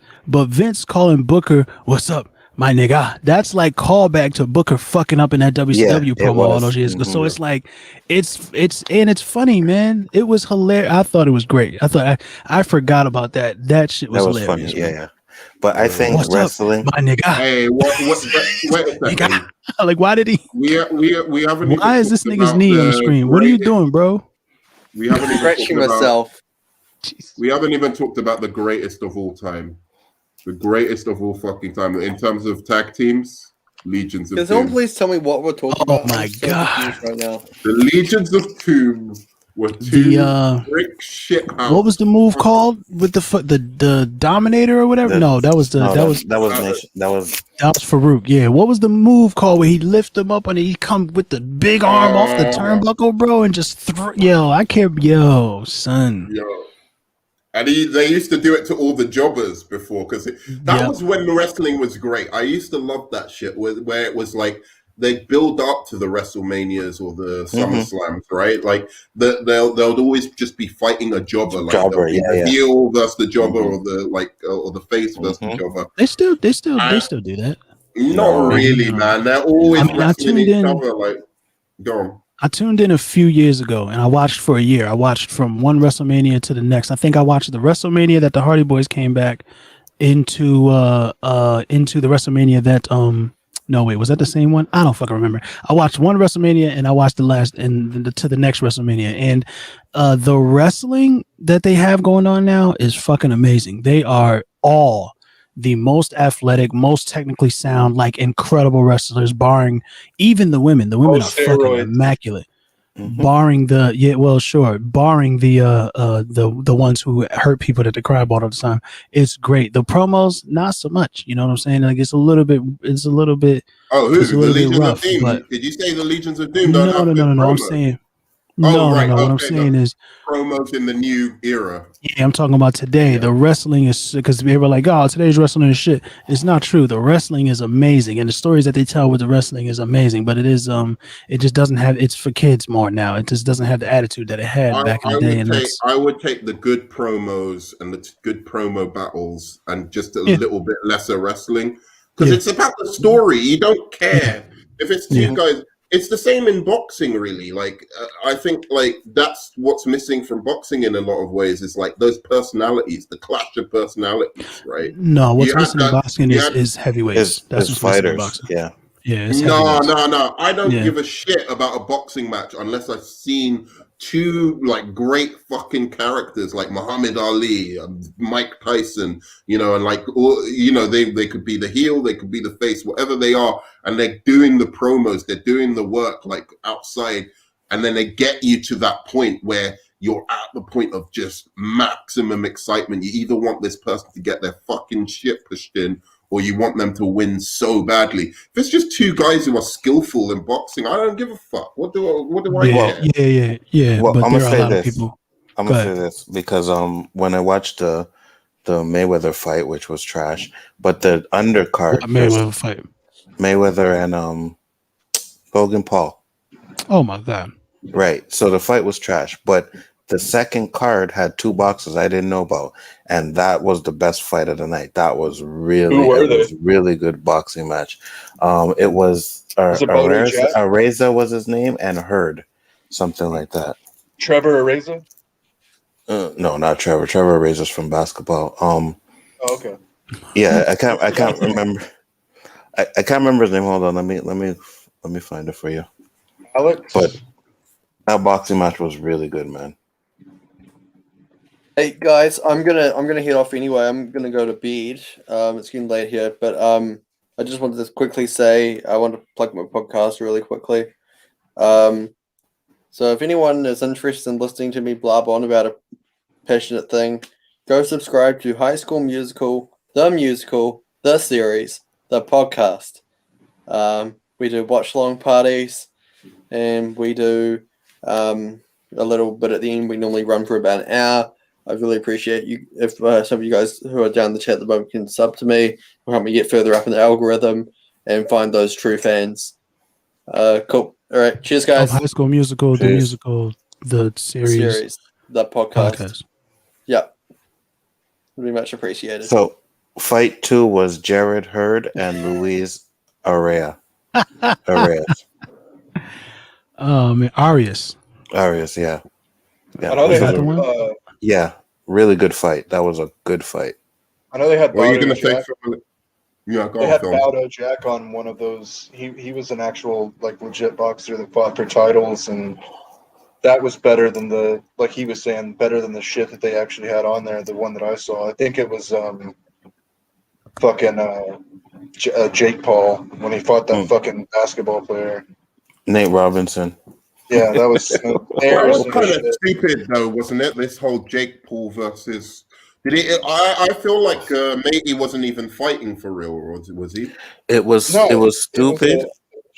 calling Booker, "What's up, my nigga?" That's like callback to Booker fucking up in that WCW promo all those years ago. So it's like, it's funny, man. It was hilarious. I thought it was great. I forgot about that. That shit was hilarious. Funny. Yeah. But I think wrestling, my nigga. Hey, wait a second. Like, why did he? We haven't. Why is this nigga's knee on the screen? What are you doing, bro? We haven't stretching myself. We haven't even talked about the greatest of all time. The greatest of all fucking time in terms of tag teams. Legions of Doom. Can someone please tell me what we're talking about? Oh my god! Right now. The Legions of Doom were two brick shit house. What was the move called with the Dominator or whatever? That was Farouk. Yeah, what was the move called where he lift him up and he come with the big arm off the turnbuckle, bro, and just son. And they used to do it to all the jobbers before because that was when the wrestling was great. I used to love that shit where it was like they build up to the WrestleManias or the SummerSlams, right? Like they'll always just be fighting a jobber, like the heel versus the jobber or the face versus the jobber. They still do that. Not really, man. They're always wrestling each other. Like, go on. I tuned in a few years ago and I watched for a year. I watched from one WrestleMania to the next. I think I watched the WrestleMania that the Hardy Boys came back into the WrestleMania that no wait, was that the same one? I don't fucking remember. I watched one WrestleMania and I watched the last and to the next WrestleMania, and the wrestling that they have going on now is fucking amazing. They are all the most athletic, most technically sound, like incredible wrestlers, barring even the women. The women are fucking immaculate. barring the ones who hurt people that they cry about all the time. It's great. The promos, not so much. You know what I'm saying? Like it's a little bit. Oh, who? The Legions rough, of Doom? but Did you say the Legions of Doom no. promos? I'm saying Right. no. Okay, What I'm saying is promos in the new era. Yeah, I'm talking about today. Yeah. The wrestling is because people are like, "Oh, today's wrestling is shit." It's not true. The wrestling is amazing, and the stories that they tell with the wrestling is amazing. But it is, it just doesn't have. It's for kids more now. It just doesn't have the attitude that it had back in the day. I would take the good promos and the good promo battles, and just a little bit lesser wrestling because it's about the story. You don't care if it's two guys. It's the same in boxing, really. Like, I think, like, that's what's missing from boxing in a lot of ways is, like, those personalities, the clash of personalities, right? No, what's missing in boxing is heavyweights. That's what's missing in boxing. Yeah. No. I don't give a shit about a boxing match unless I've seen two, like, great fucking characters like Muhammad Ali, Mike Tyson, you know, and, like, you know, they could be the heel, they could be the face, whatever they are, and they're doing the promos, they're doing the work, like, outside, and then they get you to that point where you're at the point of just maximum excitement. You either want this person to get their fucking shit pushed in, or you want them to win so badly. If it's just two guys who are skillful in boxing, I don't give a fuck. What do I care? Yeah. Well, but I'm there gonna are a say lot this. of people. I'm gonna say this because when I watched the Mayweather fight, which was trash, but the undercard Mayweather fight, Mayweather and Logan Paul. Oh my god! Right. So the fight was trash, but the second card had two boxers I didn't know about, and that was the best fight of the night. That was really good boxing match. It was Areza was his name, and Hurd, something like that. Trevor Areza? No, not Trevor. Trevor Areza's from basketball. Okay. Yeah, I can't remember. I can't remember his name. Hold on, let me find it for you. Alex. But that boxing match was really good, man. Hey guys, I'm gonna head off anyway. I'm gonna go to bed. It's getting late here, but I just wanted to quickly say I want to plug my podcast really quickly. So if anyone is interested in listening to me blab on about a passionate thing, go subscribe to High School Musical, the series, the podcast. We do watch long parties, and we do a little bit at the end. We normally run for about an hour. I really appreciate you if some of you guys who are down the chat at the moment can sub to me or help me get further up in the algorithm and find those true fans. Cool. All right. Cheers, guys. High School Musical, the musical, the series, the podcast. Yeah. Very much appreciated. So, fight 2 was Jared Hurd and Luis Arias. Arias, yeah. I know they had yeah, really good fight. That was a good fight. I know they had. What are you going to say? They had Baudo Jack on one of those. He was an actual like legit boxer that fought for titles, and that was better than he was saying, better than the shit that they actually had on there. The one that I saw, I think it was Jake Paul when he fought that fucking basketball player, Nate Robinson. Yeah, that was that was kind of stupid though, wasn't it? This whole Jake Paul versus. I feel like Matey wasn't even fighting for real, or was he? It was stupid.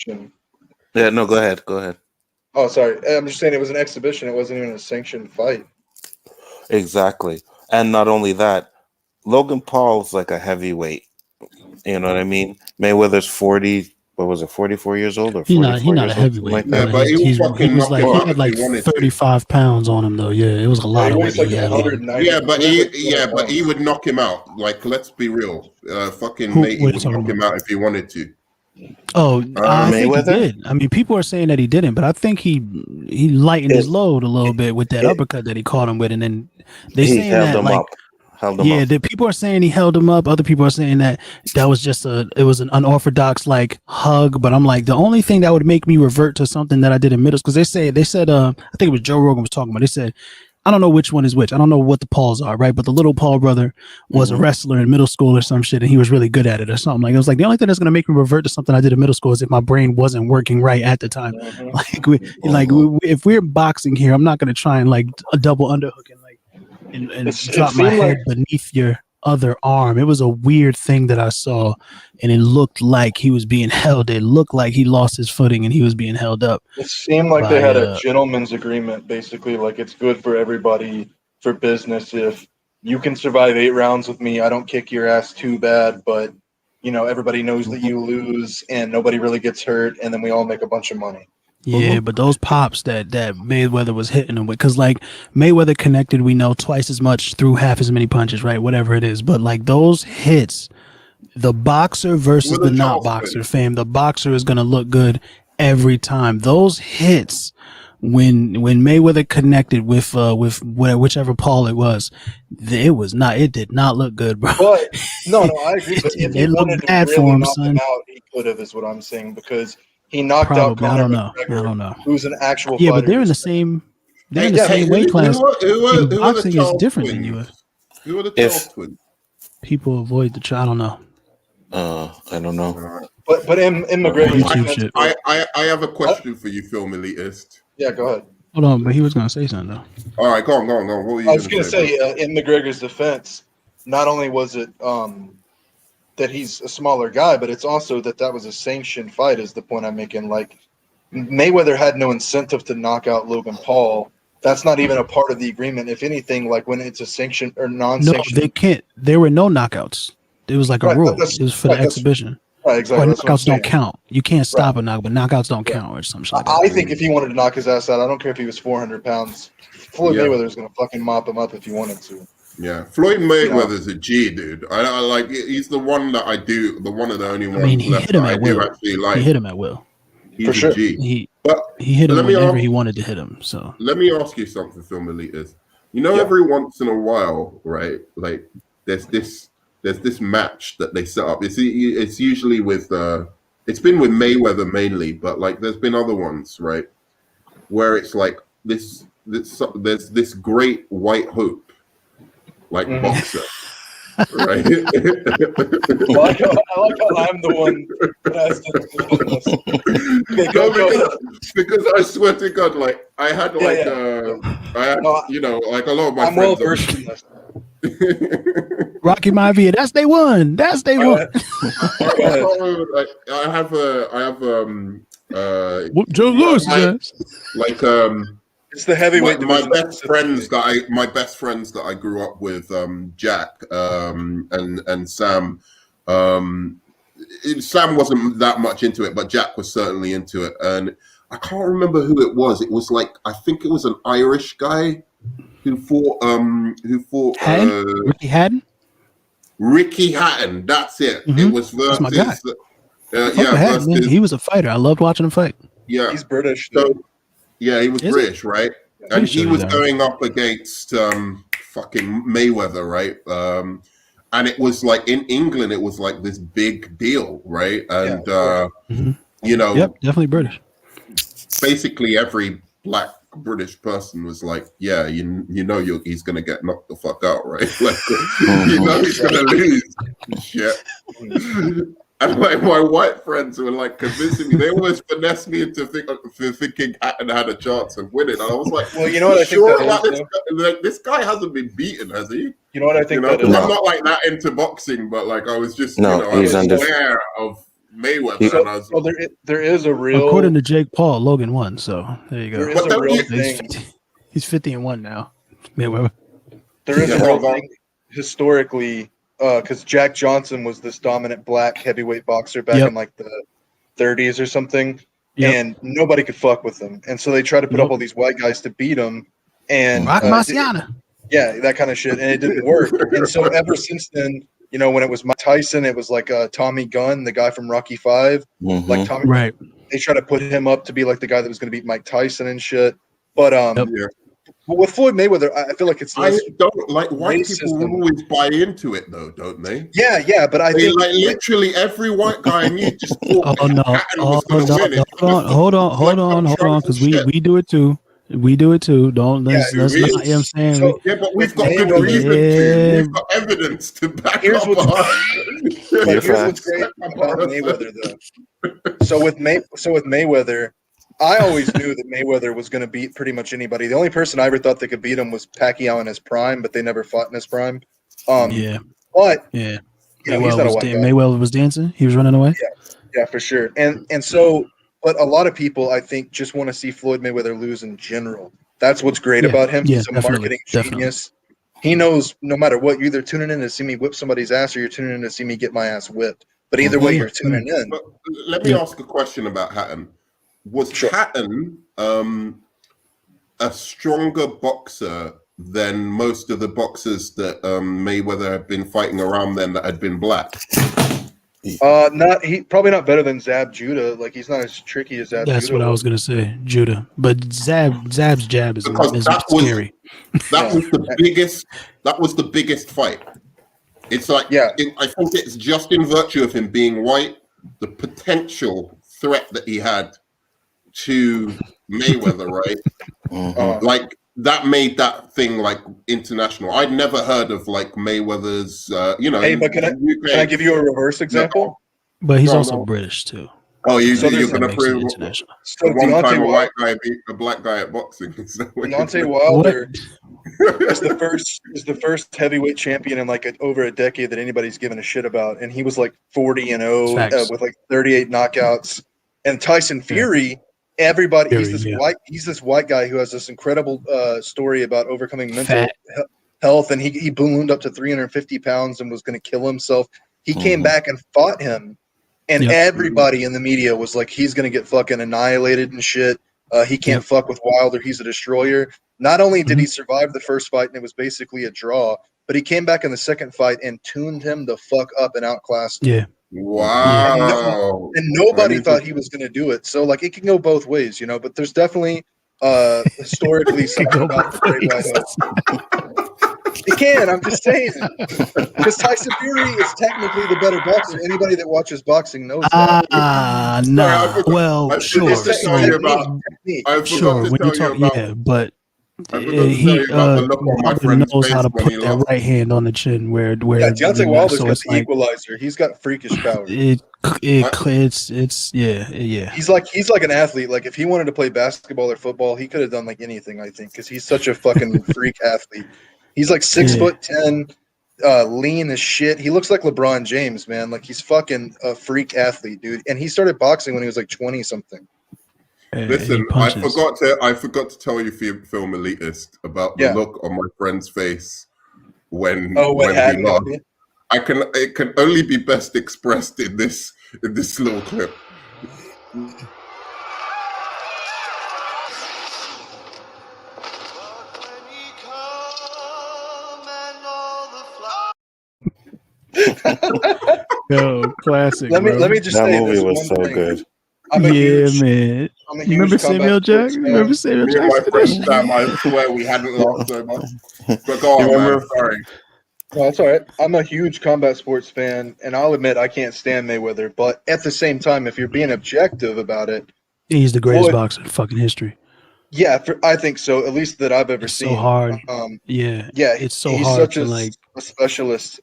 Yeah, no, go ahead. Oh, sorry. I'm just saying it was an exhibition. It wasn't even a sanctioned fight. Exactly. And not only that, Logan Paul's like a heavyweight. You know what I mean? Mayweather's 44 years old? Or he's not a heavyweight. Like but he had like 35 pounds on him, though. Yeah, it was a lot of weight. But he would knock him out. Like, let's be real. Matey would knock him out if he wanted to. Oh, I think he did. I mean, people are saying that he didn't, but I think he lightened his load a little bit with that uppercut that he caught him with, and then they saying that like. The people are saying he held him up. Other people are saying that was just it was an unorthodox like hug. But I'm like, the only thing that would make me revert to something that I did in middle school, because they said I think it was Joe Rogan was talking about. They said I don't know which one is which. I don't know what the Pauls are, right? But the little Paul brother was a wrestler in middle school or some shit, and he was really good at it or something. Like, it was like the only thing that's gonna make me revert to something I did in middle school is if my brain wasn't working right at the time. If we're boxing here, I'm not gonna try and like a double underhook and like and drop my head beneath your other arm. It was a weird thing that I saw, and it looked like he was being held. It looked like he lost his footing and he was being held up. It seemed like they had a gentleman's agreement, basically, like it's good for everybody for business. If you can survive 8 rounds with me, I don't kick your ass too bad, but everybody knows that you lose and nobody really gets hurt, and then we all make a bunch of money. Yeah, but those pops that Mayweather was hitting him with, because like Mayweather connected, we know twice as much through half as many punches, right? Whatever it is, but like those hits, the boxer versus the not boxer, fam. The boxer is gonna look good every time. Those hits, when Mayweather connected with whichever Paul it was, it did not look good, bro. But no, I agree. But if he wanted to really knock him out, he could have, is what I'm saying, because he knocked out Conor McGregor, I don't know. Who's an actual fighter. Yeah, but they're in the same weight class. Boxing is different than you. Who are the Charles twins? People avoid the I don't know. I don't know. But in McGregor's I have a question for you, Film Elitist. Yeah, go ahead. Hold on, but he was gonna say something though. All right, go on. What were you I was gonna say in McGregor's defense, not only was it that he's a smaller guy, but it's also that was a sanctioned fight, is the point I'm making. Like, Mayweather had no incentive to knock out Logan Paul. That's not even a part of the agreement. If anything, like when it's a sanctioned or non-sanctioned. No, they can't. There were no knockouts. It was like a rule. It was for the exhibition. Right, exactly. Or knockouts don't count. You can't stop a knockout, but knockouts don't count or something like that. I think if he wanted to knock his ass out, I don't care if he was 400 pounds. Floyd Mayweather's going to fucking mop him up if he wanted to. Yeah, Floyd Mayweather's a G, dude. I like. He's the one that I do. The one of the only ones. I mean, he hit him at will. Like. He hit him at will. He's for sure. A G. He hit him whenever he wanted to hit him. So let me ask you something, Film Elitist. Every once in a while, right? Like there's this match that they set up. It's usually with it's been with Mayweather mainly, but like there's been other ones, right? Where it's like there's this great white hope, like boxer, right? I like how I'm the one that has to because I swear to God, like I had like like a lot of my friends. I'm well versed in this. Rocky Maivia, that's day one. I have Joe Lewis, like it's the heavyweight. My best friends that I grew up with, Jack and Sam. Sam wasn't that much into it, but Jack was certainly into it, and I can't remember who it was. It was like I think it was an Irish guy who fought Ricky Hatton. Ricky Hatton, that's it. Mm-hmm. It was versus my guy. Hatton, he was a fighter. I loved watching him fight. Yeah, he's British. So, yeah, he was British, right? And he was going up against fucking Mayweather, right? And it was like in England, it was like this big deal, right? And yep, definitely British. Basically, every black British person was like, yeah, he's gonna get knocked the fuck out, right? Like, he's gonna lose. Shit. And like my white friends were like convincing me, they always finessed me into thinking Hatton had a chance of winning. And I was like, well, you know what I think this guy hasn't been beaten, has he? You know what I think that is? I'm not like that into boxing, but like I was just I was aware of Mayweather, and I was there is a real. According to Jake Paul, Logan won. So there you go. There is a real thing. He's 50-1 now. Mayweather. There is a real thing historically, because Jack Johnson was this dominant black heavyweight boxer back in like the 30s or something, and nobody could fuck with him, and so they tried to put up all these white guys to beat him, and Rock Marciano. Yeah, that kind of shit, and it didn't work. And so ever since then, when it was Mike Tyson, it was like Tommy Gunn, the guy from Rocky V. Mm-hmm. Like Tommy, right? They try to put him up to be like the guy that was going to beat Mike Tyson and shit. But but with Floyd Mayweather, I feel like it's less. I don't like white people always buy into it though, don't they? Yeah, but I think like literally every white guy I knew just thought Hold on, because we do it too. We do it too. Don't let's not. You know what I'm saying? So, Yeah, but we've got Mayweather- good reason to. Yeah. We've got evidence to back Here's up what's- our. Here's what's great about Mayweather, though. So with Mayweather, I always knew that Mayweather was going to beat pretty much anybody. The only person I ever thought that could beat him was Pacquiao in his prime, but they never fought in his prime. Yeah. But Yeah. you know, he's not a white guy. Mayweather was dancing. He was running away. Yeah, for sure. And so, but a lot of people, I think, just want to see Floyd Mayweather lose in general. That's what's great Yeah. about him. Yeah, He's a definitely, marketing definitely. genius. He knows no matter what, you're either tuning in to see me whip somebody's ass or you're tuning in to see me get my ass whipped. But either way, you're tuning in. But let me ask a question about Hatton. Was Hatton a stronger boxer than most of the boxers that Mayweather had been fighting around then that had been black? Probably not better than Zab Judah. Like he's not as tricky as Zab. That's Judah what I was gonna say, Judah. But Zab's jab is scary. That was the biggest. That was the biggest fight. It's like, I think it's just in virtue of him being white, the potential threat that he had to Mayweather, right? Like that made that thing like international. I'd never heard of like Mayweather's, Hey, but can I give you a reverse example? But he's also British too. Oh, you're So going to prove international. So one time Deontay a white guy beat a black guy at boxing. Deontay Wilder is the first heavyweight champion in like over a decade that anybody's given a shit about, and he was like 40-0 with like 38 knockouts. And Tyson Fury, he's this white guy who has this incredible story about overcoming mental health, and he ballooned up to 350 pounds and was going to kill himself. He came back and fought him. And everybody in the media was like, he's going to get fucking annihilated and shit. He can't fuck with Wilder. He's a destroyer. Not only did he survive the first fight and it was basically a draw, but he came back in the second fight and tuned him the fuck up and outclassed him. Yeah. Wow. And nobody thought he was going to do it. So, like, it can go both ways, you know, but there's definitely historically something about the Great White Hope. It can, I'm just saying. Because Tyson Fury is technically the better boxer. Anybody that watches boxing knows that. No. Well, sure. Sure. When you talk, but he knows how to put that right hand on the chin where Deontay Wilder's so got it's the equalizer. He's got freakish power. It's He's like an athlete. Like if he wanted to play basketball or football, he could have done like anything, I think, because he's such a fucking freak athlete. He's like 6'10", lean as shit. He looks like LeBron James, man. Like he's fucking a freak athlete, dude. And he started boxing when he was like 20 something. Listen, I forgot to tell you, film Elitist, about the look on my friend's face when he lost. It can only be best expressed in this little clip. Yo, classic. Let me just that say movie this was one so thing. good. Man. Remember Samuel Jackson? Remember Samuel Me and my Jackson? friend Sam, I swear we hadn't laughed so much. But go on, man. Sorry. No, it's all right. I'm a huge combat sports fan, and I'll admit I can't stand Mayweather. But at the same time, if you're being objective about it, he's the greatest boxer in fucking history. Yeah, I think so. At least that I've ever seen. So hard. It's so he's hard such a specialist,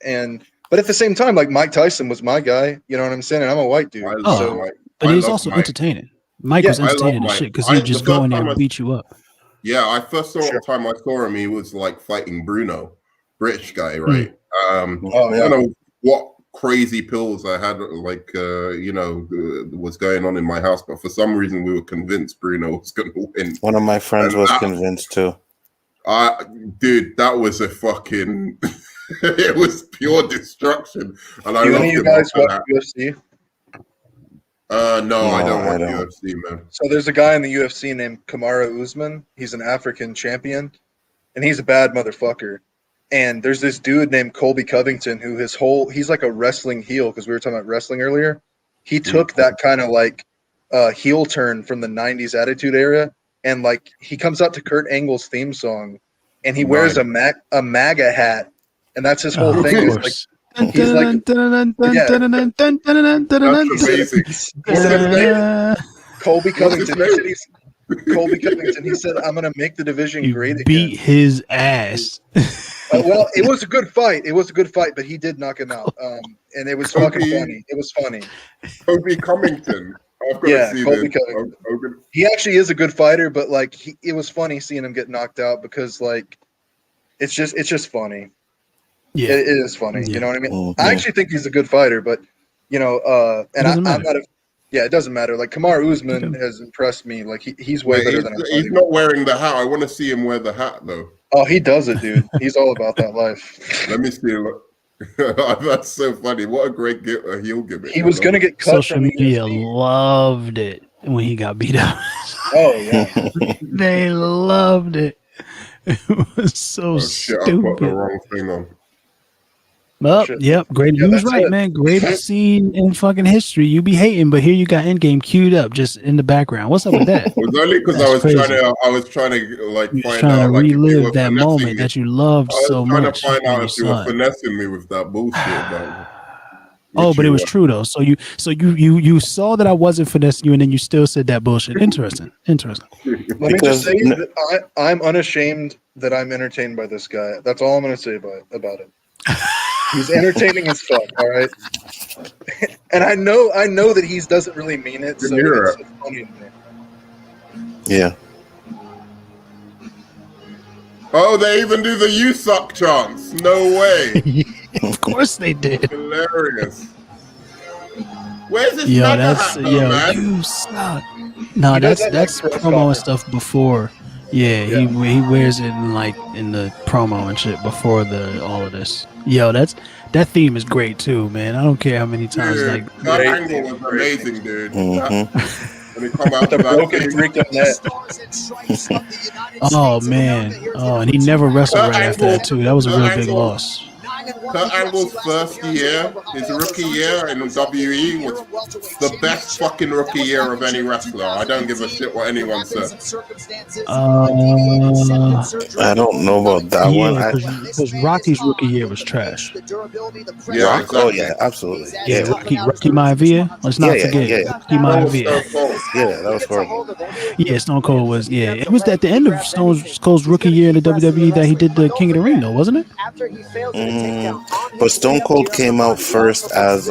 but at the same time, like Mike Tyson was my guy. You know what I'm saying? And I'm a white dude. But he's also entertaining. Mike was entertaining as shit because he'd just go in there and beat you up. Yeah, I first saw the time I saw him, he was like fighting Bruno, British guy, right? I don't know what crazy pills I had, was going on in my house, but for some reason we were convinced Bruno was going to win. One of my friends was convinced too. Dude, that was a fucking. It was pure destruction, and I Do loved any of you him guys after watch UFC? No, I don't watch UFC, man. So there's a guy in the UFC named Kamaru Usman. He's an African champion, and he's a bad motherfucker. And there's this dude named Colby Covington who he's like a wrestling heel, because we were talking about wrestling earlier. He took that kind of like heel turn from the 90s Attitude Era, and like he comes out to Kurt Angle's theme song, and he wears a MAGA hat, and that's his whole thing. Is like he's like Colby Covington. Colby Covington. He said, "I'm gonna make the division You great beat again." his ass. Well, it was a good fight. It was a good fight, but he did knock him out. And it was fucking Colby- funny. It was funny. Kobe Covington. I've got to Yeah, see Colby this. Covington. I'm He actually is a good fighter, but like it was funny seeing him get knocked out because like it's just funny. Yeah, It is funny. Yeah. You know what I mean? Mhm. I actually think he's a good fighter, but and doesn't I'm matter. not a. Yeah, it doesn't matter. Like Kamar Usman has impressed me. Like he's way Wait, better than I thought he's he not was. wearing the hat. I want to see him wear the hat though. Oh, he does it, dude. He's all about that life. Let me see. Look. That's so funny. What a great heel gimmick. He was gonna get cut Social from the media UFC. loved it when he got beat up. Oh yeah. They loved it. It was so Oh shit! I put the stupid. wrong thing on. Well, Shit. yep, great. Yeah, You was that's right, it. man. Greatest scene in fucking history. You be hating, but here you got Endgame queued up just in the background. What's up with that? It was only because That's crazy. I was trying to like You was find trying to out like if you relive were that finessing moment me. that you loved I was so trying much. to find when out you if you were saw it. finessing me with that bullshit. But Oh, which but it you was were. true though. So you saw that I wasn't finessing you, and then you still said that bullshit. Interesting. Let me Because- just say that I'm unashamed that I'm entertained by this guy. That's all I'm gonna say about it. He's entertaining as fuck. All right. And I know that he doesn't really mean it. So hear it's it. just funny to me. Yeah. Oh, they even do the "you suck" chants. No way. Of course they did. Hilarious. Where's this Yo, MAGA that's hat, though, man? you suck. No, He does that's that, that's like, press promo and conference. stuff before. Yeah, Yeah. he wears it in the promo and shit before all of this. Yo, that theme is great too, man. I don't care how many times Dude, like that Great angle thing, was great amazing, dude. Mhm. When he come out The to that broken thing. freak on net. oh man. Oh, and he never wrestled right after that too. That was a real big loss. Kurt Angle's first year, his rookie year in WWE, was the best fucking rookie year of any wrestler. I don't give a shit what anyone says. I don't know about that one. Yeah, because Rocky's rookie year was trash. Yeah, Rock? exactly. Oh yeah, absolutely. Yeah, Yeah, Rocky Maivia. Let's not Yeah, forget yeah. Rocky That was Maivia. so cool. yeah, that was horrible. Yeah, Stone Cold was. Yeah, it was at the end of Stone Cold's rookie year in the WWE that he did the King of the Ring, though, wasn't it? But Stone Cold came out first as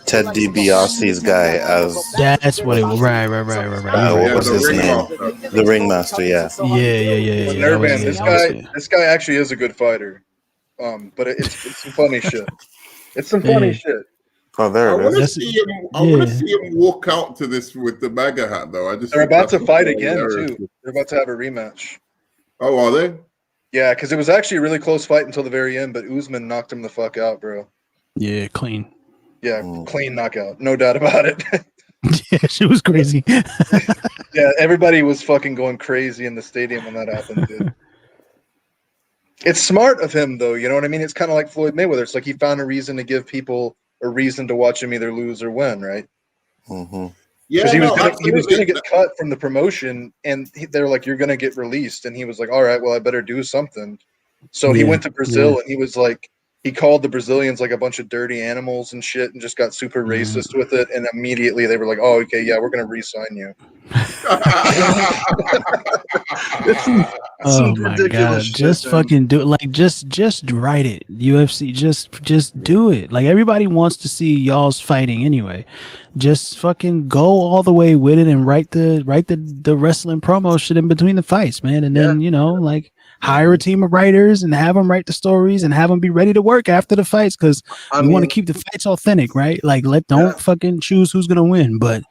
Ted DiBiase's guy as That's what it was. Right. what Yeah, was the his ring name? master. The ringmaster. Yeah. Yeah. That was- Nerdman, yeah, that was- this guy actually is a good fighter. But it's some funny shit. It's some funny Yeah. shit. Oh, I there it want to is. see him. I want to yeah. see him walk out to this with the MAGA hat, though. I just They're think about to that's fight hilarious. again too. They're about to have a rematch. Oh, are they? Yeah, because it was actually a really close fight until the very end, but Usman knocked him the fuck out, bro. Yeah, clean. Yeah, clean knockout, no doubt about it. Yeah, she was crazy. Yeah, everybody was fucking going crazy in the stadium when that happened, dude. It's smart of him, though. You know what I mean? It's kind of like Floyd Mayweather. It's like he found a reason to give people a reason to watch him either lose or win, right? Mm-hmm. Yeah, Because he was absolutely. going to get cut from the promotion, and they're like, "You're going to get released," and he was like, "All right, well, I better do something." So he Yeah, went to Brazil, and he was like, he called the Brazilians like a bunch of dirty animals and shit, and just got super racist with it. And immediately they were like, "Oh, okay, yeah, we're going to re-sign you." Oh Some my ridiculous god! shit, Just man. fucking do it. Like just write it. UFC. Just do it. Like everybody wants to see y'all's fighting anyway. Just fucking go all the way with it and write the wrestling promo shit in between the fights, man. And then like hire a team of writers and have them write the stories and have them be ready to work after the fights because we want to keep the fights authentic, right? Like don't fucking choose who's gonna win, but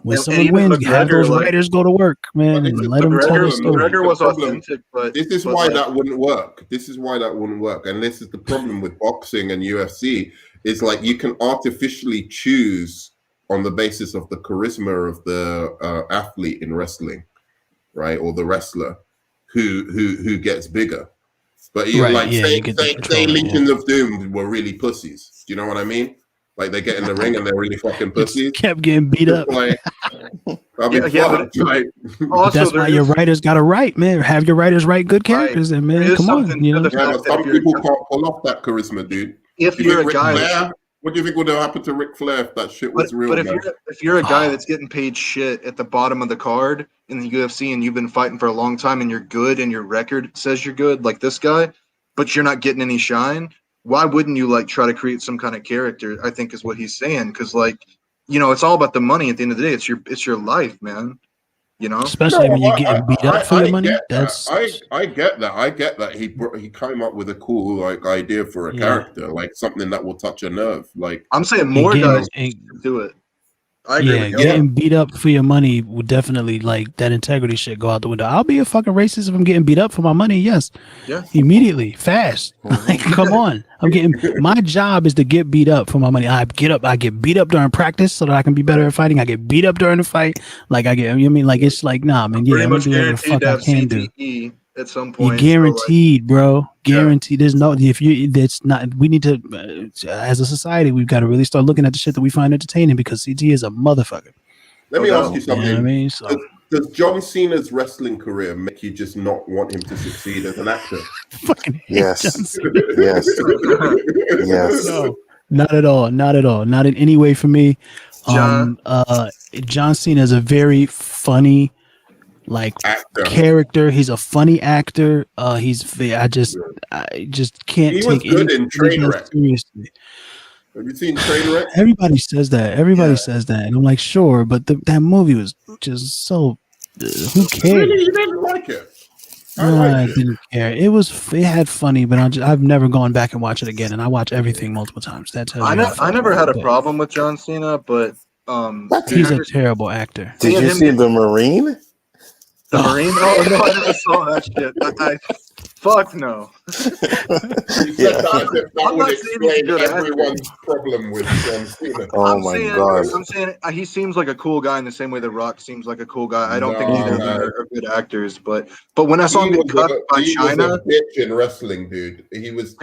when And someone even wins, have McGregor, those like- writers go to work, man, But and this let is them the tell the problem. story. McGregor was The problem- authentic, but This is but, why like, that wouldn't work. This is why that wouldn't work. And this is the problem with boxing and UFC is like you can artificially choose on the basis of the charisma of the athlete in wrestling, right? Or the wrestler who gets bigger. But you Right, like yeah, say you get the control, Legions of Doom were really pussies. Do you know what I mean? Like they get in the ring and they're really fucking pussies. Kept getting beat up. Like, I mean, Yeah, fuck, like, also That's why your writers got to write, man. Have your writers write good characters, and There man, is come on, something you to know. the yeah, fact but that some people can't pull off that charisma, dude. if You you're think a Ric guy, Flair, What do you think would have happened to Ric Flair if that shit was real? But man? if you're a guy that's getting paid shit at the bottom of the card in the UFC and you've been fighting for a long time and you're good and your record says you're good, like this guy, but you're not getting any shine, why wouldn't you like try to create some kind of character? I think is what he's saying, because like, you know, it's all about the money at the end of the day. It's your life, man. You know, especially when you're getting beat up for your money. Get That's that. I get that. I get that. He came up with a cool like idea for a character, like something that will touch a nerve. Like I'm saying more guys do it. I agree with you. Getting beat up for your money would definitely, like, that integrity shit go out the window. I'll be a fucking racist if I'm getting beat up for my money. Yes. Yeah. Immediately. Fast. Like, come on. My job is to get beat up for my money. I get beat up during practice so that I can be better at fighting. I get beat up during the fight. Like, you know what I mean? Like, it's like, nah, man. Yeah, I'm gonna do whatever the fuck I can do. At some point, you're guaranteed, bro. Guaranteed. There's no, that's not, we need to, as a society, we've got to really start looking at the shit that we find entertaining, because CT is a motherfucker. Let me ask you something. You know what I mean? So, does John Cena's wrestling career make you just not want him to succeed as an actor? Fucking yes. Yes. Yes. No, not at all. Not at all. Not in any way for me. John Cena is a very funny, like, actor. Character. He's a funny actor. I just can't take anything seriously. Have you seen Trainwreck? Everybody says that. Says that, and I'm like, sure, but that movie was just so. Who cares? Really, you didn't like it? I didn't care. It had funny, but I've never gone back and watched it again, and I watch everything multiple times. That's how I never had a problem with John Cena, but he's a terrible actor. Did you see The Marine? The Marine? Oh no, I never saw that shit. Fuck no. That would explain everyone's problem with John Cena. I'm saying he seems like a cool guy in the same way The Rock seems like a cool guy. I don't think either of them are good actors, but when I saw him get cut by China, was a bitch in wrestling, dude. He was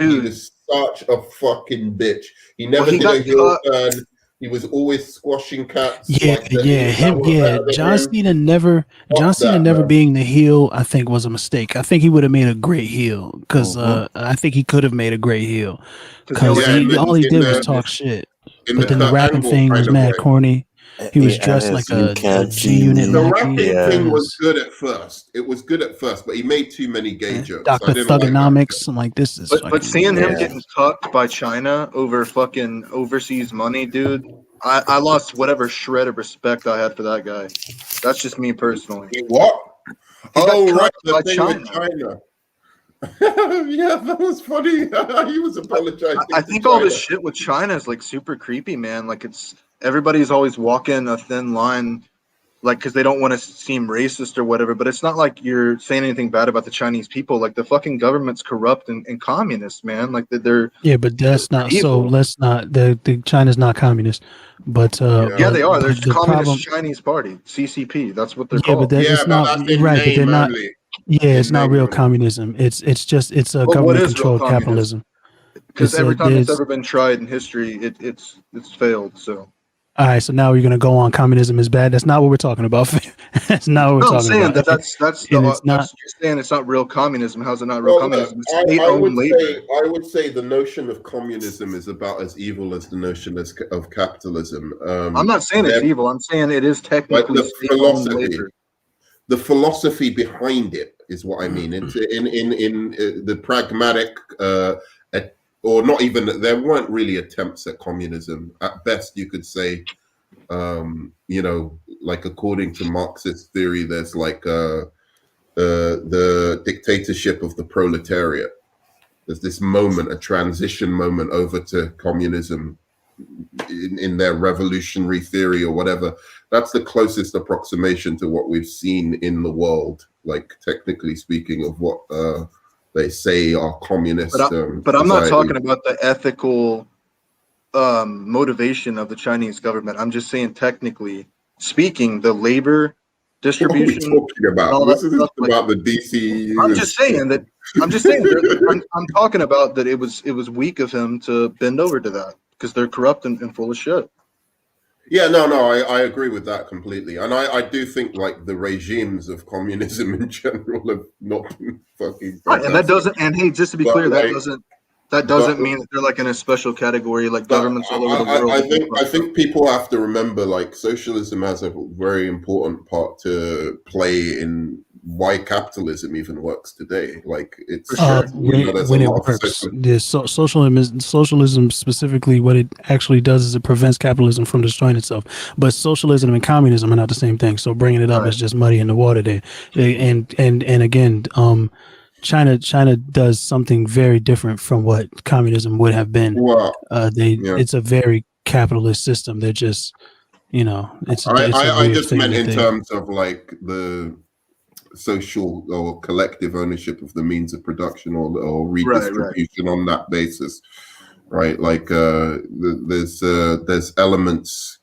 such a fucking bitch. He never did a heel turn. He was always squashing cats. John Cena never being the heel, I think, was a mistake. I think he would have made a great heel, because I think he could have made a great heel, because all he did was talk shit. But then the rapping thing was mad corny. He was dressed like a G-Unit. The rapping thing was good at first. It was good at first, but he made too many gay jokes. Dr. Thugonomics. I'm like, this is. But seeing him getting cucked by China over fucking overseas money, dude, I lost whatever shred of respect I had for that guy. That's just me personally. What? Right, the thing with China. Yeah, that was funny. He was apologizing. I think all this shit with China is like super creepy, man. Like, everybody's always walking a thin line, like, because they don't want to seem racist or whatever. But it's not like you're saying anything bad about the Chinese people. Like, the fucking government's corrupt and communist, man. Like, they're but that's not evil. So. Let's not. The China's not communist, but they are. There's Communist Chinese Party, CCP. That's what they're called. But it's not right. But they're not. Yeah, it's not real communism. It's a government-controlled capitalism. Because every time it's ever been tried in history, it's failed. So. All right, so now we're gonna go on communism is bad. That's not what we're talking about. That's not what we're talking about. You're saying it's not real communism. How's it not real communism? I would say the notion of communism is about as evil as the notion of capitalism. I'm not saying it's evil. I'm saying it is technically the philosophy behind it is what I mean. It's in the pragmatic. Or not even, there weren't really attempts at communism. At best, you could say, like according to Marxist theory, there's like the dictatorship of the proletariat. There's this moment, a transition moment over to communism in their revolutionary theory or whatever. That's the closest approximation to what we've seen in the world, like technically speaking, of what they say are communist. But I'm not talking about the ethical motivation of the Chinese government. I'm just saying, technically speaking, the labor distribution. What are we talking about? This is about the DCU. I'm just saying. I'm talking about that. It was weak of him to bend over to that, because they're corrupt and full of shit. Yeah, no, I agree with that completely. And I do think, like, the regimes of communism in general have not been fucking fantastic. Right, and that doesn't, and hey, just to be clear, that doesn't That doesn't But- mean that they're like in a special category, like But governments all over the world. I think people have to remember, like, socialism has a very important part to play in why capitalism even works today. Like, it's For sure. When it works, socialism specifically, what it actually does is it prevents capitalism from destroying itself. But socialism and communism are not the same thing. So bringing it up is just muddying the water there. And again, China does something very different from what communism would have been. Well, it's a very capitalist system. They're just, I just meant in terms of like the social or collective ownership of the means of production or redistribution on that basis, right? Like there's elements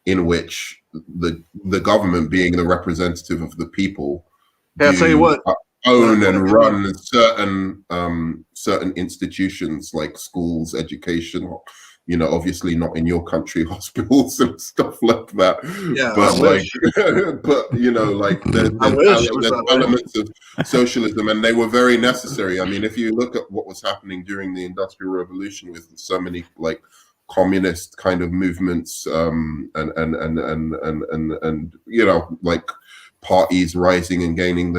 in which the government, being the representative of the people, I'll tell you what, own and run certain institutions like schools, education, obviously not in your country, hospitals and stuff like that. Yeah, but there's elements of socialism, and they were very necessary. I mean, if you look at what was happening during the Industrial Revolution with so many like communist kind of movements, and like parties rising and gaining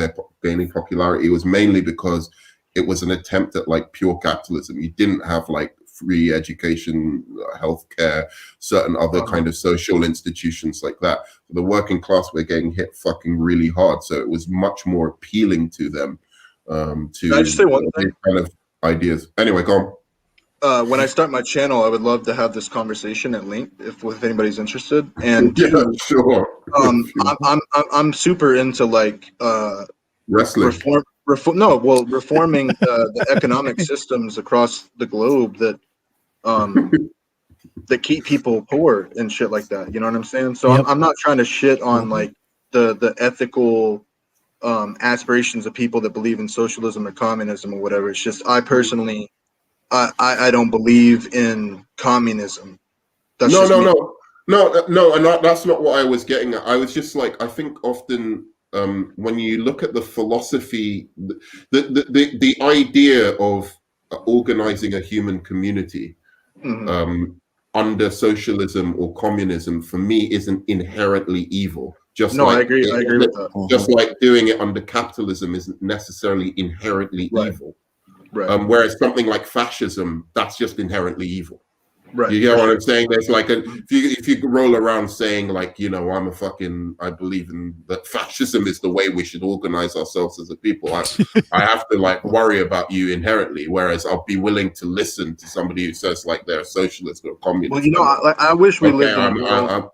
popularity, was mainly because it was an attempt at like pure capitalism. You didn't have like free education, healthcare, certain other kind of social institutions like that. The working class were getting hit fucking really hard, so it was much more appealing to them. To Can I just say one thing? Kind of ideas. Anyway, go on. When I start my channel, I would love to have this conversation at length if anybody's interested. And yeah, sure. I'm super into like wrestling. Reforming the economic systems across the globe that that keep people poor and shit like that. You know what I'm saying? So I'm not trying to shit on like the ethical aspirations of people that believe in socialism or communism or whatever. It's just I personally. I don't believe in communism. That's no, and that's not what I was getting at. I was just like, I think often when you look at the philosophy, the idea of organizing a human community under socialism or communism, for me, isn't inherently evil. I agree with that. Just like doing it under capitalism isn't necessarily inherently evil. Right. Whereas something like fascism, that's just inherently evil. Right. You get what I'm saying? There's like if you roll around saying like, I believe in that fascism is the way we should organize ourselves as a people. I have to like worry about you inherently. Whereas I'll be willing to listen to somebody who says like they're a socialist or communist. Well, I wish we lived in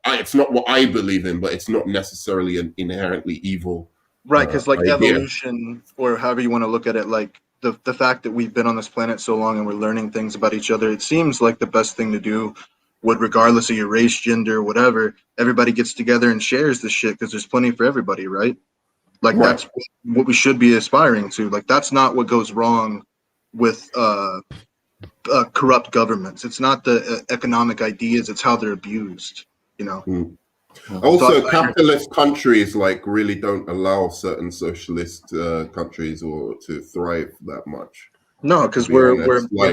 it's not what I believe in, but it's not necessarily an inherently evil. Right, because like idea. evolution, or however you want to look at it, like the fact that we've been on this planet so long and we're learning things about each other, it seems like the best thing to do would, regardless of your race, gender, whatever, everybody gets together and shares this shit because there's plenty for everybody, right? Like that's what we should be aspiring to. Like that's not what goes wrong with corrupt governments. It's not the economic ideas, it's how they're abused, Also, capitalist countries like really don't allow certain socialist countries or to thrive that much. No, because we're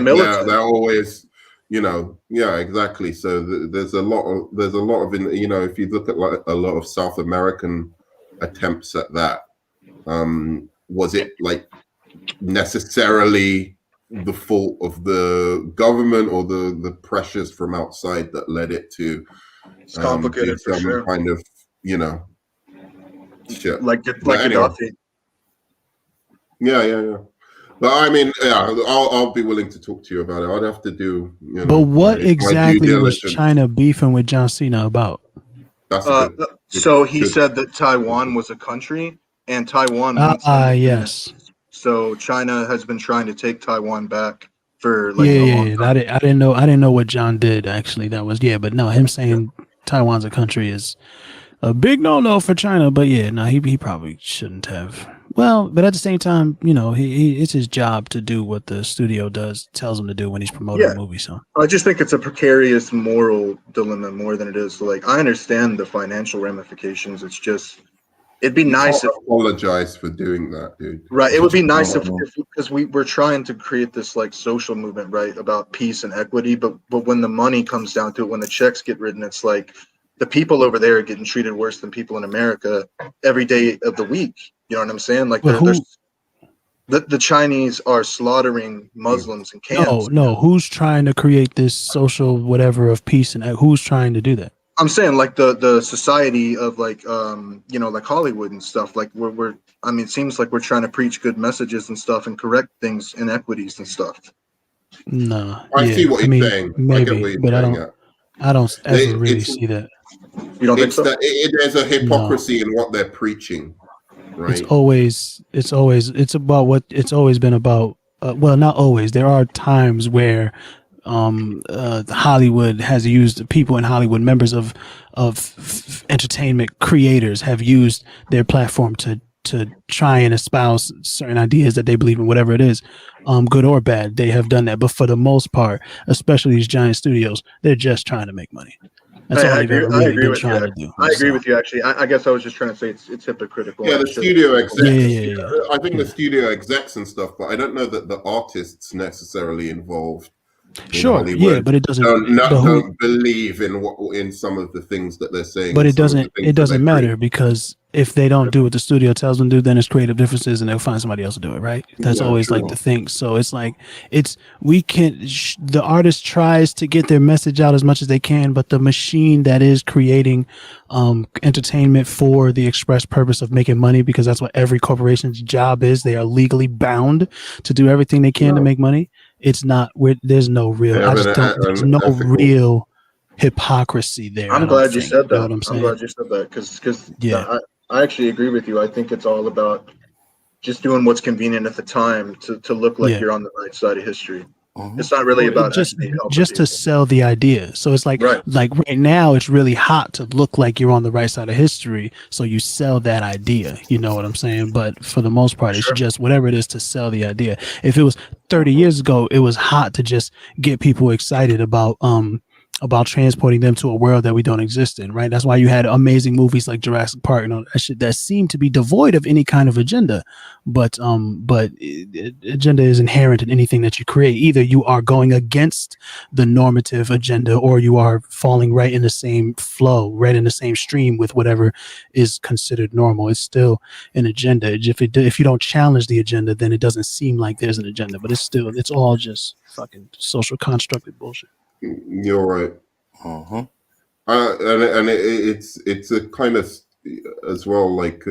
militant. They're always, exactly. So there's a lot of if you look at like a lot of South American attempts at that, was it like necessarily the fault of the government or the pressures from outside that led it to? It's complicated for sure. Kind of, shit. Like anyway. Gaddafi. Yeah. But I mean, I'll be willing to talk to you about it. I'd have to do. But what exactly was China beefing with John Cena about? So he said that Taiwan was a country, and Taiwan. Yes. So China has been trying to take Taiwan back. For like I didn't know what John did actually. That was but no, him saying Taiwan's a country is a big no for China. But he probably shouldn't have. Well, but at the same time, he it's his job to do what the studio tells him to do when he's promoting a movie. So I just think it's a precarious moral dilemma more than it is. So like I understand the financial ramifications. It's just It'd be You nice can't if apologize for doing that, dude. right. It would be nice if Mhm. because we're trying to create this like social movement, right, about peace and equity. But when the money comes down to it, when the checks get written, it's like the people over there are getting treated worse than people in America every day of the week. You know what I'm saying? Like But who? the Chinese are slaughtering Muslims in camps. No. Who's trying to create this social whatever of peace and who's trying to do that? I'm saying like the society of like you know, like Hollywood and stuff. Like we're I mean, it seems like we're trying to preach good messages and stuff and correct things, inequities and stuff. No. I see Yeah. what I you're mean, saying. I get what maybe, you're but saying. Yeah. I don't ever really It's see that. You don't think it's so? that there's a No. hypocrisy in what they're preaching, right? It's about what it's always been about. Well, not always. There are times where Hollywood has used people in Hollywood, members of entertainment creators have used their platform to try and espouse certain ideas that they believe in, whatever it is, good or bad. They have done that, but for the most part, especially these giant studios, they're just trying to make money. That's all they've ever really been trying to do. I agree So, with you. Actually, I guess I was just trying to say it's hypocritical. Yeah, and the it should- studio execs. Yeah. I think the Yeah. studio execs and stuff, but I don't know that the artists necessarily involved in Sure, Hollywood yeah, but it doesn't. But who? don't believe in some of the things that they're saying. But and some of the things it that doesn't they're matter because if they don't do what the studio tells them to do, then it's creative differences and they'll find somebody else to do it, right? That's Yeah, always true. like the thing. So it's like the artist tries to get their message out as much as they can, but the machine that is creating entertainment for the express purpose of making money, because that's what every corporation's job is. They are legally bound to do everything they can to make money. It's not where there's no real. They have There's an no ethical. real hypocrisy there. I'm glad you said You know that. what I'm saying? Glad you said that because Yeah. I actually agree with you. I think it's all about just doing what's convenient at the time to look like Yeah. you're on the right side of history. Mhm. It's not really Well, about just actually helping just to people. sell the idea. So it's like Right. right now it's really hot to look like you're on the right side of history. So you sell that idea. You know what I'm saying? But for the most part, it's just whatever it is to sell the idea. If it was 30 years ago, it was hot to just get people excited about transporting them to a world that we don't exist in, right? That's why you had amazing movies like Jurassic Park and all that shit that seemed to be devoid of any kind of agenda. But agenda is inherent in anything that you create. Either you are going against the normative agenda or you are falling right in the same flow, right in the same stream with whatever is considered normal. It's still an agenda. If you don't challenge the agenda, then it doesn't seem like there's an agenda, but it's all just fucking social constructed bullshit. You're right. Mhm. And it's a kind of as well like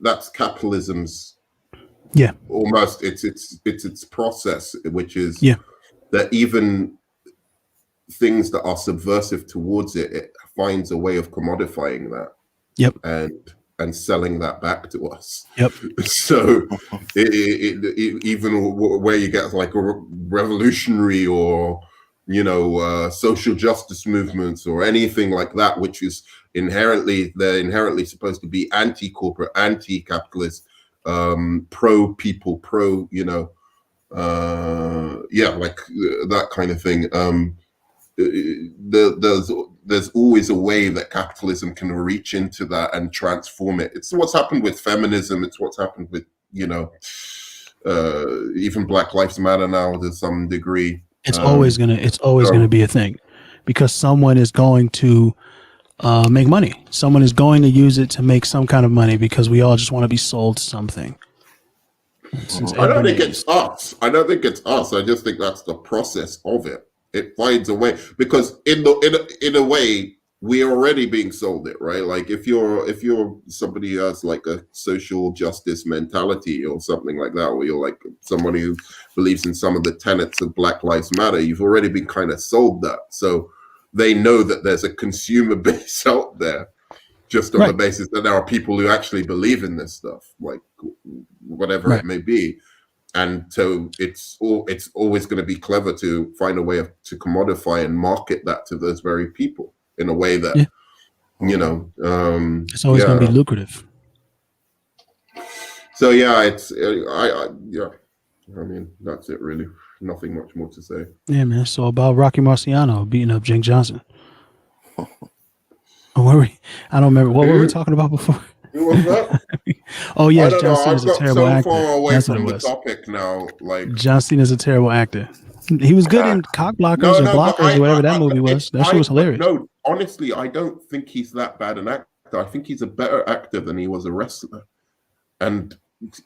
that's capitalism's almost its process, which is that even things that are subversive towards it finds a way of commodifying that and selling that back to us. So even where you get like a revolutionary or social justice movements or anything like that, which is they're inherently supposed to be anti-corporate, anti-capitalist, pro-people, like that kind of thing. There's always a way that capitalism can reach into that and transform it. It's what's happened with feminism. It's what's happened with even Black Lives Matter now to some degree. It's always gonna be a thing, because someone is going to make money. Someone is going to use it to make some kind of money because we all just want to be sold something. I don't think it's us. I just think that's the process of it. It finds a way, because in a way we're already being sold it, right? Like if you're somebody who has like a social justice mentality or something like that, or you're like somebody who believes in some of the tenets of Black Lives Matter, you've already been kind of sold that. So they know that there's a consumer base out there, just on the basis that there are people who actually believe in this stuff, like whatever it may be. And so it's always going to be clever to find a way to commodify and market that to those very people in a way that, it's always going to be lucrative. So I mean, that's it really. Nothing much more to say. Yeah, man. So about Rocky Marciano beating up Jake Johnson. I don't remember. What were we talking about before? Who was that? Oh I yes, don't John know. Cena's I've a got terrible so actor. far away That's what it from the was. topic now. Like, John Cena's a terrible actor. He was good in Cock Blockers or but Blockers or whatever that movie was. That shit was hilarious. No, honestly, I don't think he's that bad an actor. I think he's a better actor than he was a wrestler, and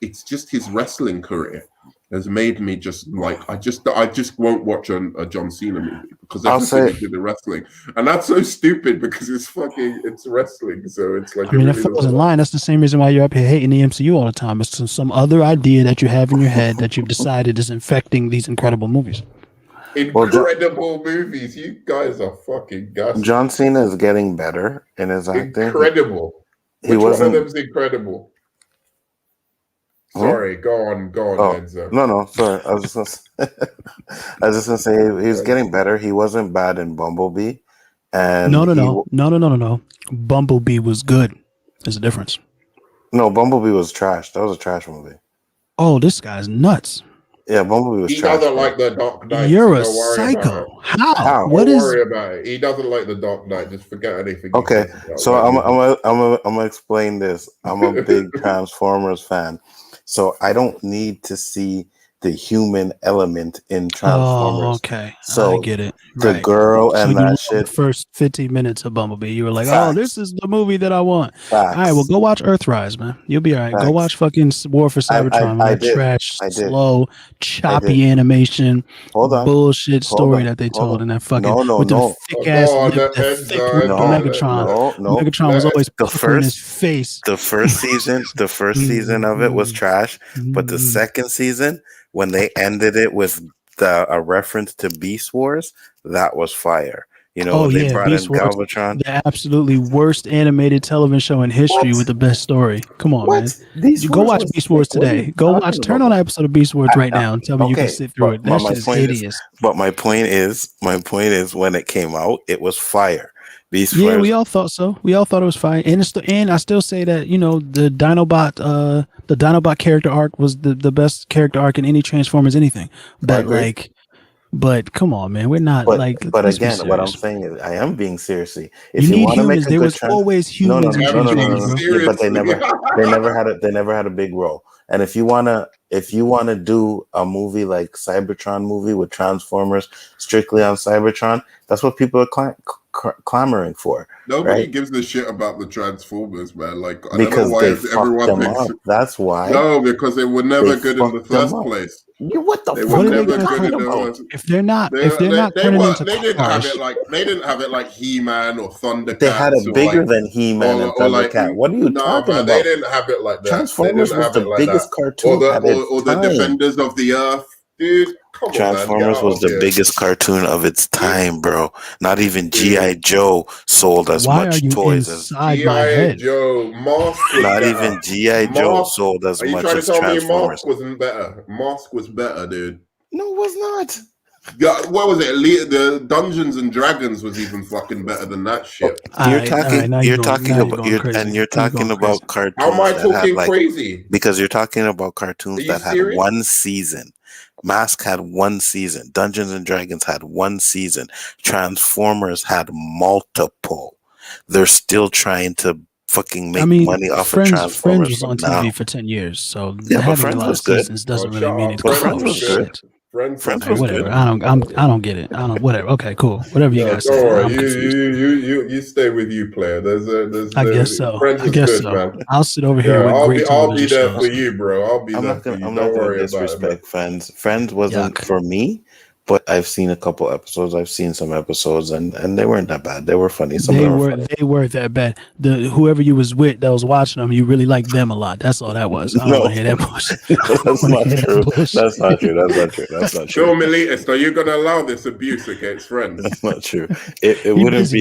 it's just his wrestling career has made me just like I just won't watch a John Cena movie because everything he did in wrestling, and that's so stupid because it's wrestling, so it's like I mean, that falls in line. That's the same reason why you're up here hating the MCU all the time. It's some other idea that you have in your head that you've decided is infecting these incredible movies. Incredible movies. You guys are fucking gassed. John Cena is getting better in his acting. Incredible. Which one of them's incredible? Sorry, go on, Enzo. No, sorry. I was just gonna say he's getting better. He wasn't bad in Bumblebee. And no. Bumblebee was good. There's a difference. No, Bumblebee was trash. That was a trash movie. Oh, this guy's nuts. Yeah, Bumblebee was trash. He doesn't like the Dark Knight. You're a psycho. How? Don't worry about it. He doesn't like the Dark Knight. Just forget anything. Okay, so I'm gonna explain this. I'm a big Transformers fan, so I don't need to see the human element in Transformers. Oh, okay. So I get it. The girl and that shit. The first 15 minutes of Bumblebee, you were like, "Oh, this is the movie that I want." Facts. All right, well, go watch Earthrise, man. You'll be all right. Go watch fucking War for Cybertron. I did. Trash, slow, choppy animation, bullshit story that they told in that fucking with the thick ass Megatron. Megatron was always puckering his face. The first season of it was trash, but the second season, when they ended it with a reference to Beast Wars, that was fire. You know, they brought Beast in Galvatron. The absolutely worst animated television show in history with the best story. Come on, man. You go watch Beast Wars today. Go watch. Turn on an episode of Beast Wars right now and tell me you can sit through it. That shit is hideous. But my point is, when it came out, it was fire. Yeah, we all thought so. We all thought it was fine, and I still say that the Dinobot character arc was the best character arc in any Transformers anything. But but come on, man, we're not But again, what I'm saying is, I am being serious. If you want to make there was always humans. No. Yeah, but they never had a big role. And if you wanna do a movie like Cybertron movie with Transformers strictly on Cybertron, that's what people are clamoring for. Nobody gives a shit about the Transformers, man. Like, I because don't know why everyone thinks up. That's why. No, because they were never good in the first place. What the fuck? What are they going to talk about? If they're not turning into they didn't have it like He-Man or Thundercat. They had it bigger than He-Man and Thundercat. What are you talking about? They didn't have it like that. Transformers was the biggest cartoon or the Defenders of the Earth. Dude, come Transformers was the biggest cartoon of its time, bro. Not even G.I. Joe sold as much toys as G.I. Joe. Not even G.I. Joe sold as much as Transformers. Mask wasn't better. Mask was better, dude. No, it was not. Yeah, what was it? The Dungeons and Dragons was even fucking better than that shit. You're talking about cartoons. How am I talking crazy? Because you're talking about cartoons that had one season. Mask had one season. Dungeons and Dragons had one season. Transformers had multiple. They're still trying to fucking make money off of Transformers. Friends was on TV for 10 years, so having a lot of seasons doesn't really mean it's good. Friends was good. Friends whatever. I don't get it. Whatever. Okay, cool. Whatever you guys say. You stay with you, player. I guess so. Man. I'll sit over here. I'll be there for you, bro. I'll be there for you. I'm not gonna disrespect Friends. Friends wasn't for me, but I've seen a couple episodes. I've seen some episodes, and they weren't that bad. They were funny. They were that bad. Whoever you was with that was watching them, you really liked them a lot. That's all that was. I don't want to hear that bullshit. That's not true. That's not true. Film Elitist, are you gonna allow this abuse against Friends? That's not true. It wouldn't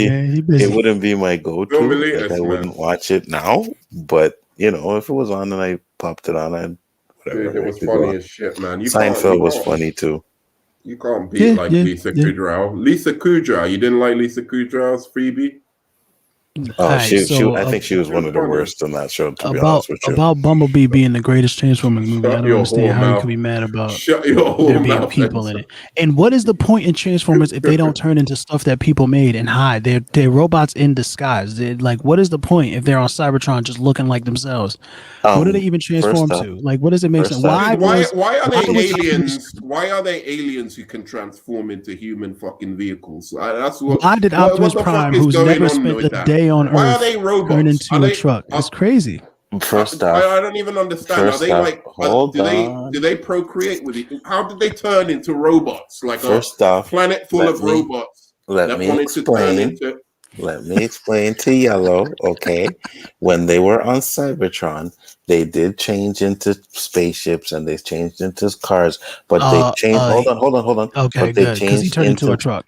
be my go-to. Elitist, I wouldn't watch it now, but if it was on and I popped it on, I'd whatever. Dude, it was funny as shit, man. Seinfeld was funny too. You can't beat Lisa Kudrow. Lisa Kudrow. You didn't like Lisa Kudrow's Phoebe? Oh, Alright, she. so I think she was one of the funny. worst in that show. To be honest with you. about Bumblebee being the greatest Transformers movie, I Shut don't your understand whore how you mouth. could be mad about Shut your there whole being mouth. people in it. And what is the point in Transformers if they don't turn into stuff that people made and hide? They're robots in disguise. Like, what is the point if they're on Cybertron just looking like themselves? What do they even transform first to? Like, what does it make sense? first off- Why are they was aliens? Why are they aliens who can transform into human fucking vehicles? That's what. Why did what Optimus the fuck Prime, is who's going never on spent with a that? day on Why are Earth, they robots? turn into Are a they, truck? It's crazy. First off, I don't even understand. first Are they off, like? hold do on. they procreate with it? How did they turn into robots? Like First a off, planet full let of me- robots let that me wanted to turn explain. into. Let me explain to Yellow, okay? When they were on Cybertron, they did change into spaceships and they changed into cars, but they changed. Hold on. Okay, But they good, because he changed turned into a truck.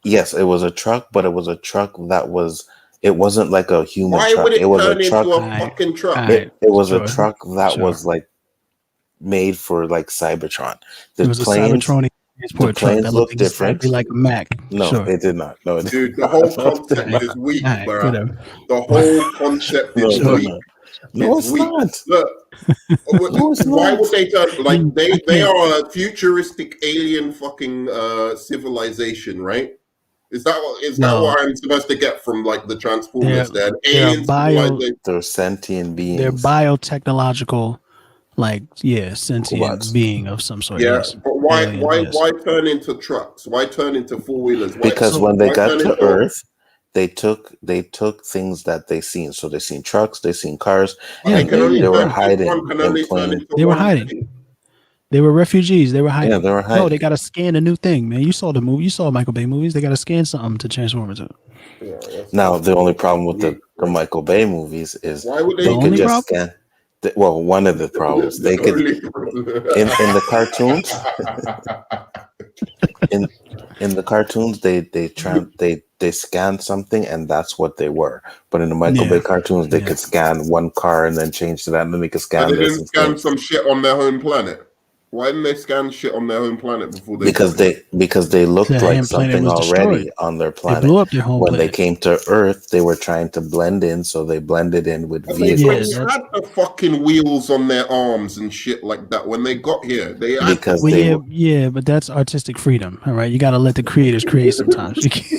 Yes, it was a truck, but it was a truck that was. It wasn't like a human Why truck. would it It was a turn truck. into a fucking truck? Alright, It was sure, a truck that sure. was like made for like Cybertron. It was a Cybertronic transport truck that looked exactly like a Mac. No, Sure. it did not. No, it Dude, did the whole not. concept is weak, Alright, bro. whatever. The whole concept No, is it did weak. not. No, it's weak. not. Look, No, it's why not. would they turn like I they can't- are a futuristic alien fucking civilization, right? Is that No. what I'm supposed to get from like the Transformers? They're an they're alien civilization. They're sentient beings. They're biotechnological, sentient Robots. being of some sort. Yeah, Yes. but why Alien, yes. why turn into trucks? Why turn into four wheelers? Because when they got turn to into- Earth, they took things that they seen. So they seen trucks, they seen cars, Yeah, and can only they were turn- hiding one can in only turn plain. into They were one hiding. thing. They were refugees. They were hiding. Yeah, they were No, hiding. they got to scan a new thing, man. You saw the movie. You saw Michael Bay movies. They got to scan something to transform into. Yeah, Now the only problem with the Michael Bay movies is why would they they The could only just problem? scan. Well, one of the problems they could in the cartoons. In the cartoons, they scanned something and that's what they were. But in the Michael Bay cartoons, they could scan one car and then change to that, and then they could scan they this. didn't scan some shit on their home planet. Why didn't they scan shit on their home planet before they? Because they looked Their like home planet something was already destroyed. on their They planet. blew up their home When they planet. came to Earth, they were trying to blend in, so they blended in with But they vehicles. had the fucking wheels on their arms and shit like that when they got here. They had Because Well, they yeah, but that's artistic freedom. All right, you got to let the creators create sometimes. You can't.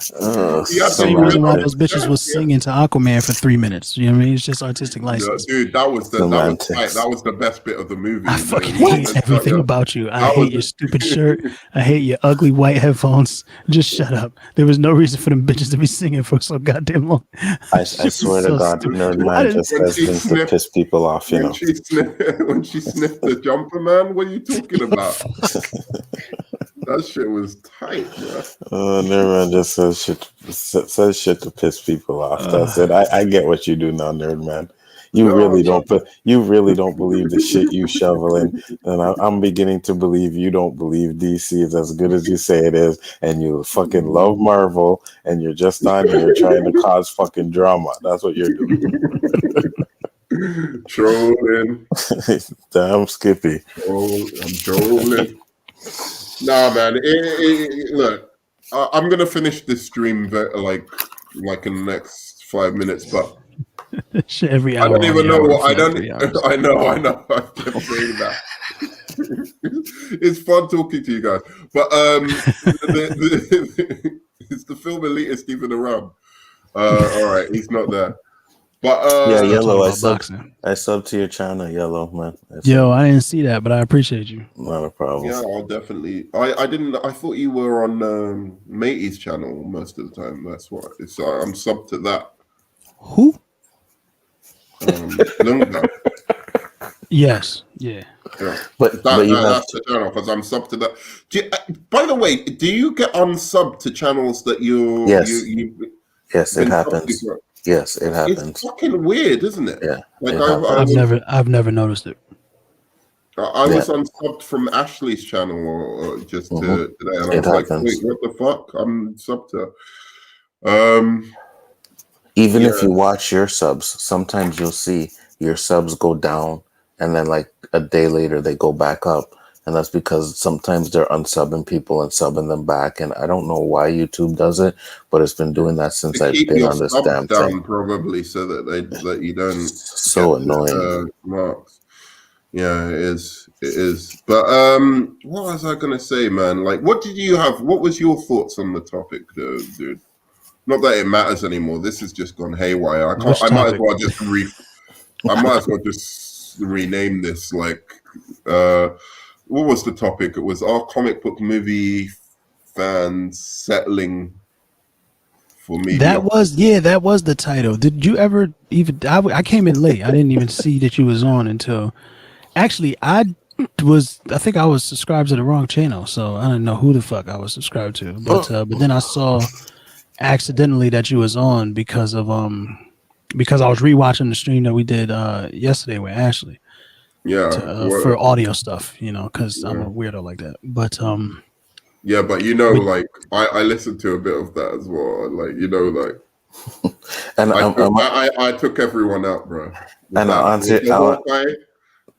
Same reason why those bitches was singing to Aquaman for 3 minutes. You know what I mean? It's just artistic license. Dude, that was Semantics. that was the best bit of the movie. I fucking hate everything about you. I hate your stupid shirt. I hate your ugly white headphones. Just shut up. There was no reason for them bitches to be singing for so goddamn long. I swear to God, Nerd Man just says things to piss people off, you know. When she sniffed the jumper, man, what are you talking about? That shit was tight, bro. Nerd Man just says shit to piss people off. That's it. I get what you do now, Nerd Man. You really don't believe the shit you shovel in, and I'm beginning to believe you don't believe DC is as good as you say it is, and you fucking love Marvel, and you're just on here trying to cause fucking drama. That's what you're doing. Trolling. Damn Skippy. I'm trolling. Nah, man. Look, I'm gonna finish this stream like in the next 5 minutes, but. Every hour. I don't even know what I don't. 3 hours. I know. I kept saying that. It's fun talking to you guys, but is the film Elitist even around? All right, he's not there. But yeah, Yellow. I boxing. subbed to your channel, Yellow man. Yo, I didn't see that, but I appreciate you. Not a problem. Yeah, I'll definitely. I didn't. I thought you were on Matey's channel most of the time. That's why. I'm subbed to that. Who? Lunga. Yes. Yeah. But that's the channel because I'm subbed to that. By the way, do you get unsubbed to channels that you? Yes. Yes, it happens. Yes, it happens. It's fucking weird, isn't it? Yeah. Like I've never noticed it. I was unsubbed from Ashley's channel or just today, and I was like, "Wait, what the fuck? I'm subbed to." Even if you watch your subs, sometimes you'll see your subs go down, and then like a day later they go back up. and that's because sometimes they're unsubbing people and subbing them back, and I don't know why YouTube does it, but it's been doing that since To I've keep been your on this subs damn down, thing. probably, so that you don't So get annoying. marks. Yeah, it is. It is. But what was I gonna say, man? Like, what did you have? What was your thoughts on the topic, dude? Not that it matters anymore. This has just gone haywire. I can't. Which I might as topic? well just rename this. Like, what was the topic? It was our comic book movie fans settling for media. That was the title. Did you ever even? I came in late. I didn't even see that you was on until. Actually, I think I was subscribed to the wrong channel, so I didn't know who the fuck I was subscribed to. But then I saw accidentally that you was on because I was rewatching the stream that we did yesterday with Ashley. Yeah, for audio stuff, because I'm a weirdo like that. But yeah, but like I listened to a bit of that as well. Like, like, and I took everyone out, bro.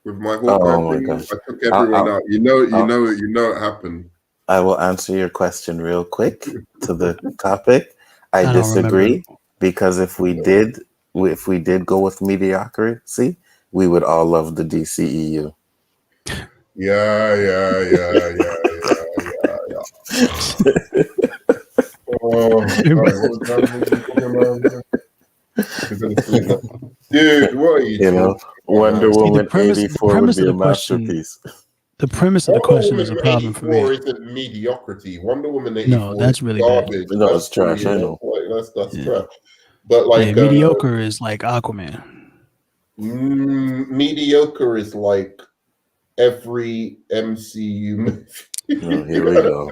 With my Hawkeye thing, gosh. I took everyone out. You know it happened. I will answer your question real quick to the topic. I disagree because if we did go with mediocrity, we would all love the DCEU. Yeah. Dude, what are you doing? Wonder Woman 84 would be a masterpiece. The premise of the question is a problem for me. Wonder Woman 84 isn't mediocrity. Wonder Woman 84 no, that's really garbage. bad. No, it's trash. I know. That's trash. But like mediocre is like Aquaman. Mediocre is like every MCU movie. Oh, here we go.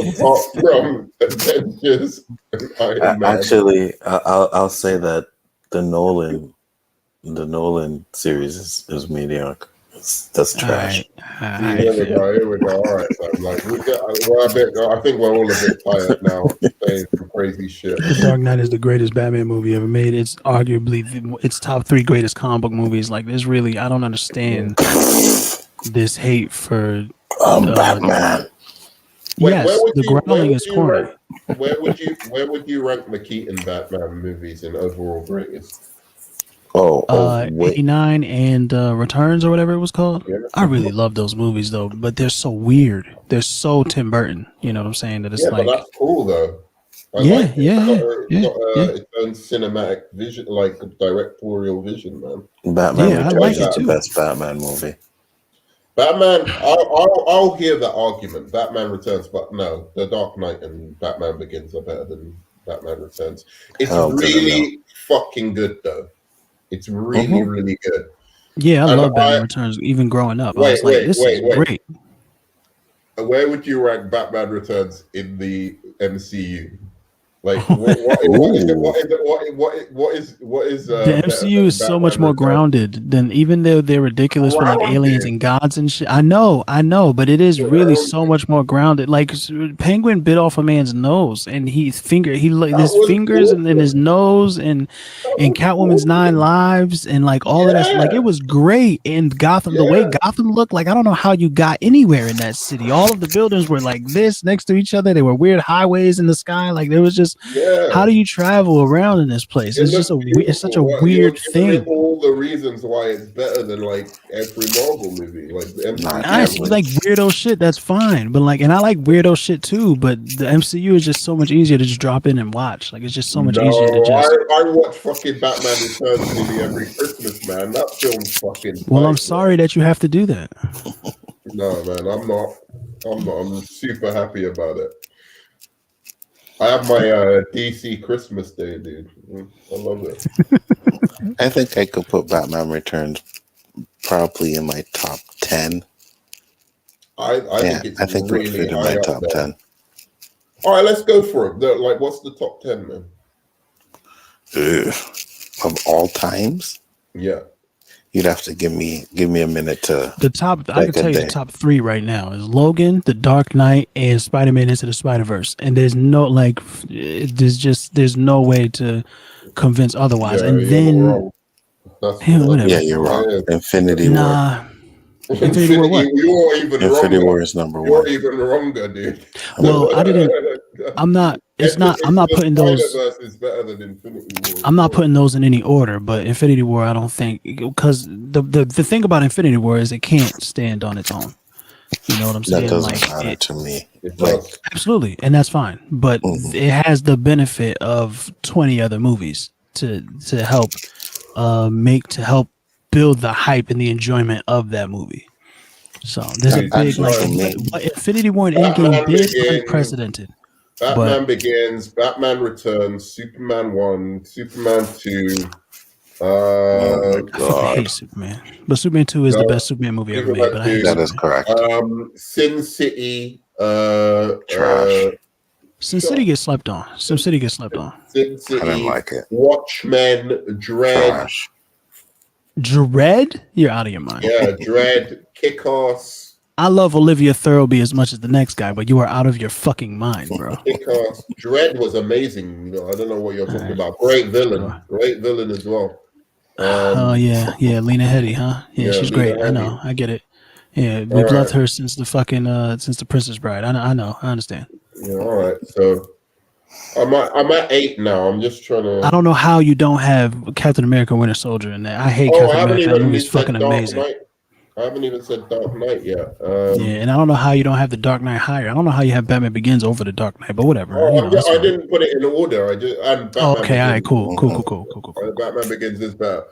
Apart from Avengers. Actually, I'll say that the Nolan series is mediocre. That's trash. Here we go. All right, so like I think we're all a bit tired now saying some crazy shit. The Dark Knight is the greatest Batman movie ever made. It's arguably it's top 3 greatest comic book movies. Like, there's really, I don't understand this hate for Batman. Yes, the growling is corny. Where would you rank the Keaton Batman movies in overall greatest? 89 and Returns or whatever it was called. Yeah. I really love those movies though, but they're so weird. They're so Tim Burton. You know what I'm saying? That it's but that's cool though. It's got its own cinematic vision, like directorial vision, man. Batman. I like it too. The best Batman movie. Batman. I'll hear that argument. Batman Returns, but no, The Dark Knight and Batman Begins are better than Batman Returns. It's really fucking good though. It's really, really good. Yeah, I love Batman Returns. Even growing up, I was like, this is great. Where would you rank Batman Returns in the MCU? Like, what is the MCU is so much more grounded than, even though they're ridiculous with like aliens and gods and shit. I know, but it is really so much more grounded. Like, Penguin bit off a man's nose, and his fingers and then his nose, and Catwoman's 9 lives, and like all of that. Like, it was great. And Gotham, the way Gotham looked, like, I don't know how you got anywhere in that city. All of the buildings were like this next to each other. They were weird highways in the sky. Like, there was just, how do you travel around in this place? It's just it's such a weird thing. All the reasons why it's better than like every Marvel movie, like the MCU. Nice, like weirdo shit. That's fine, but like, and I like weirdo shit too. But the MCU is just so much easier to just drop in and watch. Like, it's just so much easier to just. I watch fucking Batman Returns nearly every Christmas, man. That film's fucking. Well, I'm sorry that you have to do that. No, man, I'm not. I'm super happy about it. I have my DC Christmas Day, dude. I love it. I think I could put Batman Returns probably in my top 10. I think it's really it fit in my top 10. All right, let's go for it. Like, what's the top 10, man? Of all times? Yeah. You'd have to give me a minute to. The top, I can tell you the top 3 right now is Logan, The Dark Knight, and Spider-Man Into the Spider-Verse. And there's no there's no way to convince otherwise. And then Yeah, whatever. Yeah, you're wrong. Infinity War. Nah. Infinity War what? You're even Infinity wronger. War is number You're one. even wronger, dude. Well, I'm not putting those. Spider-Verse is better than Infinity War. I'm not putting those in any order, but Infinity War, I don't think, because the thing about Infinity War is it can't stand on its own. You know what I'm saying? That doesn't like matter to me. Absolutely, and that's fine. But it has the benefit of 20 other movies to help help build the hype and the enjoyment of that movie. So there's a big what Infinity War and Endgame did unprecedented. Batman Begins, Batman Returns, Superman 1, Superman 2. I hate Superman, but Superman 2 is the best Superman movie ever made. But I hate that is correct. Sin City, trash. Sin City gets slept on. Sin City gets slept on. Sin City, I didn't like it. Watchmen, Dredd. Trash. Dredd? You're out of your mind. Yeah, Dredd, Kick-Ass. I love Olivia Thirlby as much as the next guy, but you are out of your fucking mind, bro. Kick-Ass. Dredd was amazing. I don't know what you're talking about. Great villain. Great villain as well. Oh yeah, Lena Headey, huh? Yeah, she's great. I know, I get it. Yeah, we've loved her since the fucking since the Princess Bride. I know, I understand. Yeah, all right. So I'm at 8 now. I'm just trying to. I don't know how you don't have Captain America: Winter Soldier in there. I hate Captain America. That movie's fucking amazing. I haven't even said Dark Knight yet. Yeah, and I don't know how you don't have the Dark Knight higher. I don't know how you have Batman Begins over the Dark Knight, but whatever. I didn't put it in order. I just okay, all right, cool. Batman Begins is better.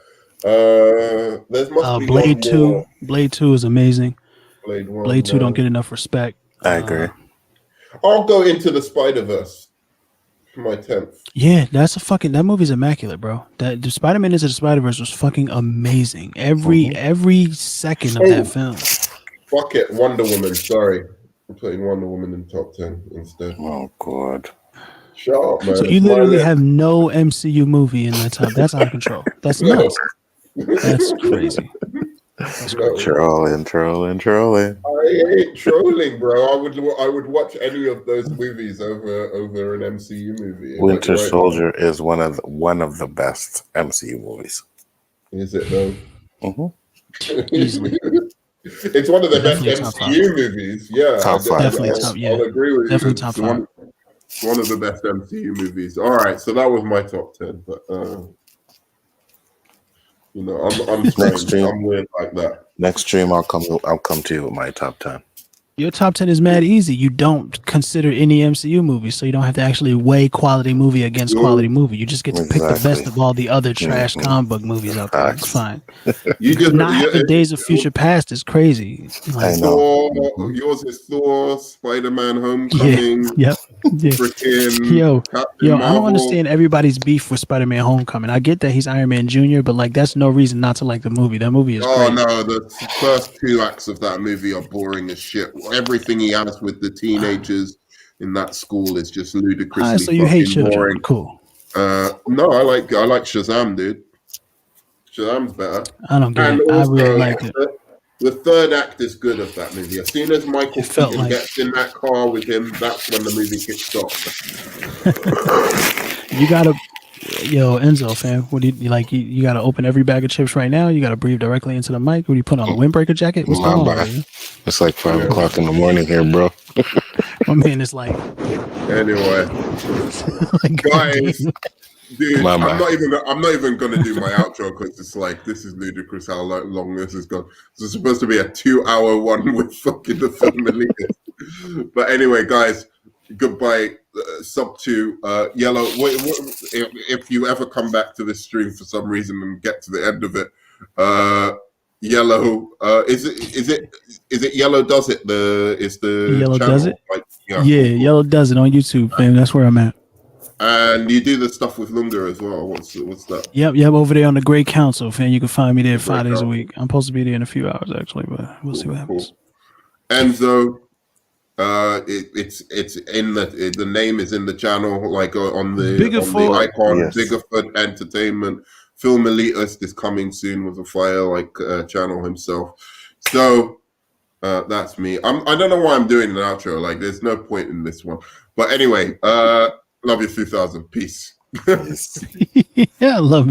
There's must be Blade 2. More. Blade 2 is amazing. Blade 2 don't get enough respect. I agree. I'll go into the Spider-Verse for my 10th. Yeah, that movie's immaculate, bro. That the Spider-Man Into the Spider-Verse was fucking amazing. Every second of that film. Fuck it, Wonder Woman. Sorry, I'm putting Wonder Woman in top 10 instead. Oh god. Shut up, man. So you literally have no MCU movie in that top. That's out of control. That's nuts. That's crazy. Trolling. I ain't trolling, bro. I would watch any of those movies over an MCU movie. Winter Soldier is one of the best MCU movies. Is it though? Easily. It's one of the Definitely best MCU movies. Yeah, top 5. Definitely top. Yeah, I'll agree with definitely you. Top 5. One of the best MCU movies. All right, so that was my top 10, but I'm strange. I'm weird like that. Next stream, I'll come to you with my top 10. Your top 10 is mad easy. You don't consider any MCU movies, so you don't have to actually weigh quality movie against quality movie. You just get to pick the best of all the other trash comic book movies out there. It's fine. You just not having Days of Future Past is crazy. I know. Yours is Thor, Spider-Man: Homecoming. Yeah. Freaking Yo, Captain I don't Marvel. understand everybody's beef with Spider-Man: Homecoming. I get that he's Iron Man Jr., but like that's no reason not to like the movie. That movie is great. No, the first 2 acts of that movie are boring as shit. Everything he has with the teenagers in that school is just ludicrously so you hate children. boring. Cool. No, I like Shazam, dude. Shazam's better. I don't get it. I really like it. The third act is good of that movie. As soon as Michael Keaton like... gets in that car with him, that's when the movie kicks off. You gotta, Enzo, fam. What do you like? You gotta open every bag of chips right now. You gotta breathe directly into the mic. What do you put on a windbreaker jacket? What's going on? Man? It's like 5 o'clock in the morning here, bro. My man is like. Anyway, guys. Dude, I'm not even gonna do my outro because it's like this is ludicrous how long this has gone. This is supposed to be a 2-hour one with fucking the film Elitist. But anyway, guys, goodbye. Sub 2, Yellow. If you ever come back to this stream for some reason and get to the end of it, Yellow. Is it Yellow Does It? The Yellow channel? Does It? Like, yeah, Yellow Does It on YouTube, fam. That's where I'm at. And you do the stuff with Lunga as well. What's that? Yep, over there on the Great Council, fam. You can find me there 5 days a week. I'm supposed to be there in a few hours, actually, but we'll see what happens. Enzo, it's in the name is in the channel, like on the icon. Yes. Biggerfoot Entertainment. Film Elitist is coming soon with a fire channel himself. So that's me. I don't know why I'm doing an outro. Like, there's no point in this one. But anyway, love you 2000. Peace. Yeah, I love you.